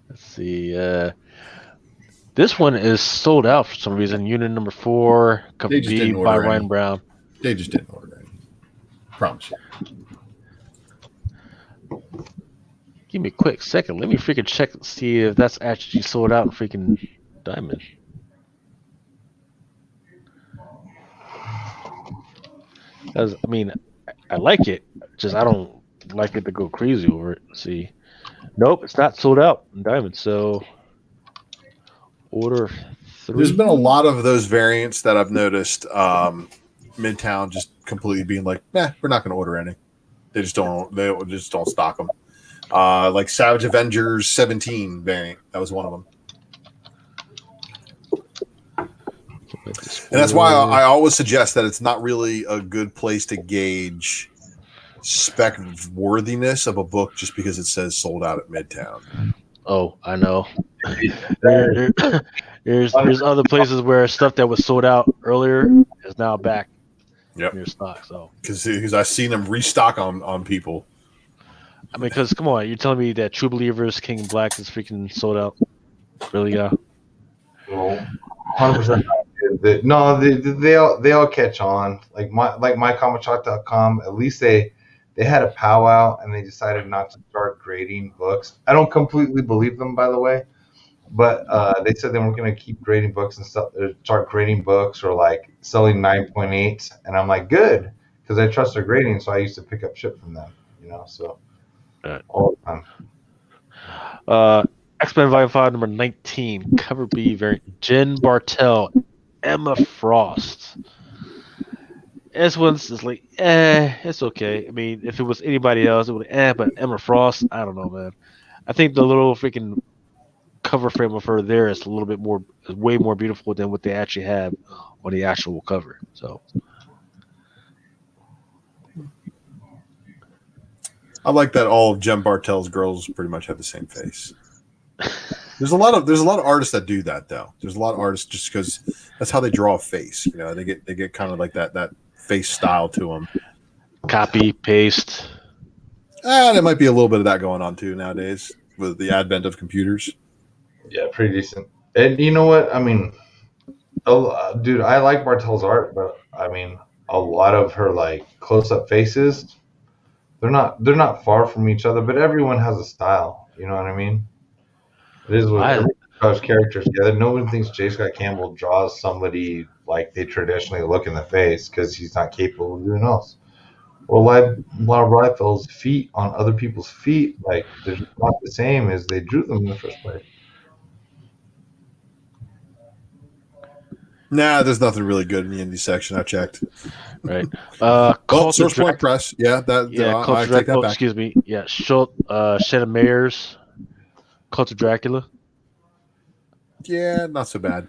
Let's see. This one is sold out for some reason. Unit number 4, cover They just B didn't by order Ryan any. Brown. They just didn't order any. Promise you. Give me a quick second. Let me freaking check and see if that's actually sold out in freaking Diamond. Because, I mean, I like it. Just I don't like it to go crazy over it. Let's see. Nope, it's not sold out in Diamond. So, order 3. There's been a lot of those variants that I've noticed. Midtown just completely being like, we're not going to order any. They just don't stock them. Like Savage Avengers 17 variant, that was one of them. And that's why I always suggest that it's not really a good place to gauge spec worthiness of a book just because it says sold out at Midtown. Oh, I know. There's other places where stuff that was sold out earlier is now back in your stock. So because I've seen them restock on people. I mean, because come on, you're telling me that True Believers King Black is freaking sold out? Really? Yeah. Well, 100%. No, they all catch on. Like mycomicshop.com, at least they had a powwow and they decided not to start grading books. I don't completely believe them, by the way, but they said they weren't going to keep grading books and start grading books or like selling 9.8. And I'm like, good, because I trust their grading, so I used to pick up shit from them, so all the time. X-Men Volume 5, number 19, cover B variant, Jen Bartel, Emma Frost. This one's just like, it's okay. I mean, if it was anybody else, it would, but Emma Frost, I don't know, man. I think the little freaking cover frame of her there is a little bit more, way more beautiful than what they actually have on the actual cover. So, I like that all of Jem Bartel's girls pretty much have the same face. There's a lot of artists that do that though. There's a lot of artists just because that's how they draw a face. They get kind of like that face style to them. Copy, paste. And there might be a little bit of that going on too nowadays with the advent of computers. Yeah, pretty decent. And you know what? I mean, dude, I like Bartel's art, but I mean, a lot of her like close-up faces, they're not far from each other, but everyone has a style. You know what I mean? It is what everyone draws characters together. No one thinks J. Scott Campbell draws somebody like they traditionally look in the face because he's not capable of doing else. Well, like a lot of rifles' feet on other people's feet, like they're not the same as they drew them in the first place. Nah, there's nothing really good in the indie section. I checked. Right. Source Point Press. Yeah, I take that back. Excuse me. Yeah, Shannon Mayer's Cult of Dracula. Yeah, not so bad.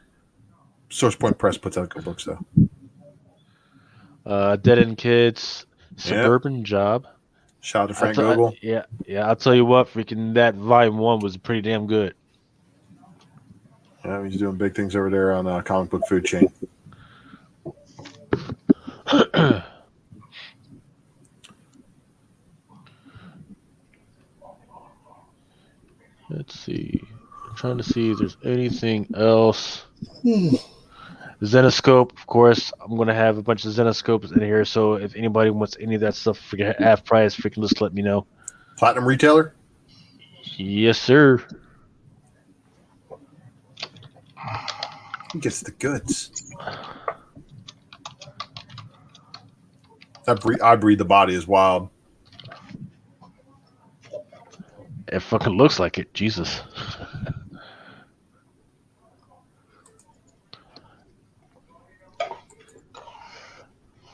Source Point Press puts out good books though. Dead End Kids, Suburban Job. Shout out to Frank Gogol. Yeah. I'll tell you what, freaking that volume 1 was pretty damn good. Yeah, he's doing big things over there on Comic Book Food Chain. Let's see. I'm trying to see if there's anything else. Zenoscope, of course. I'm going to have a bunch of Zenoscopes in here, so if anybody wants any of that stuff, freaking half price, freaking just let me know. Platinum Retailer? Yes, sir. He gets the goods. I breed the body is wild. It fucking looks like it. Jesus.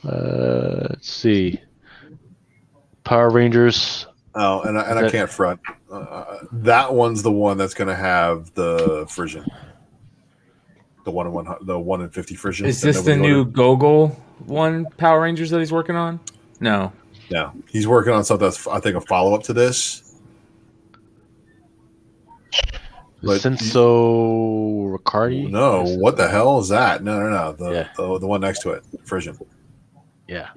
Let's see. Power Rangers. Oh, and I can't front. That one's the one that's going to have the Frisian. The 1 in 50 Frisian. Is this the new Gogol one Power Rangers that he's working on? No. No. He's working on something that's, I think, a follow-up to this. Senso Riccardi? No, what the hell is that? No. The one next to it. Frisian. Yeah.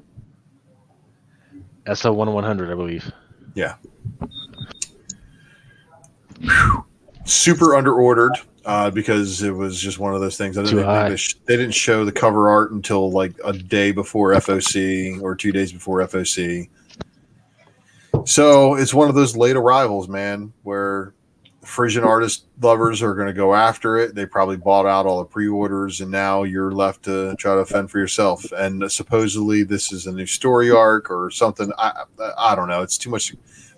SL1-100, I believe. Yeah. Super under-ordered because it was just one of those things. They didn't show the cover art until like a day before FOC or 2 days before FOC. So it's one of those late arrivals, man, where Frisian artist lovers are going to go after it. They probably bought out all the pre-orders, and now you're left to try to fend for yourself. And supposedly this is a new story arc or something. I don't know. It's too much.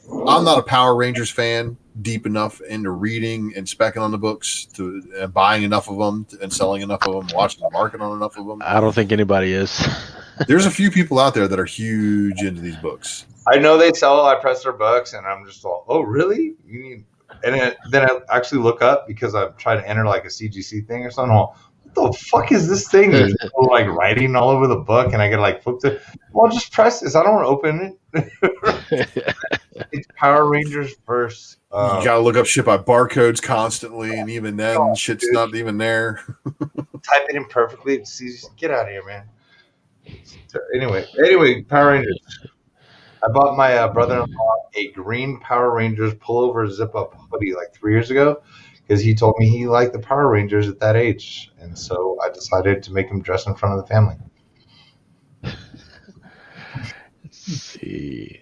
I'm not a Power Rangers fan deep enough into reading and specking on the books and buying enough of them and selling enough of them, watching the market on enough of them. I don't think anybody is. There's a few people out there that are huge into these books. I know they sell I press their books, and I'm just like, oh, really? You need. And then I actually look up because I'm trying to enter like a CGC thing or something. What the fuck is this thing? There's like writing all over the book, and I get like flip it. Well, just press this. I don't want to open it. It's Power Rangers verse. You gotta look up shit by barcodes constantly, and even then, shit's not even there. Type it in perfectly. It's easy. Get out of here, man. Anyway, Power Rangers. I bought my brother-in-law a green Power Rangers pullover zip-up hoodie like 3 years ago because he told me he liked the Power Rangers at that age. And so I decided to make him dress in front of the family. Let's see.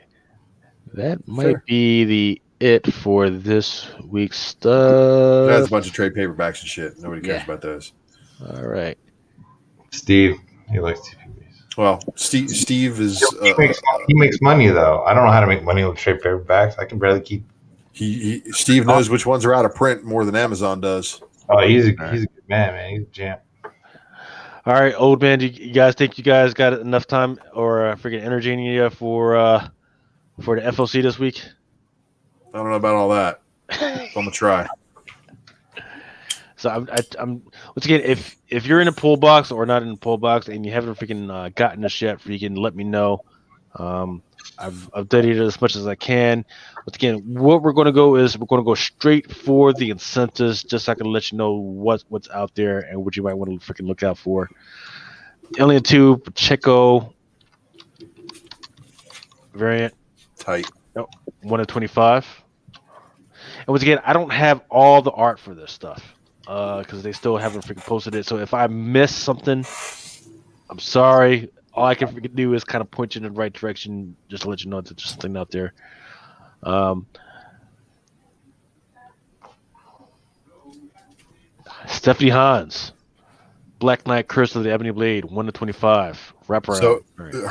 That might be it for this week's stuff. That's a bunch of trade paperbacks and shit. Nobody cares about those. All right. Steve, he likes TPBs. Well, Steve is he makes money though. I don't know how to make money with trade paperbacks. I can barely keep. Steve knows which ones are out of print more than Amazon does. Oh, he's a good man. He's a champ. All right, old man. Do you guys think you guys got enough time or freaking energy in you for the FOC this week? I don't know about all that. So I'm gonna try. So I'm once again, if you're in a pull box or not in a pull box and you haven't freaking gotten this yet, freaking let me know. I've updated it as much as I can. Once again, what we're going to go is we're going to go straight for the incentives, just so I can let you know what's out there and what you might want to freaking look out for. Alien 2 Pacheco variant, tight. 1 of 25. And once again, I don't have all the art for this stuff. Because they still haven't freaking posted it. So if I miss something, I'm sorry. All I can freaking do is kind of point you in the right direction, just to let you know that there's something out there. Stephanie Hans, Black Knight Curse of the Ebony Blade, 1/25. Wraparound. So variant.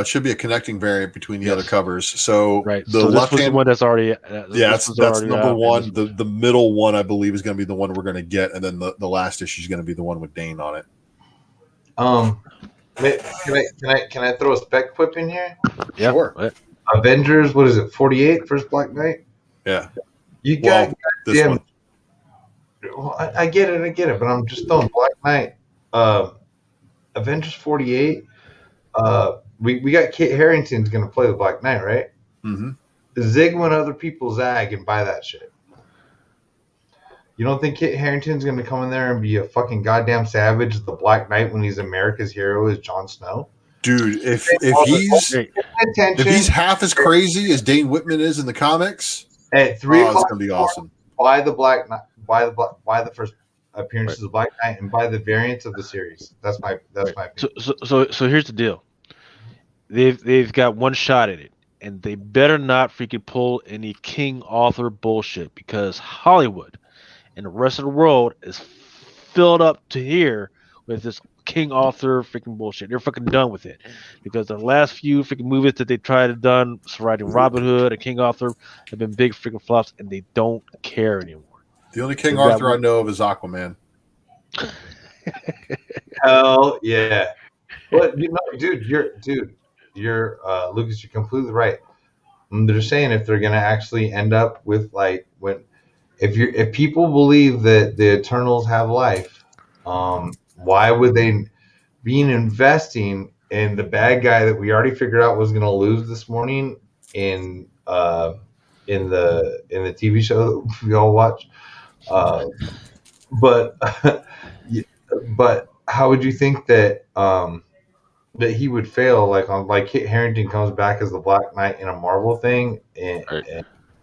it should be a connecting variant between the other Yes. covers. So Right. the So this left was the hand, one that's already. that's number out, one. and this The middle one, I believe, is going to be the one we're going to get, and then the last issue is going to be the one with Dane on it. Can I throw a spec quip in here? Yeah. Sure. What? Avengers, what is it? 48 first Black Knight. Yeah. You Well, got this goddamn. one. Well, I get it, but I'm just throwing Black Knight. Avengers 48. We got Kit Harington's gonna play the Black Knight, right? Mm-hmm. Zig when other people zag and buy that shit. You don't think Kit Harington's gonna come in there and be a fucking goddamn savage as the Black Knight when he's America's hero as Jon Snow? Dude, if he's half as crazy as Dane Whitman is in the comics, at 3 it's o'clock, gonna be awesome. buy the Black Knight, buy the first appearances of Black Knight, and buy the variants of the series. That's my opinion. So here's the deal. They've got one shot at it, and they better not freaking pull any King Arthur bullshit, because Hollywood and the rest of the world is filled up to here with this King Arthur freaking bullshit. They're fucking done with it, because the last few freaking movies that they tried to done surrounding Robin Hood and King Arthur have been big freaking flops, and they don't care anymore. The only King Arthur I know of is Aquaman. Hell yeah! But dude, you're Lucas. You're completely right. They're saying if they're gonna actually end up with if people believe that the Eternals have life, why would they be investing in the bad guy that we already figured out was gonna lose this morning in the TV show that we all watch? But how would you think that that he would fail like Kit Harington comes back as the Black Knight in a Marvel thing and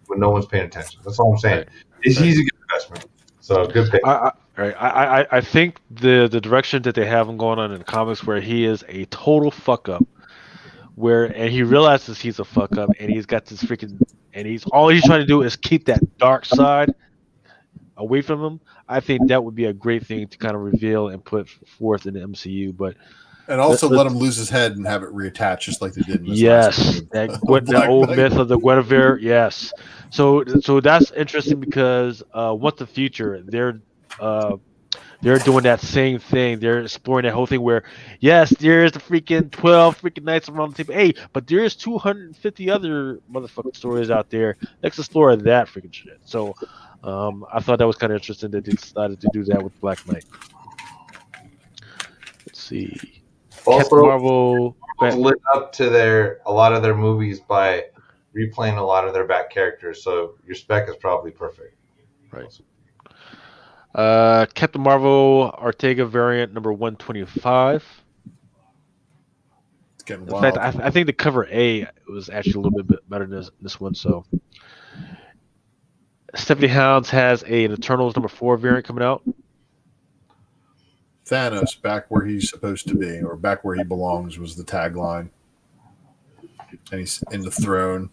when no one's paying attention? That's all I'm saying. Right. He's a good investment. So good pick. I think the direction that they have him going on in the comics, where he is a total fuck up, and he realizes he's a fuck up, and he's got this freaking, and he's trying to do is keep that dark side away from him. I think that would be a great thing to kind of reveal and put forth in the MCU, and also let him lose his head and have it reattached, just like they did in this yes, that old myth of the Guinevere. Yes, so that's interesting, because what's the future? They're doing that same thing. They're exploring that whole thing where, yes, there's the freaking 12 freaking nights around the table. Hey, but there's 250 other motherfucking stories out there. Let's explore that freaking shit. So I thought that was kind of interesting that they decided to do that with Black Knight. Let's see. Also, Captain Marvel lit up to a lot of their movies by replaying a lot of their back characters. So your spec is probably perfect. Right. Captain Marvel Ortega variant number 125. It's getting In wild. fact, I think the cover A was actually a little bit better than this one. So Stephanie Hounds has an Eternals number 4 variant coming out. Thanos back where he's supposed to be, or back where he belongs, was the tagline. And he's in the throne.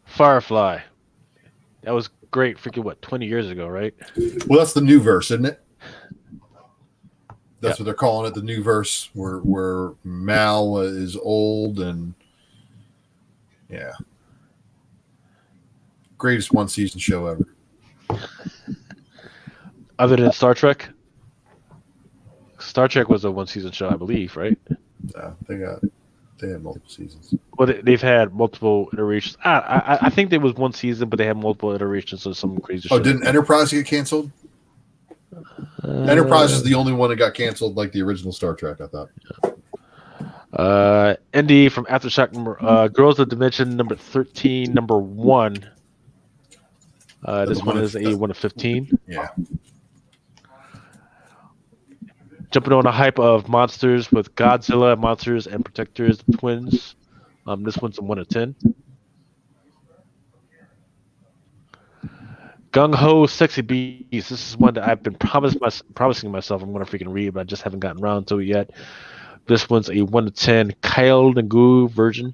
Firefly. That was great. Freaking 20 years ago, right? Well, that's the new verse, isn't it? That's what they're calling it, the new verse, where Mal is old and yeah. Greatest one season show ever. Other than Star Trek? Star Trek was a 1 season show, I believe, right? Yeah, they had multiple seasons. Well, they've had multiple iterations. I think there was 1 season, but they had multiple iterations of some crazy shit. Oh, didn't Enterprise get canceled? Enterprise is the only one that got canceled, like the original Star Trek, I thought. Indy from Aftershock number Girls of Dimension number 13, number 1. This one is a 1 of 15. Yeah. Jumping on the hype of monsters with Godzilla, Monsters, and Protectors, the twins. This one's a 1 of 10. Gung Ho Sexy Beast. This is one that I've been promising myself I'm going to freaking read, but I just haven't gotten around to it yet. This one's a 1 of 10 Kyle Nagu version.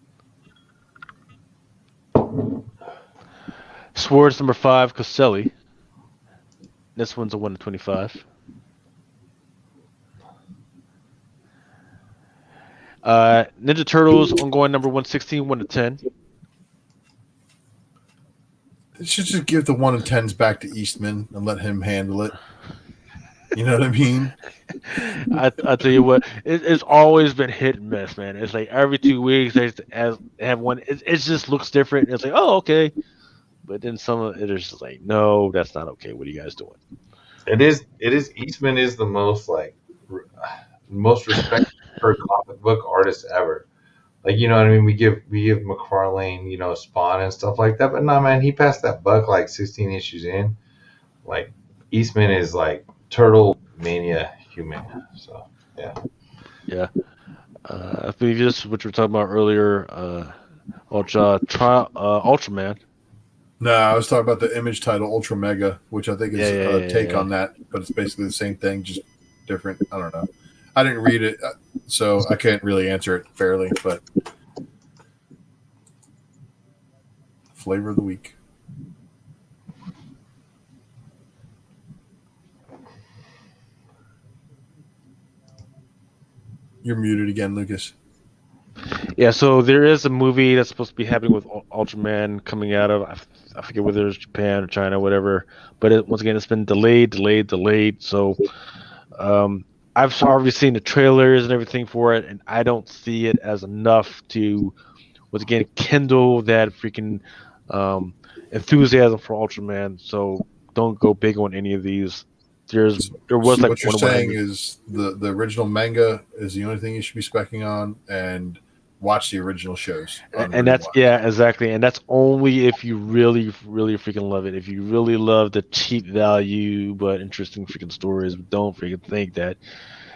Swords number 5, Caselli. This one's a 1 to 25. Ninja Turtles ongoing number 116, 1 to 10. They should just give the 1 and 10s back to Eastman and let him handle it. You know what I mean? I tell you what, it's always been hit and miss, man. It's like every 2 weeks they have one. It just looks different. It's like, oh, okay, but then some of it is just like, no, that's not okay. What are you guys doing? It is. Eastman is the most most respected per comic book artist ever. Like, you know what I mean? We give McFarlane, you know, Spawn and stuff like that. But no, man, he passed that buck like 16 issues in. Like, Eastman is like Turtle Mania human. So yeah. Yeah. I believe this is what you were talking about earlier. Ultraman. No, I was talking about the Image title, Ultra Mega, which I think is a take on that, but it's basically the same thing, just different. I don't know. I didn't read it, so I can't really answer it fairly, but flavor of the week. You're muted again, Lucas. Yeah, so there is a movie that's supposed to be happening with Ultraman coming out of, I forget whether it's Japan or China, whatever. But once again, it's been delayed. So I've already seen the trailers and everything for it, and I don't see it as enough to, once again, kindle that freaking enthusiasm for Ultraman. So don't go big on any of these. There was like what you're saying is the original manga is the only thing you should be specking on, and watch the original shows. And that's exactly. And that's only if you really, really freaking love it. If you really love the cheap value but interesting freaking stories, don't freaking think that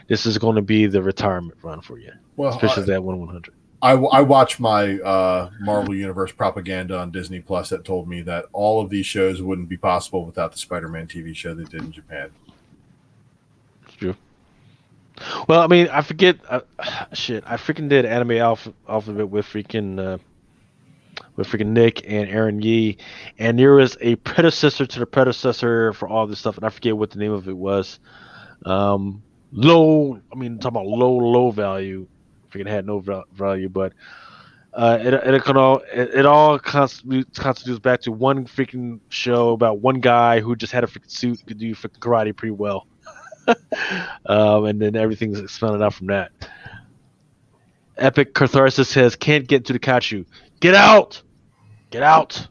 this is going to be the retirement run for you. Well, especially that 1/100. I watched my Marvel Universe propaganda on Disney Plus that told me that all of these shows wouldn't be possible without the Spider-Man TV show they did in Japan. It's true. Well, I mean, I forget. Shit, I freaking did Anime Alphabet with freaking Nick and Aaron Yee, and there was a predecessor to the predecessor for all this stuff, and I forget what the name of it was. Low. I mean, talking about low value. Freaking had no value, but it all constitutes back to one freaking show about one guy who just had a freaking suit, could do freaking karate pretty well. And then everything's expanded out from that. Epic Catharsis says, can't get to the Kachu. Get out! Get out!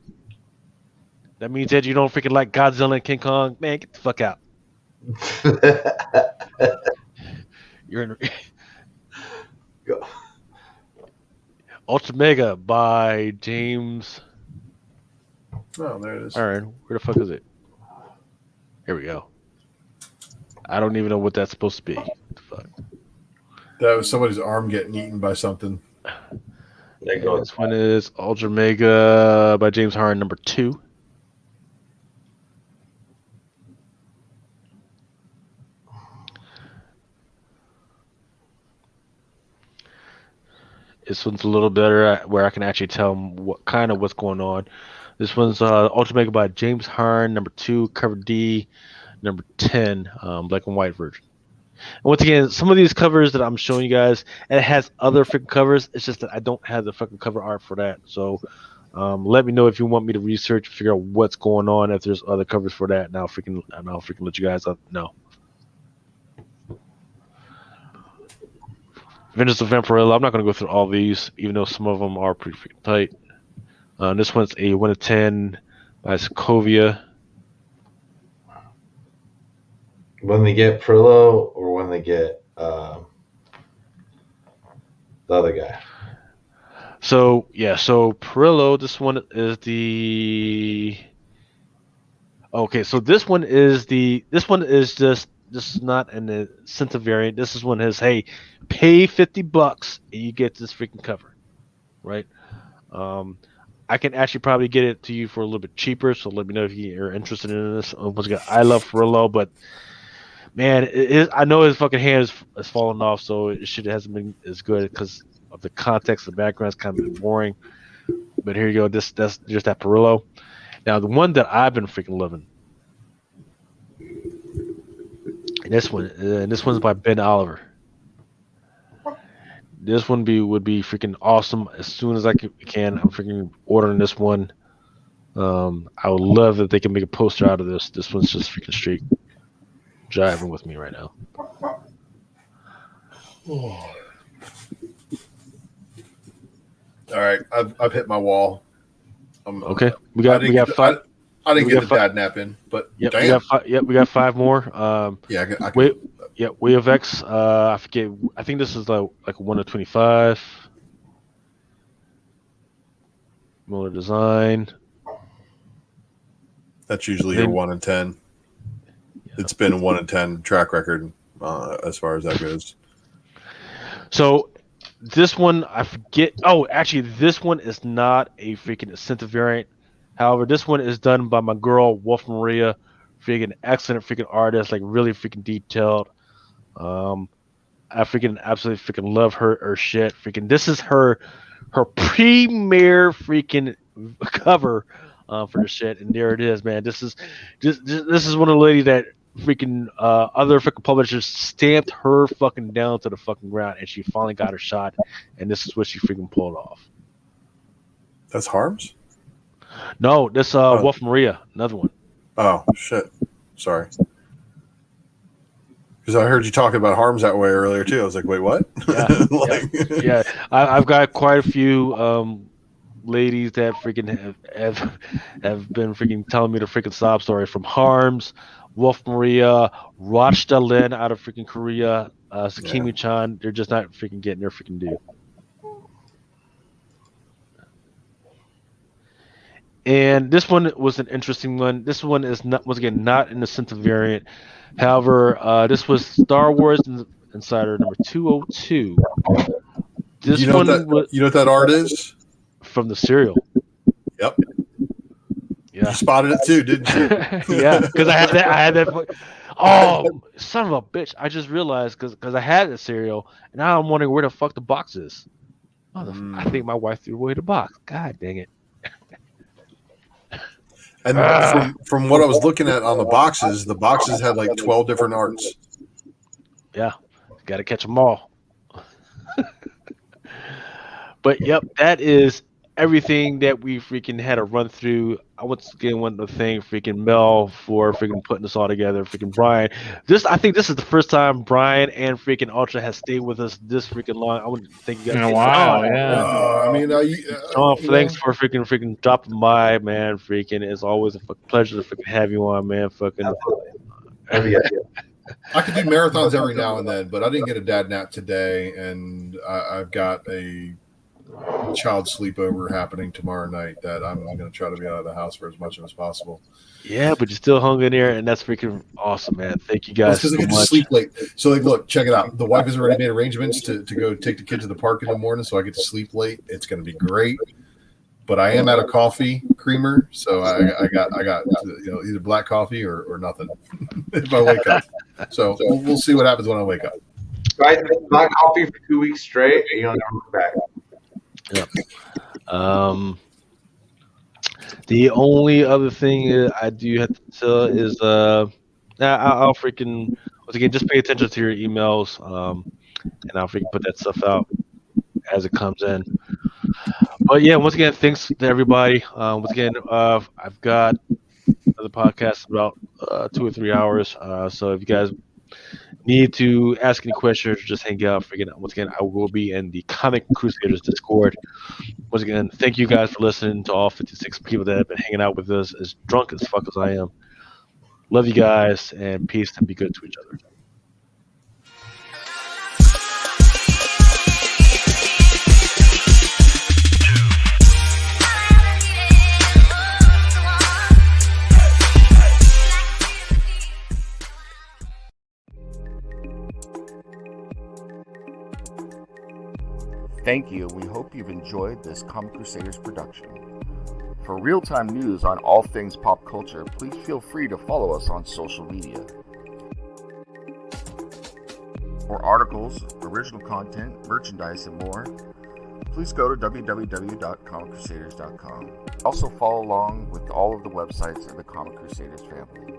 That means that you don't freaking like Godzilla and King Kong. Man, get the fuck out. You're in. Go. Ultra Mega by James. Oh, there it is. All right, where the fuck is it? Here we go. I don't even know what that's supposed to be. What the fuck? That was somebody's arm getting eaten by something. There goes. This one is Ultra Mega by James Harren, number 2. This one's a little better where I can actually tell what's going on. This one's Ultra Mega by James Harren, number 2, cover D, number 10, black and white version. And once again, some of these covers that I'm showing you guys, and it has other freaking covers. It's just that I don't have the fucking cover art for that. So let me know if you want me to research, figure out what's going on, if there's other covers for that, and I'll freaking let you guys know. Vengeance of Vampirella. I'm not going to go through all these, even though some of them are pretty freaking tight. This one's a 1 to 10 by Sokovia. When they get Prillo or when they get the other guy. So Perillo, this one is the. Okay, so this one is just. This is not an incentive variant. This is one that says, hey, pay $50 and you get this freaking cover, right? I can actually probably get it to you for a little bit cheaper, so let me know if you're interested in this. Once again, I love Perillo, but man, I know his fucking hand is falling off, so it hasn't been as good because of the context. The background is kind of boring. But here you go. That's just that Perillo. Now, the one that I've been freaking loving, and this one's by Ben Oliver. This one would be freaking awesome. As soon as I can, I'm freaking ordering this one. I would love if they can make a poster out of this. This one's just freaking straight jiving with me right now. All right, I've hit my wall. Okay, we got five. I didn't get the dad nap in, but yep, damn. we got 5 more. Way of X. I forget. I think this is like 1 of 25. Miller design. That's usually your 1 in 10. Yeah. It's been a 1 in 10 track record as far as that goes. So this one, I forget. Oh, actually, this one is not a freaking incentive variant. However, this one is done by my girl Wolf Maria, freaking excellent freaking artist, like really freaking detailed. I freaking absolutely freaking love her shit. Freaking, this is her premier freaking cover for the shit, and there it is, man. This is one of the ladies that freaking other freaking publishers stamped her fucking down to the fucking ground, and she finally got her shot, and this is what she freaking pulled off. That's Harms? No, this Wolf Maria, another one. Oh shit, sorry. Because I heard you talking about Harms that way earlier too. I was like, wait, what? Yeah. I've got quite a few ladies that freaking have been freaking telling me the freaking sob story from Harms, Wolf Maria, Rachta Lin out of freaking Korea, Sakimi-chan. They're just not freaking getting their freaking due. And this one was an interesting one. This one is not not in the Sentinel variant. However, this was Star Wars Insider number 202. This you know what that art is? From the serial. Yep. Yeah. You spotted it too, didn't you? Yeah, because I had that. Oh, son of a bitch! I just realized because I had the cereal, and now I'm wondering where the fuck the box is. I think my wife threw away the box. God dang it! And from what I was looking at on the boxes had like 12 different arts. Yeah, got to catch them all. But yep, that is everything that we freaking had to run through. I once again want to thank freaking Mel for freaking putting this all together. Freaking Brian, I think this is the first time Brian and freaking Ultra has stayed with us this freaking long. I want to thank you guys. Wow, yeah. Thanks for freaking dropping by, man. Freaking, it's always a pleasure to freaking have you on, man. Fucking. I could do marathons every now and then, but I didn't get a dad nap today, and I've got a child sleepover happening tomorrow night that I'm going to try to be out of the house for as much as possible. Yeah, but you're still hung in there, and that's freaking awesome, man. Thank you guys because I get to sleep late. So, like, look, check it out. The wife has already made arrangements to go take the kids to the park in the morning, so I get to sleep late. It's going to be great. But I am out of coffee creamer, so I got either black coffee or nothing if I wake up. So we'll see what happens when I wake up. Guys, black coffee for 2 weeks straight, and you don't never look back. Yep. The only other thing I do have to tell is I'll freaking once again just pay attention to your emails, and I'll freaking put that stuff out as it comes in. But yeah, once again, thanks to everybody. Once again, I've got another podcast about 2 or 3 hours. So if you guys need to ask any questions, just hang out. Once again, I will be in the Comic Crusaders Discord. Once again, thank you guys for listening to all 56 people that have been hanging out with us, as drunk as fuck as I am. Love you guys, and peace, and be good to each other. Thank you. We hope you've enjoyed this Comic Crusaders production. For real-time news on all things pop culture, please feel free to follow us on social media. For articles, original content, merchandise, and more, please go to www.comiccrusaders.com. Also follow along with all of the websites of the Comic Crusaders family.